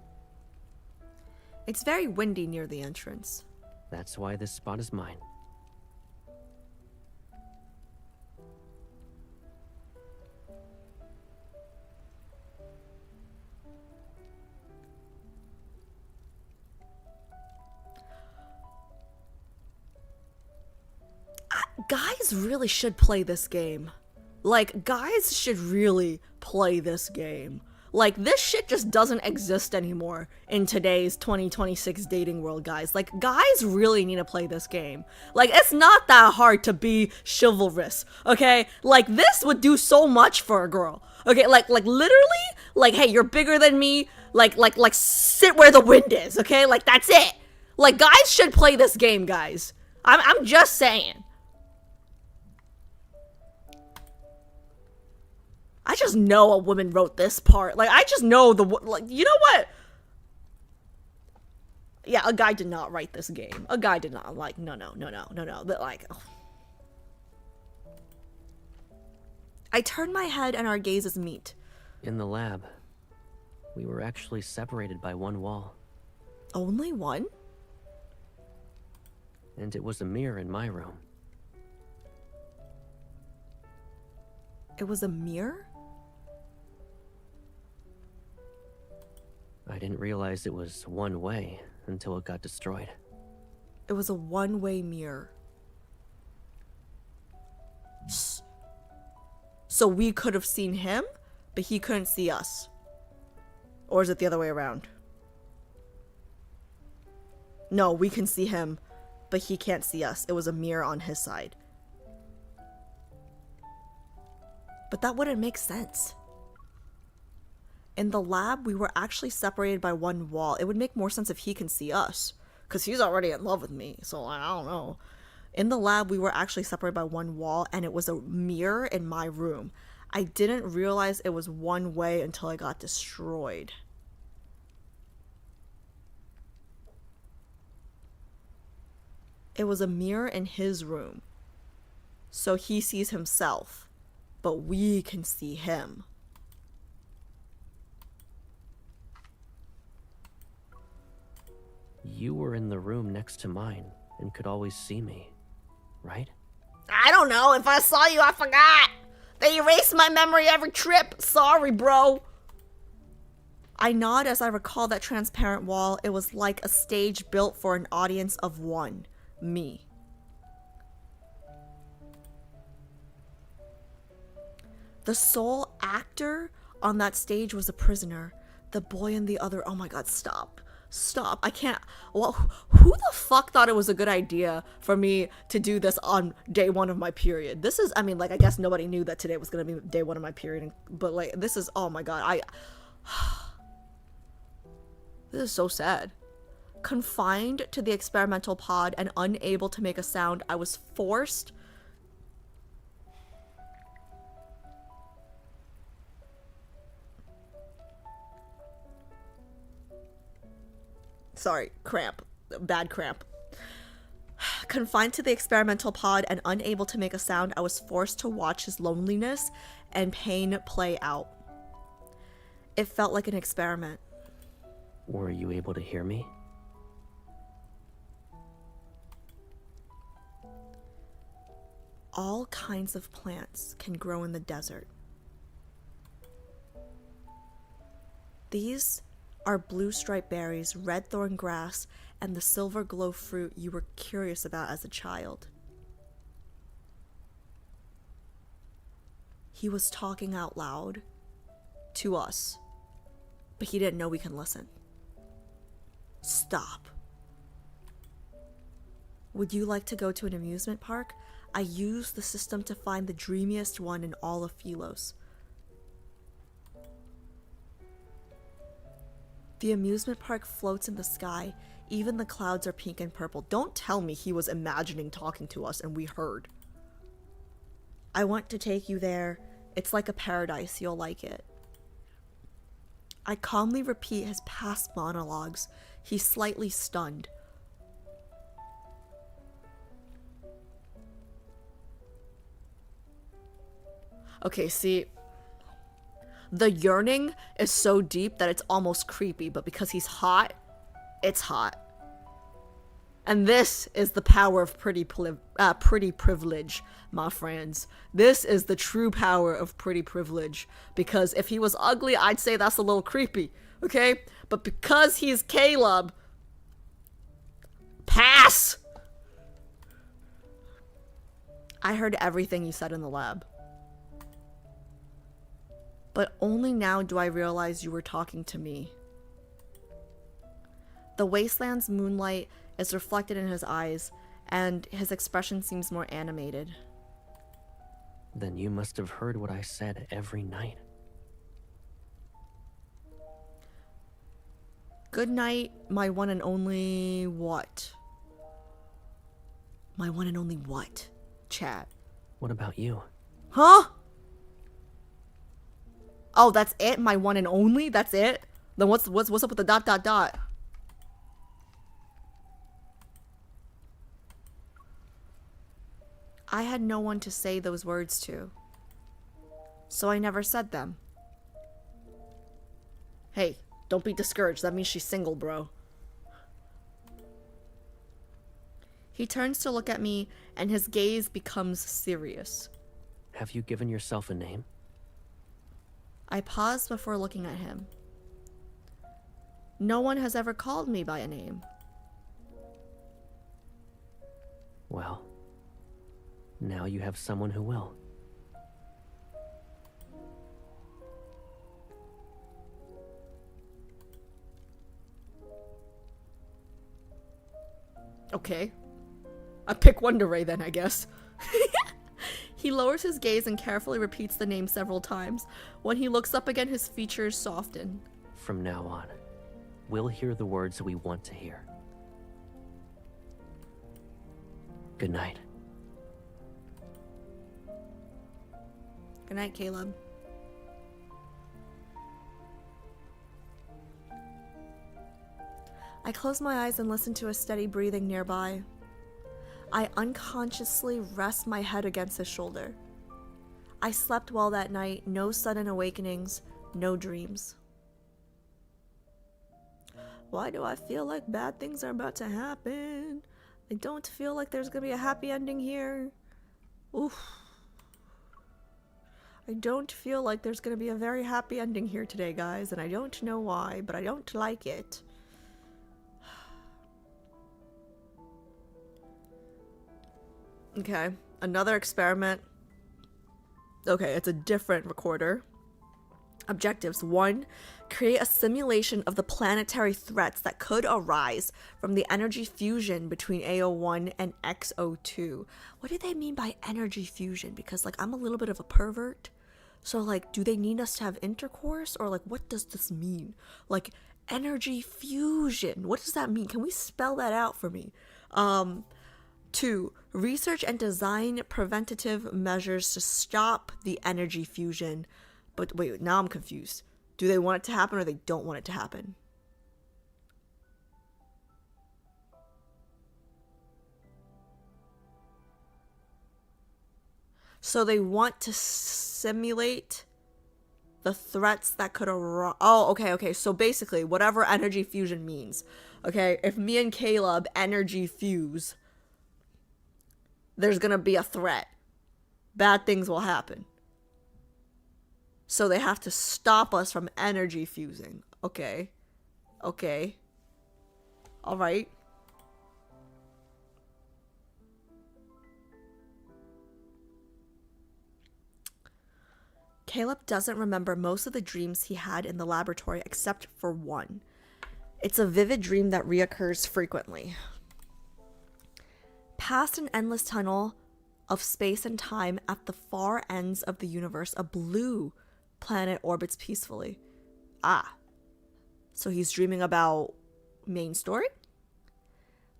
It's very windy near the entrance. That's why this spot is mine. Guys really should play this game. Like, guys should really play this game. Like, this shit just doesn't exist anymore in today's 2026 dating world, guys. Like, guys really need to play this game. Like, it's not that hard to be chivalrous, okay? Like, this would do so much for a girl, okay? Like literally, like, hey, you're bigger than me. Like, sit where the wind is, okay? Like, that's it. Like, guys should play this game, guys. I'm just saying. I just know a woman wrote this part. Like, I just know like, you know what? Yeah, a guy did not write this game. A guy did not, like, no. But, like, oh. I turn my head and our gazes meet. In the lab, we were actually separated by one wall. Only one? And it was a mirror in my room. It was a mirror? I didn't realize it was one way until it got destroyed. It was a one-way mirror. So we could have seen him, but he couldn't see us. Or is it the other way around? No, we can see him, but he can't see us. It was a mirror on his side. But that wouldn't make sense. In the lab, we were actually separated by one wall. It would make more sense if he can see us, because he's already in love with me, so I don't know. In the lab, we were actually separated by one wall, and it was a mirror in my room. I didn't realize it was one way until I got destroyed. It was a mirror in his room. So he sees himself, but we can see him. You were in the room next to mine and could always see me, right? I don't know. If I saw you, I forgot. They erase my memory every trip. Sorry, bro. I nod as I recall that transparent wall. It was like a stage built for an audience of one. Me. The sole actor on that stage was a prisoner. The boy and the other... Oh my god, stop. Stop. I can't. Well, who the fuck thought it was a good idea for me to do this on day 1 of my period? This is, I mean, like, I guess nobody knew that today was going to be day 1 of my period. But, like, this is, oh my god. This is so sad. Confined to the experimental pod and unable to make a sound, I was forced. Sorry, cramp. Bad cramp. Confined to the experimental pod and unable to make a sound, I was forced to watch his loneliness and pain play out. It felt like an experiment. Were you able to hear me? All kinds of plants can grow in the desert. These are blue stripe berries, red thorn grass, and the silver glow fruit you were curious about as a child. He was talking out loud to us, but he didn't know we can listen. Stop. Would you like to go to an amusement park? I used the system to find the dreamiest one in all of Philos. The amusement park floats in the sky. Even the clouds are pink and purple. Don't tell me he was imagining talking to us and we heard. I want to take you there. It's like a paradise. You'll like it. I calmly repeat his past monologues. He's slightly stunned. Okay, see, the yearning is so deep that it's almost creepy, but because he's hot, it's hot. And this is the power of pretty privilege, my friends. This is the true power of pretty privilege. Because if he was ugly, I'd say that's a little creepy, okay? But because he's Caleb, pass! I heard everything you said in the lab. But only now do I realize you were talking to me. The wasteland's moonlight is reflected in his eyes, and his expression seems more animated. Then you must have heard what I said every night. Good night, my one and only what? My one and only what? Chat. What about you? Huh? Oh, that's it? My one and only? That's it? Then what's up with the dot dot dot? I had no one to say those words to, so I never said them. Hey, don't be discouraged. That means she's single, bro. He turns to look at me, and his gaze becomes serious. Have you given yourself a name? I pause before looking at him. No one has ever called me by a name. Well, now you have someone who will. Okay. I pick Wonder Ray then, I guess. He lowers his gaze and carefully repeats the name several times. When he looks up again, his features soften. From now on, we'll hear the words we want to hear. Good night. Good night, Caleb. I close my eyes and listen to a steady breathing nearby. I unconsciously rest my head against his shoulder. I slept well that night, no sudden awakenings, no dreams. Why do I feel like bad things are about to happen? I don't feel like there's gonna be a happy ending here. Oof. I don't feel like there's gonna be a very happy ending here today, guys, and I don't know why, but I don't like it. Okay, another experiment. Okay, it's a different recorder. Objectives. 1. Create a simulation of the planetary threats that could arise from the energy fusion between A01 and X02. What do they mean by energy fusion? Because, like, I'm a little bit of a pervert. So, like, do they need us to have intercourse? Or, like, what does this mean? Like, energy fusion. What does that mean? Can we spell that out for me? 2. Research and design preventative measures to stop the energy fusion. But wait, now I'm confused. Do they want it to happen or they don't want it to happen? So they want to simulate the threats that could arise. Oh, okay. So basically, whatever energy fusion means. Okay, if me and Caleb energy fuse, there's gonna be a threat. Bad things will happen. So they have to stop us from energy fusing. Okay. All right. Caleb doesn't remember most of the dreams he had in the laboratory except for one. It's a vivid dream that reoccurs frequently. Past an endless tunnel of space and time at the far ends of the universe, a blue planet orbits peacefully. So he's dreaming about main story?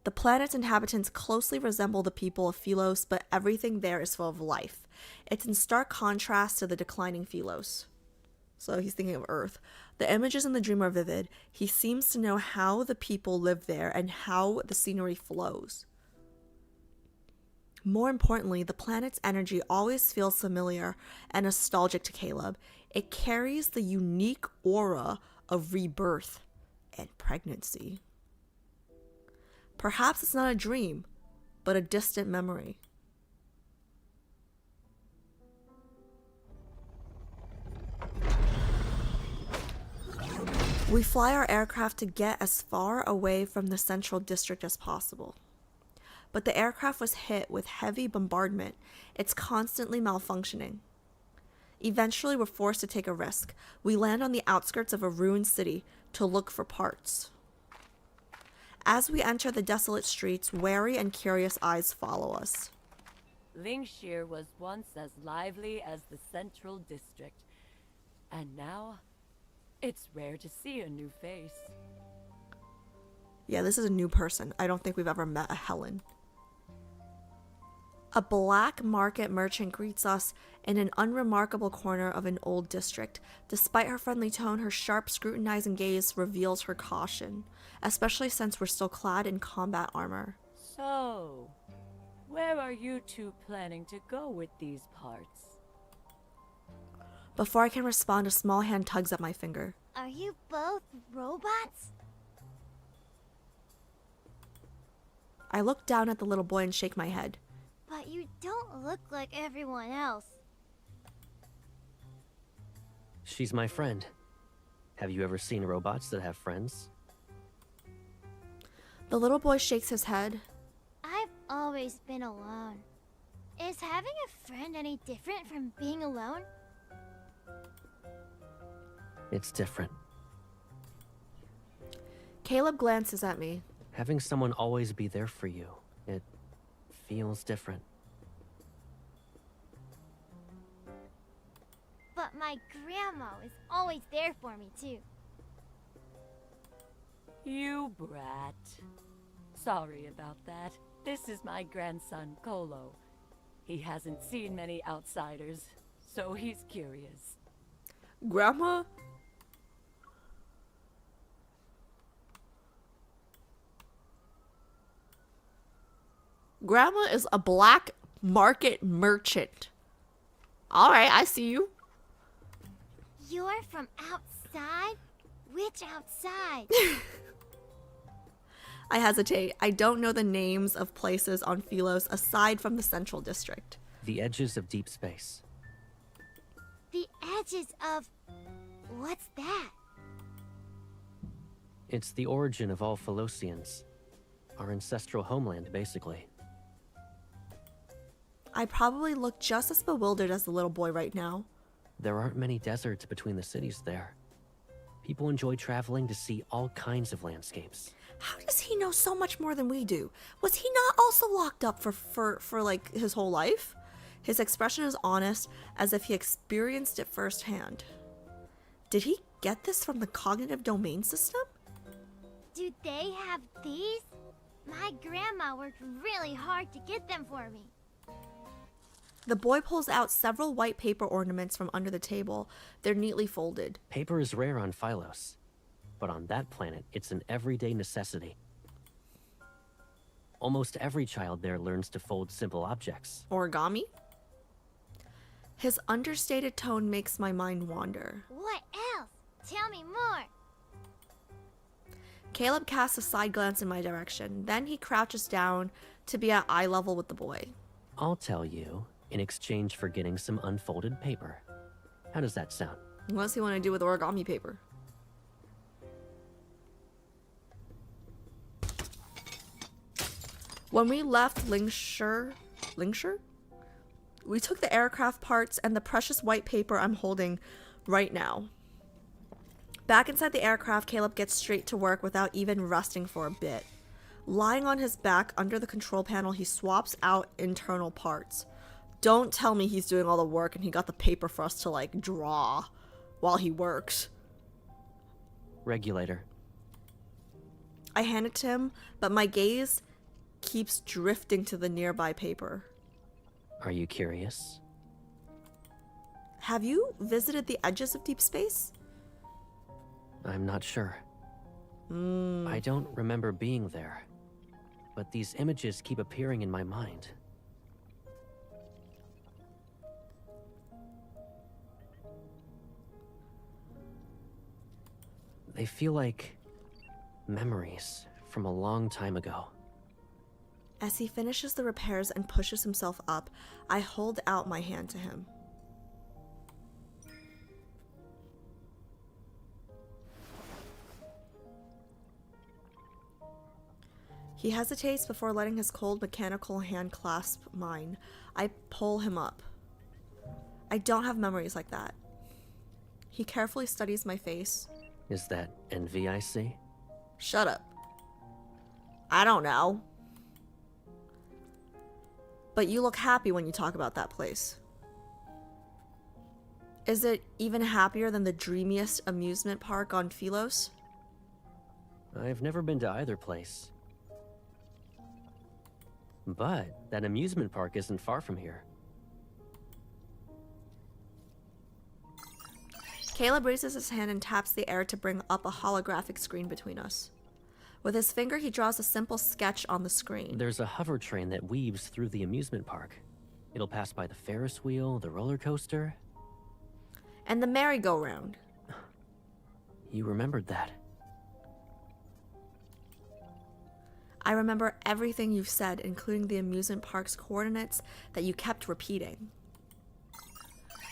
The planet's inhabitants closely resemble the people of Philos, but everything there is full of life. It's in stark contrast to the declining Philos. So he's thinking of Earth. The images in the dream are vivid. He seems to know how the people live there and how the scenery flows. More importantly, the planet's energy always feels familiar and nostalgic to Caleb. It carries the unique aura of rebirth and pregnancy. Perhaps it's not a dream, but a distant memory. We fly our aircraft to get as far away from the central district as possible. But the aircraft was hit with heavy bombardment. It's constantly malfunctioning. Eventually, we're forced to take a risk. We land on the outskirts of a ruined city to look for parts. As we enter the desolate streets, wary and curious eyes follow us. Linkshire was once as lively as the Central District, and now it's rare to see a new face. Yeah, this is a new person. I don't think we've ever met a Helen. A black market merchant greets us in an unremarkable corner of an old district. Despite her friendly tone, her sharp, scrutinizing gaze reveals her caution, especially since we're still clad in combat armor. So, where are you two planning to go with these parts? Before I can respond, a small hand tugs at my finger. Are you both robots? I look down at the little boy and shake my head. But you don't look like everyone else. She's my friend. Have you ever seen robots that have friends? The little boy shakes his head. I've always been alone. Is having a friend any different from being alone? It's different. Caleb glances at me. Having someone always be there for you, it feels different. But my grandma is always there for me, too. You brat. Sorry about that. This is my grandson, Kolo. He hasn't seen many outsiders, so he's curious. Grandma? Grandma is a black market merchant. All right, I see you. You're from outside? Which outside? I hesitate. I don't know the names of places on Philos aside from the Central District. The edges of Deepspace. The edges of... What's that? It's the origin of all Philosians. Our ancestral homeland, basically. I probably look just as bewildered as the little boy right now. There aren't many deserts between the cities there. People enjoy traveling to see all kinds of landscapes. How does he know so much more than we do? Was he not also locked up for like his whole life? His expression is honest, as if he experienced it firsthand. Did he get this from the cognitive domain system? Do they have these? My grandma worked really hard to get them for me. The boy pulls out several white paper ornaments from under the table. They're neatly folded. Paper is rare on Phylos, but on that planet, it's an everyday necessity. Almost every child there learns to fold simple objects. Origami? His understated tone makes my mind wander. What else? Tell me more. Caleb casts a side glance in my direction. Then he crouches down to be at eye level with the boy. I'll tell you, in exchange for getting some unfolded paper. How does that sound? What does he want to do with origami paper? When we left Linkshire? We took the aircraft parts and the precious white paper I'm holding right now. Back inside the aircraft, Caleb gets straight to work without even resting for a bit. Lying on his back under the control panel, he swaps out internal parts. Don't tell me he's doing all the work and he got the paper for us to, like, draw while he works. Regulator. I hand it to him, but my gaze keeps drifting to the nearby paper. Are you curious? Have you visited the edges of deep space? I'm not sure. I don't remember being there, but these images keep appearing in my mind. They feel like memories from a long time ago. As he finishes the repairs and pushes himself up, I hold out my hand to him. He hesitates before letting his cold mechanical hand clasp mine. I pull him up. I don't have memories like that. He carefully studies my face. Is that envy I see? Shut up. I don't know. But you look happy when you talk about that place. Is it even happier than the dreamiest amusement park on Phylos? I've never been to either place. But that amusement park isn't far from here. Caleb raises his hand and taps the air to bring up a holographic screen between us. With his finger, he draws a simple sketch on the screen. There's a hover train that weaves through the amusement park. It'll pass by the Ferris wheel, the roller coaster. And the merry-go-round. You remembered that. I remember everything you've said, including the amusement park's coordinates that you kept repeating.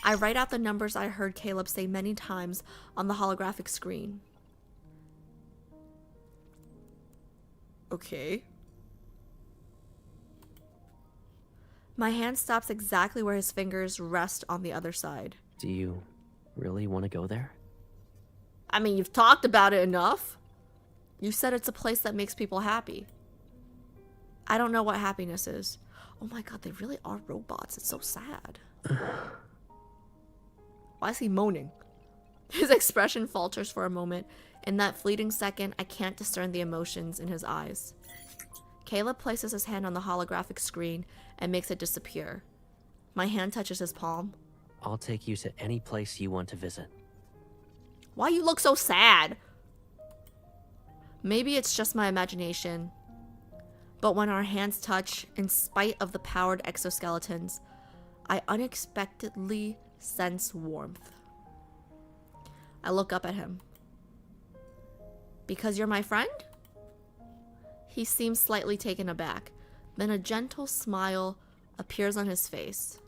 I write out the numbers I heard Caleb say many times on the holographic screen. Okay. My hand stops exactly where his fingers rest on the other side. Do you really want to go there? I mean, you've talked about it enough. You said it's a place that makes people happy. I don't know what happiness is. Oh my god, they really are robots. It's so sad. Why is he moaning? His expression falters for a moment. In that fleeting second, I can't discern the emotions in his eyes. Caleb places his hand on the holographic screen and makes it disappear. My hand touches his palm. I'll take you to any place you want to visit. Why you look so sad? Maybe it's just my imagination. But when our hands touch, in spite of the powered exoskeletons, I unexpectedly sense warmth. I look up at him. Because you're my friend? He seems slightly taken aback. Then a gentle smile appears on his face.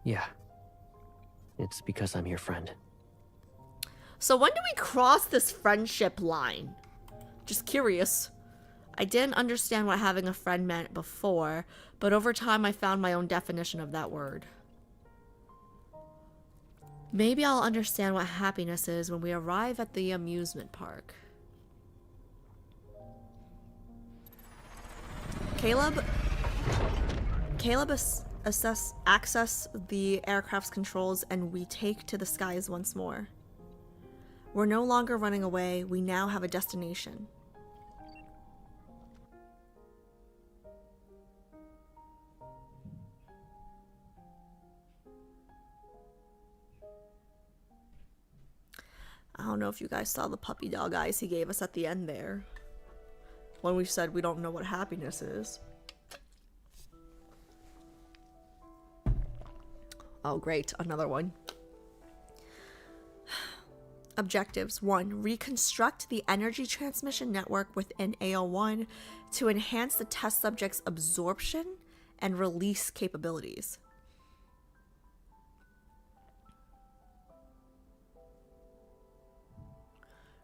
Yeah. It's because I'm your friend. So when do we cross this friendship line? Just curious. I didn't understand what having a friend meant before, but over time I found my own definition of that word. Maybe I'll understand what happiness is when we arrive at the amusement park. Caleb access the aircraft's controls, and we take to the skies once more. We're no longer running away, we now have a destination. I don't know if you guys saw the puppy dog eyes he gave us at the end there, when we said we don't know what happiness is. Oh great, another one. Objectives. 1. Reconstruct the energy transmission network within AO1 to enhance the test subject's absorption and release capabilities.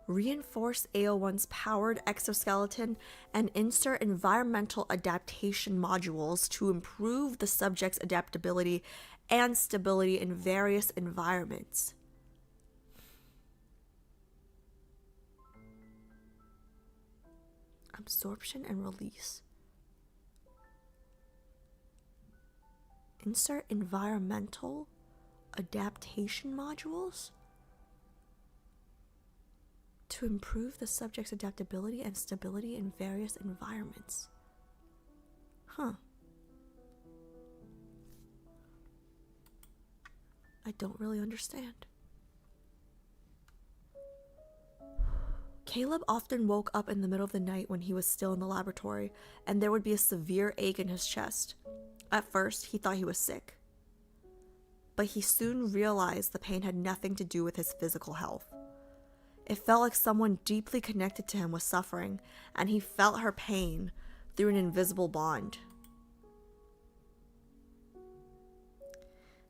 Reinforce AO1's powered exoskeleton and insert environmental adaptation modules to improve the subject's adaptability and stability in various environments. Absorption and release. Insert environmental adaptation modules to improve the subject's adaptability and stability in various environments. Huh. I don't really understand. Caleb often woke up in the middle of the night when he was still in the laboratory, and there would be a severe ache in his chest. At first, he thought he was sick, but he soon realized the pain had nothing to do with his physical health. It felt like someone deeply connected to him was suffering, and he felt her pain through an invisible bond.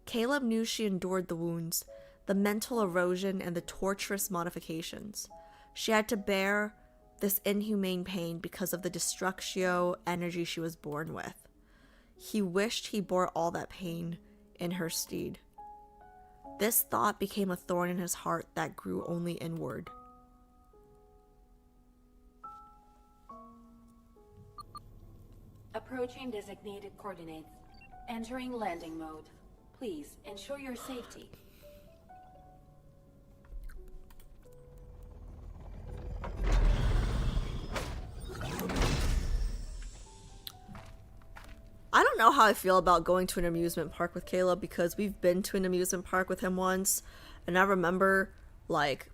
Caleb knew she endured the wounds, the mental erosion, and the torturous modifications. She had to bear this inhumane pain because of the destructio energy she was born with. He wished he bore all that pain in her stead. This thought became a thorn in his heart that grew only inward. Approaching designated coordinates. Entering landing mode. Please ensure your safety. I don't know how I feel about going to an amusement park with Caleb, because we've been to an amusement park with him once, and I remember, like,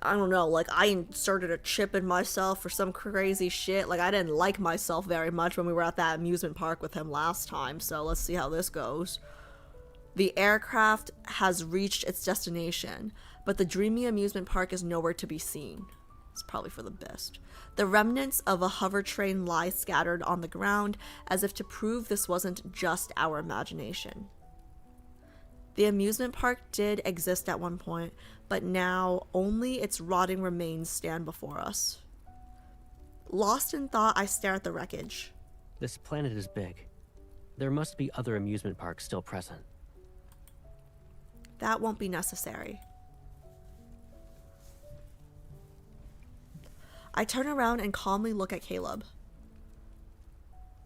I don't know, like, I inserted a chip in myself for some crazy shit. Like, I didn't like myself very much when we were at that amusement park with him last time, so let's see how this goes. The aircraft has reached its destination, but the dreamy amusement park is nowhere to be seen. It's probably for the best. The remnants of a hover train lie scattered on the ground, as if to prove this wasn't just our imagination. The amusement park did exist at one point, but now only its rotting remains stand before us. Lost in thought, I stare at the wreckage. This planet is big. There must be other amusement parks still present. That won't be necessary. I turn around and calmly look at Caleb.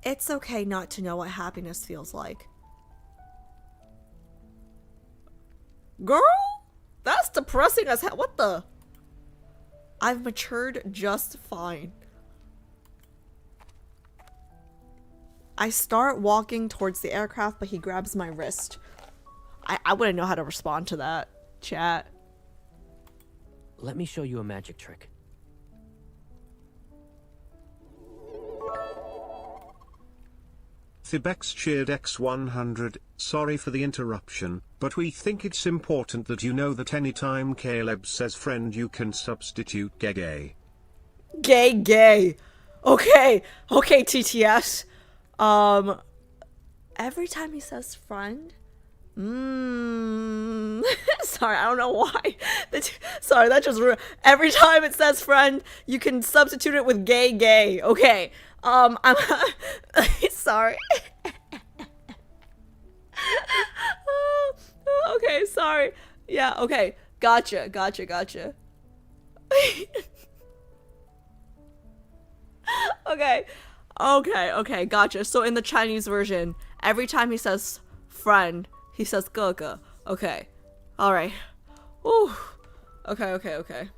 It's okay not to know what happiness feels like. Girl? That's depressing as hell. What the? I've matured just fine. I start walking towards the aircraft, but he grabs my wrist. I wouldn't know how to respond to that, chat. Let me show you a magic trick. Thibex cheered X100, sorry for the interruption, but we think it's important that you know that anytime Caleb says friend you can substitute gay. Gay. Okay, TTS. Every time he says friend, sorry, I don't know why. Sorry, that just ruined. Every time it says friend, you can substitute it with gay. Okay. I'm sorry. Okay, sorry. Yeah, okay. Gotcha. Okay. Okay, gotcha. So in the Chinese version, every time he says friend, he says 哥哥. Okay. Alright. Ooh. Okay.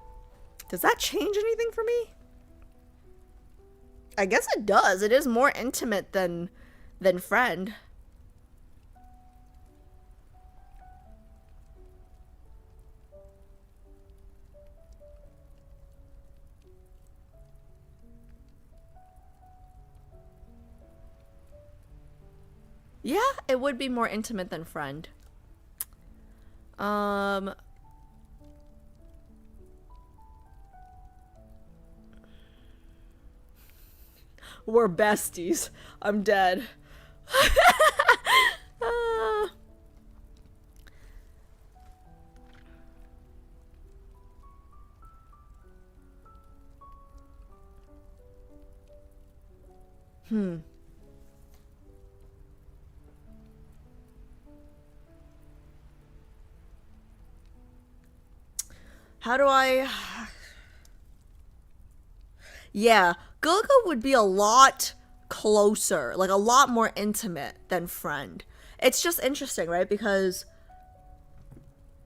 Does that change anything for me? I guess it does. It is more intimate than friend. Yeah, it would be more intimate than friend. We're besties. I'm dead. How do I... Yeah, Gaga would be a lot closer, like a lot more intimate than friend. It's just interesting, right? Because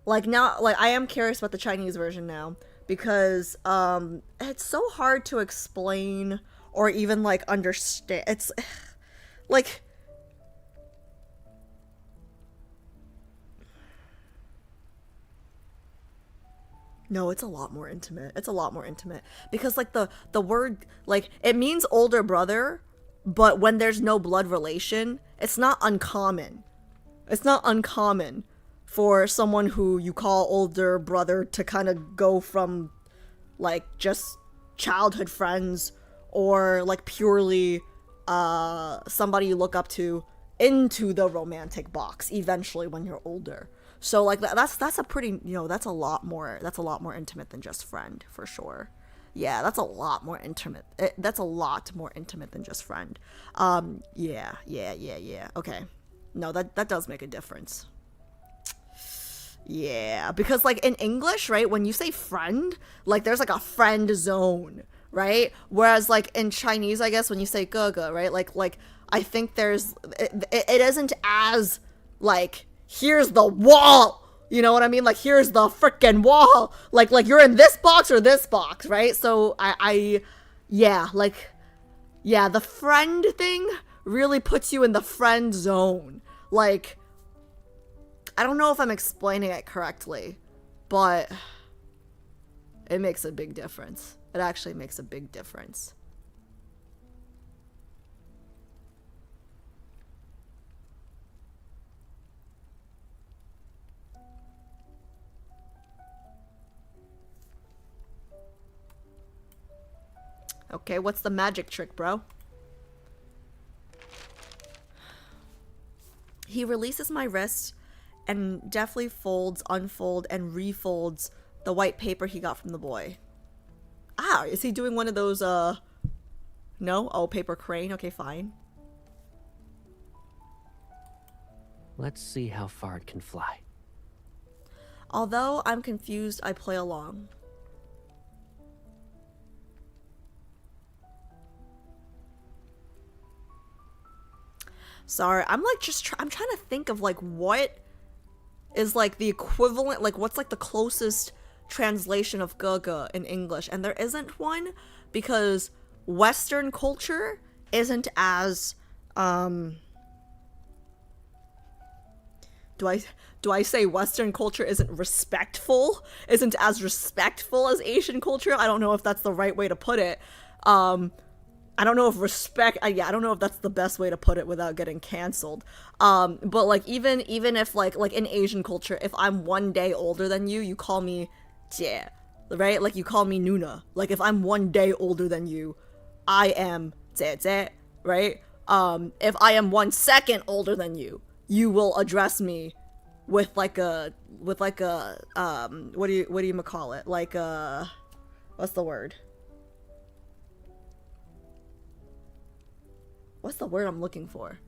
like now, like I am curious about the Chinese version now because it's so hard to explain or even like understand. It's like no, it's a lot more intimate. It's a lot more intimate because like the word like it means older brother, but when there's no blood relation, it's not uncommon. It's not uncommon for someone who you call older brother to kind of go from like just childhood friends or like purely somebody you look up to into the romantic box eventually when you're older. So like that's a pretty, you know, that's a lot more intimate than just friend for sure. Yeah, that's a lot more intimate. That's a lot more intimate than just friend. Yeah. Okay. No, that does make a difference. Yeah, because like in English, right, when you say friend, like there's like a friend zone, right? Whereas like in Chinese, I guess when you say 哥哥, right, like I think there's it isn't as like here's the wall, you know what I mean? Like here's the freaking wall. Like you're in this box or this box, right? So yeah, like yeah, the friend thing really puts you in the friend zone. Like I don't know if I'm explaining it correctly, but it makes a big difference. It actually makes a big difference. Okay, what's the magic trick, bro? He releases my wrist and deftly folds, unfolds, and refolds the white paper he got from the boy. Ah, is he doing one of those, no? Oh, paper crane? Okay, fine. Let's see how far it can fly. Although I'm confused, I play along. Sorry, I'm like just I'm trying to think of like what is like the equivalent, like what's like the closest translation of gaga in English, and there isn't one because Western culture isn't as do I say Western culture isn't as respectful as Asian culture? I don't know if that's the right way to put it. I don't know if I don't know if that's the best way to put it without getting canceled. But like even if like in Asian culture, if I'm 1 day older than you, you call me jie, right? Like you call me Nuna. Like if I'm 1 day older than you, I am jie, right? If I am 1 second older than you, you will address me with like a what do you call it? Like what's the word? What's the word I'm looking for?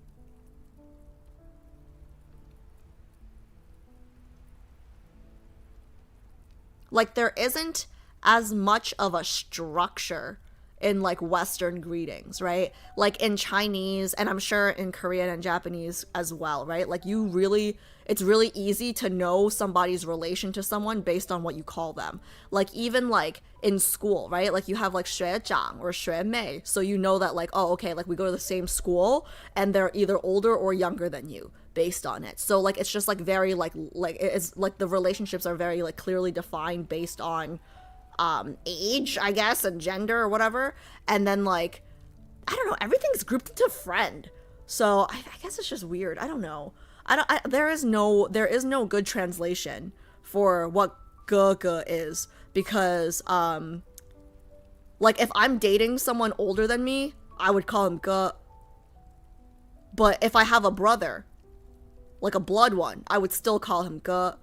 Like, there isn't as much of a structure in like Western greetings, right? Like in Chinese, and I'm sure in Korean and Japanese as well, right? Like it's really easy to know somebody's relation to someone based on what you call them. Like even like in school, right? Like you have like 学长 or 学妹, so you know that like, oh, okay, like we go to the same school and they're either older or younger than you based on it. So like it's just like very like it's like the relationships are very like clearly defined based on age, I guess, and gender or whatever. And then like, I don't know, everything's grouped into friend. So I guess it's just weird. I don't know. There is no good translation for what ge is, because like if I'm dating someone older than me, I would call him ge. But if I have a brother, like a blood one, I would still call him ge.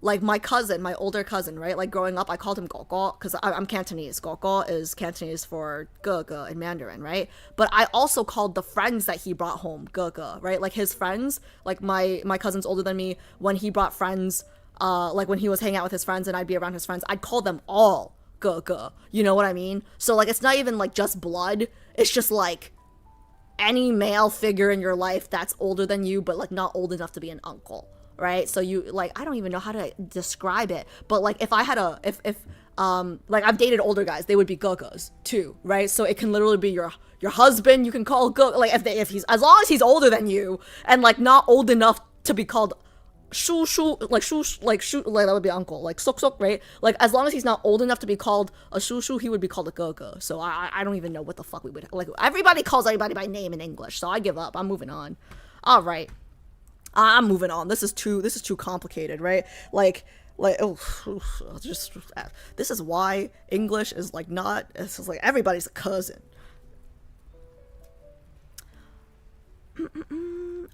Like my cousin, my older cousin, right? Like growing up, I called him Goko because I'm Cantonese. Goko is Cantonese for ge in Mandarin, right? But I also called the friends that he brought home ge, right? Like his friends, like my cousin's older than me. When he brought friends, like when he was hanging out with his friends and I'd be around his friends, I'd call them all ge. You know what I mean? So like it's not even like just blood. It's just like any male figure in your life that's older than you, but like not old enough to be an uncle. Right? So you like, I don't even know how to describe it, but like if I had like I've dated older guys, they would be gogos too, right? So it can literally be your husband, you can call like if he's, as long as he's older than you and like not old enough to be called shu like that would be uncle, like sok, right? Like as long as he's not old enough to be called a shu, he would be called a gogo. So I don't even know what the fuck we would like. Everybody calls everybody by name in English, so I give up. I'm moving on. All right. I'm moving on. This is too complicated, right? Like just this is why English is like not, it's just like everybody's a cousin.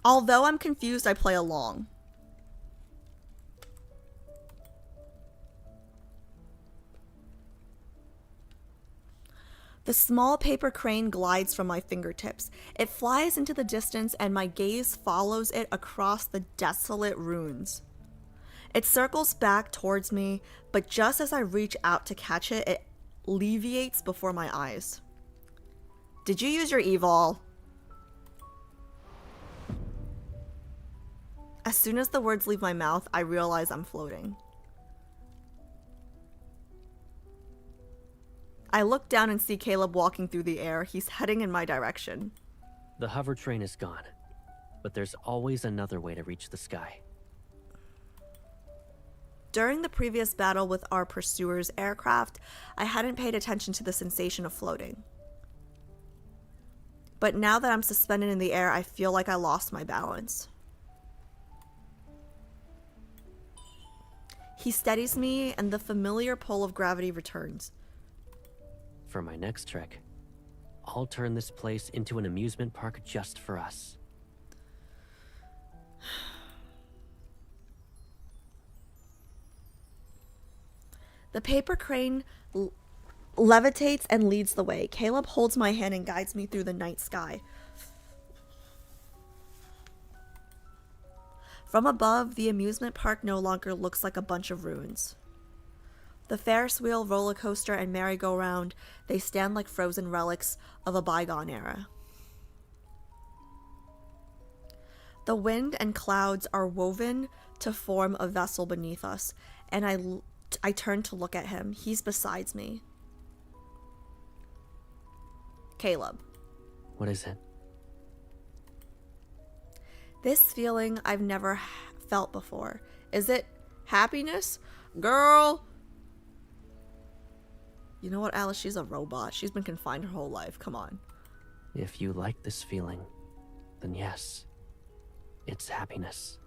Although I'm confused, I play along. The small paper crane glides from my fingertips. It flies into the distance and my gaze follows it across the desolate ruins. It circles back towards me, but just as I reach out to catch it, it leviates before my eyes. Did you use your evol? As soon as the words leave my mouth, I realize I'm floating. I look down and see Caleb walking through the air. He's heading in my direction. The hover train is gone, but there's always another way to reach the sky. During the previous battle with our pursuer's aircraft, I hadn't paid attention to the sensation of floating. But now that I'm suspended in the air, I feel like I lost my balance. He steadies me, and the familiar pull of gravity returns. For my next trick, I'll turn this place into an amusement park just for us. The paper crane levitates and leads the way. Caleb holds my hand and guides me through the night sky. From above, the amusement park no longer looks like a bunch of ruins. The Ferris wheel, roller coaster, and merry-go-round, they stand like frozen relics of a bygone era. The wind and clouds are woven to form a vessel beneath us, and I turn to look at him. He's beside me. Caleb. What is it? This feeling I've never felt before. Is it happiness? Girl! You know what, Alice? She's a robot. She's been confined her whole life. Come on. If you like this feeling, then yes, it's happiness.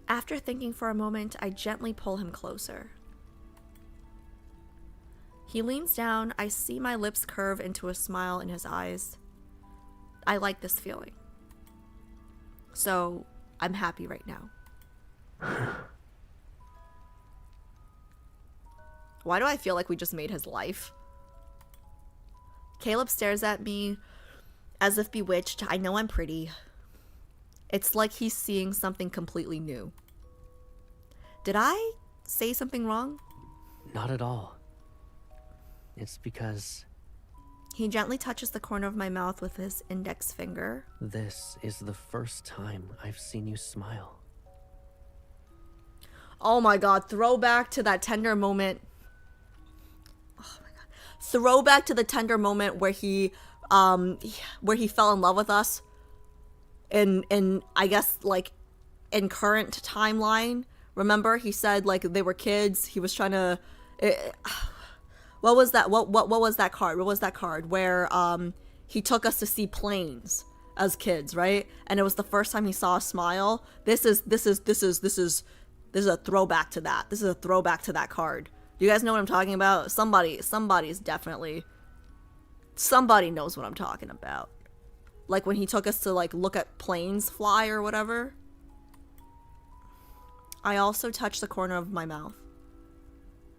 After thinking for a moment, I gently pull him closer. He leans down. I see my lips curve into a smile in his eyes. I like this feeling. So, I'm happy right now. Why do I feel like we just made his life? Caleb stares at me as if bewitched. I know I'm pretty. It's like he's seeing something completely new. Did I say something wrong? Not at all. It's because He gently touches the corner of my mouth with his index finger. this is the first time I've seen you smile. Oh my god, throwback to that tender moment. Oh my god. Throwback to the tender moment where he fell in love with us. In I guess like in current timeline. Remember he said like they were kids. He was trying to what was that? What was that card? What was that card where he took us to see planes as kids, right? And it was the first time he saw a smile. This is a throwback to that. This is a throwback to that card. Do you guys know what I'm talking about? Somebody knows what I'm talking about. Like when he took us to like look at planes fly or whatever. I also touched the corner of my mouth.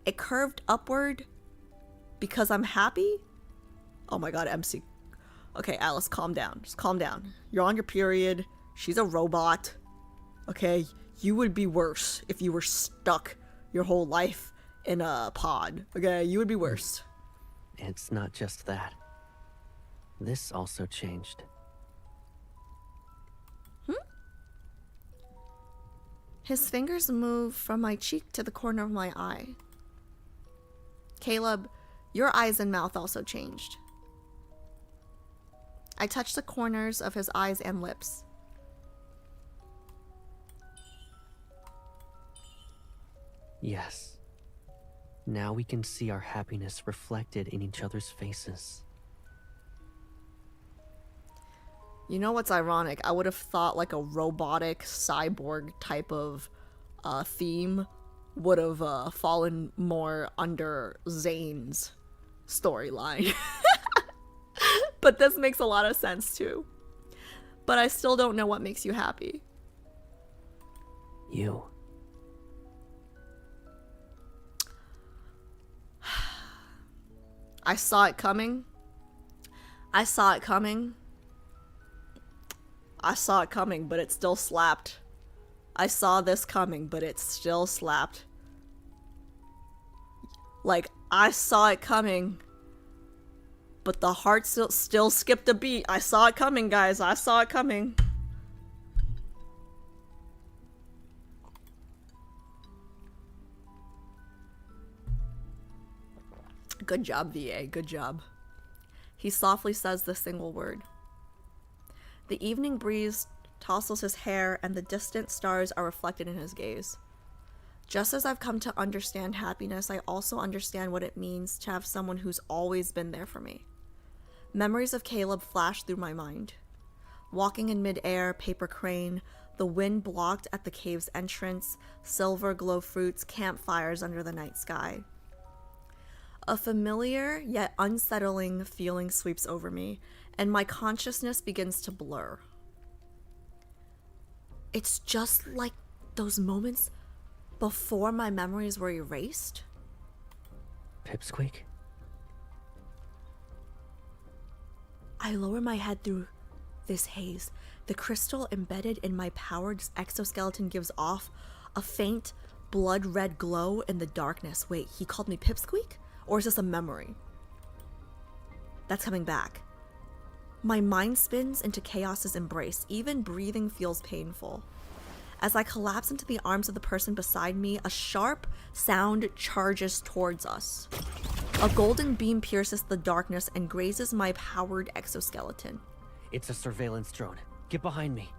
It curved upward because I'm happy? Oh my god, MC. Okay, Alice, calm down. Just calm down. You're on your period. She's a robot. Okay? You would be worse if you were stuck your whole life in a pod. Okay? You would be worse. It's not just that. This also changed. His fingers move from my cheek to the corner of my eye. Caleb, your eyes and mouth also changed. I touched the corners of his eyes and lips. Yes. Now we can see our happiness reflected in each other's faces. You know what's ironic? I would have thought like a robotic cyborg type of theme would have fallen more under Zane's storyline. But this makes a lot of sense too. But I still don't know what makes you happy. You. I saw it coming. I saw it coming. I saw it coming, but it still slapped. I saw this coming, but it still slapped. Like, I saw it coming, but the heart still skipped a beat. I saw it coming, guys. I saw it coming. Good job, VA. Good job. He softly says the single word. The evening breeze tousles his hair, and the distant stars are reflected in his gaze. Just as I've come to understand happiness, I also understand what it means to have someone who's always been there for me. Memories of Caleb flash through my mind. Walking in midair, paper crane, the wind blocked at the cave's entrance, silver glow fruits, campfires under the night sky. A familiar yet unsettling feeling sweeps over me, and my consciousness begins to blur. It's just like those moments before my memories were erased. Pipsqueak? I lower my head through this haze. The crystal embedded in my powered exoskeleton gives off a faint, blood-red glow in the darkness. Wait, he called me Pipsqueak? Or is this a memory? That's coming back. My mind spins into chaos's embrace. Even breathing feels painful. As I collapse into the arms of the person beside me, a sharp sound charges towards us. A golden beam pierces the darkness and grazes my powered exoskeleton. It's a surveillance drone. Get behind me.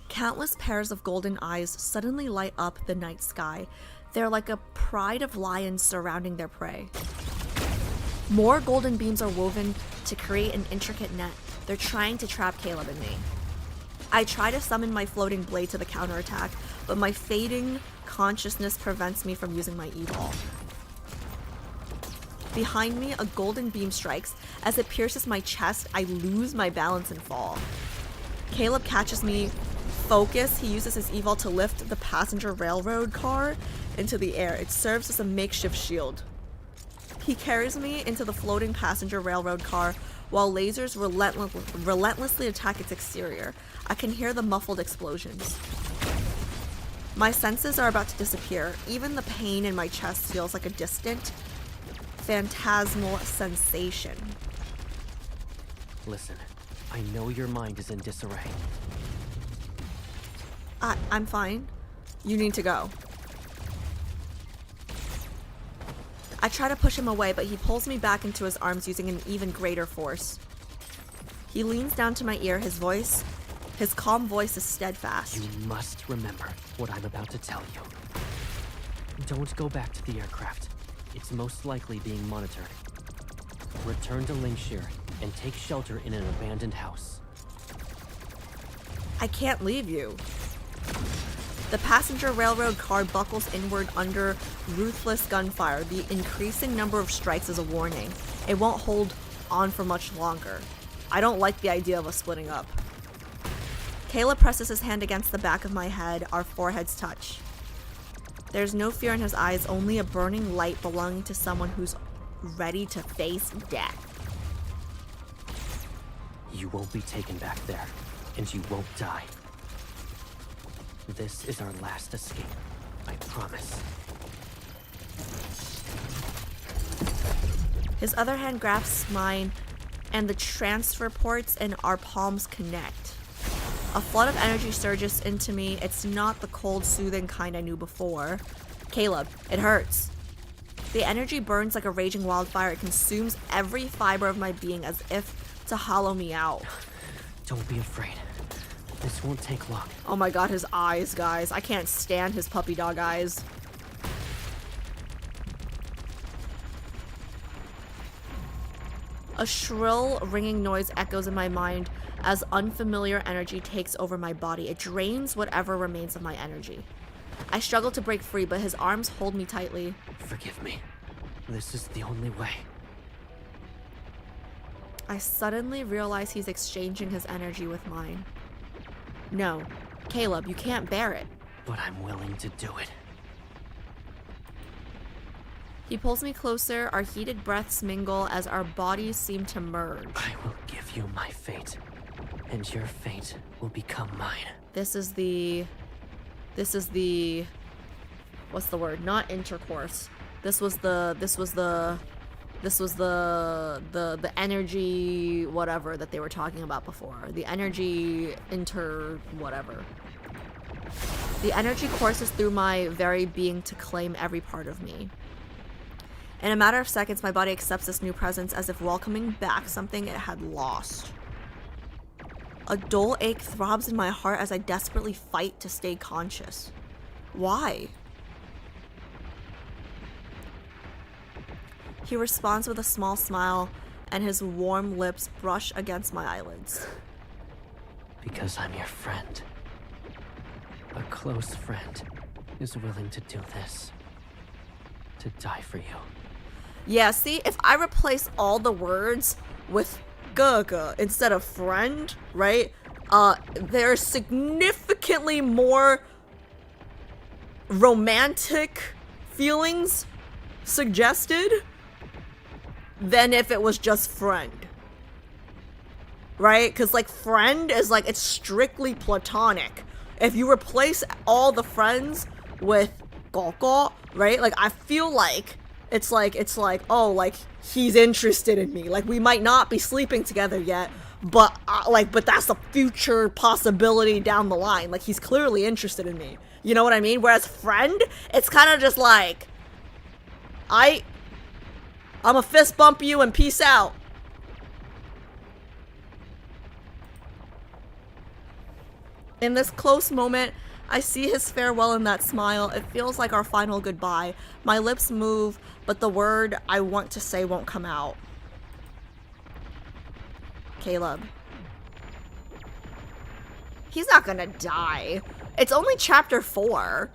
Countless pairs of golden eyes suddenly light up the night sky. They're like a pride of lions surrounding their prey. More golden beams are woven to create an intricate net. They're trying to trap Caleb and me. I try to summon my floating blade to the counterattack, but my fading consciousness prevents me from using my e-ball. Behind me, a golden beam strikes. As it pierces my chest, I lose my balance and fall. Caleb catches me. Focus, he uses his e-ball to lift the passenger railroad car into the air. It serves as a makeshift shield. He carries me into the floating passenger railroad car, while lasers relentlessly attack its exterior. I can hear the muffled explosions. My senses are about to disappear. Even the pain in my chest feels like a distant, phantasmal sensation. Listen, I know your mind is in disarray. I'm fine. You need to go. I try to push him away, but he pulls me back into his arms using an even greater force. He leans down to my ear, his calm voice is steadfast. You must remember what I'm about to tell you. Don't go back to the aircraft. It's most likely being monitored. Return to Lingshire and take shelter in an abandoned house. I can't leave you. The passenger railroad car buckles inward under ruthless gunfire. The increasing number of strikes is a warning. It won't hold on for much longer. I don't like the idea of us splitting up. Caleb presses his hand against the back of my head. Our foreheads touch. There's no fear in his eyes, only a burning light belonging to someone who's ready to face death. You won't be taken back there, and you won't die. This is our last escape, I promise. His other hand grasps mine, and the transfer ports in our palms connect. A flood of energy surges into me. It's not the cold, soothing kind I knew before. Caleb, it hurts. The energy burns like a raging wildfire. It consumes every fiber of my being as if to hollow me out. Don't be afraid. This won't take long. Oh my god, his eyes, guys. I can't stand his puppy dog eyes. A shrill, ringing noise echoes in my mind as unfamiliar energy takes over my body. It drains whatever remains of my energy. I struggle to break free, but his arms hold me tightly. Forgive me. This is the only way. I suddenly realize he's exchanging his energy with mine. No, Caleb, you can't bear it. But I'm willing to do it. He pulls me closer, our heated breaths mingle as our bodies seem to merge. I will give you my fate, and your fate will become mine. This is the... What's the word? Not intercourse. This was the energy whatever that they were talking about before. The energy whatever. The energy courses through my very being to claim every part of me. In a matter of seconds, my body accepts this new presence as if welcoming back something it had lost. A dull ache throbs in my heart as I desperately fight to stay conscious. Why? He responds with a small smile, and his warm lips brush against my eyelids. Because I'm your friend. A close friend is willing to do this. To die for you. Yeah, see, if I replace all the words with gaga instead of friend, right? There's significantly more romantic feelings suggested than if it was just friend. Right? Because, like, friend is, like, it's strictly platonic. If you replace all the friends with Goko, right? Like, I feel like it's like, oh, like, he's interested in me. Like, we might not be sleeping together yet, but, but that's a future possibility down the line. Like, he's clearly interested in me. You know what I mean? Whereas friend, it's kind of just like, I'm a fist bump you and peace out. In this close moment, I see his farewell in that smile. It feels like our final goodbye. My lips move, but the word I want to say won't come out. Caleb. He's not gonna die. It's only chapter 4.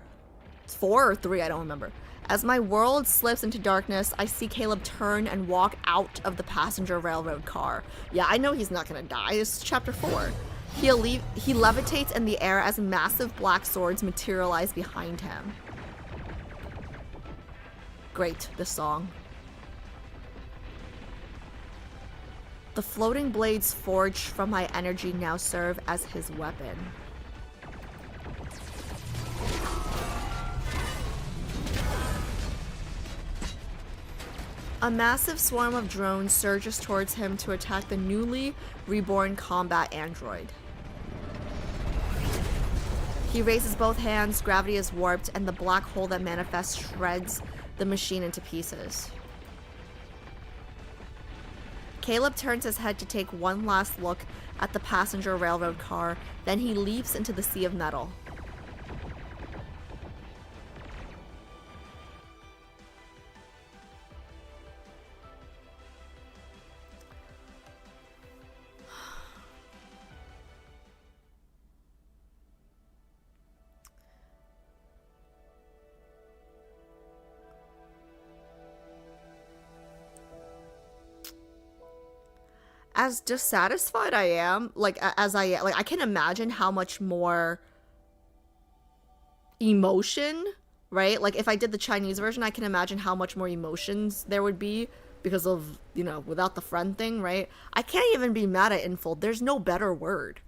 It's 4 or 3, I don't remember. As my world slips into darkness, I see Caleb turn and walk out of the passenger railroad car. Yeah, I know he's not gonna die. It's chapter 4. He levitates in the air as massive black swords materialize behind him. Great, this song. The floating blades forged from my energy now serve as his weapon. A massive swarm of drones surges towards him to attack the newly reborn combat android. He raises both hands, gravity is warped, and the black hole that manifests shreds the machine into pieces. Caleb turns his head to take one last look at the passenger railroad car, then he leaps into the sea of metal. As dissatisfied I am, I can imagine how much more emotion, right? Like, if I did the Chinese version, I can imagine how much more emotions there would be because of, you know, without the friend thing, right? I can't even be mad at Infold. There's no better word.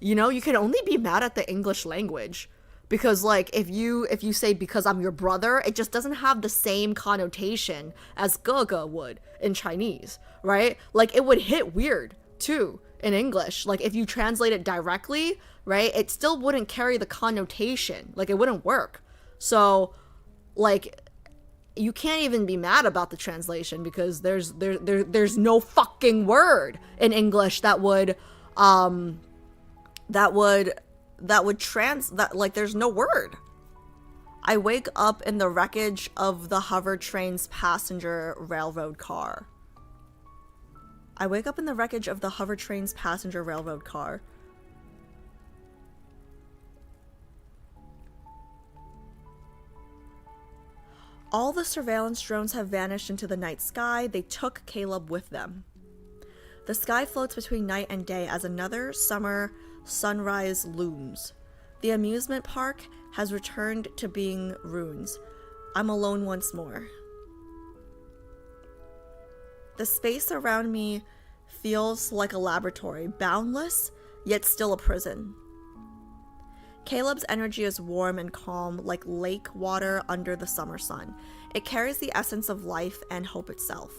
You know, you can only be mad at the English language. Because, like, if you say because I'm your brother, it just doesn't have the same connotation as Gaga would in Chinese, right? Like, it would hit weird, too, in English. Like, if you translate it directly, right, it still wouldn't carry the connotation. Like, it wouldn't work. So, like, you can't even be mad about the translation because there's no fucking word in English that would there's no word. I wake up in the wreckage of the hover train's passenger railroad car. I wake up in the wreckage of the hover train's passenger railroad car. All the surveillance drones have vanished into the night sky. They took Caleb with them. The sky floats between night and day as another summer sunrise looms. The amusement park has returned to being ruins. I'm alone once more. The space around me feels like a laboratory, boundless, yet still a prison. Caleb's energy is warm and calm, like lake water under the summer sun. It carries the essence of life and hope itself.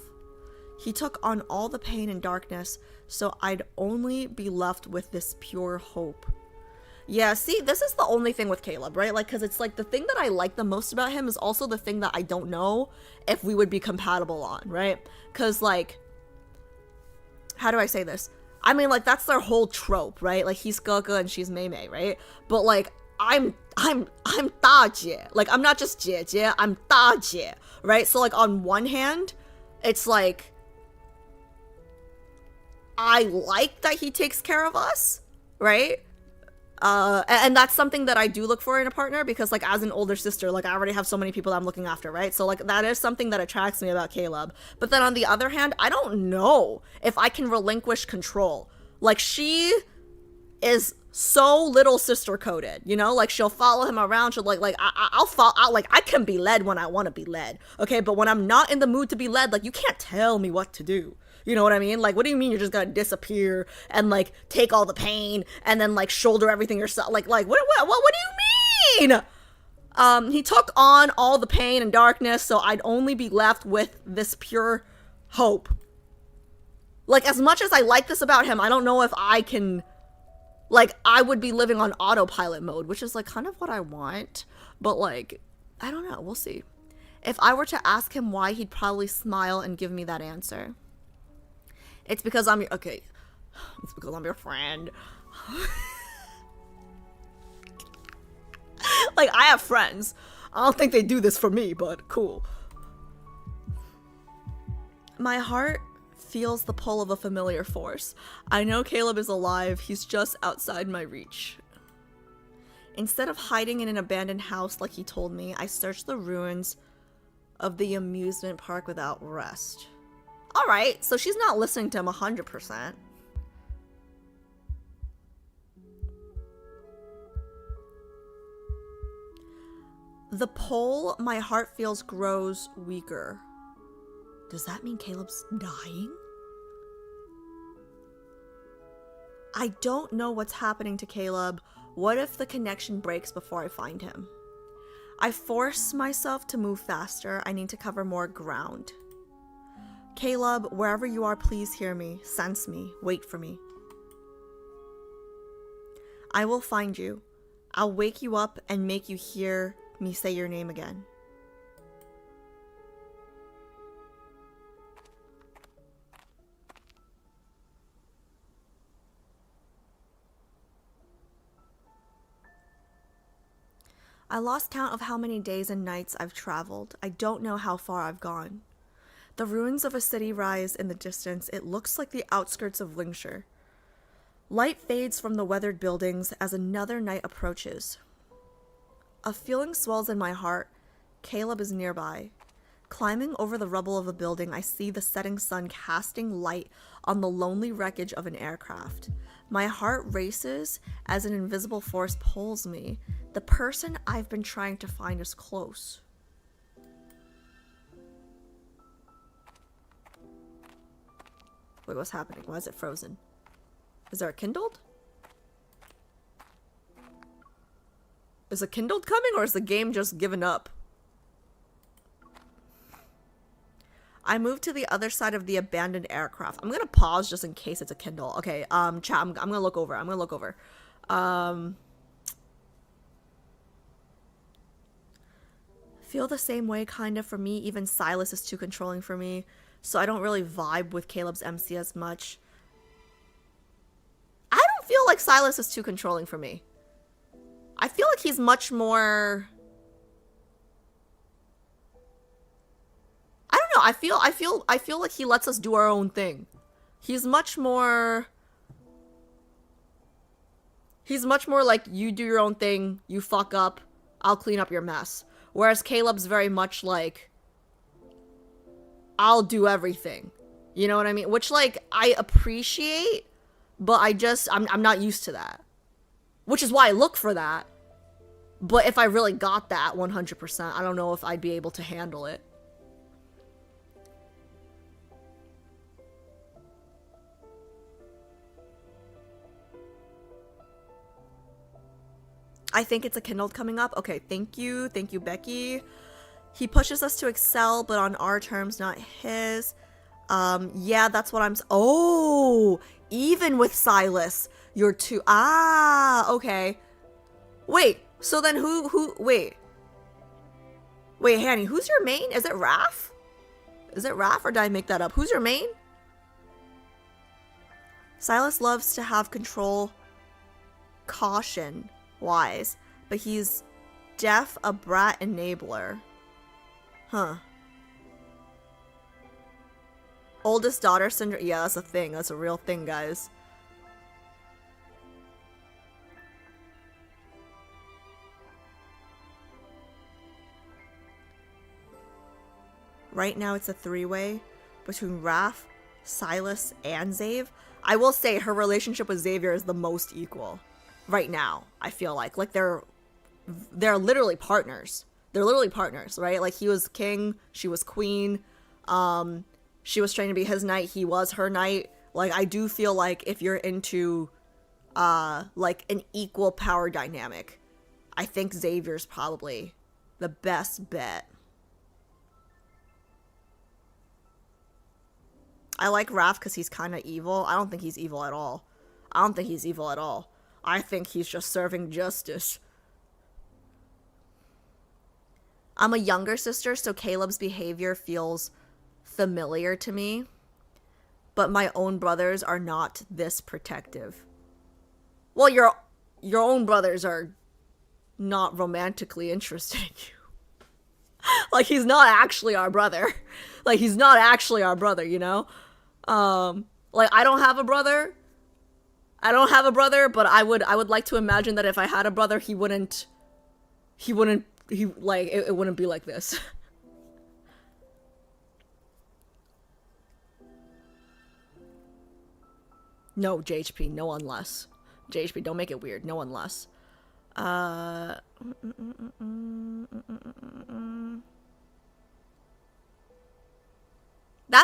He took on all the pain and darkness, so I'd only be left with this pure hope. Yeah, see, this is the only thing with Caleb, right? Like, because it's like the thing that I like the most about him is also the thing that I don't know if we would be compatible on, right? Because, like, how do I say this? I mean, like, that's their whole trope, right? Like, he's Gaga and she's Mei Mei, right? But, like, I'm Da Jie. Like, I'm not just Jie Jie, I'm Da Jie, right? So, like, on one hand, it's like, I like that he takes care of us, right? And that's something that I do look for in a partner because, like, as an older sister, like, I already have so many people that I'm looking after, right? So, like, that is something that attracts me about Caleb. But then on the other hand, I don't know if I can relinquish control. Like, she is so little sister coded, you know? Like, she'll follow him around. She'll I'll follow. I can be led when I want to be led, okay? But when I'm not in the mood to be led, like, you can't tell me what to do. You know what I mean? Like, what do you mean you're just gonna disappear and, like, take all the pain and then, like, shoulder everything yourself? Like, what do you mean? He took on all the pain and darkness, so I'd only be left with this pure hope. Like, as much as I like this about him, I don't know if I can, like, I would be living on autopilot mode, which is, like, kind of what I want. But, like, I don't know. We'll see. If I were to ask him why, he'd probably smile and give me that answer. It's because I'm your, okay, it's because I'm your friend. Like, I have friends. I don't think they do this for me, but cool. My heart feels the pull of a familiar force. I know Caleb is alive. He's just outside my reach. Instead of hiding in an abandoned house like he told me, I searched the ruins of the amusement park without rest. Alright, so she's not listening to him 100%. The pull my heart feels grows weaker. Does that mean Caleb's dying? I don't know what's happening to Caleb. What if the connection breaks before I find him? I force myself to move faster. I need to cover more ground. Caleb, wherever you are, please hear me, sense me, wait for me. I will find you. I'll wake you up and make you hear me say your name again. I lost count of how many days and nights I've traveled. I don't know how far I've gone. The ruins of a city rise in the distance. It looks like the outskirts of Lingshire. Light fades from the weathered buildings as another night approaches. A feeling swells in my heart. Caleb is nearby. Climbing over the rubble of a building, I see the setting sun casting light on the lonely wreckage of an aircraft. My heart races as an invisible force pulls me. The person I've been trying to find is close. Wait, what's happening? Why is it frozen? Is there a kindled? Is a kindled coming, or is the game just given up? I moved to the other side of the abandoned aircraft. I'm gonna pause just in case it's a Kindle. Okay, chat, I'm gonna look over. Feel the same way, kind of, for me. Even Silas is too controlling for me, so I don't really vibe with Caleb's MC as much. I don't feel like Silas is too controlling for me. I feel like he's much more... I don't know, I feel like he lets us do our own thing. He's much more like, you do your own thing, you fuck up, I'll clean up your mess. Whereas Caleb's very much like, I'll do everything. You know what I mean? Which, like, I appreciate, but I'm not used to that. Which is why I look for that. But if I really got that 100%, I don't know if I'd be able to handle it. I think it's a Kindled coming up. Okay, thank you, Becky. He pushes us to excel, but on our terms, not his. Yeah, that's what I'm... Oh, even with Silas, you're too... Ah, okay. Wait, so then wait. Wait, Hanny, who's your main? Is it Raph? Is it Raph, or did I make that up? Who's your main? Silas loves to have control, caution wise, but he's deaf, a brat enabler. Huh. Oldest daughter syndrome. Yeah, that's a thing. That's a real thing, guys. Right now it's a three-way between Raph, Silas, and Zave. I will say her relationship with Xavier is the most equal. Right now, I feel like they're literally partners. They're literally partners, right? Like, he was king, she was queen. She was trying to be his knight, he was her knight. Like, I do feel like if you're into like an equal power dynamic, I think Xavier's probably the best bet. I like Raph because he's kind of evil. I don't think he's evil at all. I think he's just serving justice. I'm a younger sister, so Caleb's behavior feels familiar to me. But my own brothers are not this protective. Well, your own brothers are not romantically interested in you. Like, he's not actually our brother. You know? Like, I don't have a brother, but I would like to imagine that if I had a brother, it wouldn't be like this. No, JHP, no unless. JHP, don't make it weird, no unless. That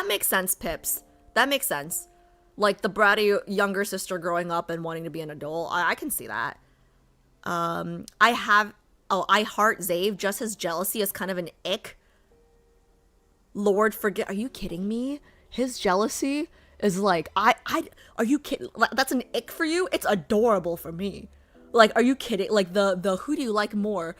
makes sense, Pips. That makes sense. Like the bratty younger sister growing up and wanting to be an adult. I can see that. I heart Zave. Just his jealousy is kind of an ick. Lord, forget. Are you kidding me? His jealousy is like, are you kidding? That's an ick for you? It's adorable for me. Like, are you kidding? Like the who do you like more?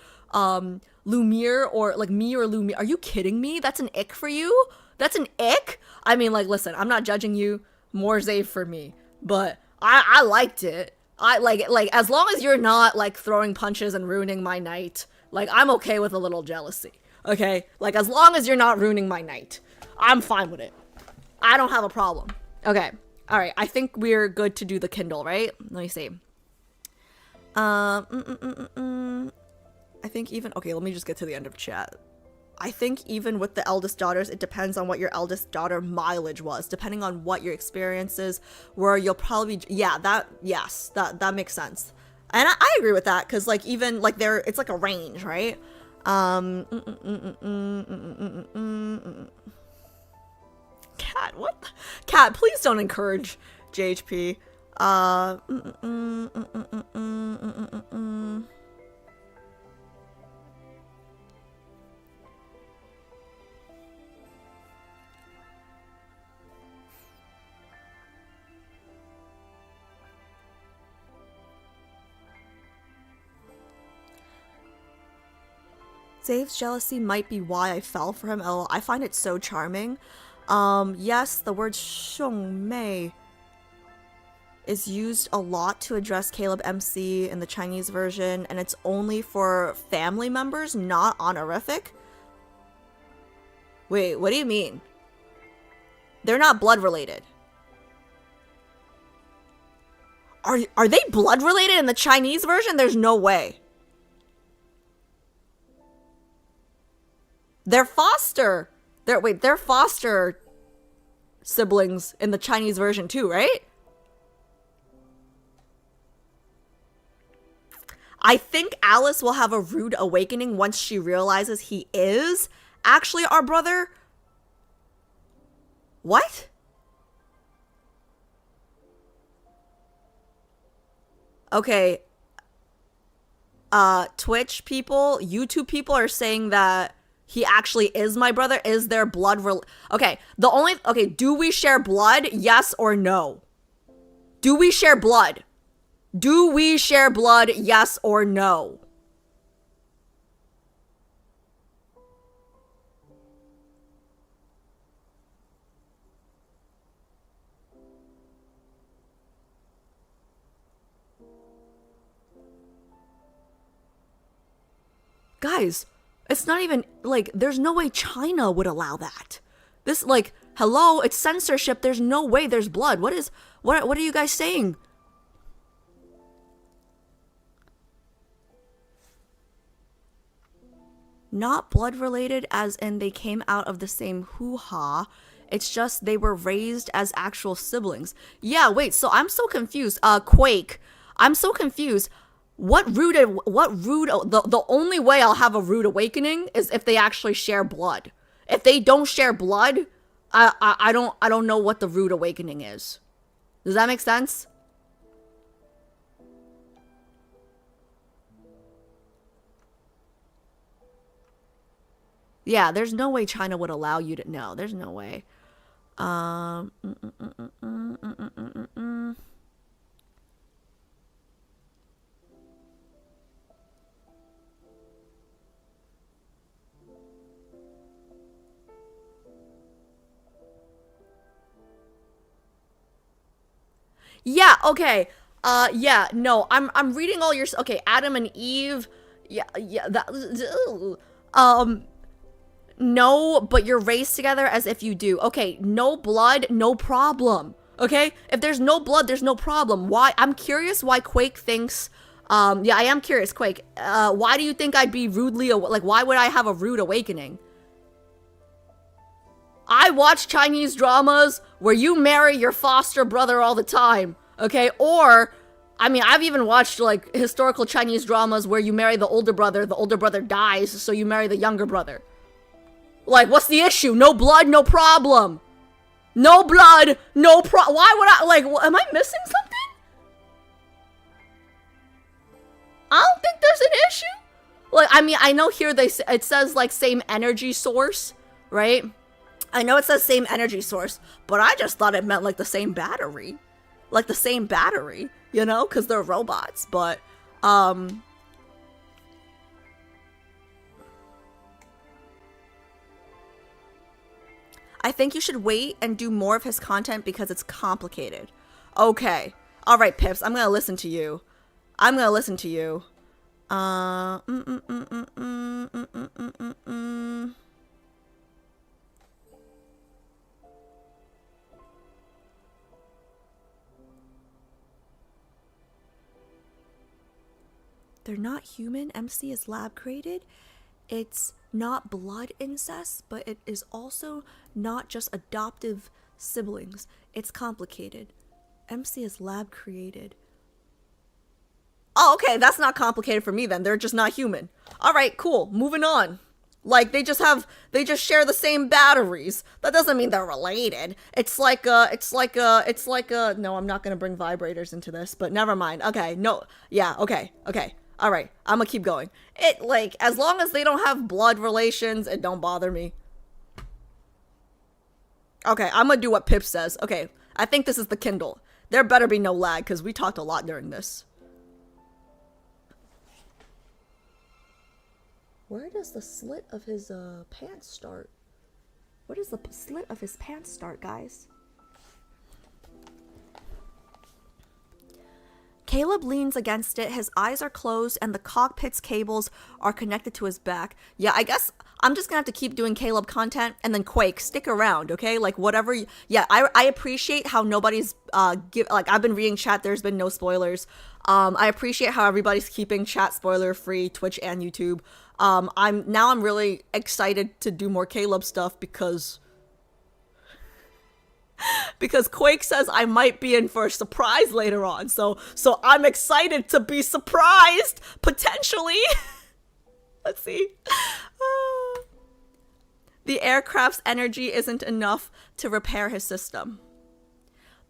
Lumiere or like me or Lumiere? Are you kidding me? That's an ick for you? That's an ick? I mean, like, listen, I'm not judging you. More Zave for me, but I liked it. I like as long as you're not like throwing punches and ruining my night, like I'm okay with a little jealousy. Okay, like as long as you're not ruining my night, I'm fine with it. I don't have a problem. Okay, all right. I think we're good to do the Kindle, right? Let me see. I think even okay. Let me just get to the end of chat. I think even with the eldest daughters, it depends on what your eldest daughter mileage was, depending on what your experiences were. You'll probably, yeah, that makes sense. And I agree with that. Cause like, even like it's like a range, right? Cat, what? Cat, please don't encourage JHP. Zave's jealousy might be why I fell for him. Oh, I find it so charming. Yes, the word 兄妹 is used a lot to address Caleb MC in the Chinese version, and it's only for family members, not honorific. Wait, what do you mean? They're not blood related. Are they blood related in the Chinese version? There's no way. They're foster. They're foster siblings in the Chinese version too, right? I think Alice will have a rude awakening once she realizes he is actually our brother. What? Okay. Twitch people, YouTube people are saying that he actually is my brother. Is there blood? Okay. Do we share blood? Yes or no? Do we share blood? Do we share blood? Yes or no? Guys, it's not even, like, there's no way China would allow that. This, like, hello, it's censorship. There's no way there's blood. What are you guys saying? Not blood related as in they came out of the same hoo-ha. It's just they were raised as actual siblings. Yeah, wait, so I'm so confused. Quake. I'm so confused. The only way I'll have a rude awakening is if they actually share blood. If they don't share blood, I don't know what the rude awakening is. Does that make sense? Yeah, there's no way China would allow you to. No, there's no way. Yeah, okay. Yeah, no, I'm reading all your, okay, Adam and Eve. Yeah, no, but you're raised together as if you do. Okay, no blood, no problem. Okay? If there's no blood, there's no problem. Why? I'm curious why Quake thinks, yeah, I am curious, Quake. Why do you think I'd be rudely, like, why would I have a rude awakening? I watch Chinese dramas where you marry your foster brother all the time, okay? Or, I mean, I've even watched, like, historical Chinese dramas where you marry the older brother dies, so you marry the younger brother. Like, what's the issue? No blood, no problem. No blood, no why would I, like, am I missing something? I don't think there's an issue. Like, I mean, I know here it says, like, same energy source, right? I know it says same energy source, but I just thought it meant, like, the same battery. Like, the same battery, you know? Because they're robots, but, I think you should wait and do more of his content because it's complicated. Okay. Alright, Pips, I'm gonna listen to you. I'm gonna listen to you. They're not human. MC is lab created. It's not blood incest, but it is also not just adoptive siblings. It's complicated. MC is lab created. Oh, okay, that's not complicated for me then. They're just not human. All right, cool. Moving on. Like, they just share the same batteries. That doesn't mean they're related. No, I'm not gonna bring vibrators into this, but never mind. Okay, no, yeah, okay. All right, I'm gonna keep going. It, like, as long as they don't have blood relations, it don't bother me. Okay, I'm gonna do what Pip says. Okay, I think this is the Kindle. There better be no lag, because we talked a lot during this. Where does the slit of his pants start? Where does the slit of his pants start, guys? Caleb leans against it, his eyes are closed, and the cockpit's cables are connected to his back. Yeah, I guess I'm just gonna have to keep doing Caleb content, and then Quake, stick around, okay? Like, whatever yeah, I appreciate how nobody's, like, I've been reading chat, there's been no spoilers. I appreciate how everybody's keeping chat spoiler-free, Twitch and YouTube. I'm really excited to do more Caleb stuff because Quake says I might be in for a surprise later on. So I'm excited to be surprised, potentially. Let's see. The aircraft's energy isn't enough to repair his system.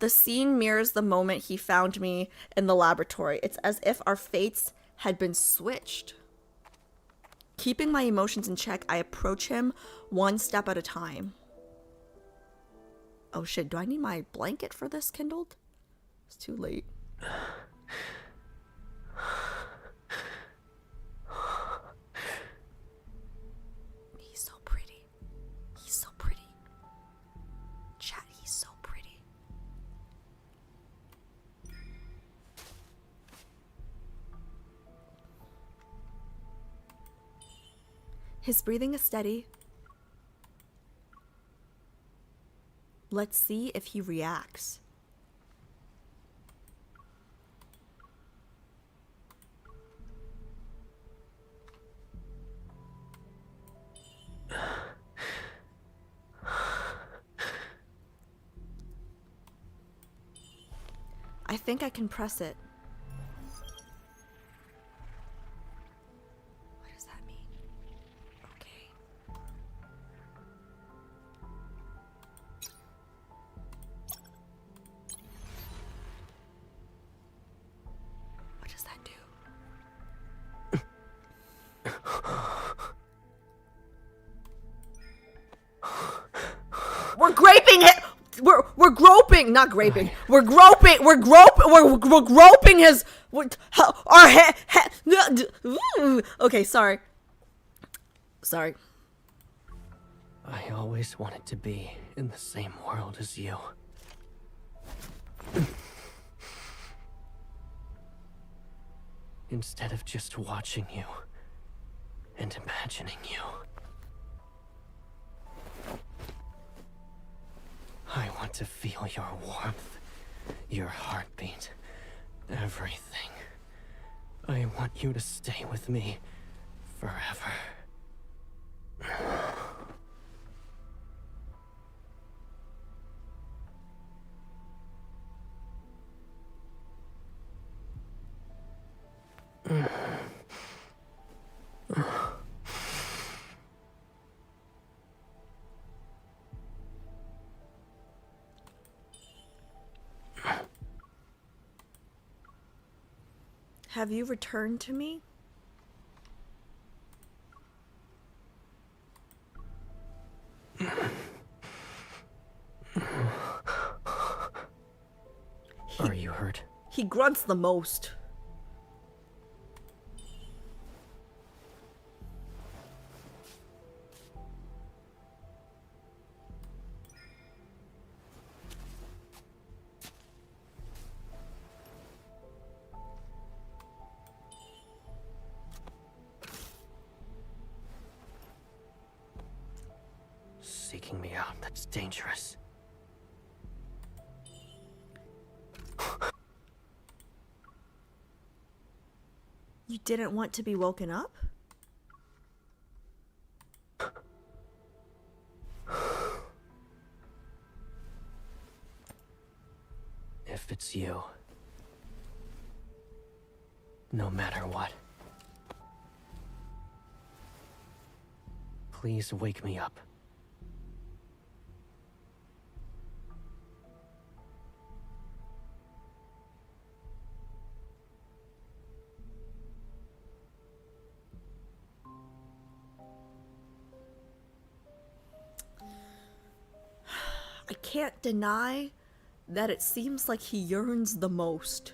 The scene mirrors the moment he found me in the laboratory. It's as if our fates had been switched. Keeping my emotions in check, I approach him one step at a time. Oh shit, do I need my blanket for this kindled? It's too late. He's so pretty. He's so pretty. Chat, he's so pretty. His breathing is steady. Let's see if he reacts. I think I can press it. What does that mean? Okay. What does that do? We're graping it! We're groping, not graping. We're groping his our head. Okay, sorry. I always wanted to be in the same world as you. Instead of just watching you and imagining you. I want to feel your warmth, your heartbeat, everything. I want you to stay with me forever. Have you returned to me? Are you hurt? He grunts the most. Seeking me out, that's dangerous. You didn't want to be woken up? If it's you, no matter what, please wake me up. I can't deny that it seems like he yearns the most.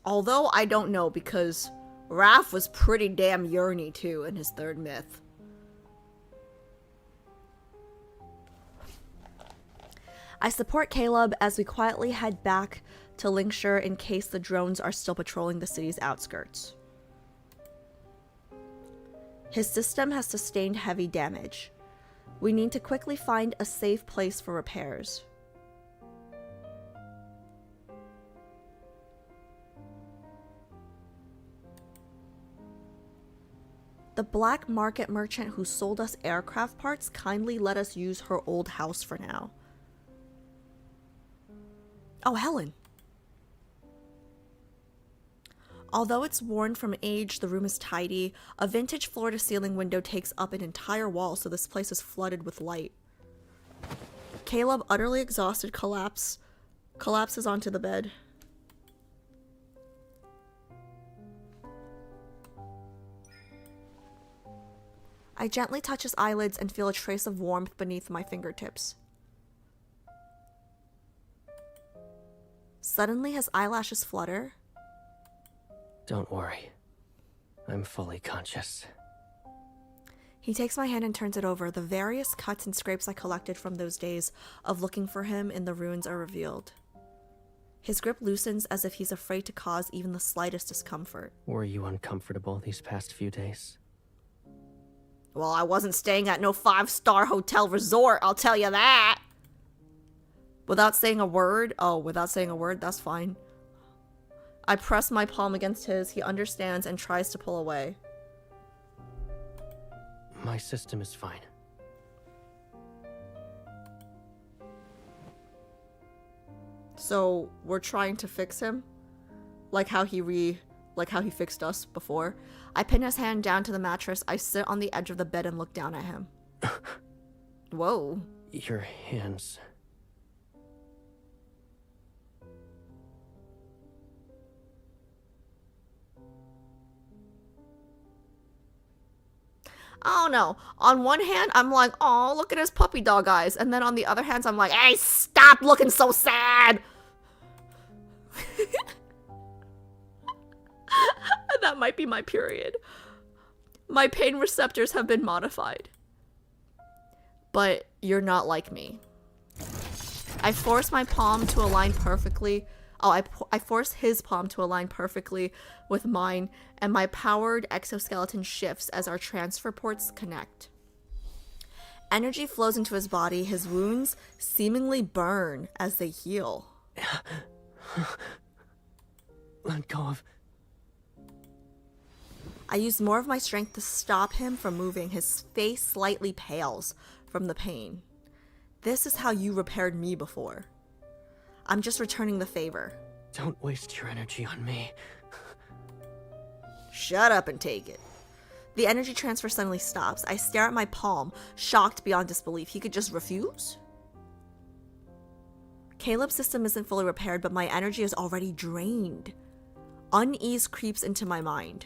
Although I don't know, because Raph was pretty damn yearny too in his third myth. I support Caleb as we quietly head back to Linkshire in case the drones are still patrolling the city's outskirts. His system has sustained heavy damage. We need to quickly find a safe place for repairs. The black market merchant who sold us aircraft parts kindly let us use her old house for now. Oh, Helen. Although it's worn from age, the room is tidy. A vintage floor-to-ceiling window takes up an entire wall, so this place is flooded with light. Caleb, utterly exhausted, collapses onto the bed. I gently touch his eyelids and feel a trace of warmth beneath my fingertips. Suddenly, his eyelashes flutter. Don't worry. I'm fully conscious. He takes my hand and turns it over. The various cuts and scrapes I collected from those days of looking for him in the ruins are revealed. His grip loosens as if he's afraid to cause even the slightest discomfort. Were you uncomfortable these past few days? Well, I wasn't staying at no 5-star hotel resort, I'll tell you that. Without saying a word, that's fine. I press my palm against his. He understands and tries to pull away. My system is fine. So, we're trying to fix him? Like how he fixed us before? I pin his hand down to the mattress. I sit on the edge of the bed and look down at him. Whoa. Your hands... I don't know. On one hand, I'm like, oh, look at his puppy dog eyes. And then on the other hand, I'm like, hey, stop looking so sad. That might be my period. My pain receptors have been modified. But you're not like me. I force my palm to align perfectly. I force his palm to align perfectly with mine, and my powered exoskeleton shifts as our transfer ports connect. Energy flows into his body. His wounds seemingly burn as they heal. Let go of... I use more of my strength to stop him from moving. His face slightly pales from the pain. This is how you repaired me before. I'm just returning the favor. Don't waste your energy on me. Shut up and take it. The energy transfer suddenly stops. I stare at my palm, shocked beyond disbelief. He could just refuse? Caleb's system isn't fully repaired, but my energy is already drained. Unease creeps into my mind.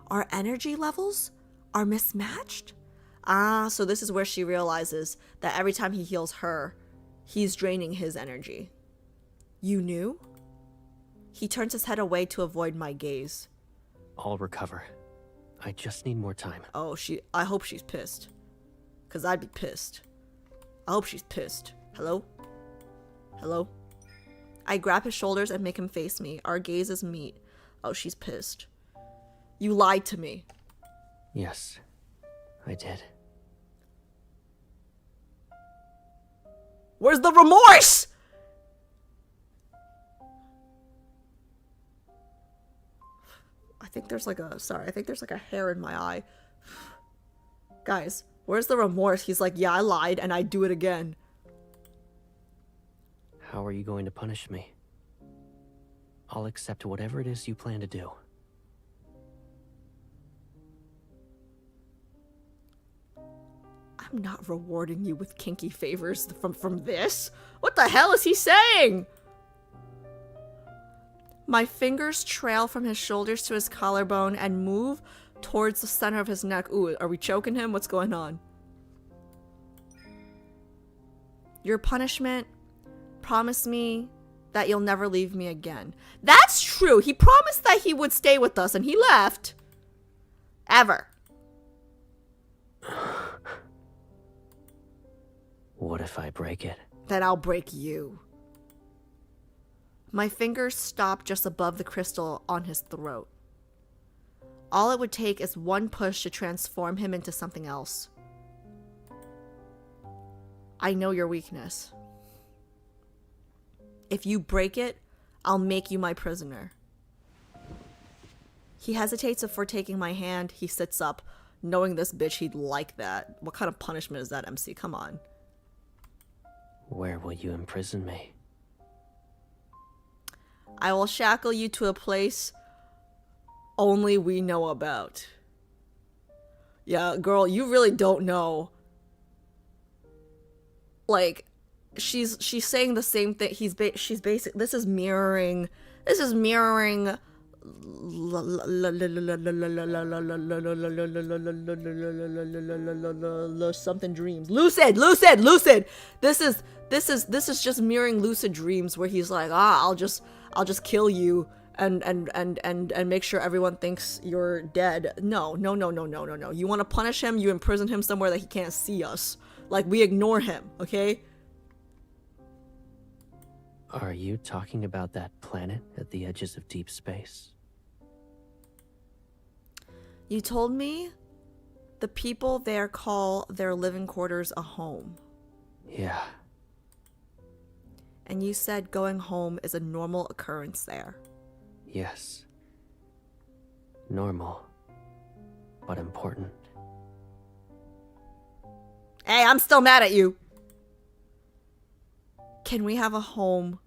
Our energy levels are mismatched? Ah, so this is where she realizes that every time he heals her, he's draining his energy. You knew? He turns his head away to avoid my gaze. I'll recover. I just need more time. Oh, I hope she's pissed. 'Cause I'd be pissed. I hope she's pissed. Hello? Hello? I grab his shoulders and make him face me. Our gazes meet. Oh, she's pissed. You lied to me. Yes, I did. Where's the remorse? I think there's like a hair in my eye. Guys, where's the remorse? He's like, yeah, I lied and I'd do it again. How are you going to punish me? I'll accept whatever it is you plan to do. I'm not rewarding you with kinky favors from this. What the hell is he saying? My fingers trail from his shoulders to his collarbone and move towards the center of his neck. Ooh, are we choking him? What's going on? Your punishment, promise me that you'll never leave me again. That's true. He promised that he would stay with us and he left. Ever. What if I break it? Then I'll break you. My fingers stop just above the crystal on his throat. All it would take is one push to transform him into something else. I know your weakness. If you break it, I'll make you my prisoner. He hesitates before taking my hand. He sits up. Knowing this bitch, he'd like that. What kind of punishment is that, MC? Come on. Where will you imprison me? I will shackle you to a place only we know about. Yeah, girl, you really don't know. Like, she's saying the same thing. She's basic. This is mirroring something dreams. Lucid. This is just mirroring lucid dreams where he's like, I'll just kill you and make sure everyone thinks you're dead. No. You want to punish him, you imprison him somewhere that he can't see us. Like, we ignore him, okay? Are you talking about that planet at the edges of deep space? You told me the people there call their living quarters a home. Yeah. And you said going home is a normal occurrence there. Yes. Normal, but important. Hey, I'm still mad at you. Can we have a home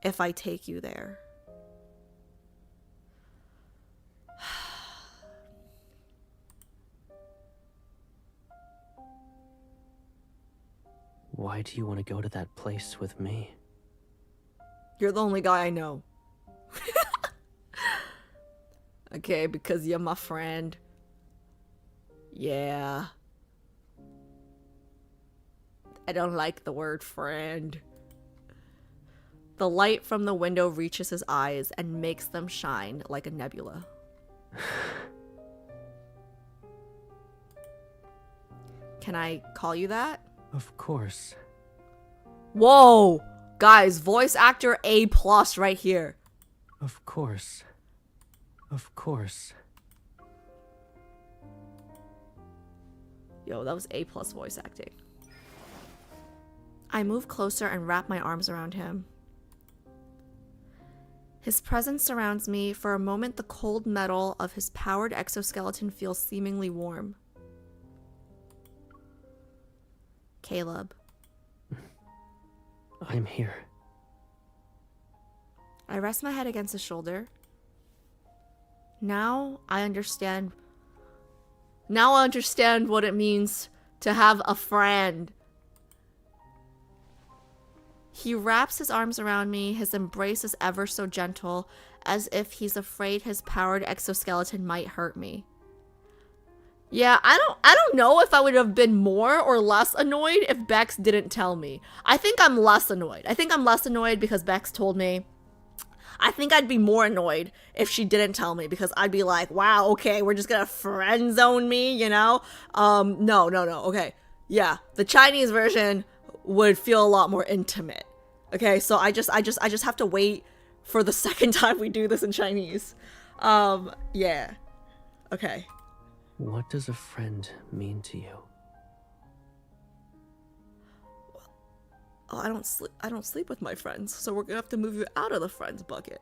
if I take you there? Why do you want to go to that place with me? You're the only guy I know. Okay, because you're my friend. Yeah. I don't like the word friend. The light from the window reaches his eyes and makes them shine like a nebula. Can I call you that? Of course. Whoa! Guys, voice actor A+ right here. Of course. Of course. Yo, that was A+ voice acting. I move closer and wrap my arms around him. His presence surrounds me. For a moment, the cold metal of his powered exoskeleton feels seemingly warm. Caleb. I'm here. I rest my head against his shoulder. Now I understand what it means to have a friend. He wraps his arms around me, his embrace is ever so gentle, as if he's afraid his powered exoskeleton might hurt me. Yeah, I don't know if I would have been more or less annoyed if Bex didn't tell me. I think I'm less annoyed. I think I'm less annoyed because Bex told me. I think I'd be more annoyed if she didn't tell me, because I'd be like, wow, okay, we're just gonna friend zone me, you know? No, okay. Yeah, the Chinese version would feel a lot more intimate. Okay, so I just have to wait for the second time we do this in Chinese. Yeah. Okay. What does a friend mean to you? Oh, I don't sleep with my friends, so we're gonna have to move you out of the friends bucket.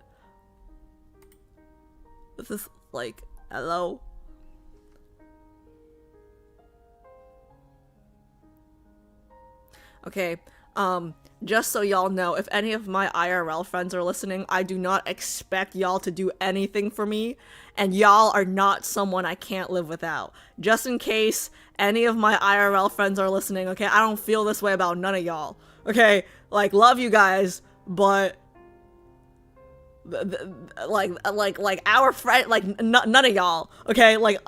This is like, hello? Okay, just so y'all know, if any of my IRL friends are listening, I do not expect y'all to do anything for me, and y'all are not someone I can't live without. Just in case any of my IRL friends are listening, okay? I don't feel this way about none of y'all, okay? Like, love you guys, but like our friend, like none of y'all, okay? Like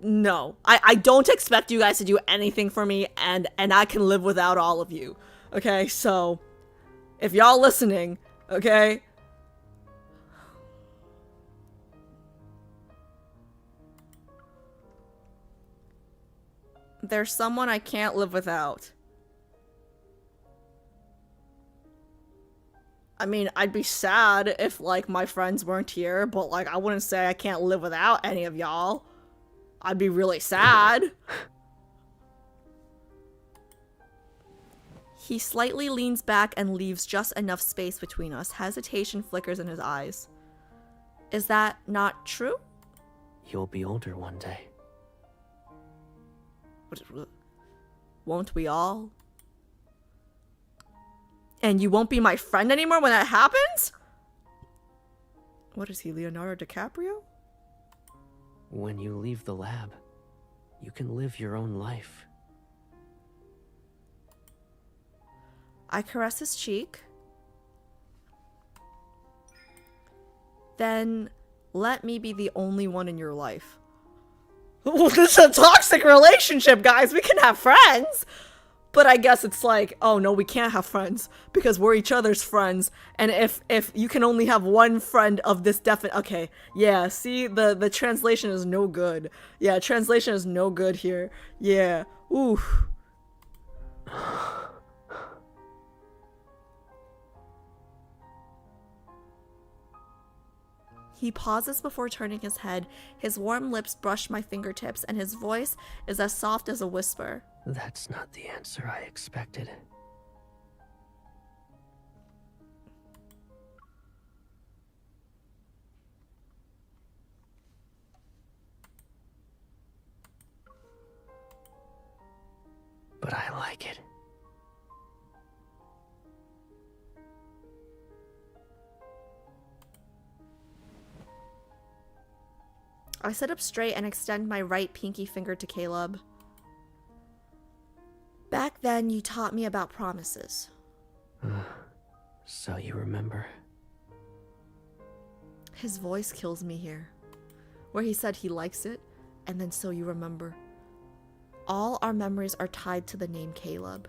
no, I don't expect you guys to do anything for me, and I can live without all of you. Okay, so if y'all listening, okay? There's someone I can't live without. I mean, I'd be sad if, like, my friends weren't here, but, like, I wouldn't say I can't live without any of y'all. I'd be really sad. He slightly leans back and leaves just enough space between us. Hesitation flickers in his eyes. Is that not true? You'll be older one day. Won't we all? And you won't be my friend anymore when that happens? What is he, Leonardo DiCaprio? When you leave the lab, you can live your own life. I caress his cheek. Then let me be the only one in your life. This is a toxic relationship, guys. We can have friends. But I guess it's like, oh no, we can't have friends because we're each other's friends. And if you can only have one friend of this definite, okay, yeah, see, the translation is no good. Yeah, translation is no good here. Yeah, ooh. He pauses before turning his head. His warm lips brush my fingertips, and his voice is as soft as a whisper. That's not the answer I expected. But I like it. I sit up straight and extend my right pinky finger to Caleb. Back then, you taught me about promises. So you remember? His voice kills me here. Where he said he likes it, and then so you remember. All our memories are tied to the name Caleb.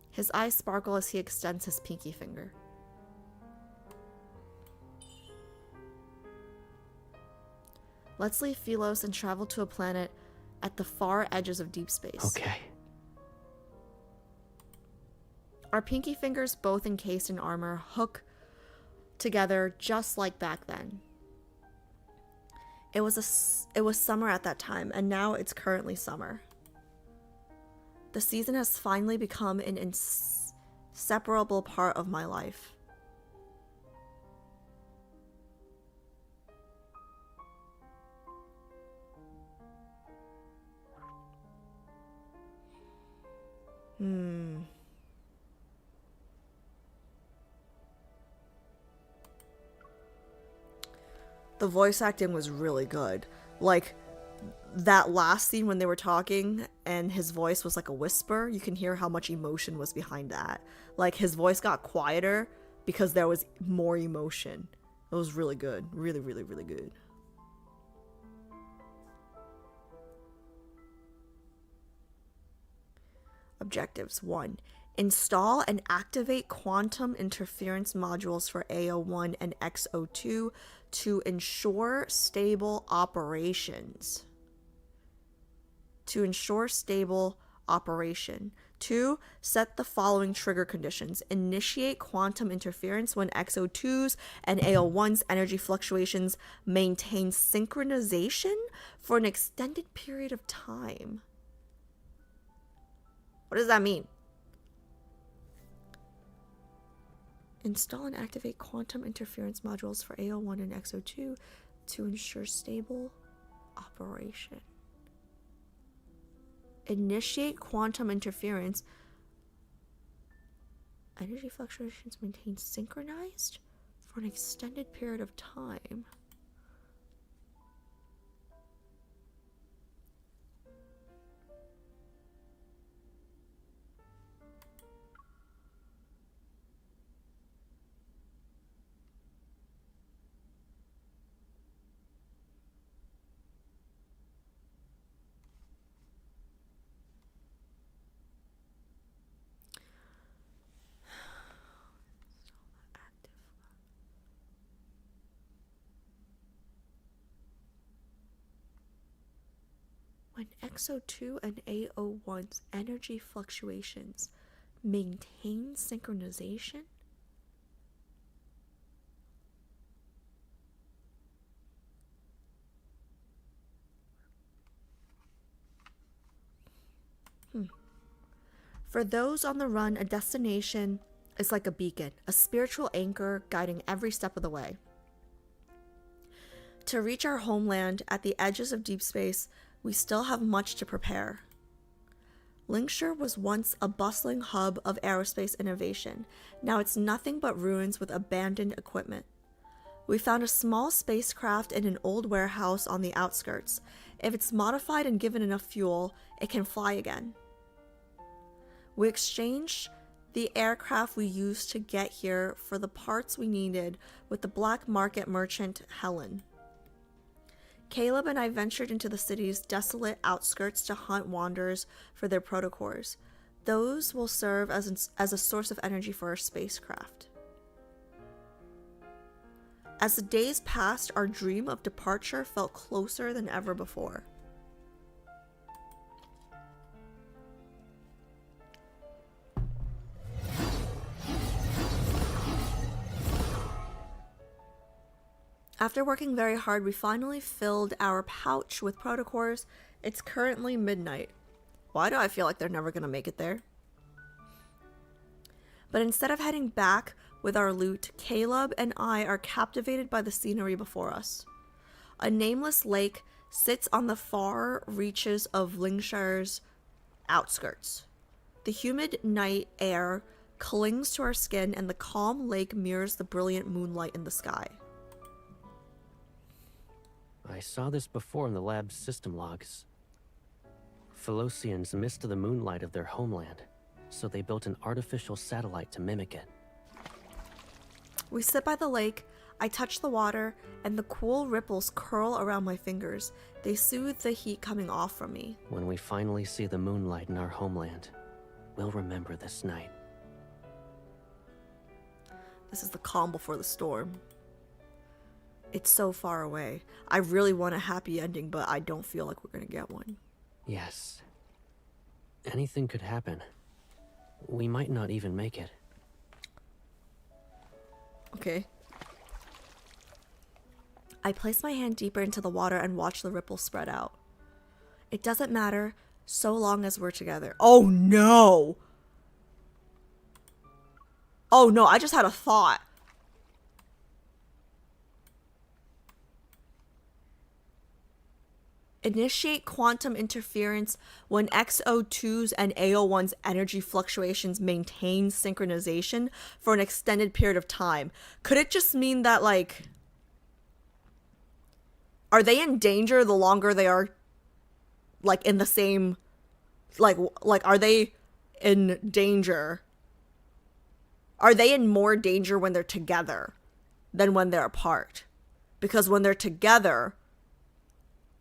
His eyes sparkle as he extends his pinky finger. Let's leave Philos and travel to a planet at the far edges of deep space. Okay. Our pinky fingers, both encased in armor, hook together just like back then. It was summer at that time, and now it's currently summer. The season has finally become an inseparable part of my life. The voice acting was really good. Like, that last scene when they were talking and his voice was like a whisper, you can hear how much emotion was behind that. Like, his voice got quieter because there was more emotion. It was really good. Really, really, really good. Objectives. 1. Install and activate quantum interference modules for AO1 and XO2 to ensure stable operations. To ensure stable operation. 2. Set the following trigger conditions. Initiate quantum interference when XO2's and AO1's energy fluctuations maintain synchronization for an extended period of time. What does that mean? Install and activate quantum interference modules for AO1 and XO2 to ensure stable operation. Initiate quantum interference. Energy fluctuations maintain synchronized for an extended period of time. When XO2 and AO1's energy fluctuations maintain synchronization? For those on the run, a destination is like a beacon, a spiritual anchor guiding every step of the way. To reach our homeland at the edges of deep space, we still have much to prepare. Lingshire was once a bustling hub of aerospace innovation. Now it's nothing but ruins with abandoned equipment. We found a small spacecraft in an old warehouse on the outskirts. If it's modified and given enough fuel, it can fly again. We exchanged the aircraft we used to get here for the parts we needed with the black market merchant Helen. Caleb and I ventured into the city's desolate outskirts to hunt wanderers for their protocores. Those will serve as a source of energy for our spacecraft. As the days passed, our dream of departure felt closer than ever before. After working very hard, we finally filled our pouch with protocores. It's currently midnight. Why do I feel like they're never going to make it there? But instead of heading back with our loot, Caleb and I are captivated by the scenery before us. A nameless lake sits on the far reaches of Lingshire's outskirts. The humid night air clings to our skin, and the calm lake mirrors the brilliant moonlight in the sky. I saw this before in the lab's system logs. Philosians missed the moonlight of their homeland, so they built an artificial satellite to mimic it. We sit by the lake, I touch the water, and the cool ripples curl around my fingers. They soothe the heat coming off from me. When we finally see the moonlight in our homeland, we'll remember this night. This is the calm before the storm. It's so far away. I really want a happy ending, but I don't feel like we're gonna get one. Yes. Anything could happen. We might not even make it. Okay. I place my hand deeper into the water and watch the ripples spread out. It doesn't matter so long as we're together. Oh no! Oh no, I just had a thought. Initiate quantum interference when XO2's and AO1's energy fluctuations maintain synchronization for an extended period of time. Could it just mean that, like, are they in danger the longer they are like in the same, like are they in danger? Are they in more danger when they're together than when they're apart? Because when they're together,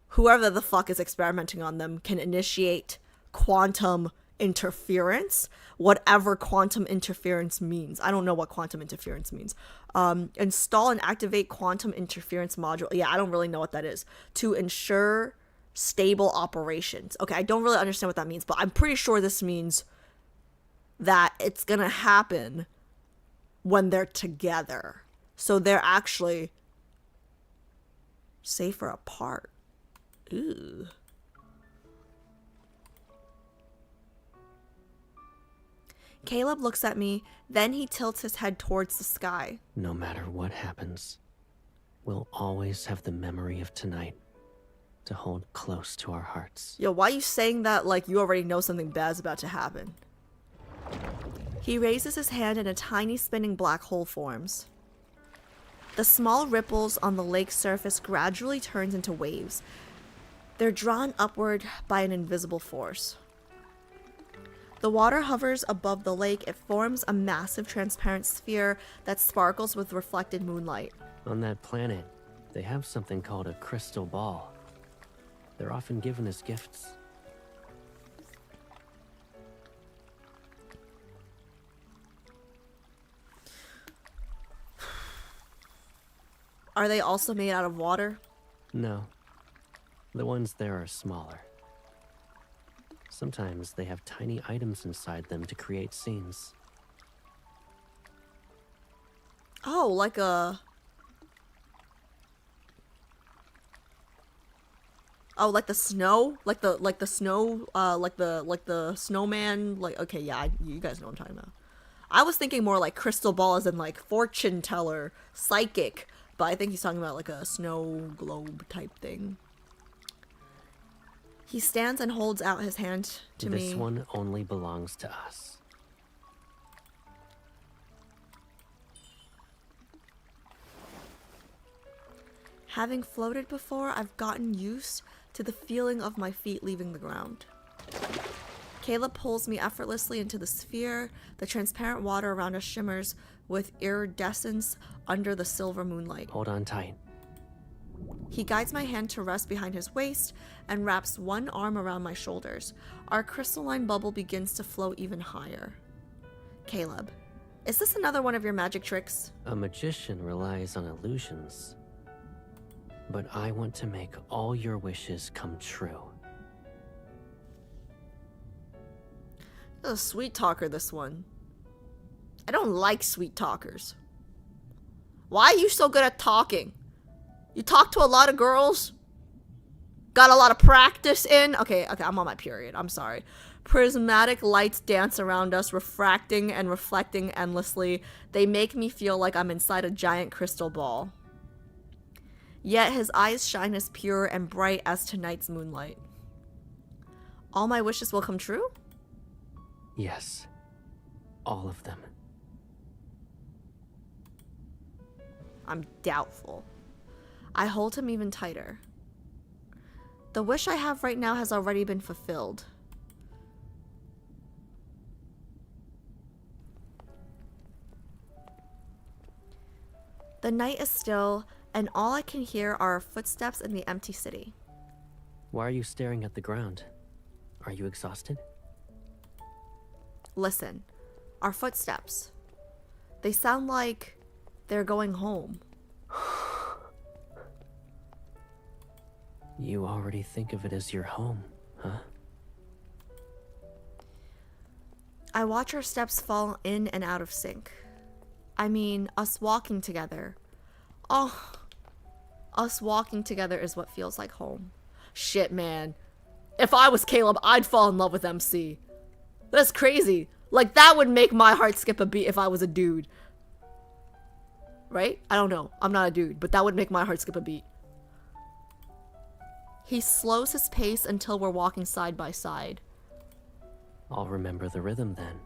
whoever the fuck is experimenting on them can initiate quantum interference, whatever quantum interference means. I don't know what quantum interference means. Install and activate quantum interference module. Yeah, I don't really know what that is. To ensure stable operations. Okay, I don't really understand what that means, but I'm pretty sure this means that it's gonna happen when they're together. So they're actually safer apart. Ooh. Caleb looks at me, then he tilts his head towards the sky. No matter what happens, we'll always have the memory of tonight to hold close to our hearts. Yo, why are you saying that like you already know something bad's about to happen? He raises his hand and a tiny spinning black hole forms. The small ripples on the lake's surface gradually turns into waves. They're drawn upward by an invisible force. The water hovers above the lake. It forms a massive transparent sphere that sparkles with reflected moonlight. On that planet, they have something called a crystal ball. They're often given as gifts. Are they also made out of water? No. The ones there are smaller. Sometimes they have tiny items inside them to create scenes. Oh, like a... Oh, like the snow? Like the snow, like the snowman, like, okay, yeah, you guys know what I'm talking about. I was thinking more like crystal ball as in like fortune teller, psychic, but I think he's talking about like a snow globe type thing. He stands and holds out his hand to me. This one only belongs to us. Having floated before, I've gotten used to the feeling of my feet leaving the ground. Caleb pulls me effortlessly into the sphere. The transparent water around us shimmers with iridescence under the silver moonlight. Hold on tight. He guides my hand to rest behind his waist and wraps one arm around my shoulders. Our crystalline bubble begins to flow even higher. Caleb, is this another one of your magic tricks? A magician relies on illusions. But I want to make all your wishes come true. A sweet talker, this one. I don't like sweet talkers. Why are you so good at talking? You talk to a lot of girls? Got a lot of practice in? Okay, I'm on my period. I'm sorry. Prismatic lights dance around us, refracting and reflecting endlessly. They make me feel like I'm inside a giant crystal ball. Yet his eyes shine as pure and bright as tonight's moonlight. All my wishes will come true? Yes. All of them. I'm doubtful. I hold him even tighter. The wish I have right now has already been fulfilled. The night is still, and all I can hear are our footsteps in the empty city. Why are you staring at the ground? Are you exhausted? Listen, our footsteps. They sound like they're going home. You already think of it as your home, huh? I watch our steps fall in and out of sync. I mean, us walking together. Oh, us walking together is what feels like home. Shit, man. If I was Caleb, I'd fall in love with MC. That's crazy. Like, that would make my heart skip a beat if I was a dude. Right? I don't know. I'm not a dude, but that would make my heart skip a beat. He slows his pace until we're walking side by side. I'll remember the rhythm then.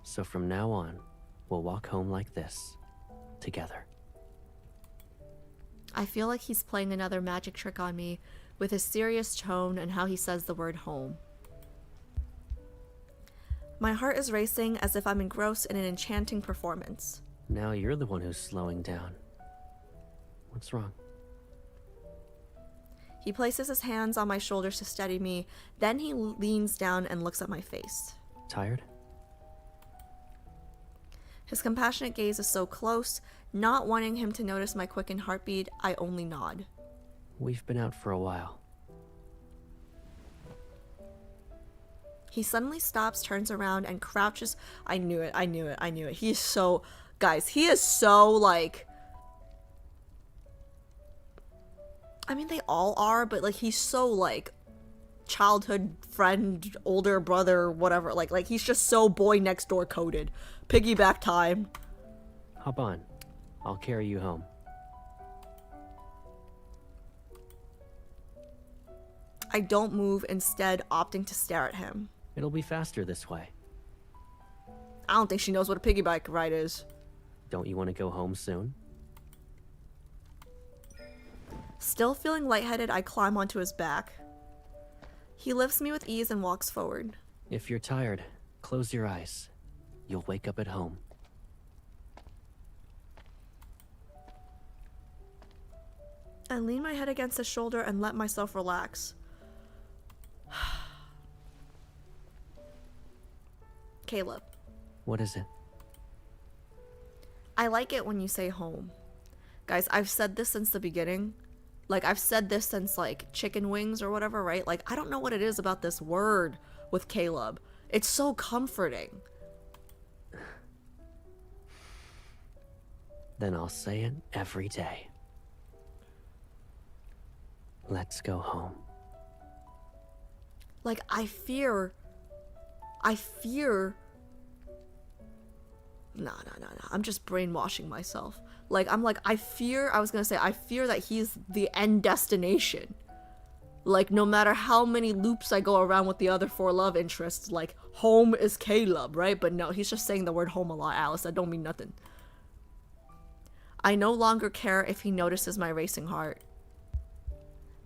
So from now on, we'll walk home like this, together. I feel like he's playing another magic trick on me, with his serious tone and how he says the word home. My heart is racing as if I'm engrossed in an enchanting performance. Now you're the one who's slowing down. What's wrong? He places his hands on my shoulders to steady me, then he leans down and looks at my face. Tired? His compassionate gaze is so close, not wanting him to notice my quickened heartbeat, I only nod. We've been out for a while. He suddenly stops, turns around, and crouches. I knew it. He's so... Guys, he is so, like... I mean, they all are, but, like, he's so, like... childhood friend, older brother, whatever. Like he's just so boy next door coded. Piggyback time. Hop on. I'll carry you home. I don't move, instead opting to stare at him. It'll be faster this way. I don't think she knows what a piggyback ride is. Don't you want to go home soon? Still feeling lightheaded, I climb onto his back. He lifts me with ease and walks forward. If you're tired, close your eyes. You'll wake up at home. I lean my head against his shoulder and let myself relax. Caleb. What is it? I like it when you say home. Guys, I've said this since the beginning. Like, I've said this since, like, chicken wings or whatever, right? Like, I don't know what it is about this word with Caleb. It's so comforting. Then I'll say it every day. Let's go home. Like, I fear... No. I'm just brainwashing myself. I fear that he's the end destination. Like, no matter how many loops I go around with the other 4 love interests, like, home is Caleb, right? But no, he's just saying the word home a lot, Alice. That don't mean nothing. I no longer care if he notices my racing heart,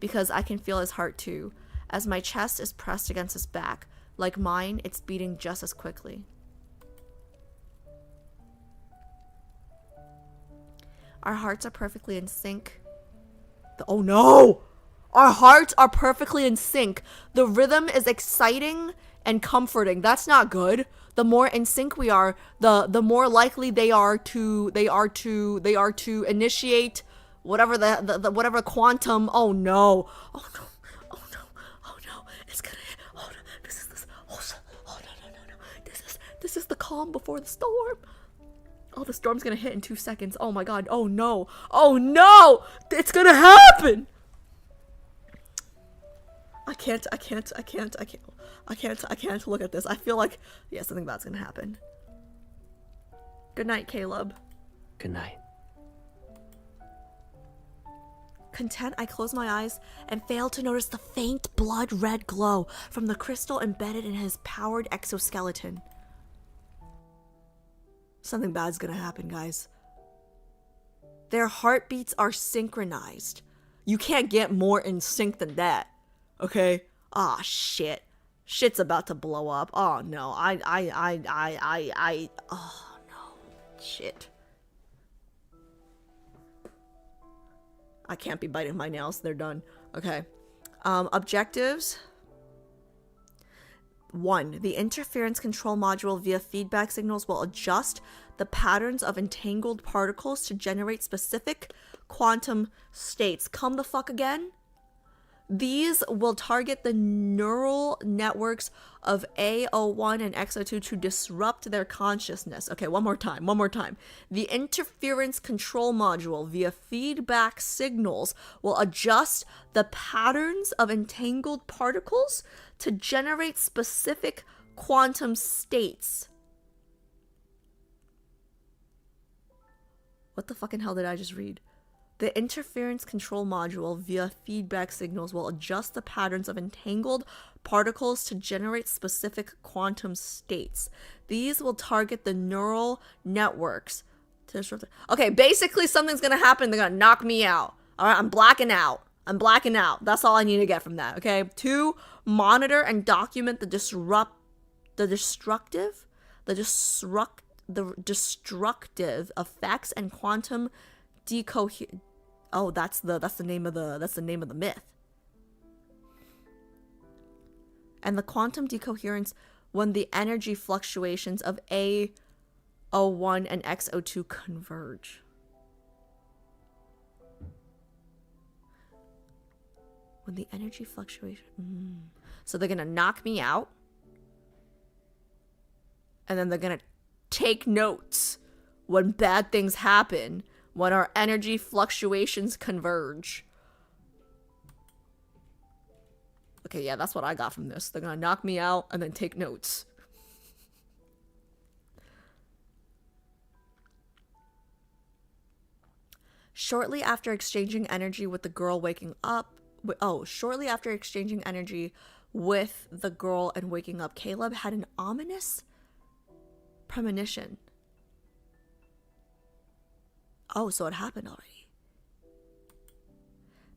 because I can feel his heart too, as my chest is pressed against his back. Like mine, it's beating just as quickly. Our hearts are perfectly in sync. Oh no! Our hearts are perfectly in sync. The rhythm is exciting and comforting. That's not good. The more in sync we are, the more likely they are to initiate whatever whatever quantum. Oh no! Oh no! Oh no! Oh no! It's gonna. Oh no! This. Oh no! This is the calm before the storm. Oh, the storm's gonna hit in 2 seconds. Oh my god. Oh no. Oh no! It's gonna happen! I can't look at this. I feel like, yeah, something bad's gonna happen. Good night, Caleb. Good night. Content, I close my eyes and fail to notice the faint blood red glow from the crystal embedded in his powered exoskeleton. Something bad's gonna happen, guys. Their heartbeats are synchronized. You can't get more in sync than that. Okay? Ah, shit. Shit's about to blow up. Oh no. Oh no. Shit. I can't be biting my nails. They're done. Okay. Objectives. 1. The interference control module via feedback signals will adjust the patterns of entangled particles to generate specific quantum states. Come the fuck again? These will target the neural networks of A01 and X02 to disrupt their consciousness. Okay, one more time. The interference control module via feedback signals will adjust the patterns of entangled particles to generate specific quantum states. What the fucking hell did I just read? The interference control module via feedback signals will adjust the patterns of entangled particles to generate specific quantum states. These will target the neural networks to disrupt. Okay, basically something's gonna happen. They're gonna knock me out. All right, I'm blacking out. I'm blacking out. That's all I need to get from that, okay? 2, monitor and document the destructive effects and quantum decoherence. Oh, that's the name of the myth. And the quantum decoherence when the energy fluctuations of A01 and X02 converge. When the energy fluctuation... So they're going to knock me out. And then they're going to take notes when bad things happen, when our energy fluctuations converge. Okay, yeah, that's what I got from this. They're going to knock me out and then take notes. Shortly after exchanging energy with the girl waking up, shortly after exchanging energy with the girl and waking up, Caleb had an ominous premonition. Oh, so it happened already.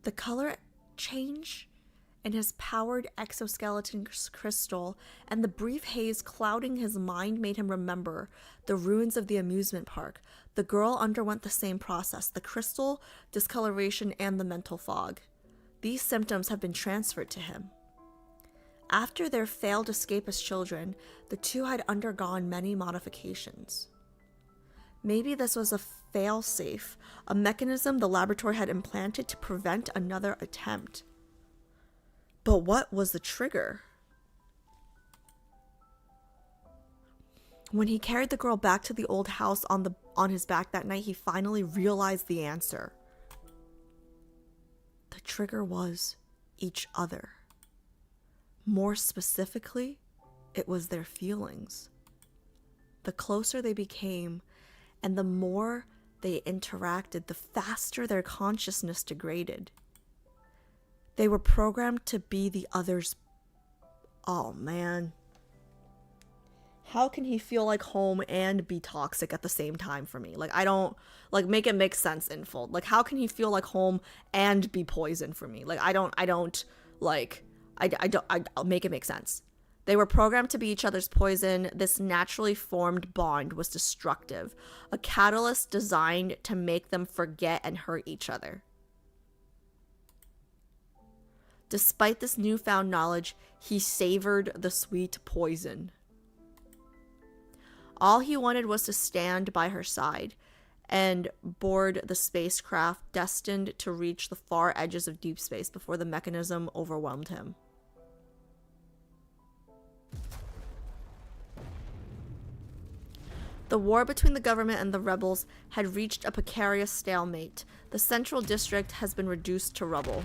The color change in his powered exoskeleton crystal and the brief haze clouding his mind made him remember the ruins of the amusement park. The girl underwent the same process, the crystal discoloration and the mental fog. These symptoms have been transferred to him. After their failed escape as children, the two had undergone many modifications. Maybe this was a fail-safe, a mechanism the laboratory had implanted to prevent another attempt. But what was the trigger? When he carried the girl back to the old house on his back that night, he finally realized the answer. The trigger was each other. More specifically, it was their feelings. The closer they became and the more they interacted, the faster their consciousness degraded. They were programmed to be the other's... Oh, man. How can he feel like home and be toxic at the same time for me? Like, I don't... Like, make it make sense, Infold. Like, how can he feel like home and be poison for me? Like, I'll make it make sense. They were programmed to be each other's poison. This naturally formed bond was destructive. A catalyst designed to make them forget and hurt each other. Despite this newfound knowledge, he savored the sweet poison. All he wanted was to stand by her side and board the spacecraft destined to reach the far edges of deep space before the mechanism overwhelmed him. The war between the government and the rebels had reached a precarious stalemate. The central district has been reduced to rubble.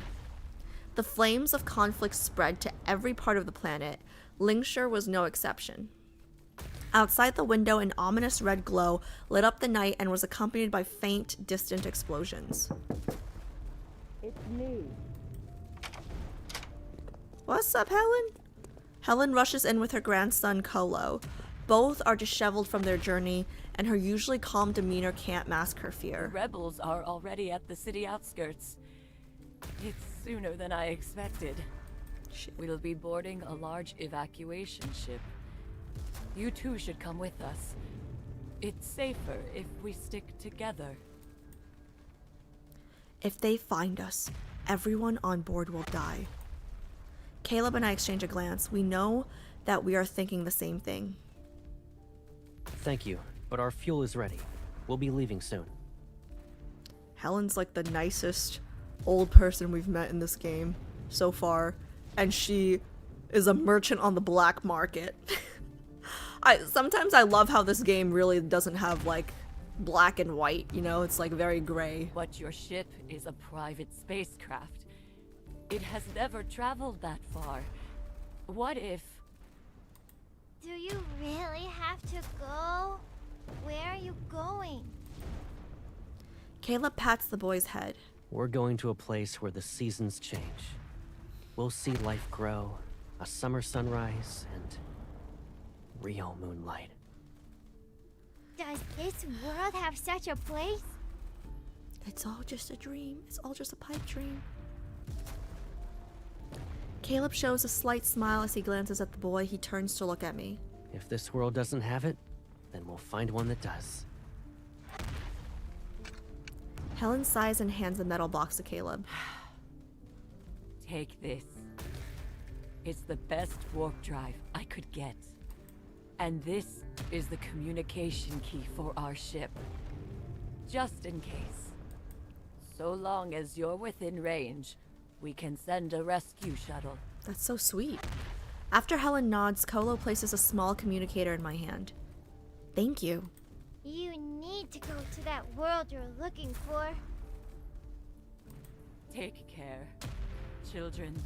The flames of conflict spread to every part of the planet. Lingshire was no exception. Outside the window, an ominous red glow lit up the night and was accompanied by faint, distant explosions. It's me. What's up, Helen? Helen rushes in with her grandson, Kolo. Both are disheveled from their journey, and her usually calm demeanor can't mask her fear. The rebels are already at the city outskirts. It's sooner than I expected. Shit. We'll be boarding a large evacuation ship. You two should come with us. It's safer if we stick together. If they find us, everyone on board will die. Caleb and I exchange a glance. We know that we are thinking the same thing. Thank you, but our fuel is ready. We'll be leaving soon. Helen's like the nicest old person we've met in this game so far, and she is a merchant on the black market. Sometimes I love how this game really doesn't have like black and white, you know, it's like very gray. But your ship is a private spacecraft. It has never traveled that far. What if... Do you really have to go? Where are you going? Caleb pats the boy's head. We're going to a place where the seasons change. We'll see life grow, a summer sunrise, and real moonlight. Does this world have such a place? It's all just a dream. It's all just a pipe dream. Caleb shows a slight smile as he glances at the boy. He turns to look at me. If this world doesn't have it, then we'll find one that does. Helen sighs and hands the metal box to Caleb. Take this. It's the best warp drive I could get. And this is the communication key for our ship. Just in case. So long as you're within range, we can send a rescue shuttle. That's so sweet. After Helen nods, Kolo places a small communicator in my hand. Thank you. You need to go to that world you're looking for. Take care, children.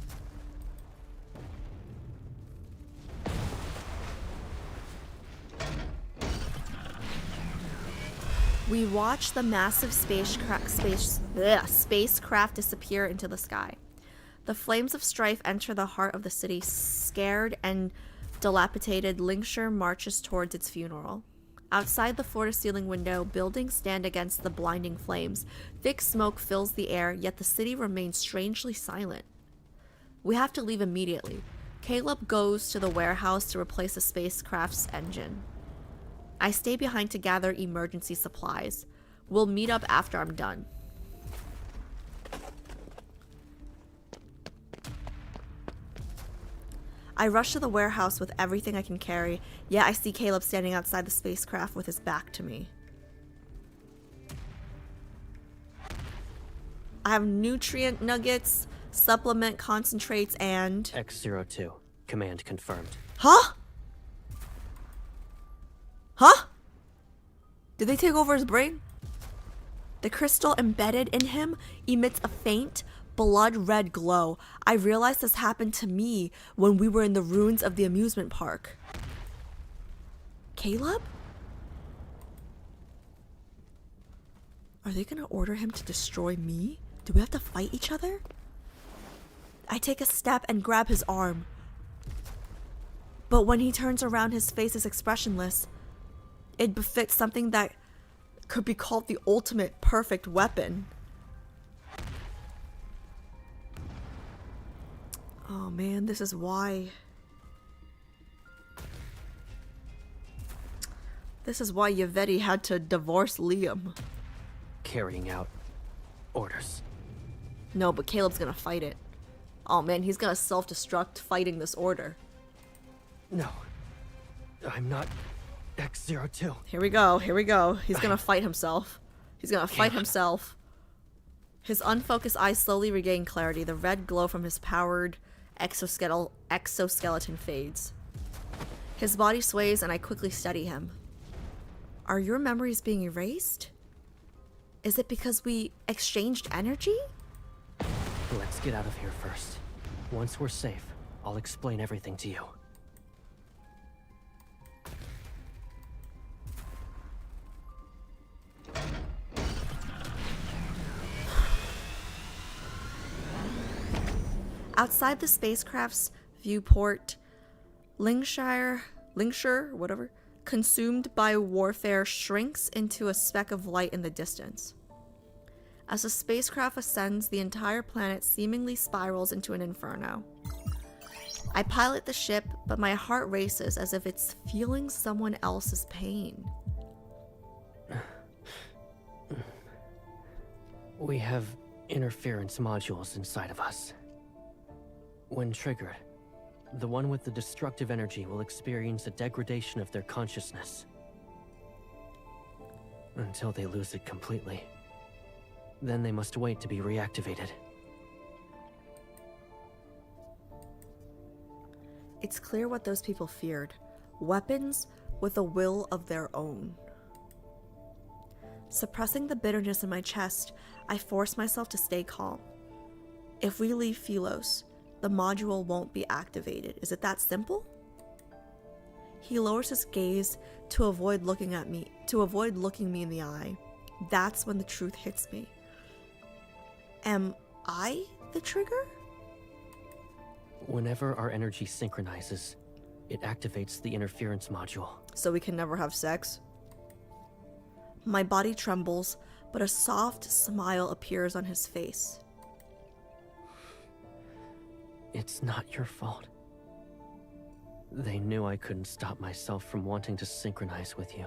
We watch the massive spacecraft disappear into the sky. The flames of strife enter the heart of the city. Scared and dilapidated, Linkshire marches towards its funeral. Outside the floor-to-ceiling window, buildings stand against the blinding flames. Thick smoke fills the air, yet the city remains strangely silent. We have to leave immediately. Caleb goes to the warehouse to replace the spacecraft's engine. I stay behind to gather emergency supplies. We'll meet up after I'm done. I rush to the warehouse with everything I can carry, yet I see Caleb standing outside the spacecraft with his back to me. I have nutrient nuggets, supplement concentrates, and... X-02. Command confirmed. Huh? Huh? Did they take over his brain? The crystal embedded in him emits a faint, blood-red glow. I realized this happened to me when we were in the ruins of the amusement park. Caleb? Are they gonna order him to destroy me? Do we have to fight each other? I take a step and grab his arm. But when he turns around, his face is expressionless. It befits something that could be called the ultimate perfect weapon. Oh man, this is why. This is why Yvette had to divorce Liam. Carrying out orders. No, but Caleb's gonna fight it. Oh man, he's gonna self-destruct fighting this order. No. I'm not X-02. Here we go, here we go. He's gonna fight himself. He's gonna fight himself. His unfocused eyes slowly regain clarity. The red glow from his powered exoskeleton fades. His body sways and I quickly steady him. Are your memories being erased? Is it because we exchanged energy? Let's get out of here first. Once we're safe, I'll explain everything to you. Outside the spacecraft's viewport, Linkshire, whatever, consumed by warfare, shrinks into a speck of light in the distance. As the spacecraft ascends, the entire planet seemingly spirals into an inferno. I pilot the ship, but my heart races as if it's feeling someone else's pain. We have interference modules inside of us. When triggered, the one with the destructive energy will experience a degradation of their consciousness. Until they lose it completely. Then they must wait to be reactivated. It's clear what those people feared. Weapons with a will of their own. Suppressing the bitterness in my chest, I force myself to stay calm. If we leave Philos, the module won't be activated. Is it that simple? He lowers his gaze to avoid looking me in the eye. That's when the truth hits me. Am I the trigger? Whenever our energy synchronizes, it activates the interference module. So we can never have sex? My body trembles, but a soft smile appears on his face. It's not your fault. They knew I couldn't stop myself from wanting to synchronize with you.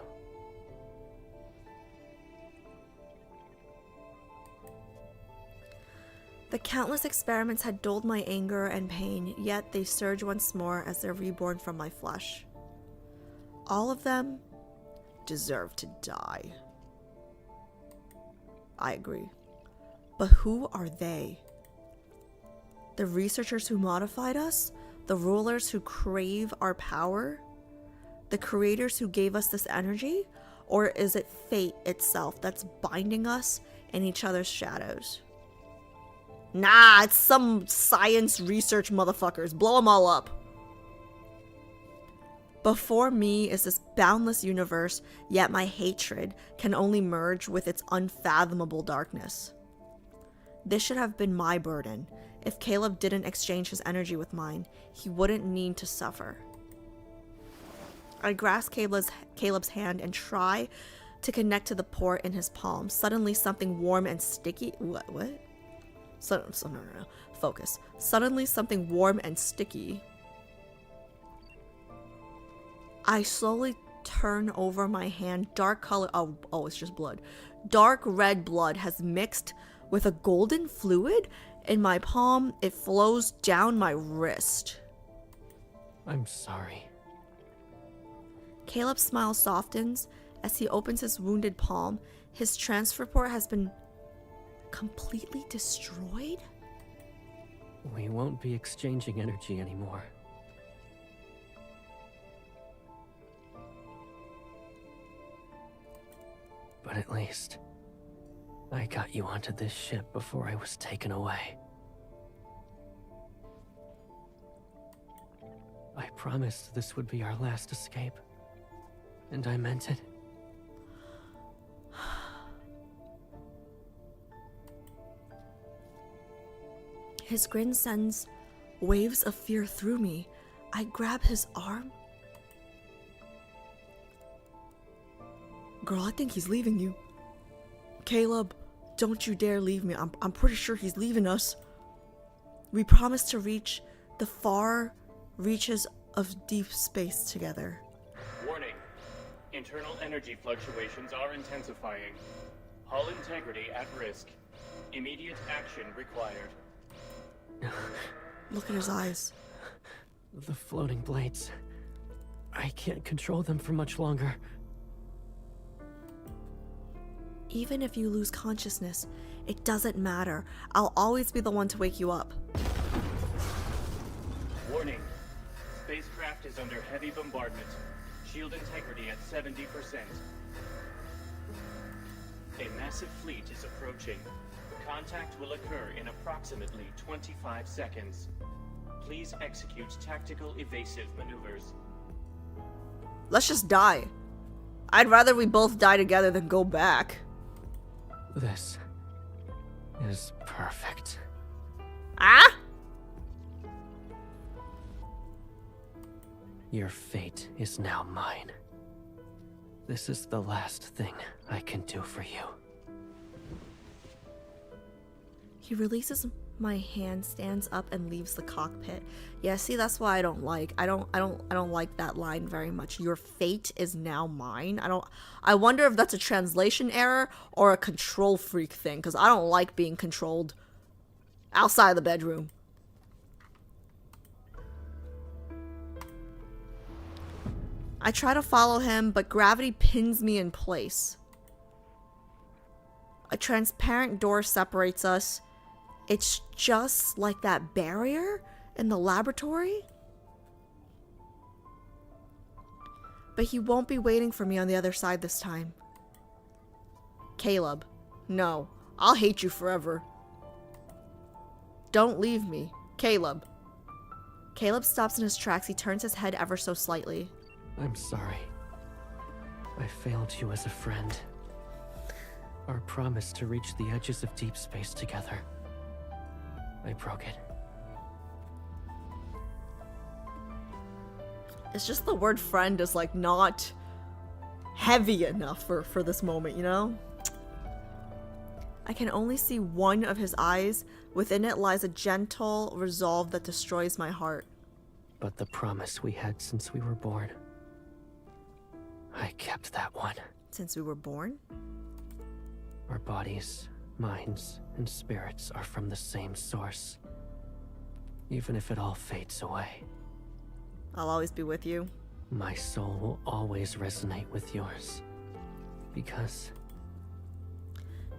The countless experiments had dulled my anger and pain, yet they surge once more as they're reborn from my flesh. All of them deserve to die. I agree. But who are they? The researchers who modified us? The rulers who crave our power? The creators who gave us this energy? Or is it fate itself that's binding us in each other's shadows? Nah, it's some science research motherfuckers. Blow them all up. Before me is this boundless universe, yet my hatred can only merge with its unfathomable darkness. This should have been my burden. If Caleb didn't exchange his energy with mine, he wouldn't need to suffer. I grasp Caleb's hand and try to connect to the port in his palm. Suddenly something warm and sticky... What? No. Focus. Suddenly something warm and sticky. I slowly turn over my hand. Dark color... Oh, it's just blood. Dark red blood has mixed with a golden fluid in my palm. It flows down my wrist. I'm sorry. Caleb's smile softens as he opens his wounded palm. His transfer port has been completely destroyed? We won't be exchanging energy anymore. But at least I got you onto this ship before I was taken away. I promised this would be our last escape, and I meant it. His grin sends waves of fear through me. I grab his arm. Girl, I think he's leaving you. Caleb, don't you dare leave me. I'm pretty sure he's leaving us. We promised to reach the far reaches of deep space together. Warning. Internal energy fluctuations are intensifying. Hull integrity at risk. Immediate action required. Look at his eyes. The floating blades. I can't control them for much longer. Even if you lose consciousness, it doesn't matter. I'll always be the one to wake you up. Warning. Spacecraft is under heavy bombardment. Shield integrity at 70%. A massive fleet is approaching. Contact will occur in approximately 25 seconds. Please execute tactical evasive maneuvers. Let's just die. I'd rather we both die together than go back. This is perfect. Ah? Your fate is now mine. This is the last thing I can do for you. He releases my hand, stands up, and leaves the cockpit. Yeah, see, that's why I don't like that line very much. Your fate is now mine. I wonder if that's a translation error or a control freak thing, because I don't like being controlled outside the bedroom. I try to follow him, but gravity pins me in place. A transparent door separates us. It's just like that barrier in the laboratory. But he won't be waiting for me on the other side this time. Caleb, no, I'll hate you forever. Don't leave me, Caleb. Caleb stops in his tracks. He turns his head ever so slightly. I'm sorry. I failed you as a friend. Our promise to reach the edges of deep space together. I broke it. It's just the word friend is like not heavy enough for this moment, you know? I can only see one of his eyes. Within it lies a gentle resolve that destroys my heart. But the promise we had since we were born, I kept that one. Since we were born? Our bodies, minds, and spirits are from the same source. Even if it all fades away, I'll always be with you. my soul will always resonate with yours. Because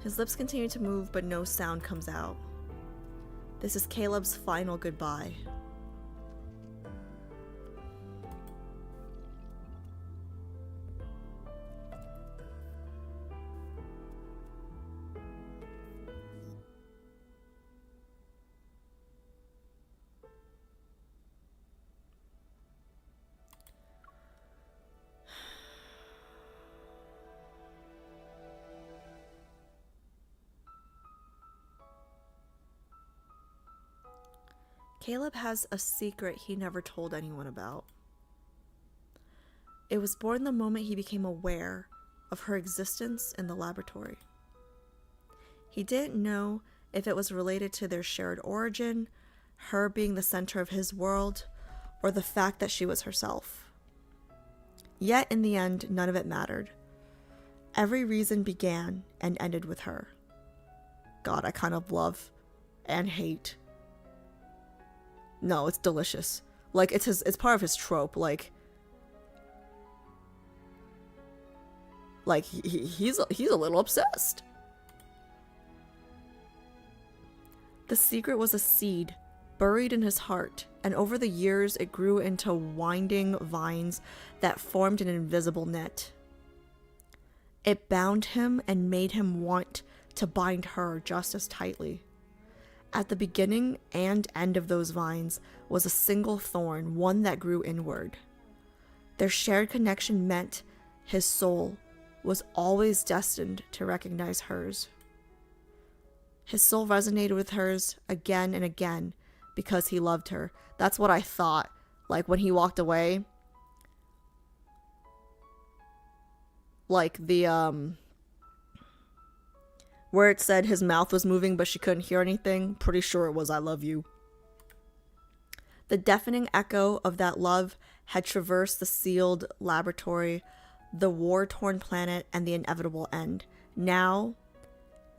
His lips continue to move, but no sound comes out. This is Caleb's final goodbye. Caleb has a secret he never told anyone about. It was born the moment he became aware of her existence in the laboratory. He didn't know if it was related to their shared origin, her being the center of his world, or the fact that she was herself. Yet in the end, none of it mattered. Every reason began and ended with her. God, I kind of love and hate. No, it's delicious. Like, it's part of his trope. Like he's a little obsessed. The secret was a seed buried in his heart, and over the years it grew into winding vines that formed an invisible net. It bound him and made him want to bind her just as tightly. At the beginning and end of those vines was a single thorn, one that grew inward. Their shared connection meant his soul was always destined to recognize hers. His soul resonated with hers again and again because he loved her. That's what I thought. Like, when he walked away, like the where it said his mouth was moving but she couldn't hear anything, pretty sure it was "I love you." The deafening echo of that love had traversed the sealed laboratory, the war-torn planet, and the inevitable end. Now,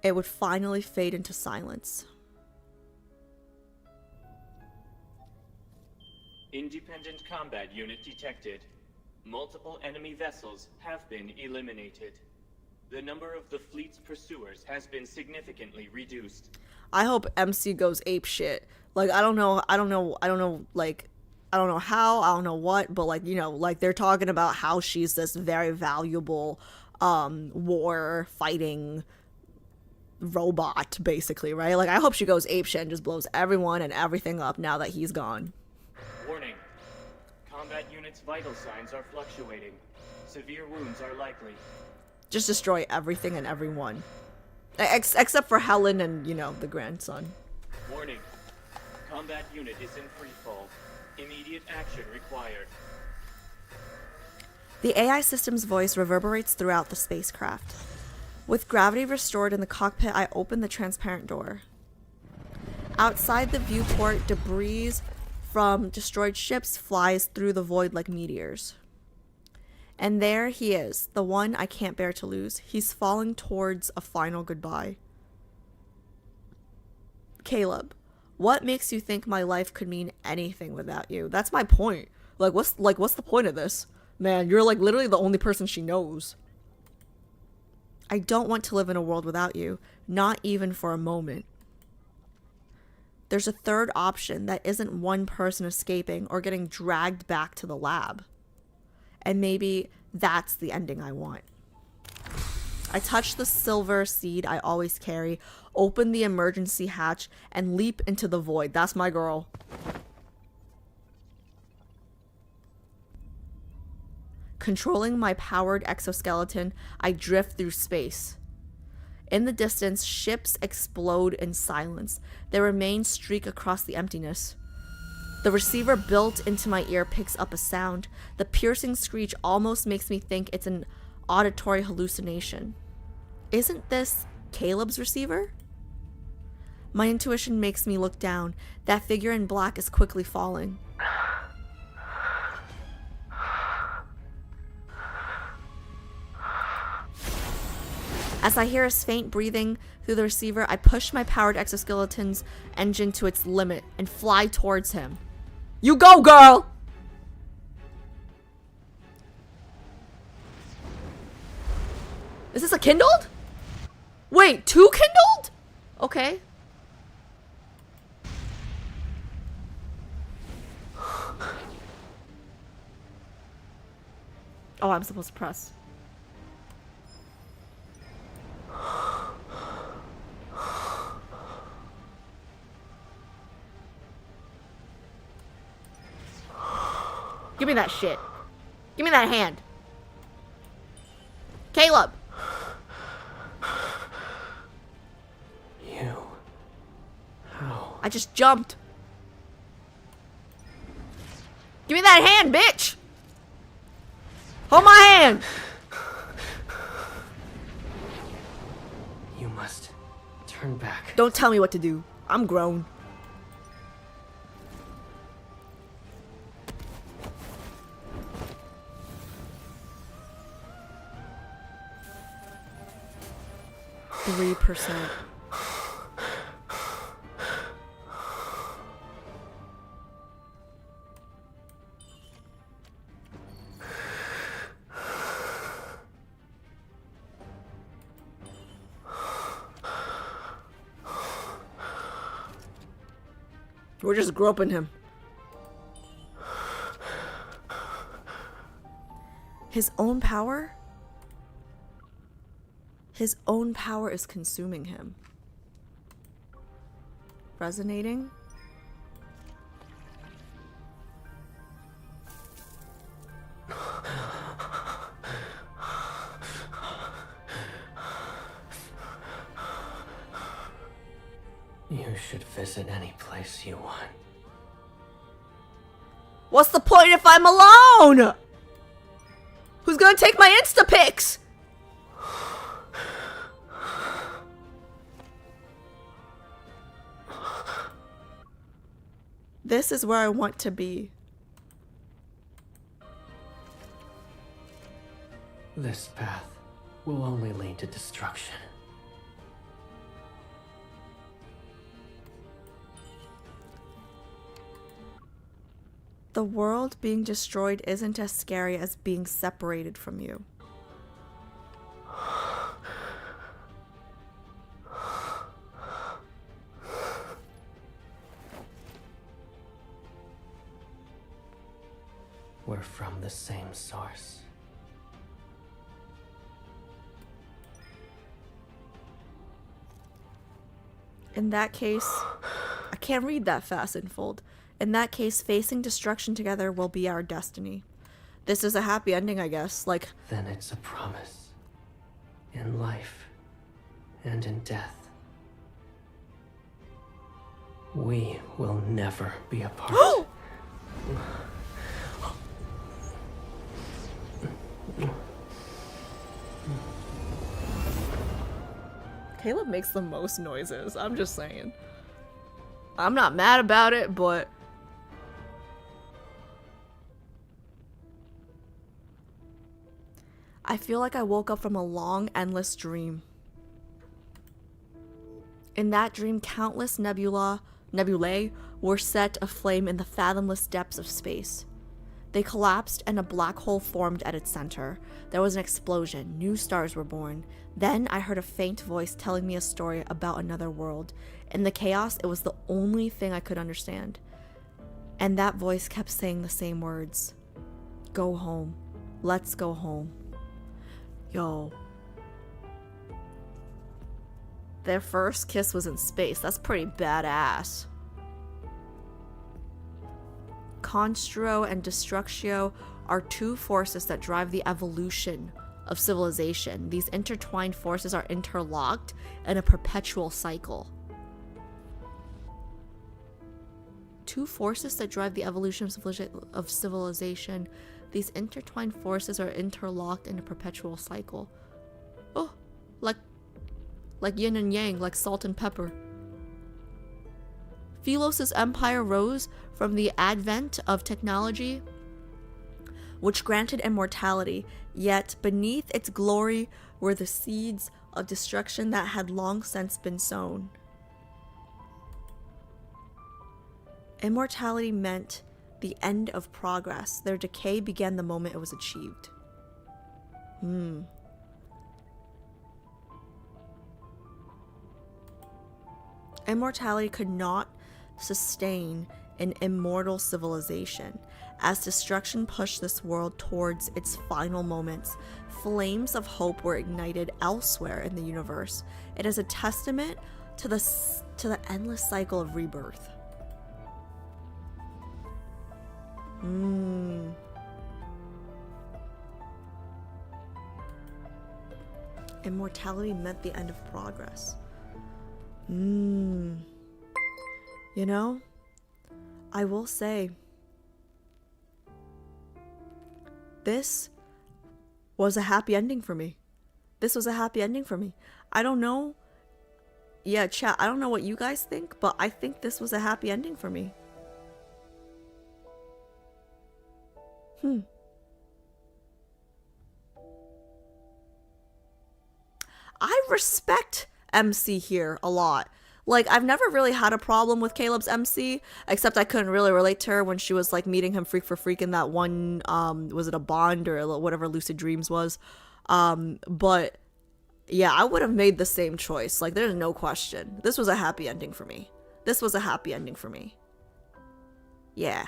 it would finally fade into silence. Independent combat unit detected. Multiple enemy vessels have been eliminated. The number of the fleet's pursuers has been significantly reduced. I hope MC goes ape shit. Like, I don't know, like, I don't know how, I don't know what, but, like, you know, like, they're talking about how she's this very valuable, war fighting robot, basically, right? Like, I hope she goes ape shit and just blows everyone and everything up now that he's gone. Warning. Combat unit's vital signs are fluctuating. Severe wounds are likely. Just destroy everything and everyone. Except for Helen and, you know, the grandson. Warning. Combat unit is in freefall. Immediate action required. The AI system's voice reverberates throughout the spacecraft. With gravity restored in the cockpit, I open the transparent door. Outside the viewport, debris from destroyed ships flies through the void like meteors. And there he is, the one I can't bear to lose. He's falling towards a final goodbye. Caleb, what makes you think my life could mean anything without you? That's my point. What's the point of this? Man, you're like literally the only person she knows. I don't want to live in a world without you, not even for a moment. There's a third option that isn't one person escaping or getting dragged back to the lab. And maybe that's the ending I want. I touch the silver seed I always carry, open the emergency hatch, and leap into the void. That's my girl. Controlling my powered exoskeleton, I drift through space. In the distance, ships explode in silence. Their remains streak across the emptiness. The receiver built into my ear picks up a sound. The piercing screech almost makes me think it's an auditory hallucination. Isn't this Caleb's receiver? My intuition makes me look down. That figure in black is quickly falling. As I hear his faint breathing through the receiver, I push my powered exoskeleton's engine to its limit and fly towards him. You go, girl! Is this a kindled? Wait, 2 kindled? Okay. Oh, I'm supposed to press. Give me that shit. Give me that hand. Caleb! You. How? I just jumped. Give me that hand, bitch! Hold my hand! You must turn back. Don't tell me what to do. I'm grown. %. We're just groping him. His own power? His own power is consuming him. Resonating? You should visit any place you want. What's the point if I'm alone? Who's gonna take my Insta pics? This is where I want to be. This path will only lead to destruction. The world being destroyed isn't as scary as being separated from you. We're from the same source. In that case, I can't read that fast and fold. In that case, facing destruction together will be our destiny. This is a happy ending, I guess. Like, then it's a promise. In life and in death. We will never be apart. Caleb makes the most noises. I'm just saying. I'm not mad about it, but I feel like I woke up from a long, endless dream. In that dream, countless nebulae were set aflame in the fathomless depths of space. They collapsed and a black hole formed at its center. There was an explosion. New stars were born. Then I heard a faint voice telling me a story about another world. In the chaos, it was the only thing I could understand. And that voice kept saying the same words. Go home. Let's go home. Yo. Their first kiss was in space. That's pretty badass. Construo and Destructio are two forces that drive the evolution of civilization. These intertwined forces are interlocked in a perpetual cycle. Two forces that drive the evolution of civilization. These intertwined forces are interlocked in a perpetual cycle. Oh, like like yin and yang, like salt and pepper. Philos' empire rose from the advent of technology, which granted immortality, yet beneath its glory were the seeds of destruction that had long since been sown. Immortality meant the end of progress. Their decay began the moment it was achieved. Immortality could not sustain an immortal civilization. As destruction pushed this world towards its final moments, flames of hope were ignited elsewhere in the universe. It is a testament to the endless cycle of rebirth. Immortality meant the end of progress. You know, I will say, this was a happy ending for me. This was a happy ending for me. I don't know. Yeah, chat, I don't know what you guys think, but I think this was a happy ending for me. I respect MC here a lot. Like, I've never really had a problem with Caleb's MC, except I couldn't really relate to her when she was like meeting him freak for freak in that one, was it a Bond or whatever Lucid Dreams was? But yeah, I would have made the same choice. Like, there's no question. This was a happy ending for me. This was a happy ending for me. Yeah.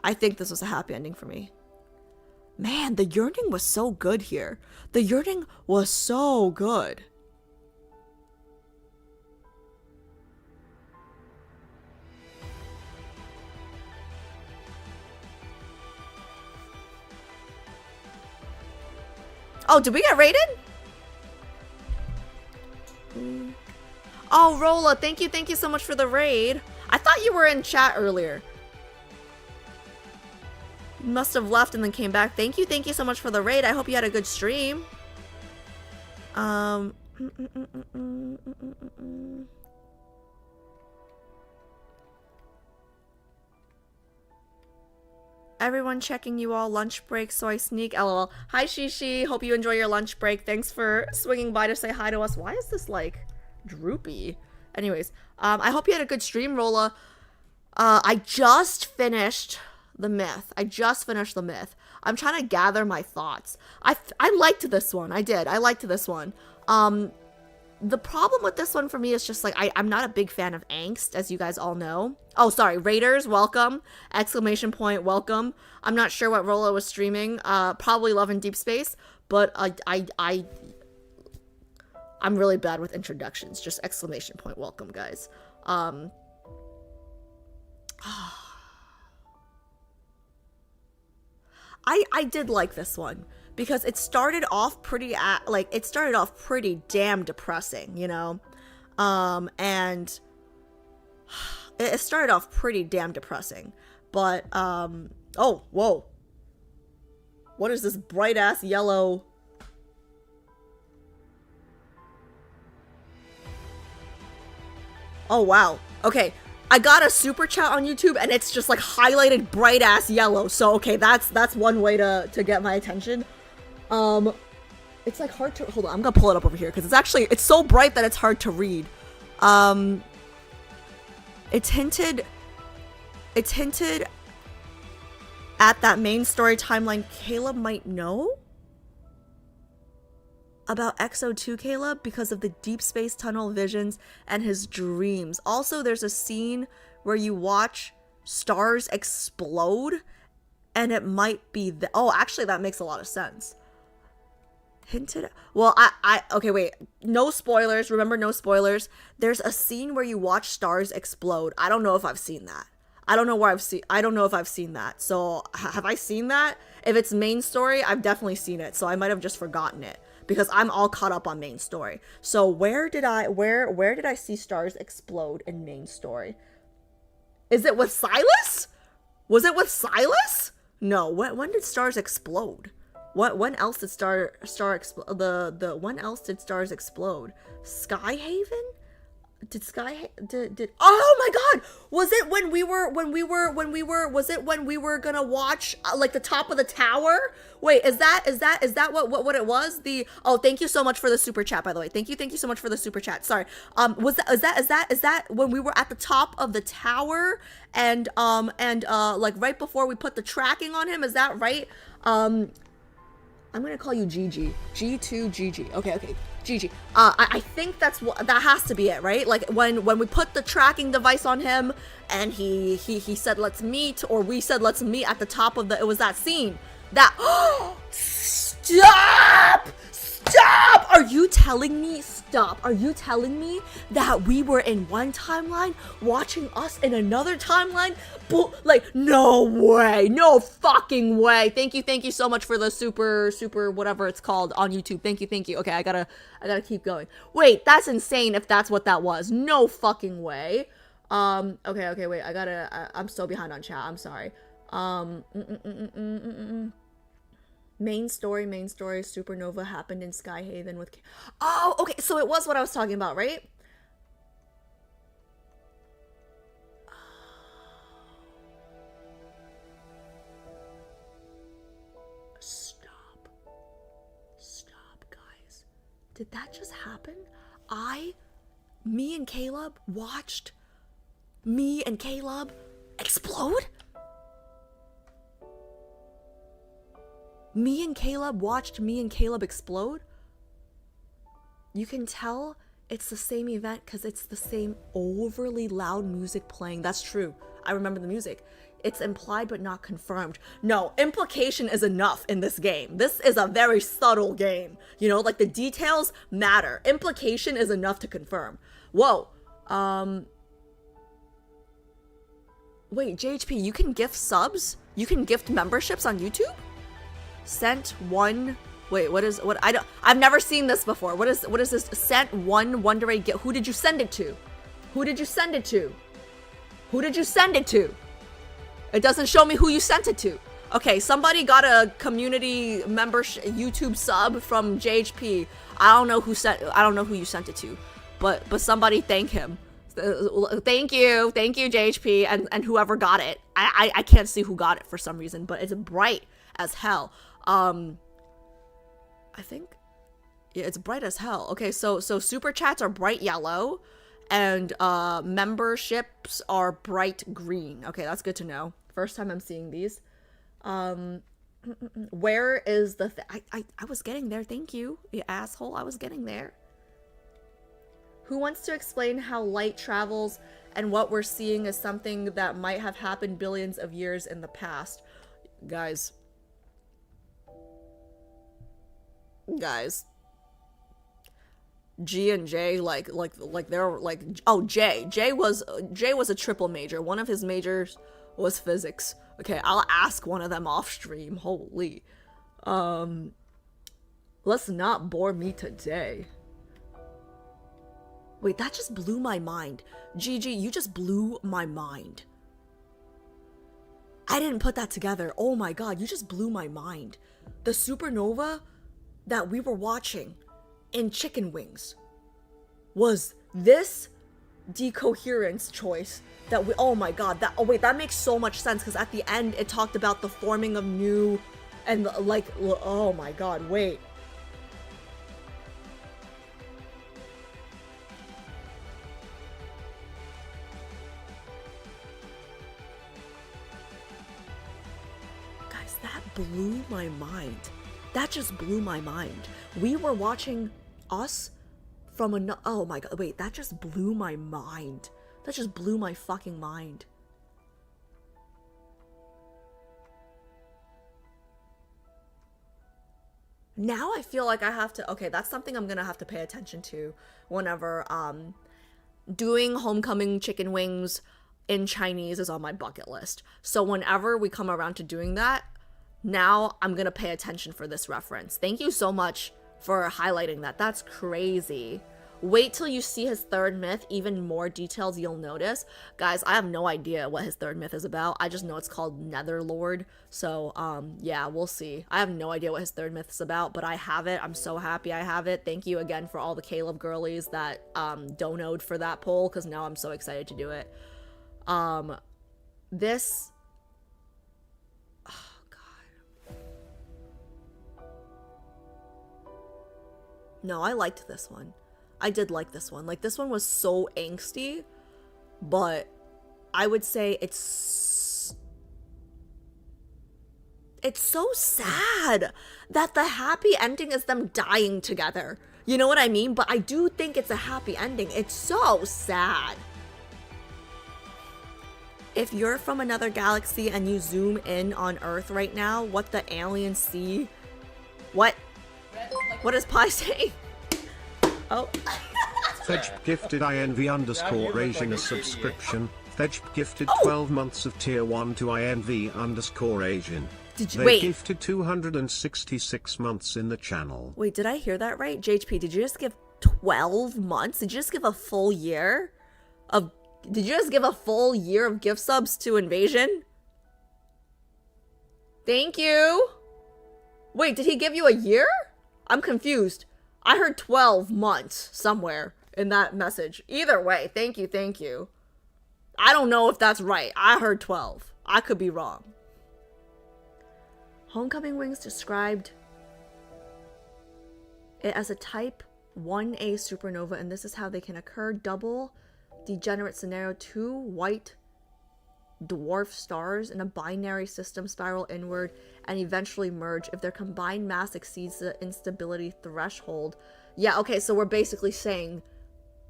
I think this was a happy ending for me. Man, the yearning was so good here. The yearning was so good. Oh, did we get raided? Oh, Rolla, thank you so much for the raid. I thought you were in chat earlier. You must have left and then came back. Thank you so much for the raid. I hope you had a good stream. Everyone checking you all lunch break, so I sneak. LOL. Hi, Shishi. Hope you enjoy your lunch break. Thanks for swinging by to say hi to us. Why is this, like, droopy? Anyways, I hope you had a good stream, Rolla. I just finished the myth. I'm trying to gather my thoughts. I liked this one. I did. I liked this one. The problem with this one for me is just like I'm not a big fan of angst, as you guys all know. Oh, sorry, Raiders, welcome! Exclamation point, welcome. I'm not sure what Rolla was streaming. Probably loving Deepspace, but I'm really bad with introductions. Just exclamation point, welcome, guys. I did like this one. Because it started off pretty damn depressing, you know? And it started off pretty damn depressing. But, oh, whoa. What is this bright ass yellow? Oh, wow. Okay. I got a super chat on YouTube and it's just like highlighted bright ass yellow. So, okay, that's one way to get my attention. It's like hard to, hold on, I'm gonna pull it up over here because it's so bright that it's hard to read. It's hinted at that main story timeline Caleb might know about XO2 Caleb because of the deep space tunnel visions and his dreams. Also, there's a scene where you watch stars explode and it might be oh, actually that makes a lot of sense. Hinted. Well, okay, wait. No spoilers. Remember, no spoilers. There's a scene where you watch stars explode. I don't know if I've seen that. I don't know if I've seen that. So, have I seen that? If it's main story, I've definitely seen it. So I might have just forgotten it because I'm all caught up on main story. So where did I see stars explode in main story? Is it with Silas? Was it with Silas? No. When did stars explode? when else did when else did stars explode? Skyhaven? Did oh my god, was it when we were gonna watch like the top of the tower? Wait, is that what it was? Oh, thank you so much for the super chat, by the way. Thank you so much for the super chat. Sorry. Is that when we were at the top of the tower and like right before we put the tracking on him? Is that right? I'm gonna call you Gigi. G2 Gigi. Okay. Gigi. I think that has to be it, right? Like when we put the tracking device on him and he said let's meet, or we said let's meet at the top of it was that scene. That Stop! Are you telling me that we were in one timeline watching us in another timeline? Like, no way, no fucking way. Thank you so much for the super whatever it's called on YouTube. Thank you. Okay, I gotta keep going. Wait, that's insane if that's what that was. No fucking way. Okay, wait, I'm still behind on chat, I'm sorry. Main story, supernova happened in Skyhaven with... Oh, okay, so it was what I was talking about, right? Stop, guys. Did that just happen? Me and Caleb watched me and Caleb explode? Me and Caleb watched me and Caleb explode? You can tell it's the same event because it's the same overly loud music playing. That's true. I remember the music. It's implied but not confirmed. No, implication is enough in this game. This is a very subtle game. You know, like the details matter. Implication is enough to confirm. Whoa. Wait, JHP, you can gift subs? You can gift memberships on YouTube? Sent one. Wait, I've never seen this before. What is this? Sent one Wonder Egg gift. Who did you send it to? It doesn't show me who you sent it to. Okay, somebody got a community membership YouTube sub from JHP. I don't know who you sent it to, but somebody thank him. Thank you JHP and whoever got it. I can't see who got it for some reason, but it's bright as hell. I think, yeah, it's bright as hell. Okay, so super chats are bright yellow, and memberships are bright green. Okay, that's good to know. First time I'm seeing these. Where is the I was getting there. Thank you, you asshole. I was getting there. Who wants to explain how light travels and what we're seeing is something that might have happened billions of years in the past? Guys, G and J like they're like, oh, Jay was a triple major. One of his majors was physics. Okay, I'll ask one of them off stream. Holy. Let's not bore me today. Wait, that just blew my mind. Gigi, you just blew my mind. I didn't put that together. Oh my god, you just blew my mind. The supernova that we were watching in Chicken Wings was this Decoherence choice that we, oh my god, that, oh wait, that makes so much sense because at the end it talked about the forming of new and like, oh my god, wait. Guys, that blew my mind. That just blew my mind. We were watching us from a, oh my god, wait, that just blew my mind. That just blew my fucking mind. Now I feel like I have to, okay, that's something I'm gonna have to pay attention to whenever, doing homecoming chicken wings in Chinese is on my bucket list. So whenever we come around to doing that, now I'm gonna pay attention for this reference. Thank you so much for highlighting that. That's crazy. Wait till you see his third myth. Even more details you'll notice. Guys, I have no idea what his third myth is about. I just know it's called Netherlord. So, yeah, we'll see. I have no idea what his third myth is about, but I have it. I'm so happy I have it. Thank you again for all the Caleb girlies that donoed for that poll, because now I'm so excited to do it. This... Oh, God. No, I liked this one. I did like this one. Like, this one was so angsty, but I would say it's so sad that the happy ending is them dying together. You know what I mean? But I do think it's a happy ending. It's so sad. If you're from another galaxy and you zoom in on Earth right now, what the aliens see... What? What is Pi saying? Oh. Fedge gifted INV_Asian a subscription. Fedge gifted 12 months of tier 1 to INV_Asian. Did you They wait? gifted 266 months in the channel. Wait, did I hear that right? JHP, did you just give 12 months? Did you just give a full year of... Did you just give a full year of gift subs to Invasion? Thank you. Wait, did he give you a year? I'm confused. I heard 12 months somewhere in that message. Either way, thank you, thank you. I don't know if that's right. I heard 12. I could be wrong. Homecoming Wings described it as a type 1A supernova, and this is how they can occur. Double degenerate scenario: 2 white dwarf stars in a binary system spiral inward and eventually merge if their combined mass exceeds the instability threshold. Yeah, okay, so we're basically saying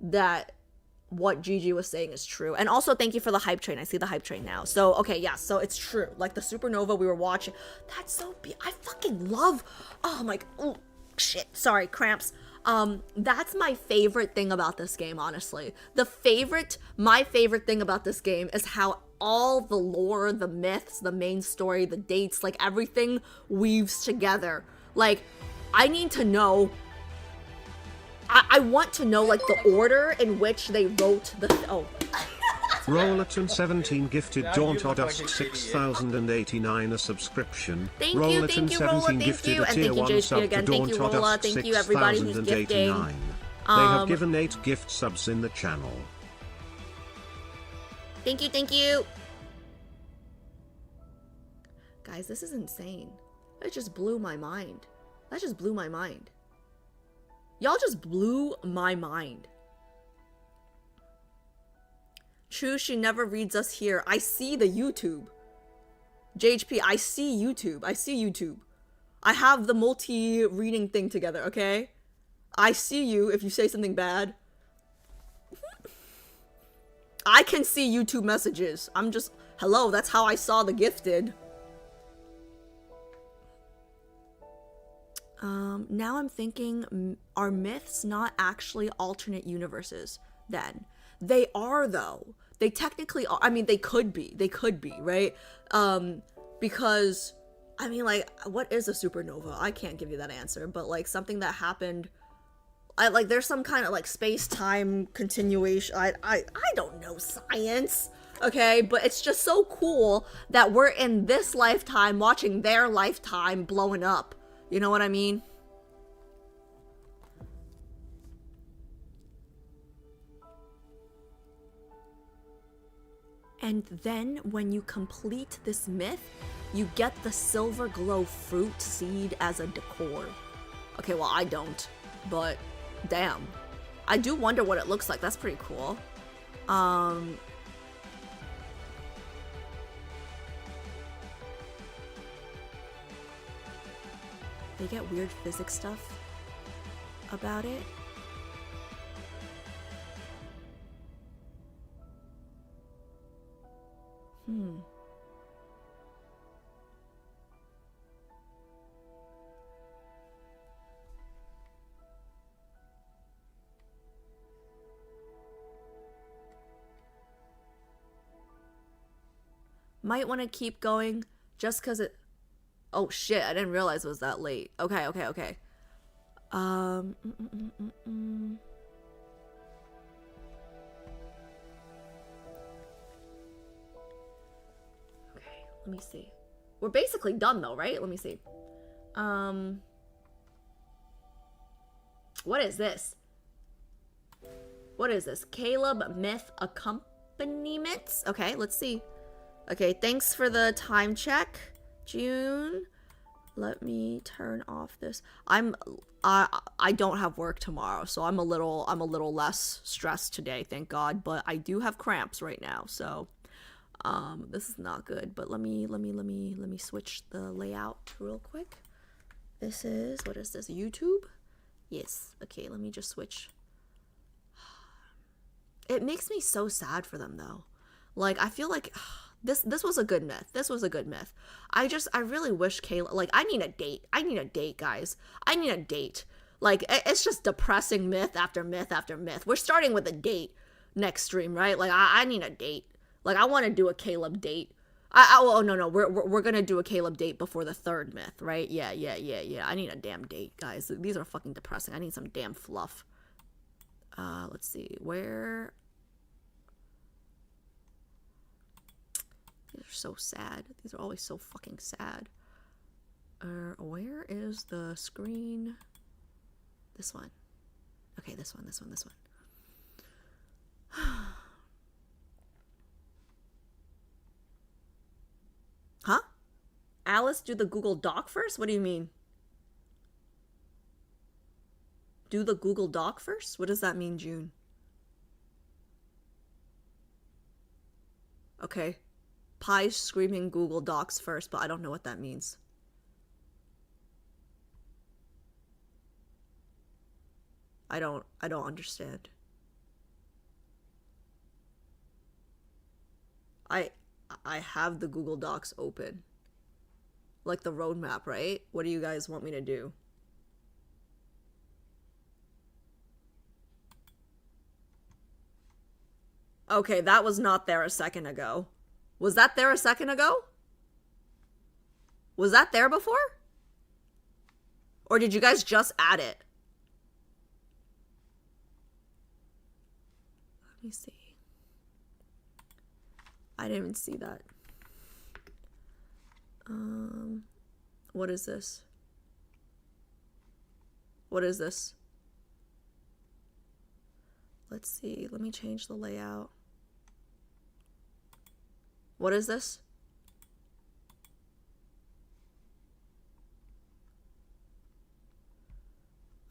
that what Gigi was saying is true. And also, thank you for the hype train. I see the hype train now. So, okay, yeah, so it's true. Like, the supernova we were watching, that's so I fucking love... Oh, my... Oh, shit. Sorry, cramps. That's my favorite thing about this game, honestly. My favorite thing about this game is how all the lore, the myths, the main story, the dates, like, everything weaves together. Like, I need to know... I want to know, like, the order in which they wrote the... Oh. Rollerton17 gifted Daunt Odusk 6089 a subscription. Thank you, Rolla, thank you. And thank you, JHP, again. Thank you, Rolla. Thank you, everybody who's gifting. They have given 8 gift subs in the channel. Thank you, thank you. Guys, this is insane. That just blew my mind. That just blew my mind. Y'all just blew my mind. True, she never reads us here. I see the YouTube. JHP, I see YouTube. I see YouTube. I have the multi-reading thing together, okay? I see you if you say something bad. I can see YouTube messages. I'm just... Hello, that's how I saw the gifted. Now I'm thinking, are myths not actually alternate universes then? They are, though. They technically are. I mean, they could be. They could be, right? Because, I mean, like, what is a supernova? I can't give you that answer, but, like, something that happened... like, there's some kind of, like, space-time continuation. I don't know science, okay? But it's just so cool that we're in this lifetime watching their lifetime blowing up. You know what I mean? And then when you complete this myth, you get the silver glow fruit seed as a decor. Okay, well, I don't, but damn. I do wonder what it looks like. That's pretty cool. They get weird physics stuff about it. Might want to keep going just because it... Oh shit, I didn't realize it was that late. Okay. Let me see. We're basically done though, right? Let me see. What is this? What is this? Caleb Myth Accompaniments? Okay, let's see. Okay, thanks for the time check, June. Let me turn off this. I don't have work tomorrow, so I'm a little less stressed today, thank God. But I do have cramps right now, so this is not good. But let me switch the layout real quick. This is, what is this? YouTube? Yes. Okay, let me just switch. It makes me so sad for them though. Like, I feel like this was a good myth. This was a good myth. I really wish Kayla, like, I need a date. I need a date, guys. I need a date. Like, it's just depressing myth after myth after myth. We're starting with a date next stream, right? Like, I need a date. Like, I want to do a Caleb date. Oh no, we're gonna do a Caleb date before the third myth, right? Yeah. I need a damn date, guys. These are fucking depressing. I need some damn fluff. Let's see, where... These are so sad. These are always so fucking sad. Where is the screen? This one. Okay, this one. Huh? Alice, do the Google Doc first? What do you mean? Do the Google Doc first? What does that mean, June? Okay. Pie's screaming Google Docs first, but I don't know what that means. I don't understand. I have the Google Docs open. Like the roadmap, right? What do you guys want me to do? Okay, that was not there a second ago. Was that there a second ago? Was that there before? Or did you guys just add it? Let me see. I didn't even see that. What is this? What is this? Let's see. Let me change the layout. What is this?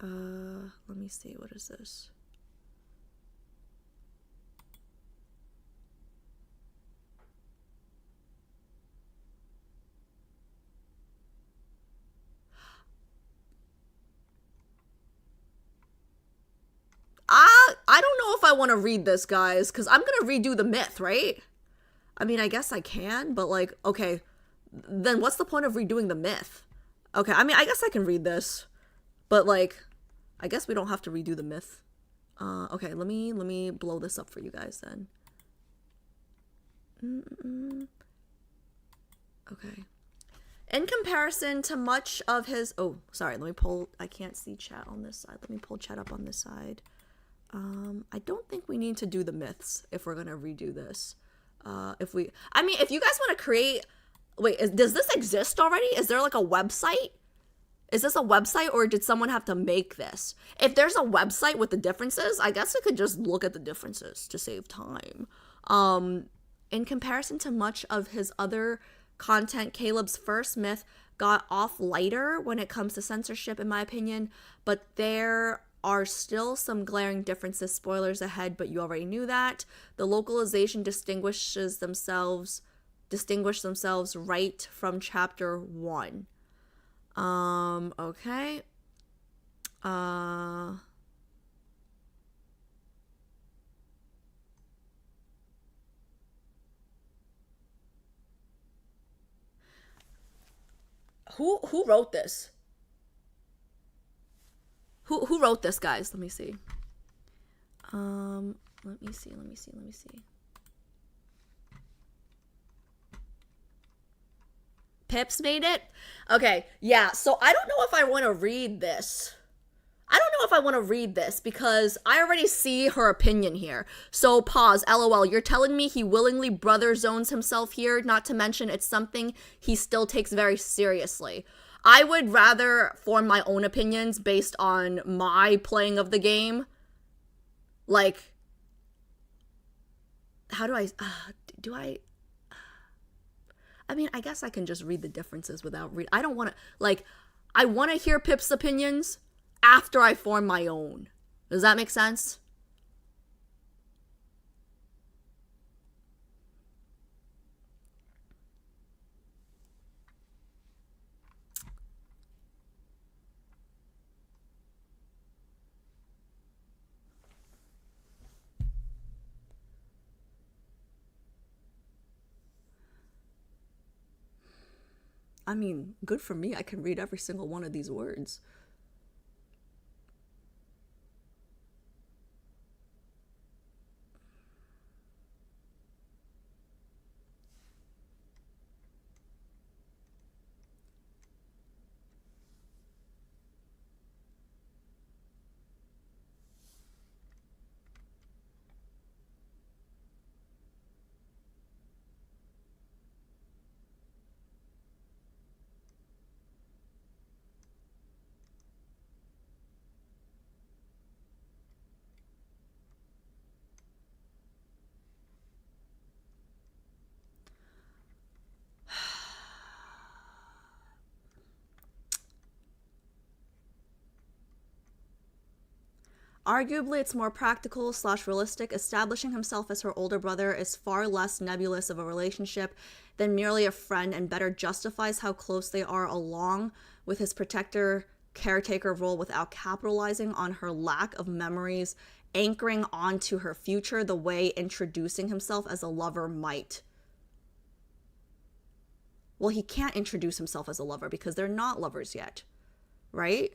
Let me see. What is this? I don't know if I want to read this, guys, because I'm gonna redo the myth, right? I mean, I guess I can, but like, okay, then what's the point of redoing the myth? Okay, I mean, I guess I can read this, but like, I guess we don't have to redo the myth. Okay, let me blow this up for you guys then. Okay. In comparison to much of his... Oh, sorry, let me pull... I can't see chat on this side. Let me pull chat up on this side. I don't think we need to do the myths if we're gonna redo this. I mean, if you guys want to create... Wait, does this exist already? Is there like a website? Is this a website or did someone have to make this? If there's a website with the differences, I guess I could just look at the differences to save time. In comparison to much of his other content, Caleb's first myth got off lighter when it comes to censorship, in my opinion, but there are still some glaring differences. Spoilers ahead, but you already knew that. The localization distinguished themselves right from chapter 1. Okay. Who wrote this? Who wrote this, guys? Let me see. Let me see. Pips made it? Okay, yeah, so I don't know if I want to read this. I don't know if I want to read this because I already see her opinion here. So pause, LOL, you're telling me he willingly brother zones himself here, not to mention it's something he still takes very seriously. I would rather form my own opinions based on my playing of the game. Like, how do I, I mean, I guess I can just read the differences without I don't want to, like, I want to hear Pip's opinions after I form my own. Does that make sense? I mean, good for me. I can read every single one of these words. Arguably, it's more practical / realistic. Establishing himself as her older brother is far less nebulous of a relationship than merely a friend and better justifies how close they are along with his protector caretaker role without capitalizing on her lack of memories, anchoring onto her future the way introducing himself as a lover might. Well, he can't introduce himself as a lover because they're not lovers yet, right?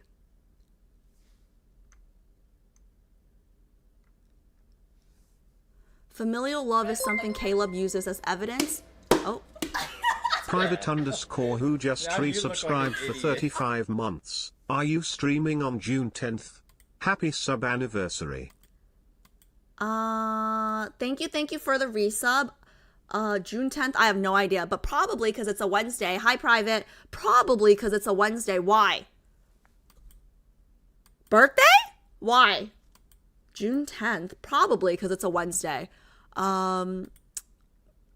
Familial love is something Caleb uses as evidence. Oh. Private_ who just resubscribed for 35 months. Are you streaming on June 10th? Happy sub anniversary. Thank you for the resub. June 10th, I have no idea, but probably because it's a Wednesday. Hi, Private. Probably because it's a Wednesday. Why? Birthday? Why? June 10th, probably because it's a Wednesday.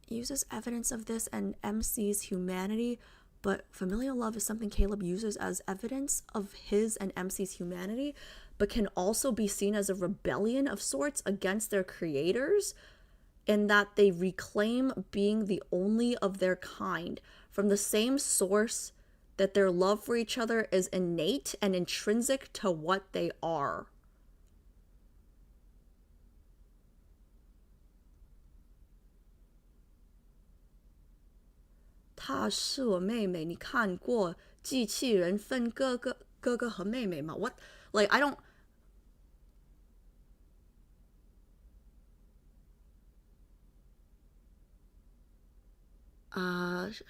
Uses evidence of this and MC's humanity, but familial love is something Caleb uses as evidence of his and MC's humanity, but can also be seen as a rebellion of sorts against their creators, in that they reclaim being the only of their kind from the same source that their love for each other is innate and intrinsic to what they are. "她是我妹妹，你看过机器人分哥哥和妹妹吗？ What? Like, I don't...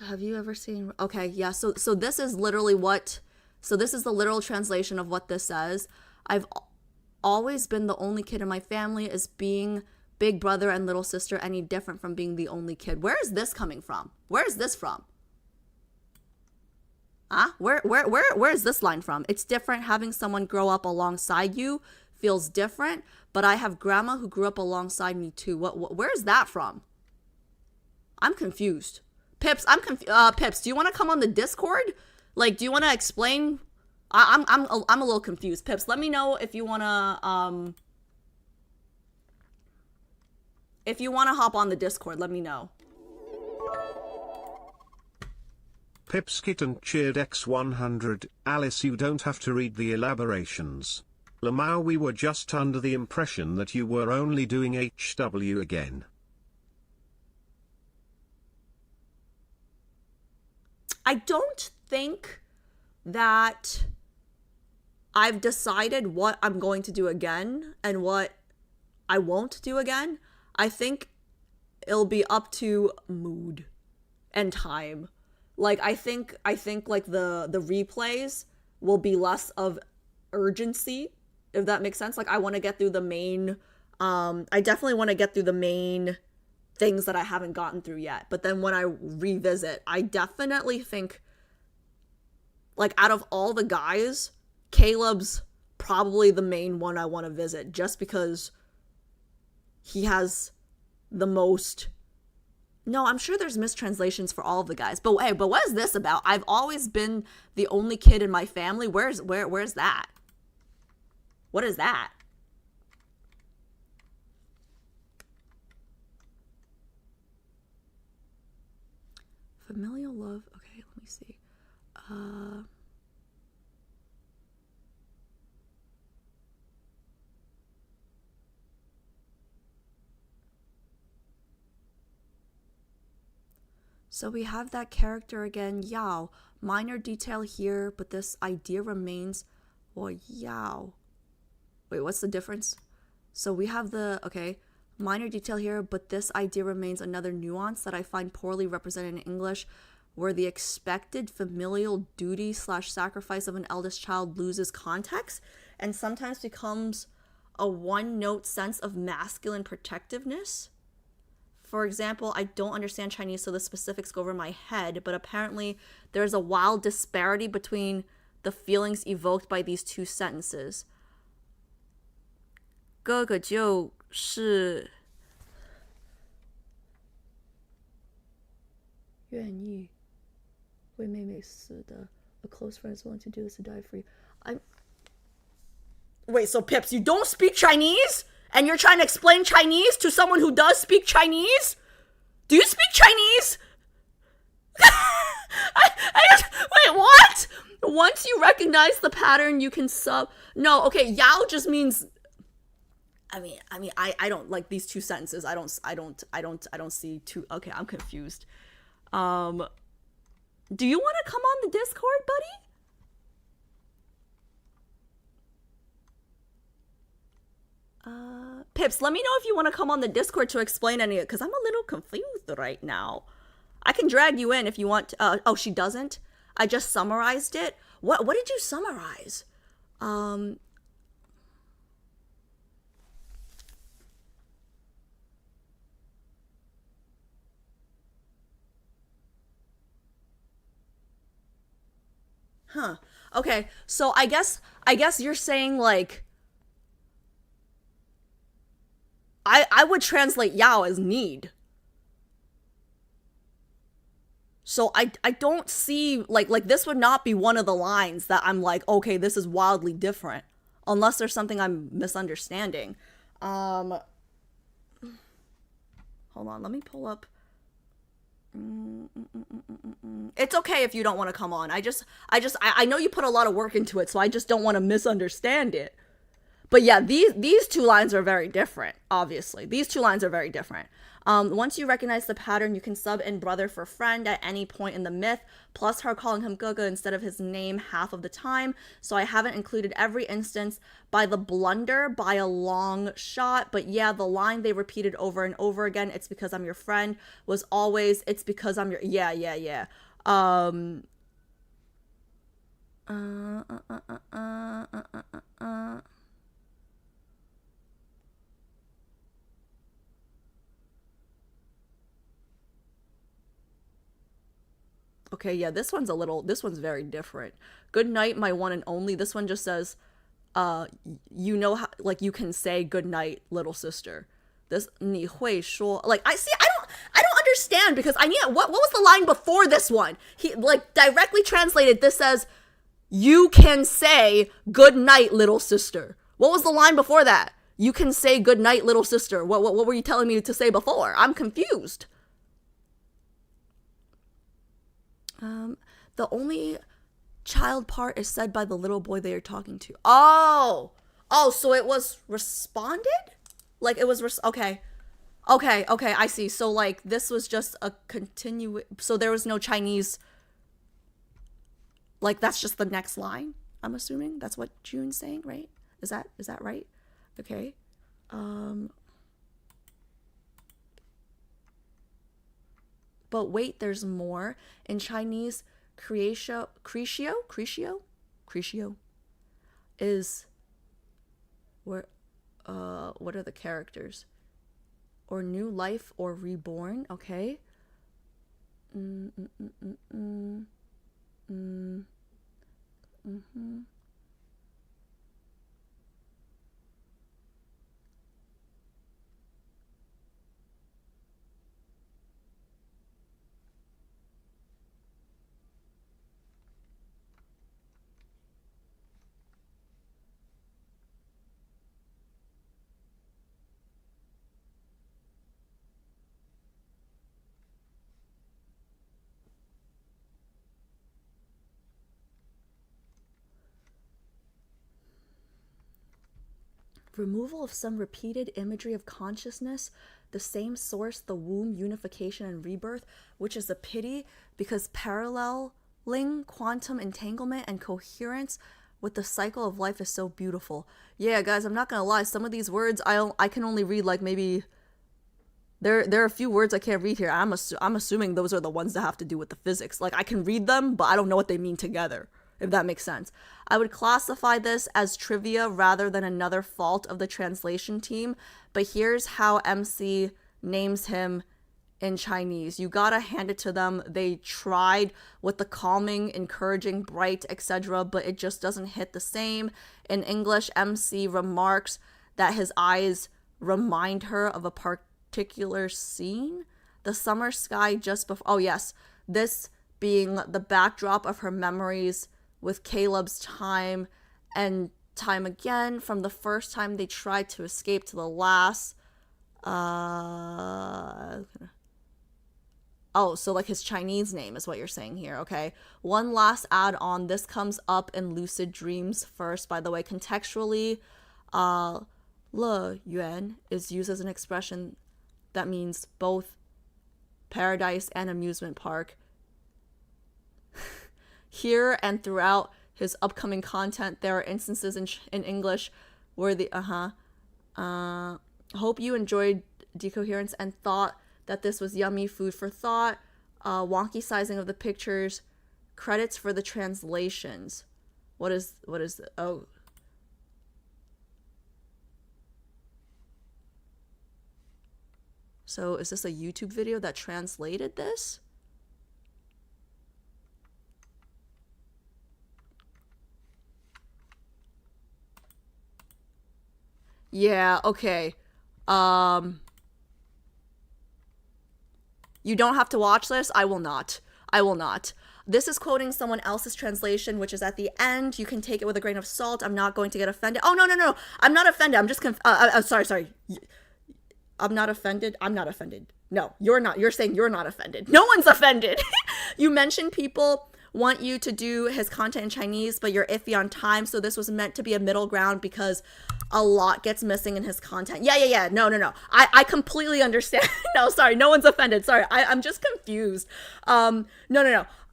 have you ever seen... Okay, yeah, so this is literally what... So this is the literal translation of what this says. I've always been the only kid in my family. Is being big brother and little sister any different from being the only kid? Where is this coming from? Where is this from? Where is this line from? It's different having someone grow up alongside you feels different, but I have grandma who grew up alongside me too. Where is that from? I'm confused. Pips, Pips, do you want to come on the Discord? Like, do you want to explain? I'm a little confused. Pips, let me know if you want to hop on the Discord. Let me know. Pips Kitten cheered X100. Alice, you don't have to read the elaborations. Lamau, we were just under the impression that you were only doing HW again. I don't think that I've decided what I'm going to do again and what I won't do again. I think it'll be up to mood and time. Like, I think like the replays will be less of urgency, if that makes sense. Like, I want to get through the main, I definitely want to get through the main things that I haven't gotten through yet. But then when I revisit, I definitely think, like, out of all the guys, Caleb's probably the main one I want to visit, just because he has the most... No, I'm sure there's mistranslations for all of the guys. But hey, but what is this about? I've always been the only kid in my family. Where's that? What is that? Familial love. Okay, let me see. So we have that character again, Yao. Minor detail here, but this idea remains. Well, Yao. Wait, what's the difference? So we have the, okay, minor detail here, but this idea remains another nuance that I find poorly represented in English, where the expected familial duty / sacrifice of an eldest child loses context and sometimes becomes a one-note sense of masculine protectiveness. For example, I don't understand Chinese, so the specifics go over my head, but apparently there's a wild disparity between the feelings evoked by these two sentences. 哥哥就是愿意为妹妹死的. A close friend is willing to do this to die for you. Wait, so Pips, you don't speak Chinese? And you're trying to explain Chinese to someone who does speak Chinese? Do you speak Chinese? Wait, what? Once you recognize the pattern, you can sub... No, okay, Yao just means... I don't like these two sentences. I don't see two... Okay, I'm confused. Do you want to come on the Discord, buddy? Pips, let me know if you want to come on the Discord to explain any of it, because I'm a little confused right now. I can drag you in if you want to, oh, she doesn't? I just summarized it? What did you summarize? Huh. Okay, so I guess you're saying, like, I would translate Yao as need. So I don't see, like this would not be one of the lines that I'm like, okay, this is wildly different. Unless there's something I'm misunderstanding. Hold on, let me pull up. It's okay if you don't want to come on. I know you put a lot of work into it, so I just don't want to misunderstand it. But yeah, these two lines are very different, obviously. These two lines are very different. Once you recognize the pattern, you can sub in brother for friend at any point in the myth, plus her calling him Gaga instead of his name half of the time. So I haven't included every instance by the blunder by a long shot. But yeah, the line they repeated over and over again, it's because I'm your friend, was always, it's because I'm your, yeah. Okay, yeah, this one's very different. Good night, my one and only. This one just says, you know how, like, you can say good night, little sister. This, 你会说, like, I don't understand, because I need, what was the line before this one? He, like, directly translated, this says, you can say good night, little sister. What was the line before that? You can say good night, little sister. What were you telling me to say before? I'm confused. The only child part is said by the little boy they are talking to. Oh, so it was responded? Like, it was, okay, I see. So, like, this was just a so there was no Chinese, like, that's just the next line, I'm assuming. That's what June's saying, right? Is that right? Okay. But wait, there's more. In Chinese, Cretio. is where what are the characters? Or new life or reborn, okay? Removal of some repeated imagery of consciousness, the same source, the womb, unification, and rebirth, which is a pity because paralleling quantum entanglement and coherence with the cycle of life is so beautiful. Yeah, guys, I'm not gonna lie. Some of these words I can only read like maybe. There are a few words I can't read here. I'm assuming those are the ones that have to do with the physics. Like I can read them, but I don't know what they mean together. If that makes sense. I would classify this as trivia rather than another fault of the translation team, but here's how MC names him in Chinese. You gotta hand it to them. They tried with the calming, encouraging, bright, etc., but it just doesn't hit the same. In English, MC remarks that his eyes remind her of a particular scene. The summer sky just before. Oh, yes. This being the backdrop of her memories with Caleb's time and time again from the first time they tried to escape to the last. Oh, so like his Chinese name is what you're saying here, okay? One last add-on. This comes up in lucid dreams first, by the way. Contextually, Le Yuan is used as an expression that means both paradise and amusement park. Here and throughout his upcoming content, there are instances in English where the hope you enjoyed Decoherence and thought that this was yummy food for thought. Wonky sizing of the pictures. Credits for the translations. What is oh. So is this a YouTube video that translated this? Yeah, okay. You don't have to watch this. I will not. I will not. This is quoting someone else's translation, which is at the end. You can take it with a grain of salt. I'm not going to get offended. Oh, no, no, no. I'm not offended. I'm just sorry. I'm not offended. I'm not offended. No, you're not. You're saying you're not offended. No one's offended. You mentioned people want you to do his content in Chinese, but you're iffy on time. So this was meant to be a middle ground because a lot gets missing in his content. Yeah. No. I completely understand. No, sorry. No one's offended. Sorry. I'm just confused. No.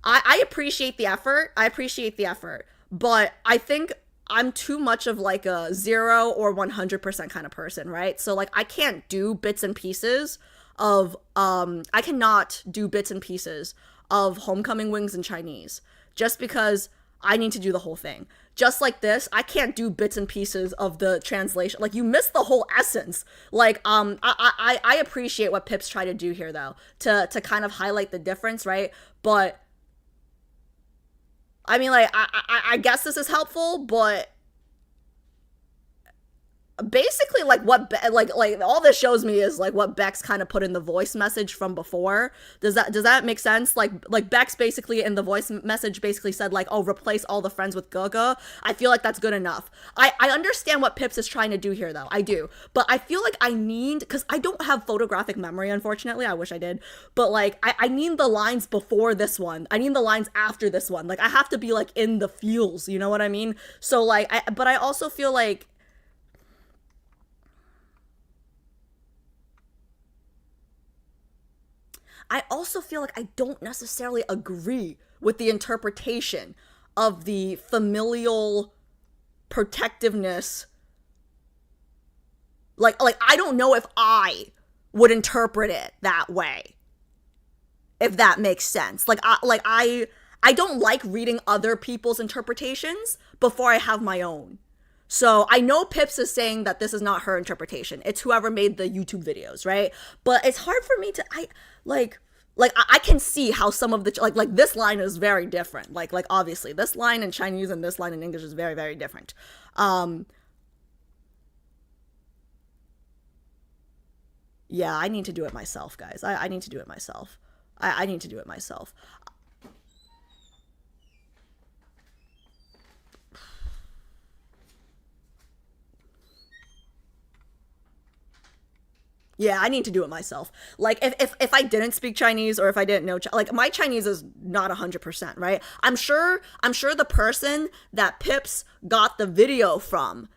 I appreciate the effort. But I think I'm too much of like a 0 or 100% kind of person, right? So like I can't do bits and pieces of I cannot do bits and pieces of homecoming wings in Chinese just because I need to do the whole thing. Just like this, I can't do bits and pieces of the translation. Like you miss the whole essence. Like I appreciate what Pips try to do here though, to kind of highlight the difference, right? But I mean, like I guess this is helpful, but basically like what like all this shows me is like what Bex kind of put in the voice message from before. Does that make sense? Like Bex basically in the voice message basically said like, oh, replace all the friends with Gaga. I feel like that's good enough. I understand what Pips is trying to do here though. I do. But I feel like I need, because I don't have photographic memory, unfortunately. I wish I did. But like I need the lines before this one. I need the lines after this one. Like I have to be like in the feels, you know what I mean? So like but I also feel like I don't necessarily agree with the interpretation of the familial protectiveness. Like I don't know if I would interpret it that way. If that makes sense. I don't like reading other people's interpretations before I have my own. So I know Pips is saying that this is not her interpretation. It's whoever made the YouTube videos, right? But it's hard for me to I can see how some of the like this line is very different. Like obviously this line in Chinese and this line in English is very, very different. Yeah, I need to do it myself, guys. I need to do it myself. I need to do it myself. Yeah, I need to do it myself. Like, if I didn't speak Chinese or if I didn't know, like, my Chinese is not 100%, right? I'm sure the person that Pips got the video from,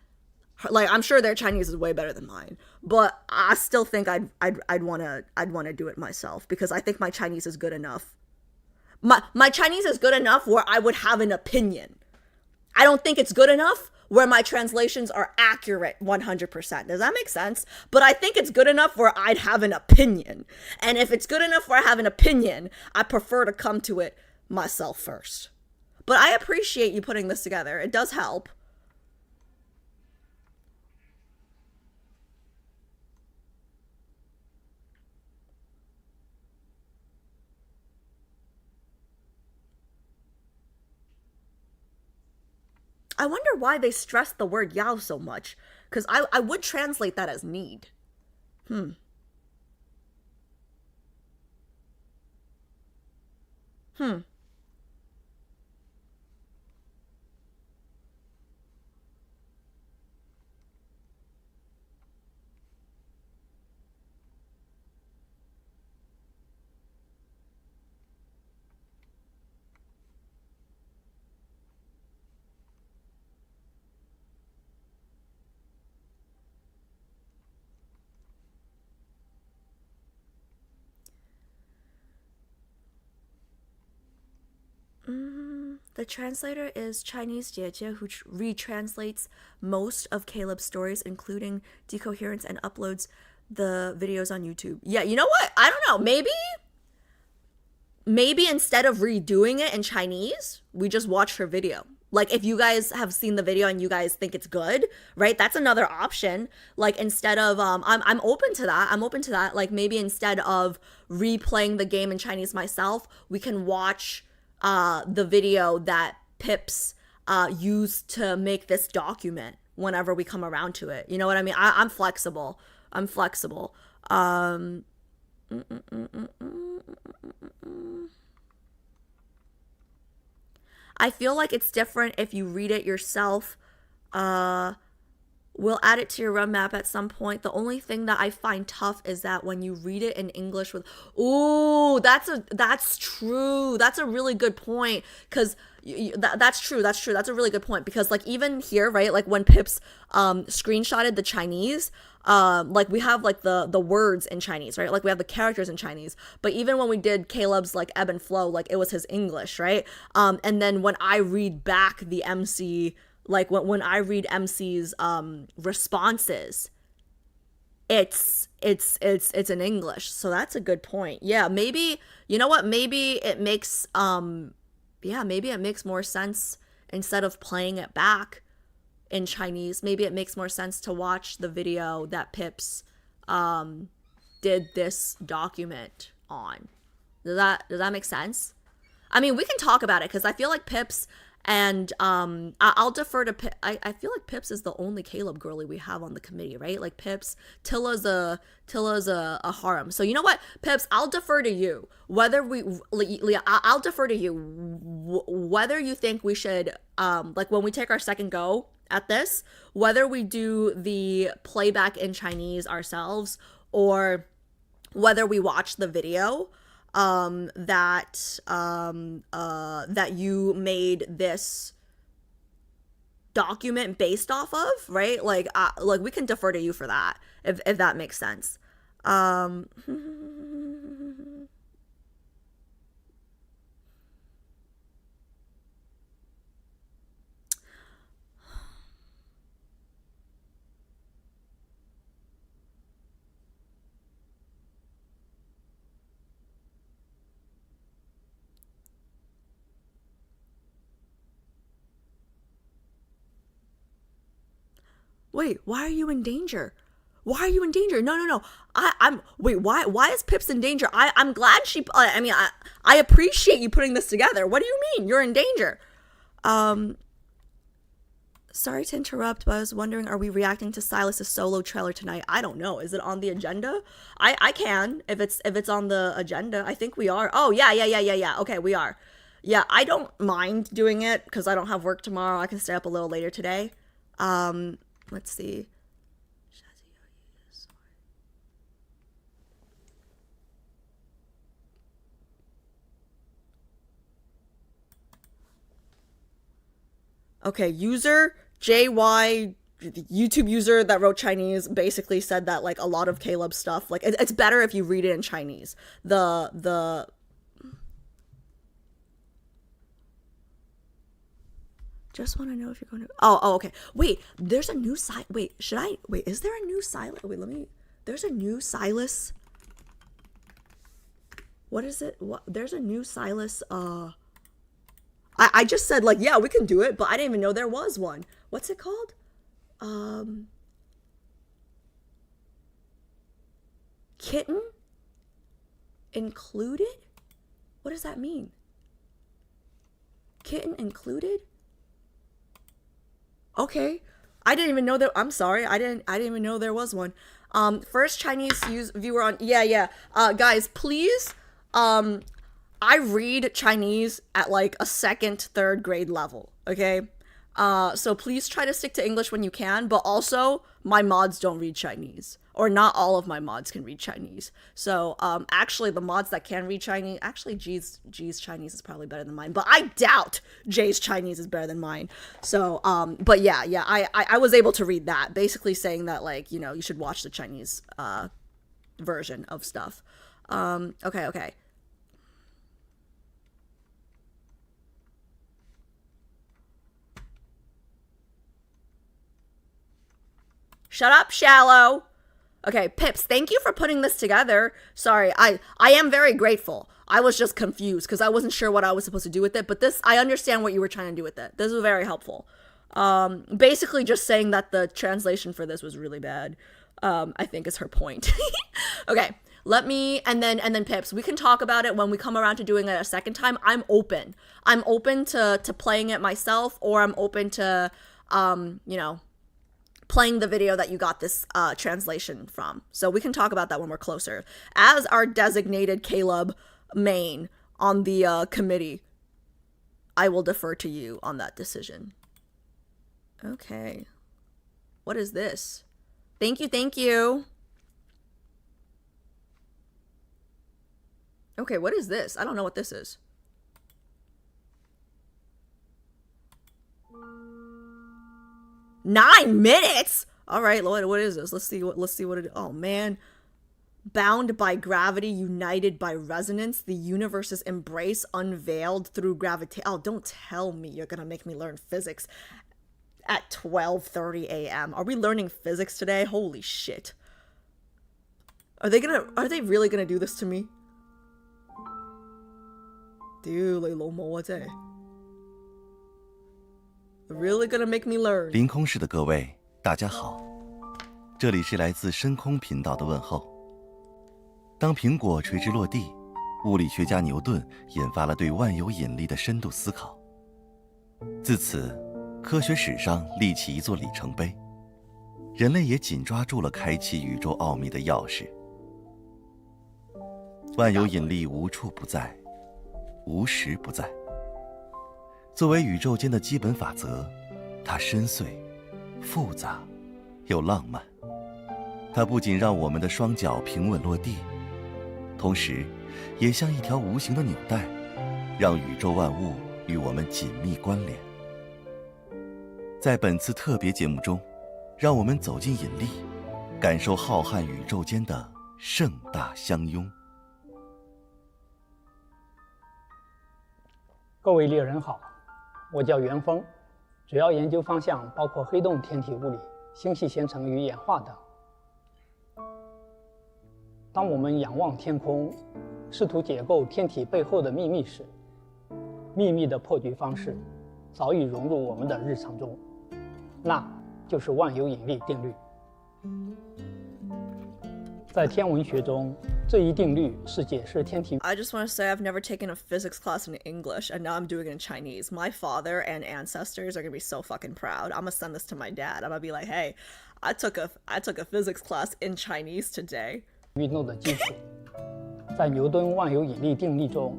like, I'm sure their Chinese is way better than mine. But I still think I'd wanna do it myself because I think my Chinese is good enough. My Chinese is good enough where I would have an opinion. I don't think it's good enough where my translations are accurate 100%. Does that make sense? But I think it's good enough where I'd have an opinion. And if it's good enough where I have an opinion, I prefer to come to it myself first. But I appreciate you putting this together. It does help. I wonder why they stress the word yao so much. Because I would translate that as need. The translator is Chinese Jie, who retranslates most of Caleb's stories, including Decoherence, and uploads the videos on YouTube. Yeah, you know what? I don't know. Maybe instead of redoing it in Chinese, we just watch her video. Like, if you guys have seen the video and you guys think it's good, right? That's another option. Like, instead of I'm open to that. I'm open to that. Like, maybe instead of replaying the game in Chinese myself, we can watch the video that Pips used to make this document whenever we come around to it. You know what I mean? I'm flexible. I'm flexible. I feel like it's different if you read it yourself. We'll add it to your run map at some point. The only thing that I find tough is that when you read it in English with, ooh, that's true. That's a really good point. Cause that's true. That's a really good point. Because like even here, right? Like when Pips screenshotted the Chinese, like we have like the words in Chinese, right? Like we have the characters in Chinese. But even when we did Caleb's like ebb and flow, like it was his English, right? And then when I read back the MC, like when I read MC's responses, it's in English. So that's a good point. Yeah, maybe, you know what? Maybe it makes maybe it makes more sense instead of playing it back in Chinese. Maybe it makes more sense to watch the video that Pips did this document on. Does that make sense? I mean, we can talk about it because I feel like Pips and I'll defer to Pips. I feel like Pips is the only Caleb girly we have on the committee, right? Like Pips, Tilla's a harem. So you know what, Pips, I'll defer to you. I'll defer to you whether you think we should like when we take our second go at this, whether we do the playback in Chinese ourselves or whether we watch the video that you made this document based off of, right? Like we can defer to you for that if that makes sense. Wait, why are you in danger? Why are you in danger? No. I'm wait. Why is Pips in danger? I'm glad she. I mean, I appreciate you putting this together. What do you mean you're in danger? Sorry to interrupt, but I was wondering, are we reacting to Silas's solo trailer tonight? I don't know. Is it on the agenda? I can if it's on the agenda. I think we are. Oh yeah. Okay, we are. Yeah, I don't mind doing it because I don't have work tomorrow. I can stay up a little later today. Let's see. Okay, user JY, YouTube user that wrote Chinese, basically said that like a lot of Caleb's stuff, like it's better if you read it in Chinese. The just want to know if you're going to. Oh, okay. Wait, there's a new Silas. Wait, should I? Wait, is there a new Silas? Wait, there's a new Silas. What is it? What? There's a new Silas. I just said like, yeah, we can do it, but I didn't even know there was one. What's it called? Kitten? Included? What does that mean? Kitten included? Okay. I didn't even know that. I'm sorry. I didn't even know there was one. First Chinese viewer on. Yeah. Guys, please. I read Chinese at like a second, third grade level. Okay. So please try to stick to English when you can, but also my mods don't read Chinese, or not all of my mods can read Chinese. So actually the mods that can read Chinese, actually G's Chinese is probably better than mine, but I doubt Jay's Chinese is better than mine. So but yeah, I was able to read that, basically saying that like, you know, you should watch the Chinese version of stuff. Okay. Shut up, shallow. Okay, Pips, thank you for putting this together. Sorry, I am very grateful. I was just confused because I wasn't sure what I was supposed to do with it, but this, I understand what you were trying to do with it. This was very helpful. Basically just saying that the translation for this was really bad, I think is her point. Okay, let me, and then Pips, we can talk about it when we come around to doing it a second time. I'm open to playing it myself, or I'm open to, you know, playing the video that you got this translation from. So we can talk about that when we're closer. As our designated Caleb main on the committee, I will defer to you on that decision. Okay. What is this? Thank you. Okay, what is this? I don't know what this is. Nine minutes? All right, Lloyd, what is this? Let's see what it is. Oh, man. Bound by gravity, united by resonance, the universe's embrace unveiled through gravitation. Oh, don't tell me you're going to make me learn physics at 12:30 a.m. Are we learning physics today? Holy shit. Are they really going to do this to me? Dude, like, really gonna make me learn. 凌空市的各位，大家好，这里是来自深空频道的问候。当苹果垂直落地，物理学家牛顿引发了对万有引力的深度思考。自此，科学史上立起一座里程碑，人类也紧抓住了开启宇宙奥秘的钥匙。万有引力无处不在，无时不在。作为宇宙间的基本法则，它深邃、复杂又浪漫。它不仅让我们的双脚平稳落地，同时也像一条无形的纽带，让宇宙万物与我们紧密关联。在本次特别节目中，让我们走进引力，感受浩瀚宇宙间的盛大相拥。各位猎人好，我叫袁峰，主要研究方向包括黑洞天体物理、星系形成与演化等。当我们仰望天空，试图解构天体背后的秘密时，秘密的破局方式早已融入我们的日常中。那就是万有引力定律。在天文学中，这一定律是解释天体。 I just want to say I've never taken a physics class in English, and now I'm doing it in Chinese. My father and ancestors are gonna be so fucking proud. I'm gonna send this to my dad. I'm gonna be like, hey, I took a physics class in Chinese today. 运动的基础，在牛顿万有引力定律中，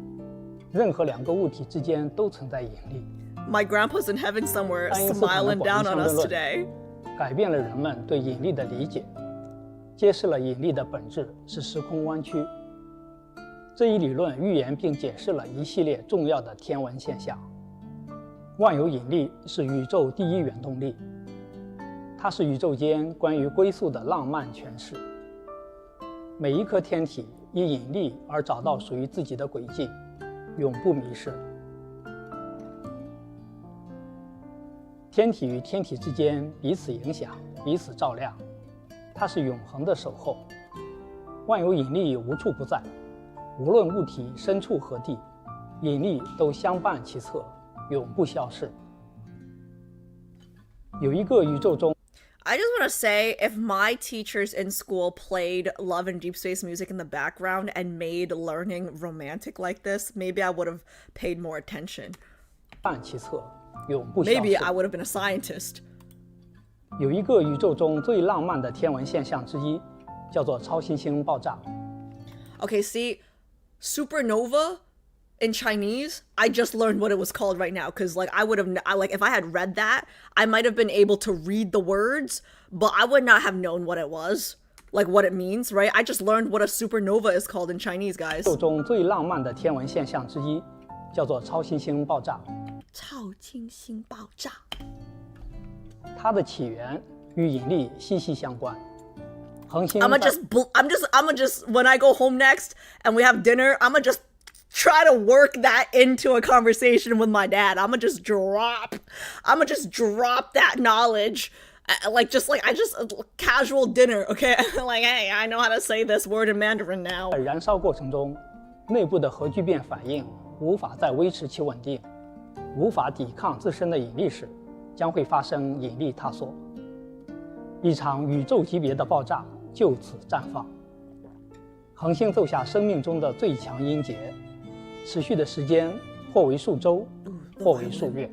任何两个物体之间都存在引力。 My grandpa's in heaven somewhere, 爱因斯坦的 smiling 广义 down 相 on 对 us 论 today. 改变了人们对引力的理解，揭示了引力的本质是时空弯曲。这一理论预言并解释了一系列重要的天文现象。万有引力是宇宙第一原动力，它是宇宙间关于归宿的浪漫诠释。每一颗天体因引力而找到属于自己的轨迹，永不迷失。天体与天体之间彼此影响，彼此照亮，它是永恒的守候。万有引力无处不在，无论物体身处何地，引力都相伴其侧，永不消逝。有一个宇宙中 I just want to say, if my teachers in school played Love and Deepspace music in the background and made learning romantic like this, maybe I would have paid more attention. 伴其侧，永不消逝。 Maybe I would have been a scientist. 有一个宇宙中最浪漫的天文现象之一，叫做超新星爆炸。 Okay, see, supernova in Chinese, I just learned what it was called right now, because like I would have, like if I had read that, I might have been able to read the words, but I would not have known what it was, like what it means, right? I just learned what a supernova is called in Chinese, guys. 宇宙中最浪漫的天文现象之一，叫做超新星爆炸。超新星爆炸。它的起源与引力息息相关。恒星 I'm gonna just when I go home next and we have dinner, I'm gonna just try to work that into a conversation with my dad. I'm gonna just drop that knowledge. Casual dinner, okay? Like, hey, I know how to say this word in Mandarin now. 在燃烧过程中，内部的核聚变反应无法再维持其稳定，无法抵抗自身的引力时，将会发生引力塌缩。一场宇宙级别的爆炸就此绽放。恒星奏下生命中的最强音节，持续的时间或为数周，或为数月。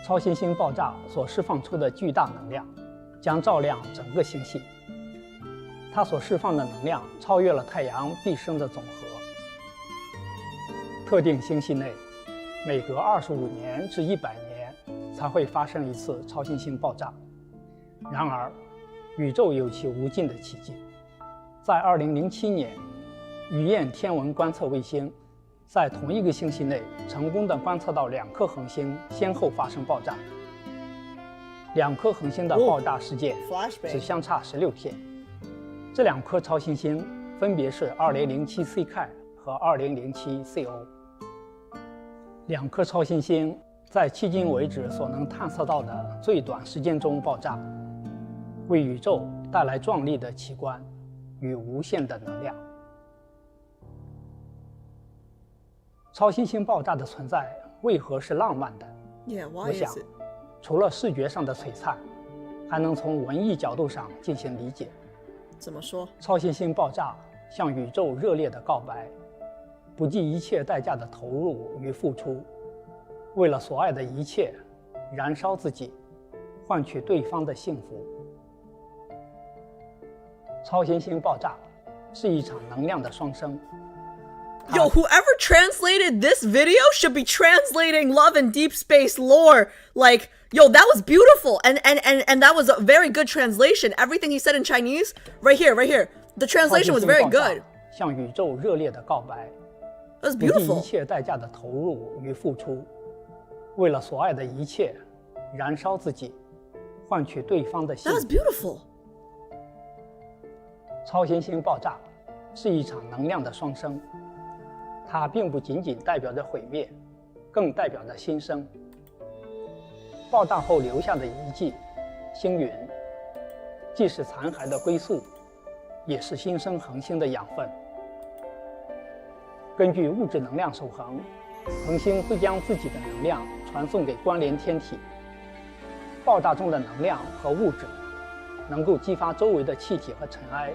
超新星爆炸所释放出的巨大能量，将照亮整个星系。它所释放的能量超越了太阳毕生的总和。特定星系内，每隔25年至100年才会发生一次超新星爆炸。然而，宇宙有其无尽的奇迹。在2007年，雨燕天文观测卫星在同一个星系内成功地观测到2颗恒星先后发生爆炸。2颗恒星的爆炸事件只相差16天。这2颗超新星分别是2007 CK 和2007 CO。2颗超新星在迄今为止所能探测到的最短时间中爆炸，为宇宙带来壮丽的奇观与无限的能量。超新星爆炸的存在为何是浪漫的？ Yeah, why 我想 is it? 除了视觉上的璀璨，还能从文艺角度上进行理解。怎么说？超新星爆炸向宇宙热烈的告白，不计一切代价的投入与付出，为了所爱的一切，燃烧自己，换取对方的幸福。超新星爆炸是一场能量的双生。Yo, whoever translated this video should be translating Love and Deepspace lore. Like, yo, that was beautiful. And that was a very good translation. Everything he said in Chinese, right here. The translation was very good. 向宇宙热烈的告白。 That was 不计 beautiful. 一切代价的投入与付出，为了所爱的一切，燃烧自己，换取对方的幸 That 福。 was beautiful. 超新星爆炸是一场能量的双生，它并不仅仅代表着毁灭，更代表着新生。爆炸后留下的遗迹，星云，既是残骸的归宿，也是新生恒星的养分。根据物质能量守恒，恒星会将自己的能量传送给关联天体，爆炸中的能量和物质能够激发周围的气体和尘埃，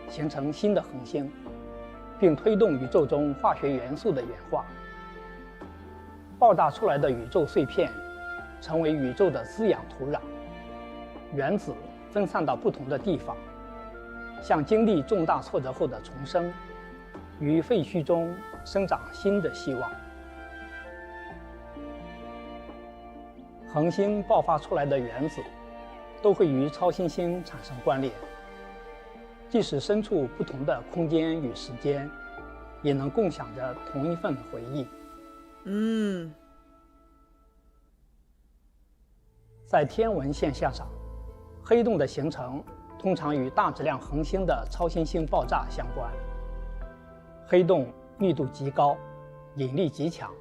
形成新的恒星，并推动宇宙中化学元素的演化。爆炸出来的宇宙碎片成为宇宙的滋养土壤，原子分散到不同的地方，像经历重大挫折后的重生，于废墟中生长新的希望。恒星爆发出来的原子都会与超新星产生关联，即使身处不同的空间与时间，也能共享着同一份回忆。在天文现象上，黑洞的形成通常与大质量恒星的超新星爆炸相关。黑洞密度极高，引力极强，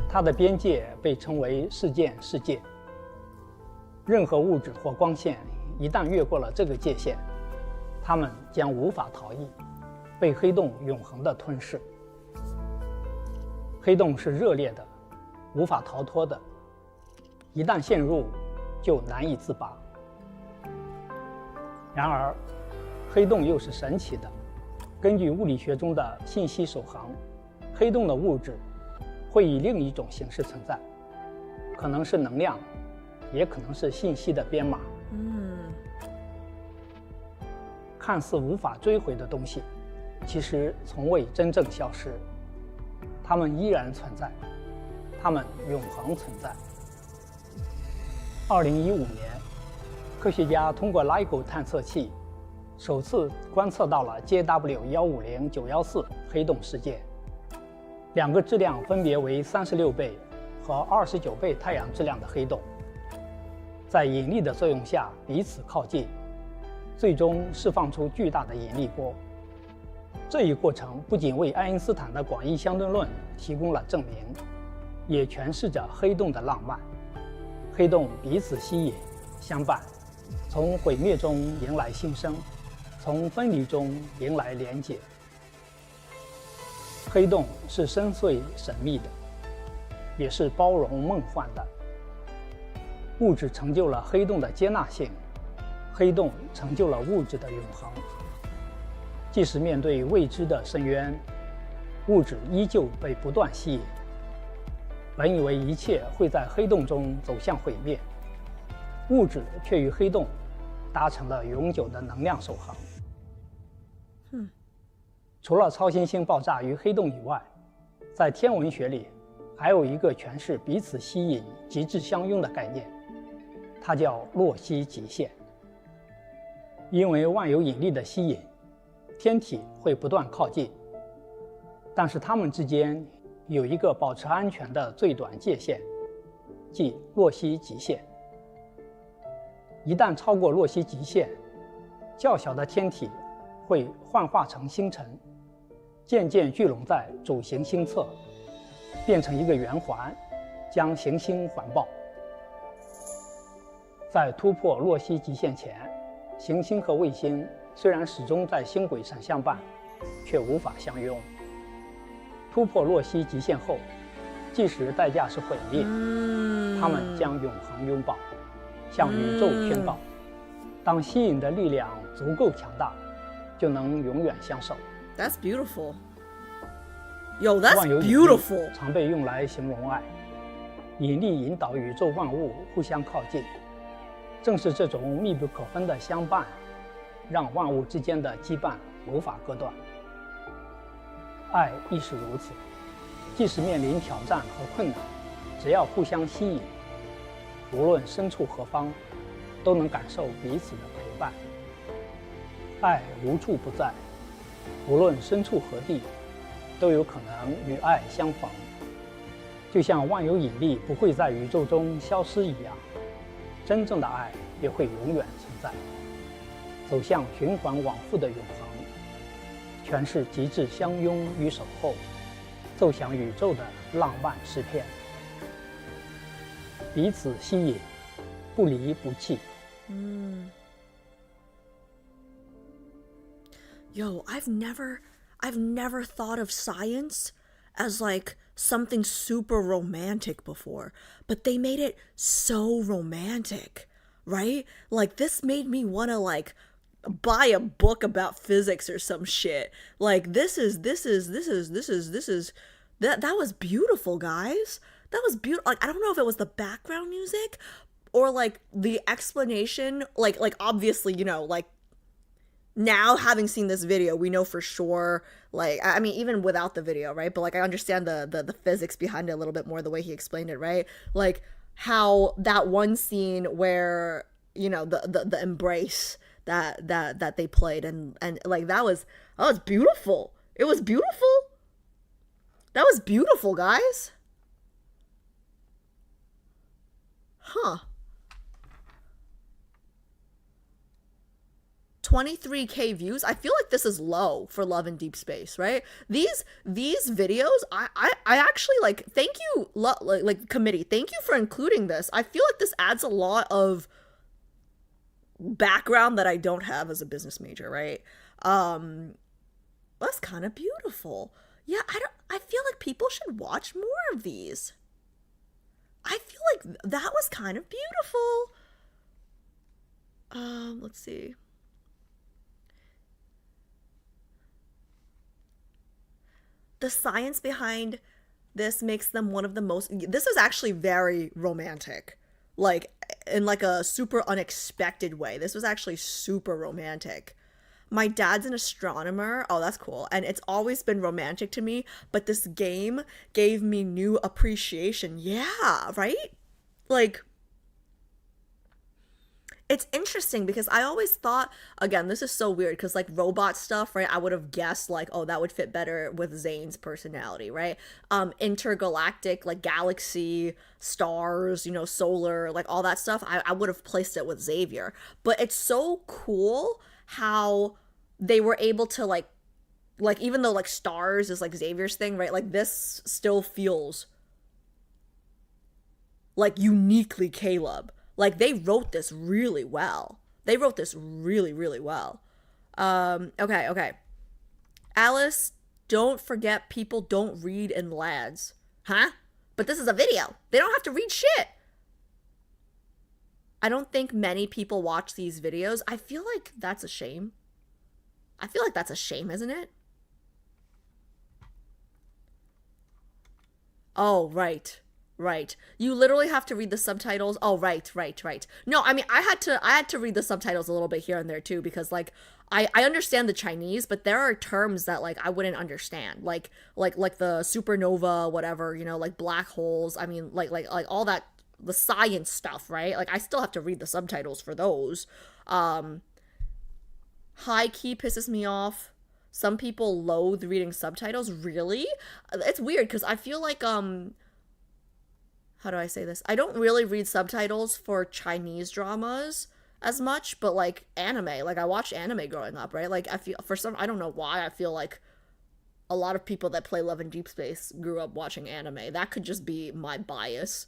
它的边界被称为事件世界。任何物质或光线一旦越过了这个界限，它们将无法逃逸，被黑洞永恒地吞噬。黑洞是热烈的，无法逃脱的，一旦陷入就难以自拔。然而，黑洞又是神奇的。根据物理学中的信息守恒，黑洞的物质会以另一种形式存在，可能是能量，也可能是信息的编码。看似无法追回的东西，其实从未真正消失，它们依然存在，它们永恒存在。2015年，科学家通过 LIGO 探测器首次观测到了 JW150914 黑洞事件，两个质量分别为36倍和29倍太阳质量的黑洞，在引力的作用下彼此靠近，最终释放出巨大的引力波。这一过程不仅为爱因斯坦的广义相对论提供了证明，也诠释着黑洞的浪漫。黑洞彼此吸引、相伴，从毁灭中迎来新生，从分离中迎来连结。黑洞是深邃神秘的，也是包容梦幻的。物质成就了黑洞的接纳性，黑洞成就了物质的永恒。即使面对未知的深渊，物质依旧被不断吸引。本以为一切会在黑洞中走向毁灭，物质却与黑洞达成了永久的能量守恒。除了超新星爆炸与黑洞以外，在天文学里还有一个诠释彼此吸引、极致相拥的概念，它叫洛希极限。因为万有引力的吸引，天体会不断靠近，但是它们之间有一个保持安全的最短界限，即洛希极限。一旦超过洛希极限，较小的天体会幻化成星辰，渐渐聚拢在主行星侧，变成一个圆环，将行星环抱。在突破洛希极限前，行星和卫星虽然始终在星轨上相伴，却无法相拥。突破洛希极限后，即使代价是毁灭，它们将永恒拥抱，向宇宙宣告：当吸引的力量足够强大，就能永远相守。That's beautiful. Yo, that's 万有引力 beautiful. 常被用来形容爱，引力引导宇宙万物互相靠近。正是这种密不可分的相伴，让万物之间的羁绊无法割断。爱亦是如此，即使面临挑战和困难，只要互相吸引，无论身处何方，都能感受彼此的陪伴。爱无处不在，无论身处何地，都有可能与爱相逢。就像万有引力不会在宇宙中消失一样，真正的爱也会永远存在，走向循环往复的永恒，诠释极致相拥与守候，奏响宇宙的浪漫诗篇。彼此吸引，不离不弃。Yo, I've never thought of science as like something super romantic before, but they made it so romantic, right? Like, this made me want to, like, buy a book about physics or some shit. Like, that was beautiful, guys. That was beautiful. Like, I don't know if it was the background music or like the explanation, like obviously, you know, like, now having seen this video, we know for sure, like, I mean, even without the video, right? But like, I understand the physics behind it a little bit more, the way he explained it, right? Like, how that one scene where, you know, the embrace that they played, and like, that was beautiful. It was beautiful. That was beautiful, guys. Huh. 23K views. I feel like this is low for Love in Deepspace, right? These videos, I actually, like, thank you, like committee, thank you for including this. I feel like this adds a lot of background that I don't have as a business major, right? That's kind of beautiful. Yeah, I feel like people should watch more of these. I feel like that was kind of beautiful. Let's see. The science behind this makes them one of the most... This is actually very romantic. Like, in like a super unexpected way. This was actually super romantic. My dad's an astronomer. Oh, that's cool. And it's always been romantic to me, but this game gave me new appreciation. Yeah, right? Like, it's interesting because I always thought, again, this is so weird because, like, robot stuff, right? I would have guessed, like, oh, that would fit better with Zane's personality, right? Intergalactic, like, galaxy, stars, you know, solar, like, all that stuff, I would have placed it with Xavier. But it's so cool how they were able to, like, even though, like, stars is, like, Xavier's thing, right? Like, this still feels, like, uniquely Caleb. Like, they wrote this really well. They wrote this really, really well. Okay. Alice, don't forget people don't read in LADs. Huh? But this is a video. They don't have to read shit. I don't think many people watch these videos. I feel like that's a shame. I feel like that's a shame, isn't it? Oh, right. You literally have to read the subtitles. Oh, right. No, I mean, I had to read the subtitles a little bit here and there too, because, like, I understand the Chinese, but there are terms that, like, I wouldn't understand. Like the supernova, whatever, you know, like black holes. I mean, like all that, the science stuff, right? Like, I still have to read the subtitles for those. High key pisses me off. Some people loathe reading subtitles. Really? It's weird because I feel like, how do I say this? I don't really read subtitles for Chinese dramas as much, but, like, anime. Like, I watched anime growing up, right? Like, I feel, I don't know why, I feel like a lot of people that play Love in Deepspace grew up watching anime. That could just be my bias.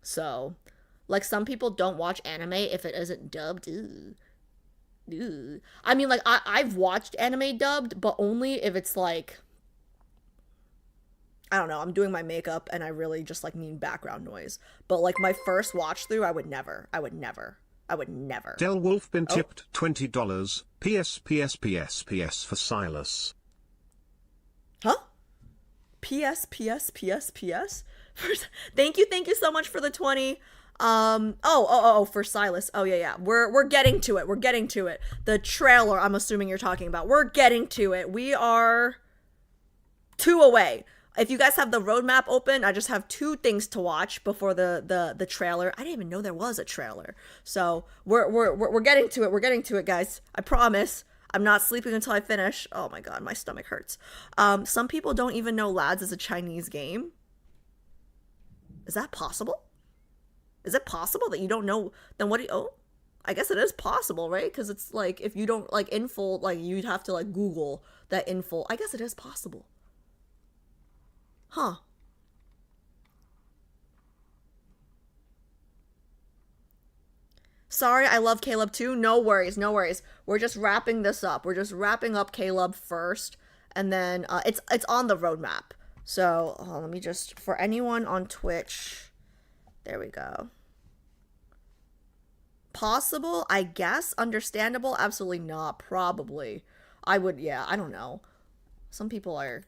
So, like, some people don't watch anime if it isn't dubbed. Ew. I mean, like, I've watched anime dubbed, but only if it's, like, I don't know, I'm doing my makeup and I really just, like, need background noise. But, like, my first watch through, I would never. Del Wolf been tipped $20. PS for Silas. Huh? PS? Thank you so much for the 20. For Silas. Oh, yeah. We're getting to it. The trailer, I'm assuming you're talking about. We're getting to it. We are 2 away. If you guys have the roadmap open, I just have 2 things to watch before the trailer. I didn't even know there was a trailer. So we're getting to it. We're getting to it, guys. I promise. I'm not sleeping until I finish. Oh my god, my stomach hurts. Some people don't even know Lads is a Chinese game. Is that possible? Is it possible that you don't know? Then what do you... Oh, I guess it is possible, right? Because it's like, if you don't, like, info, like, you'd have to, like, Google that info. I guess it is possible. Huh. Sorry, I love Caleb too. No worries. We're just wrapping this up. We're just wrapping up Caleb first, and then it's on the roadmap. So let me just, for anyone on Twitch, there we go. Possible, I guess. Understandable, absolutely not. Probably. I would, yeah, I don't know. Some people are,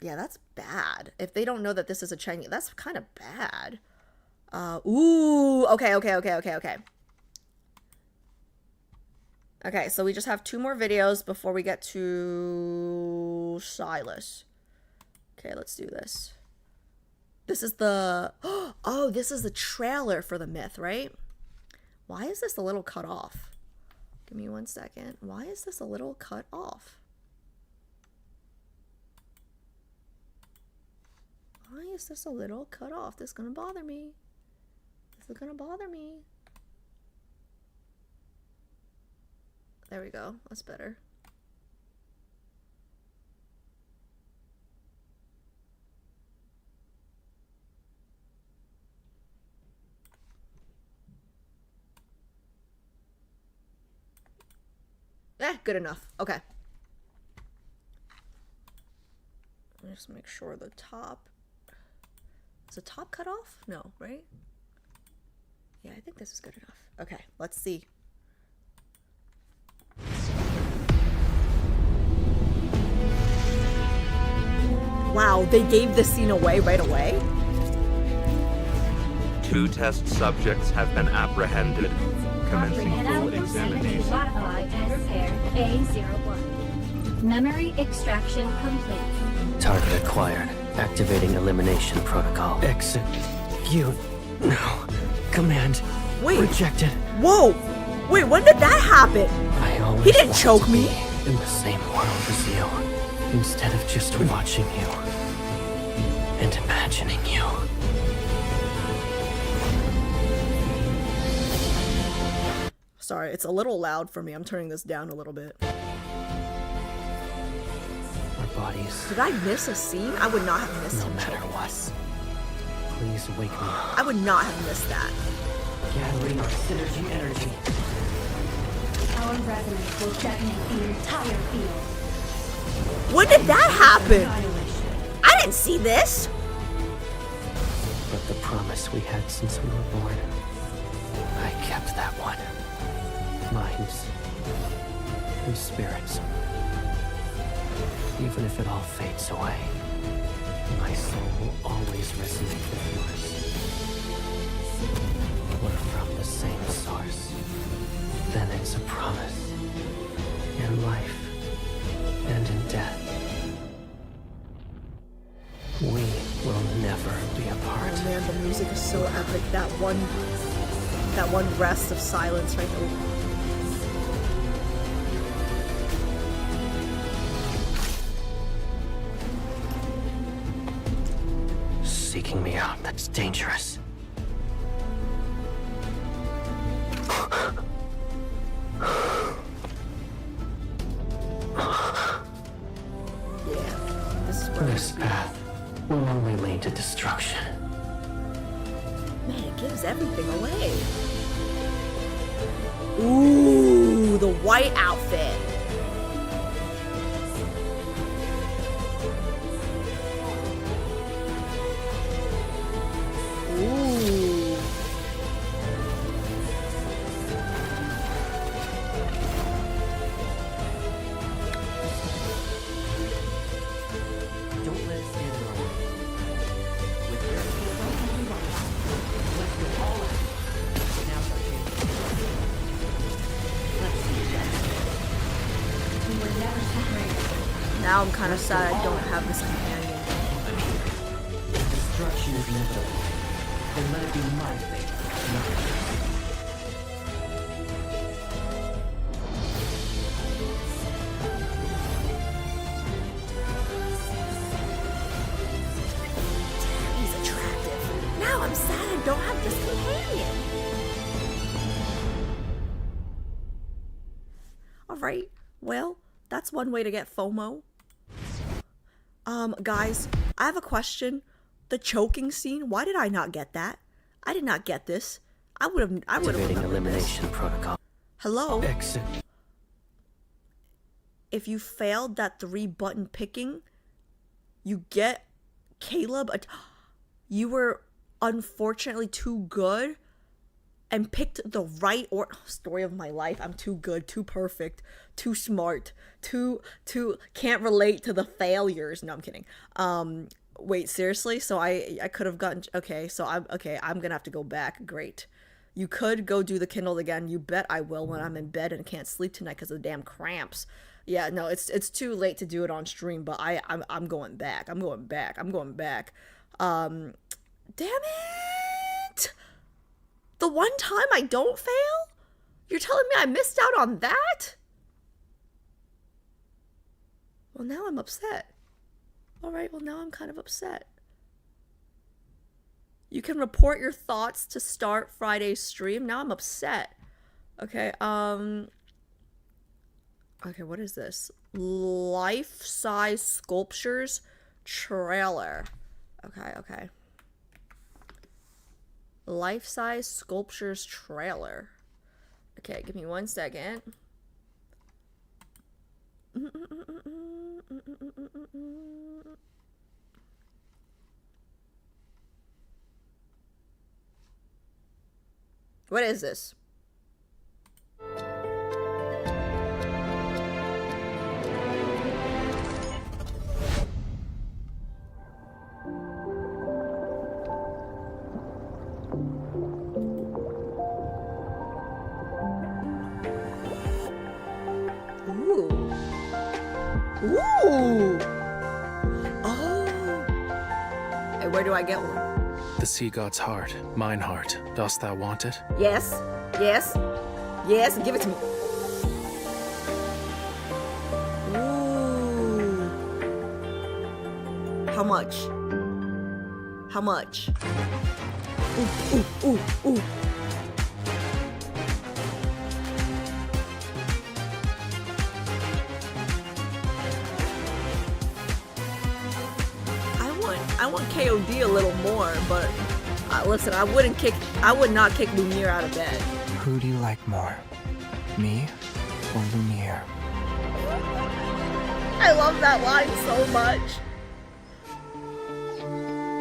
yeah, that's bad. If they don't know that this is a Chinese, that's kind of bad. Ooh, okay. Okay, so we just have 2 more videos before we get to Silas. Okay, let's do this. This is the, oh, this is the trailer for the myth, right? Why is this a little cut off? Give me 1 second. Why is this a little cut off? Why is this a little cut off? This is gonna bother me. This is gonna bother me. There we go. That's better. Good enough. Okay. Just make sure the top... Is the top cut off? No, right? Yeah, I think this is good enough. Okay, let's see. Wow, they gave this scene away right away? 2 test subjects have been apprehended. Commencing full examination. Modify and repair A01. Memory extraction complete. Target acquired. Activating elimination protocol. Execute. No. Command. Wait. Rejected. Whoa! Wait, when did that happen? I always He didn't wanted choke to me. be in the same world as you. Instead of just watching you. And imagining you. Sorry, it's a little loud for me. I'm turning this down a little bit. Our bodies. Did I miss a scene? I would not have missed him choking us. Please wake me up. I would not have missed that. Gathering our synergy energy. Our resonance will detonate the entire field. When did that happen? I didn't see this. But the promise we had since we were born, I kept that one. Minds and spirits. Even if it all fades away, my soul will always resonate with yours. We're from the same source. Then it's a promise. In life and in death. We will never be apart. Oh man, the music is so epic. That one rest of silence right there. Seeking me out, that's dangerous. Yeah, this path will only lead to destruction. Man, it gives everything away. Ooh, the white outfit. Ooh. Don't let it stand in our way. With your let's go all out. Now's our chance. Let's see that. We were never separated. Now I'm kind of sad I don't have this companion. Destruction is inevitable. Then let it be my fate, not yours. He's attractive. Now I'm sad I don't have this companion. Alright, well, that's one way to get FOMO. Guys, I have a question. The choking scene, why did I not get that? I did not get this. I would have Activating remembered elimination this. protocol. Hello? Exit. If you failed that 3-button picking, you get Caleb, you were unfortunately too good and picked the right story of my life. I'm too good, too perfect, too smart, too can't relate to the failures. No, I'm kidding. Wait, seriously? So I could have gotten, okay, so I'm gonna have to go back. Great. You could go do the Kindle again. You bet I will when I'm in bed and can't sleep tonight because of the damn cramps. Yeah, no, it's too late to do it on stream, but I'm going back. I'm going back. Damn it! The one time I don't fail? You're telling me I missed out on that? Well, now I'm upset. All right, well, now I'm kind of upset. You can report your thoughts to start Friday's stream. Now I'm upset. Okay, okay, what is this? Life-size sculptures trailer. Okay. Life-size sculptures trailer. Okay, give me 1 second. What is this? Ooh. Oh. Hey, where do I get one? The sea god's heart, mine heart. Dost thou want it? Yes. Give it to me. Ooh. How much? Ooh. I want KOD a little more, but listen, I would not kick Lumiere out of bed. Who do you like more, me or Lumiere? I love that line so much.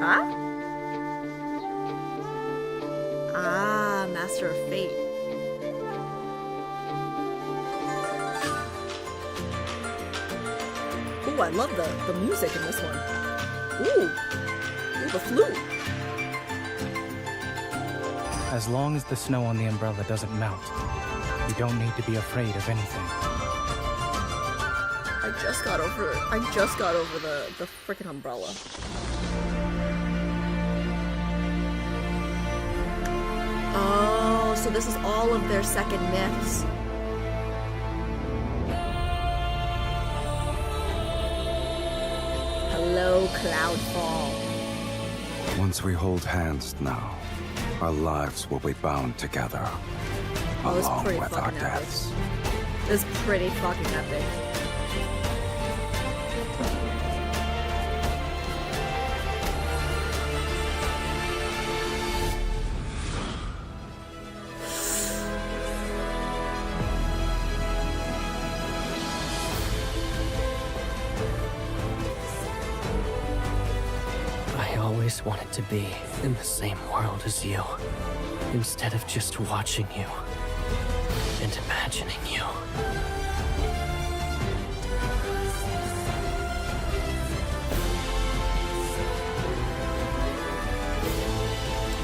Huh? Ah, Master of Fate. Ooh, I love the music in this one. Ooh, the flute. As long as the snow on the umbrella doesn't melt, you don't need to be afraid of anything. I just got over the freaking umbrella. Oh, so this is all of their second myths. Hello, Cloudfall. Once we hold hands now, our lives will be bound together, along with our deaths. This is pretty fucking epic. I always wanted to be in the same world as you, instead of just watching you and imagining you.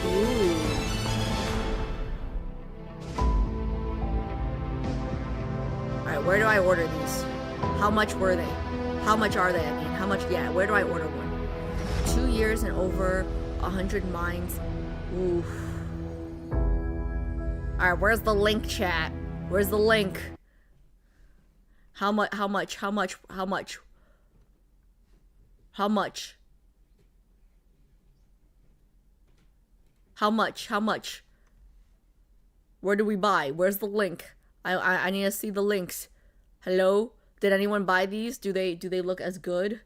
Ooh. Alright, where do I order these? How much were they? How much are they? I mean, how much? Yeah, where do I order one? 2 years and over 100 mines. Oof. Alright, where's the link, chat? Where's the link? How much? How much? How much? How much? How much? How much? How much? Where do we buy? Where's the link? I need to see the links. Hello? Did anyone buy these? Do they look as good?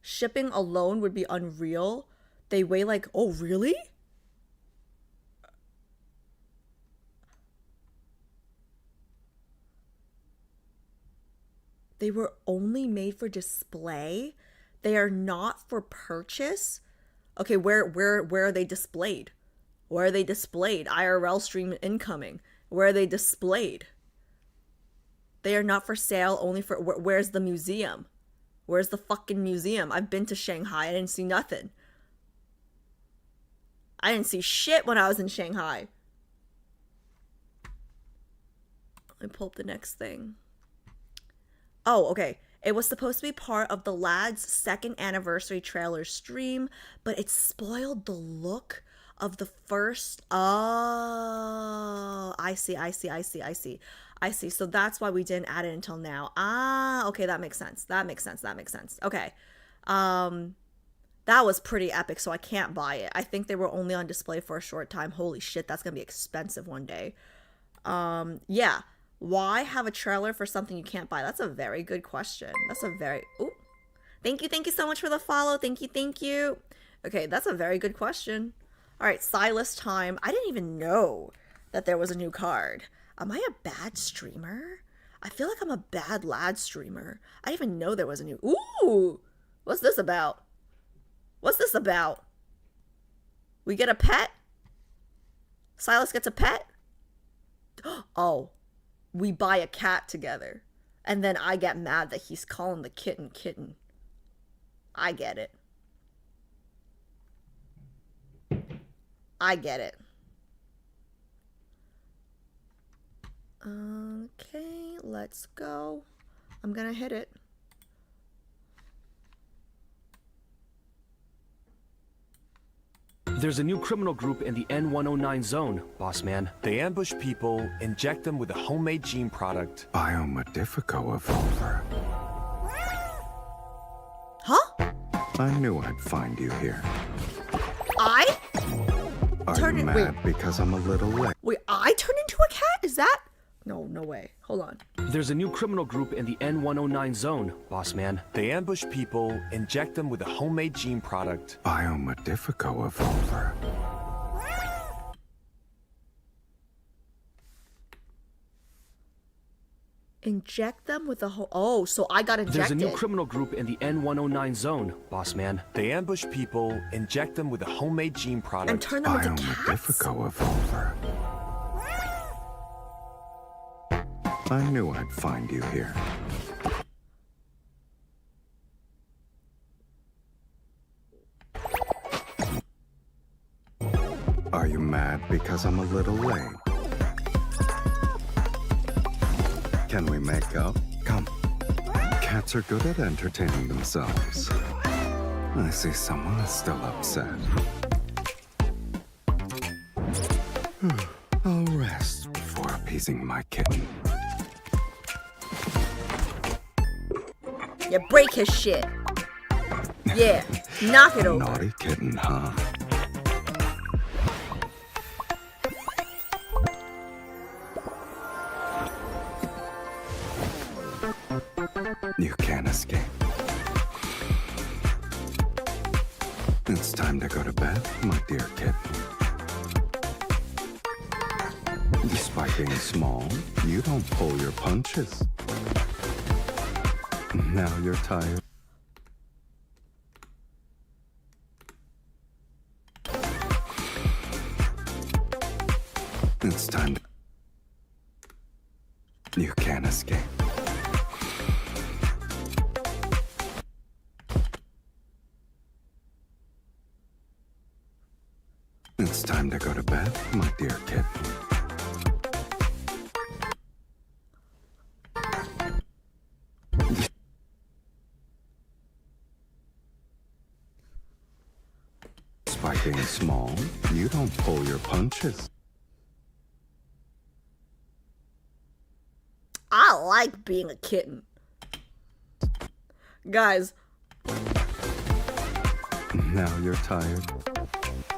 Shipping alone would be unreal. They weigh like, oh really? They were only made for display? They are not for purchase. Okay, where are they displayed? Where are they displayed? IRL stream incoming. Where are they displayed? They are not for sale, only for... Where's the museum? Where's the fucking museum? I've been to Shanghai. I didn't see nothing. I didn't see shit when I was in Shanghai. Let me pull up the next thing. Oh, okay. It was supposed to be part of the lad's 2nd anniversary trailer stream, but it spoiled the look of the first... Oh, I see. So that's why we didn't add it until now. Ah, okay, that makes sense. Okay. That was pretty epic, so I can't buy it. I think they were only on display for a short time. Holy shit, that's gonna be expensive one day. Yeah. Why have a trailer for something you can't buy? That's a very good question. Ooh. Thank you so much for the follow. Thank you. Okay, that's a very good question. All right, Silas time. I didn't even know that there was a new card. Am I a bad streamer? I feel like I'm a bad lad streamer. I didn't even know there was a new... Ooh! What's this about? We get a pet? Silas gets a pet? Oh. We buy a cat together. And then I get mad that he's calling the kitten kitten. I get it. Okay, let's go. I'm gonna hit it. There's a new criminal group in the N109 zone, boss man. They ambush people, inject them with a homemade gene product. Biomodifico evolver. Huh? I knew I'd find you here. Are you mad because I'm a little late? Wait, I turned into a cat? Is that? No way. Hold on. There's a new criminal group in the N109 zone, boss man. They ambush people, inject them with a homemade gene product. Biomodifico evolver. Inject them with a Oh, so I got injected. There's a new criminal group in the N109 zone, boss man. They ambush people, inject them with a homemade gene product. And turn them into cats? Biomodifico evolver. I knew I'd find you here. Are you mad because I'm a little late? Can we make up? Come. Cats are good at entertaining themselves. I see someone is still upset. I'll rest before appeasing my kitten. Yeah, break his shit. Yeah, knock it over. Naughty kitten, huh? You can't escape. It's time to go to bed, my dear kitten. Despite being small, you don't pull your punches. Now you're tired. It's time. You can't escape. It's time to go to bed, my dear kitten. By being small, you don't pull your punches. I like being a kitten. Guys. Now you're tired.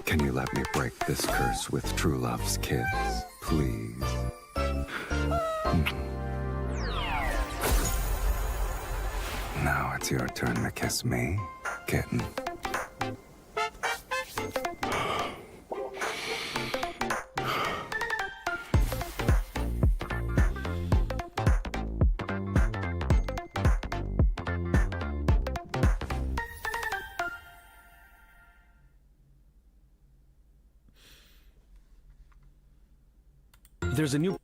Can you let me break this curse with true love's kiss, please? Now it's your turn to kiss me, kitten. There's a new...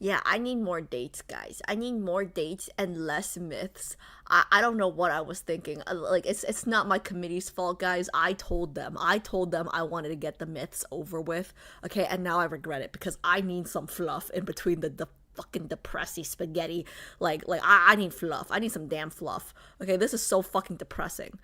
Yeah, I need more dates, guys. I need more dates and less myths. I don't know what I was thinking. Like, it's not my committee's fault, guys. I told them I wanted to get the myths over with. Okay, and now I regret it because I need some fluff in between the fucking depressy spaghetti. Like I need fluff. I need some damn fluff. Okay, this is so fucking depressing.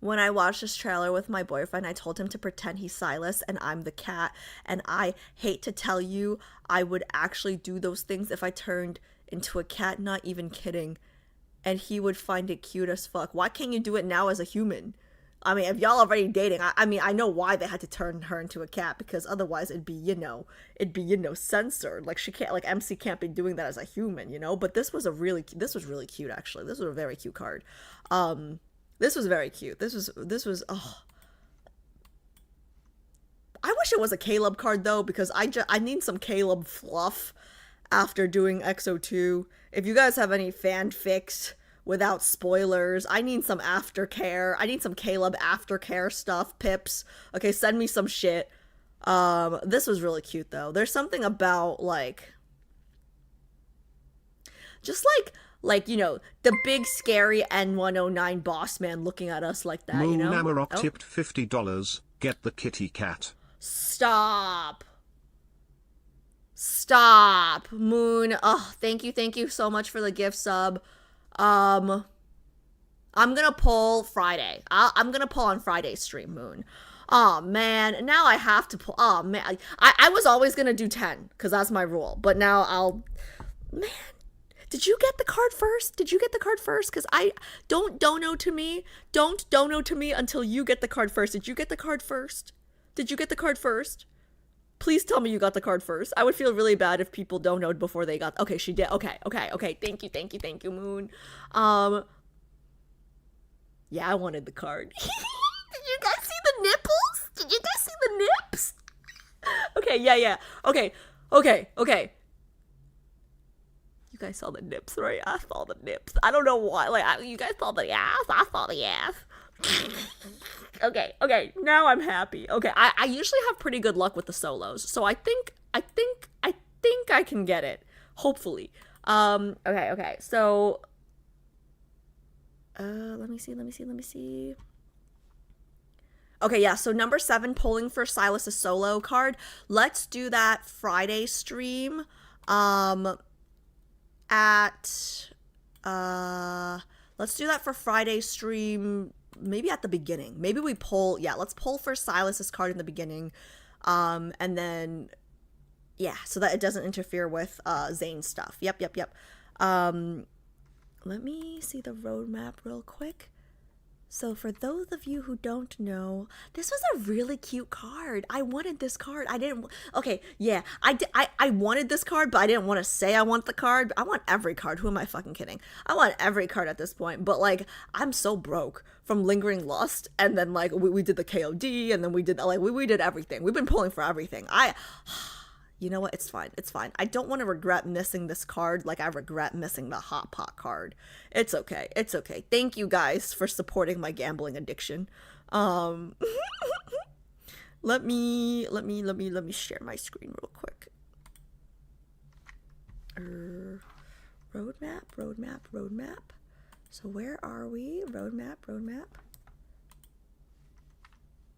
When I watched this trailer with my boyfriend, I told him to pretend he's Silas and I'm the cat. And I hate to tell you, I would actually do those things if I turned into a cat, not even kidding. And he would find it cute as fuck. Why can't you do it now as a human? I mean, if y'all already dating, I mean, I know why they had to turn her into a cat, because otherwise it'd be censored. Like, she can't, like, MC can't be doing that as a human, you know? But this was really cute, actually. This was a very cute card. This was very cute. This was, oh. I wish it was a Caleb card, though, because I need some Caleb fluff after doing XO2. If you guys have any fanfics without spoilers, I need some aftercare. I need some Caleb aftercare stuff, pips. Okay, send me some shit. This was really cute, though. There's something about, like, just like, you know, the big scary N109 boss man looking at us like that, you know? Moon Amarok tipped $50. Get the kitty cat. Stop, Moon. Oh, thank you so much for the gift sub. I'm gonna pull Friday. I'm gonna pull on Friday's stream, Moon. Oh man, now I have to pull. Oh man, I was always gonna do 10 because that's my rule, but now man. Did you get the card first? Because I don't dono to me. Don't dono to me until you get the card first. Did you get the card first? Please tell me you got the card first. I would feel really bad if people donoed before they got. Okay, she did. Okay. Thank you, Moon. Yeah, I wanted the card. Did you guys see the nipples? Did you guys see the nips? Okay, yeah. Okay. You guys saw the nips, right? I saw the nips. I don't know why. Like, you guys saw the ass. I saw the ass. Okay. Now I'm happy. Okay, I usually have pretty good luck with the solos, so I think I can get it. Hopefully. Okay. So, let me see. Okay, yeah. So number 7, pulling for Silas's solo card. Let's do that Friday stream. Let's do that for Friday stream, maybe at the beginning. Maybe we pull, let's pull for Silas's card in the beginning, and then, so that it doesn't interfere with Zane's stuff. Yep. Let me see the roadmap real quick. So for those of you who don't know, this was a really cute card. I wanted this card. I wanted this card, but I didn't want to say I want the card. I want every card. Who am I fucking kidding? I want every card at this point. But, like, I'm so broke from Lingering Lust. And then, like, we did the KOD. And then we did, like, we did everything. We've been pulling for everything. You know what? It's fine. I don't want to regret missing this card like I regret missing the Hot Pot card. It's okay. Thank you guys for supporting my gambling addiction. Let me share my screen real quick. Roadmap. So where are we? Roadmap.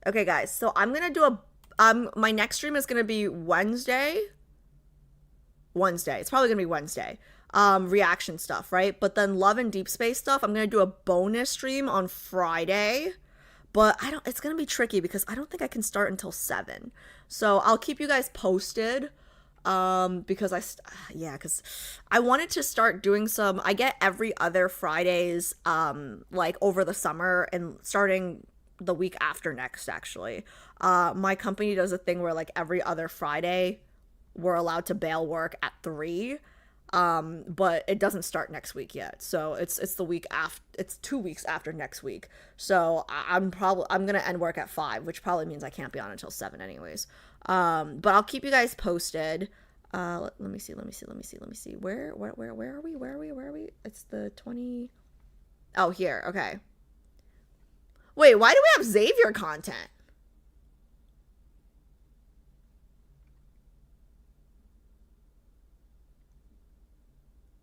Okay, guys. So I'm gonna do my next stream is going to be Wednesday. It's probably going to be Wednesday. Reaction stuff, right? But then Love and Deepspace stuff, I'm going to do a bonus stream on Friday. But it's going to be tricky because I don't think I can start until 7. So I'll keep you guys posted. Because I wanted to start doing I get every other Fridays, like over the summer and starting the week after next, actually. My company does a thing where, like, every other Friday we're allowed to bail work at 3, but it doesn't start next week yet. So it's the week after. It's 2 weeks after next week. So I'm gonna end work at 5, which probably means I can't be on until 7 anyways. But I'll keep you guys posted. Let me see. Where are we? It's the 20. Oh, here. Okay. Wait, why do we have Xavier content?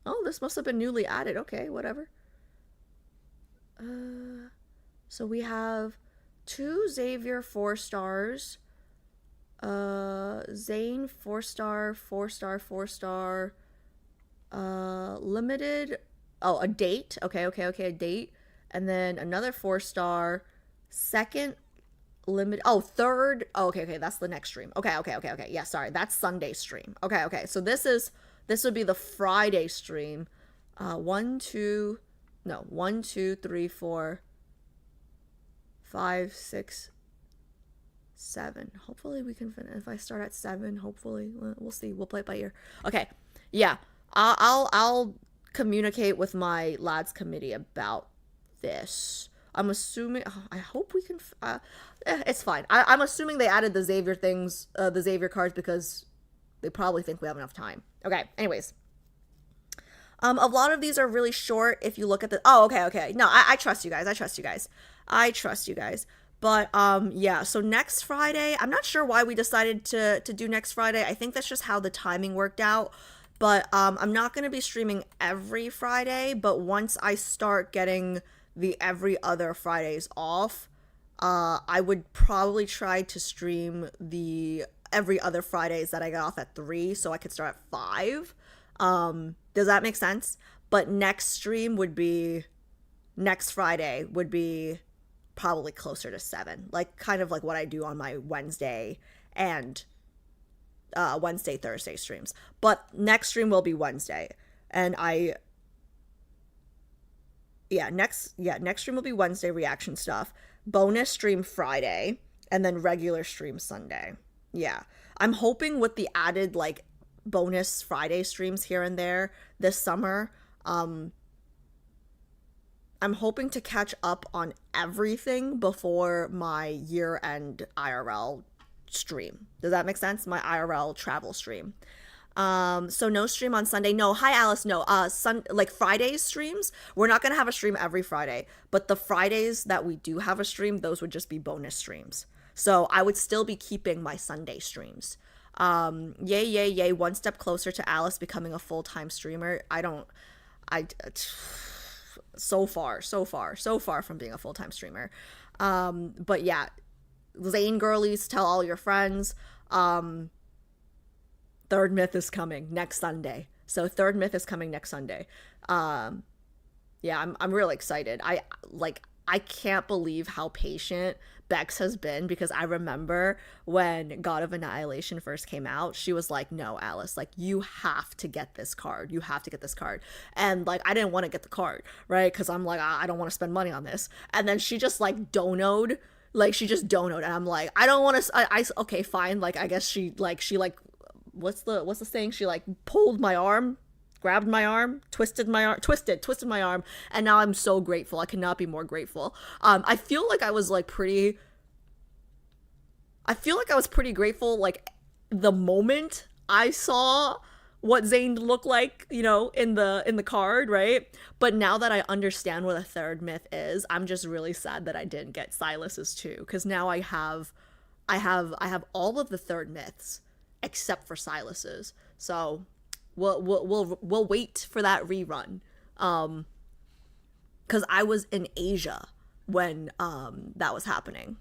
Oh, this must have been newly added. Okay, whatever. So we have 2 Xavier 4 stars. Zane 4 star, 4 star, 4 star. Limited. Oh, a date. Okay, a date. And then another 4 star. Second limit. Oh, third. Oh, okay, that's the next stream. Okay. Yeah, sorry, that's Sunday stream. Okay. So this would be the Friday stream. 1, 2, 3, 4, 5, 6, 7. Hopefully we can finish. If I start at 7, hopefully we'll see. We'll play it by ear. Okay, yeah. I'll communicate with my lads committee about this. I'm assuming. I hope we can. It's fine. I'm assuming they added the Xavier things, the Xavier cards, because they probably think we have enough time. Okay. Anyways. A lot of these are really short if you look at the. Oh, okay. No, I trust you guys. I trust you guys. But yeah. So next Friday, I'm not sure why we decided to do next Friday. I think that's just how the timing worked out. But I'm not gonna be streaming every Friday. But once I start getting the every other Fridays off, I would probably try to stream the every other Fridays that I get off at 3, so I could start at 5. Does that make sense? But next Friday would be probably closer to 7, like kind of like what I do on my Wednesday and Thursday streams. But next stream will be Wednesday, and next stream will be Wednesday reaction stuff, bonus stream Friday, and then regular stream Sunday. Yeah, I'm hoping with the added like bonus Friday streams here and there this summer, I'm hoping to catch up on everything before my year-end IRL stream. Does that make sense? My IRL travel stream. So no stream on Sunday. No, hi Alice. No, like Fridays streams, we're not gonna have a stream every Friday, but the Fridays that we do have a stream, those would just be bonus streams. So I would still be keeping my Sunday streams. Yay, one step closer to Alice becoming a full-time streamer. So far from being a full-time streamer. But yeah, Zane girlies, tell all your friends. Third Myth is coming next Sunday. So Third Myth is coming next Sunday. Yeah, I'm really excited. I can't believe how patient Bex has been, because I remember when God of Annihilation first came out, she was like, no, Alice, like, you have to get this card. And like, I didn't want to get the card, right? Because I'm like, I don't want to spend money on this. And then she just like donoed. And I'm like, I don't want to, okay, fine. Like, I guess she what's the saying? She like pulled my arm, grabbed my arm, twisted my arm, and now I'm so grateful. I cannot be more grateful. I feel like I was pretty grateful like the moment I saw what Zane looked like, in the card, right? But now that I understand what a Third Myth is, I'm just really sad that I didn't get Silas's too, because now I have all of the Third Myths except for Silas's. So we'll wait for that rerun, because I was in Asia when that was happening.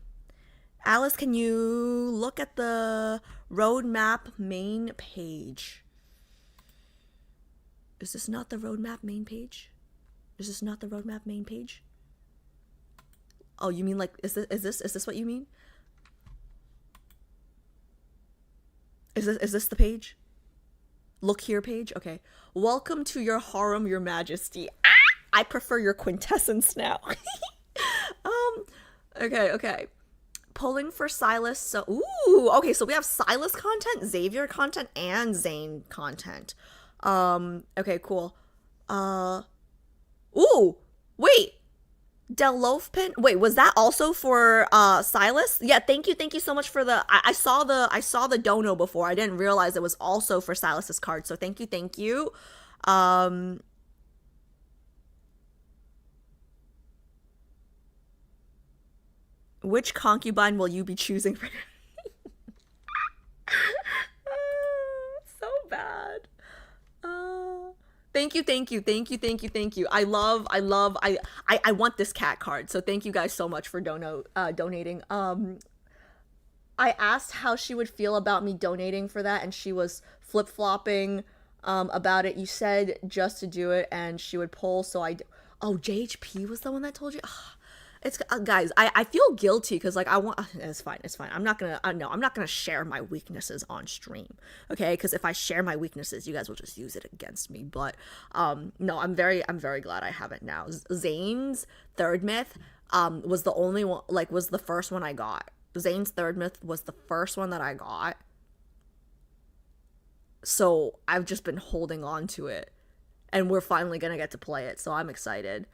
Alice, can you look at the roadmap main page? Is this not the roadmap main page? Oh, you mean like, is this what you mean? Is this the page? Look here page? Okay. Welcome to your harem, your majesty. I prefer your quintessence now. Okay. Pulling for Silas. So, okay, so we have Silas content, Xavier content, and Zane content. Okay, cool. Wait. Del Loaf pin. Wait, was that also for Silas? Yeah, thank you so much for the I saw the dono before. I didn't realize it was also for Silas's card. So thank you. Which concubine will you be choosing for so bad. Thank you. I want this cat card. So thank you guys so much for donating. I asked how she would feel about me donating for that, and she was flip-flopping about it. You said just to do it, and she would pull, so oh, JHP was the one that told you? It's guys, I feel guilty because like I want it's fine. I'm not gonna share my weaknesses on stream, okay? Because if I share my weaknesses, you guys will just use it against me. But no, I'm very glad I have it now. Zane's third myth was the only one, like was the first one I got. Zane's third myth was the first one that I got, so I've just been holding on to it, and we're finally gonna get to play it, so I'm excited.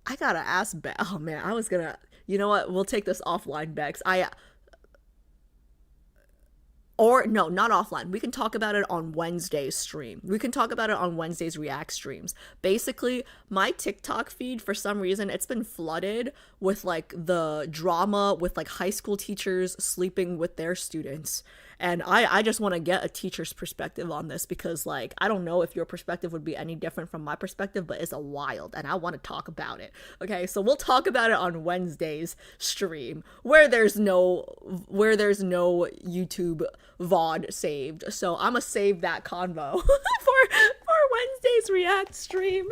I gotta ask oh man, I was gonna, you know what, we'll take this offline, Bex. Or no, not offline. We can talk about it on Wednesday's stream. We can talk about it on Wednesday's React streams. Basically, my TikTok feed, for some reason, it's been flooded with like the drama with like high school teachers sleeping with their students. And I just want to get a teacher's perspective on this because like, I don't know if your perspective would be any different from my perspective, but it's a wild and I want to talk about it. Okay, so we'll talk about it on Wednesday's stream where there's no YouTube VOD saved. So I'm gonna save that convo for Wednesday's React stream.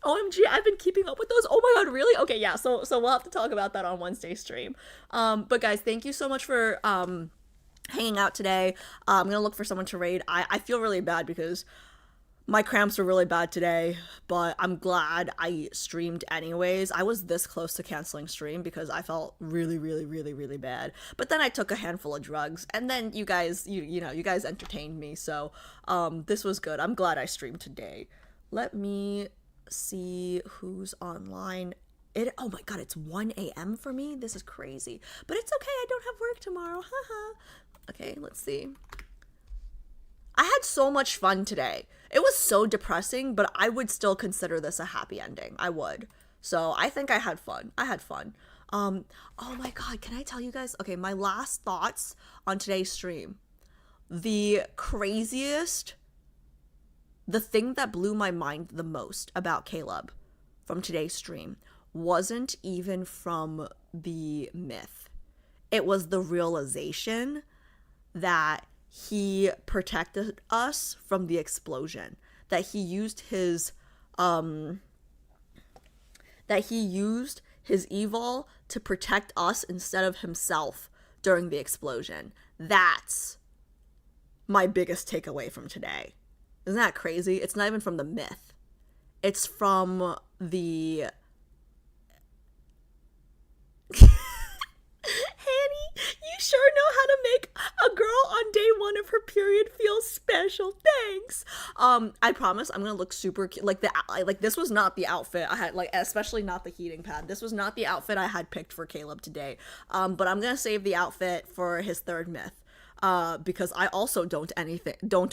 OMG, I've been keeping up with those. Oh my god, really? Okay, yeah, so we'll have to talk about that on Wednesday's stream. But guys, thank you so much for hanging out today. I'm gonna look for someone to raid. I feel really bad because my cramps were really bad today, but I'm glad I streamed anyways. I was this close to canceling stream because I felt really bad. But then I took a handful of drugs, and then you guys, you know, you guys entertained me, so this was good. I'm glad I streamed today. Let me see who's online. Oh my god, it's 1 a.m. for me? This is crazy. But it's okay, I don't have work tomorrow. Haha. Okay, let's see. I had so much fun today. It was so depressing, but I would still consider this a happy ending. I would. So I think I had fun. Oh my god, can I tell you guys? Okay, my last thoughts on today's stream. The thing that blew my mind the most about Caleb from today's stream wasn't even from the myth. It was the realization that he protected us from the explosion, that he used his evol to protect us instead of himself during the explosion. That's my biggest takeaway from today. Isn't that crazy? It's not even from the myth. It's from the Hanny, you sure know how to make a girl on day one of her period feel special. Thanks. I promise I'm gonna look super cute. Like this was not the outfit I had, like especially not the heating pad. This was not the outfit I had picked for Caleb today. But I'm gonna save the outfit for his third myth. Because I also don't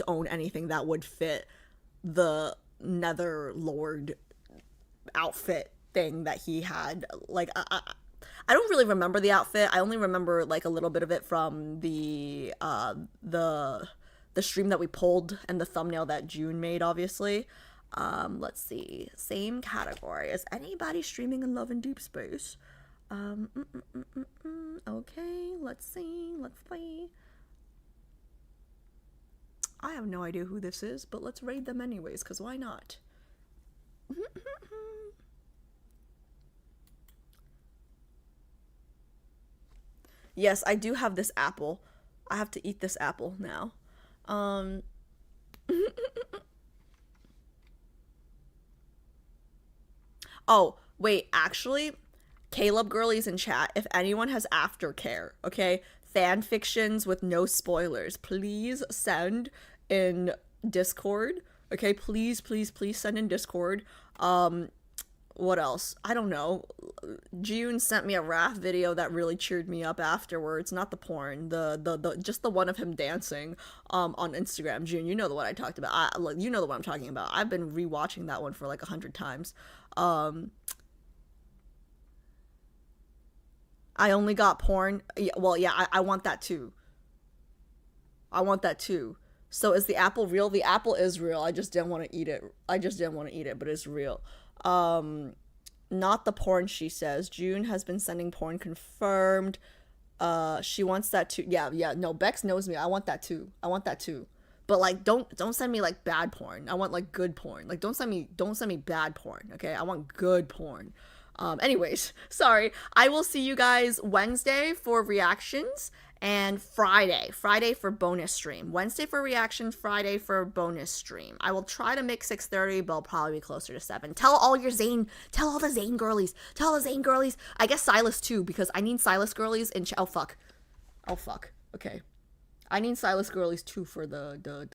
own anything that would fit the Nether Lord outfit thing that he had. Like I don't really remember the outfit. I only remember like a little bit of it from the stream that we pulled and the thumbnail that June made, obviously. Let's see. Same category. Is anybody streaming in Love and Deepspace? Okay, let's see. Let's play. I have no idea who this is, but let's raid them anyways, because why not? Yes, I do have this apple. I have to eat this apple now. Oh, wait, actually, Caleb Girlies in chat, if anyone has aftercare, okay? Fan fictions with no spoilers, please send in Discord. Okay, please send in Discord. What else? I don't know. June sent me a Raph video that really cheered me up afterwards. Not the porn, the just the one of him dancing on Instagram. June, you know the one I talked about. You know the one I'm talking about. I've been rewatching that one for like 100 times. I only got porn. Well, yeah, I want that too. I want that too. So is the apple real? The apple is real. I just didn't want to eat it. But it's real. Not the porn, she says. June has been sending porn, confirmed. She wants that too. Yeah, no, Bex knows me. I want that too. But like don't send me like bad porn. I want like good porn. Like don't send me bad porn, okay? I want good porn. Anyways, sorry. I will see you guys Wednesday for reactions and Friday for bonus stream. Wednesday for reaction, Friday for bonus stream. I will try to make 6:30, but I'll probably be closer to 7. Tell all the Zane girlies. I guess Silas too, because I need Silas girlies in oh fuck. Okay. I need Silas girlies too for the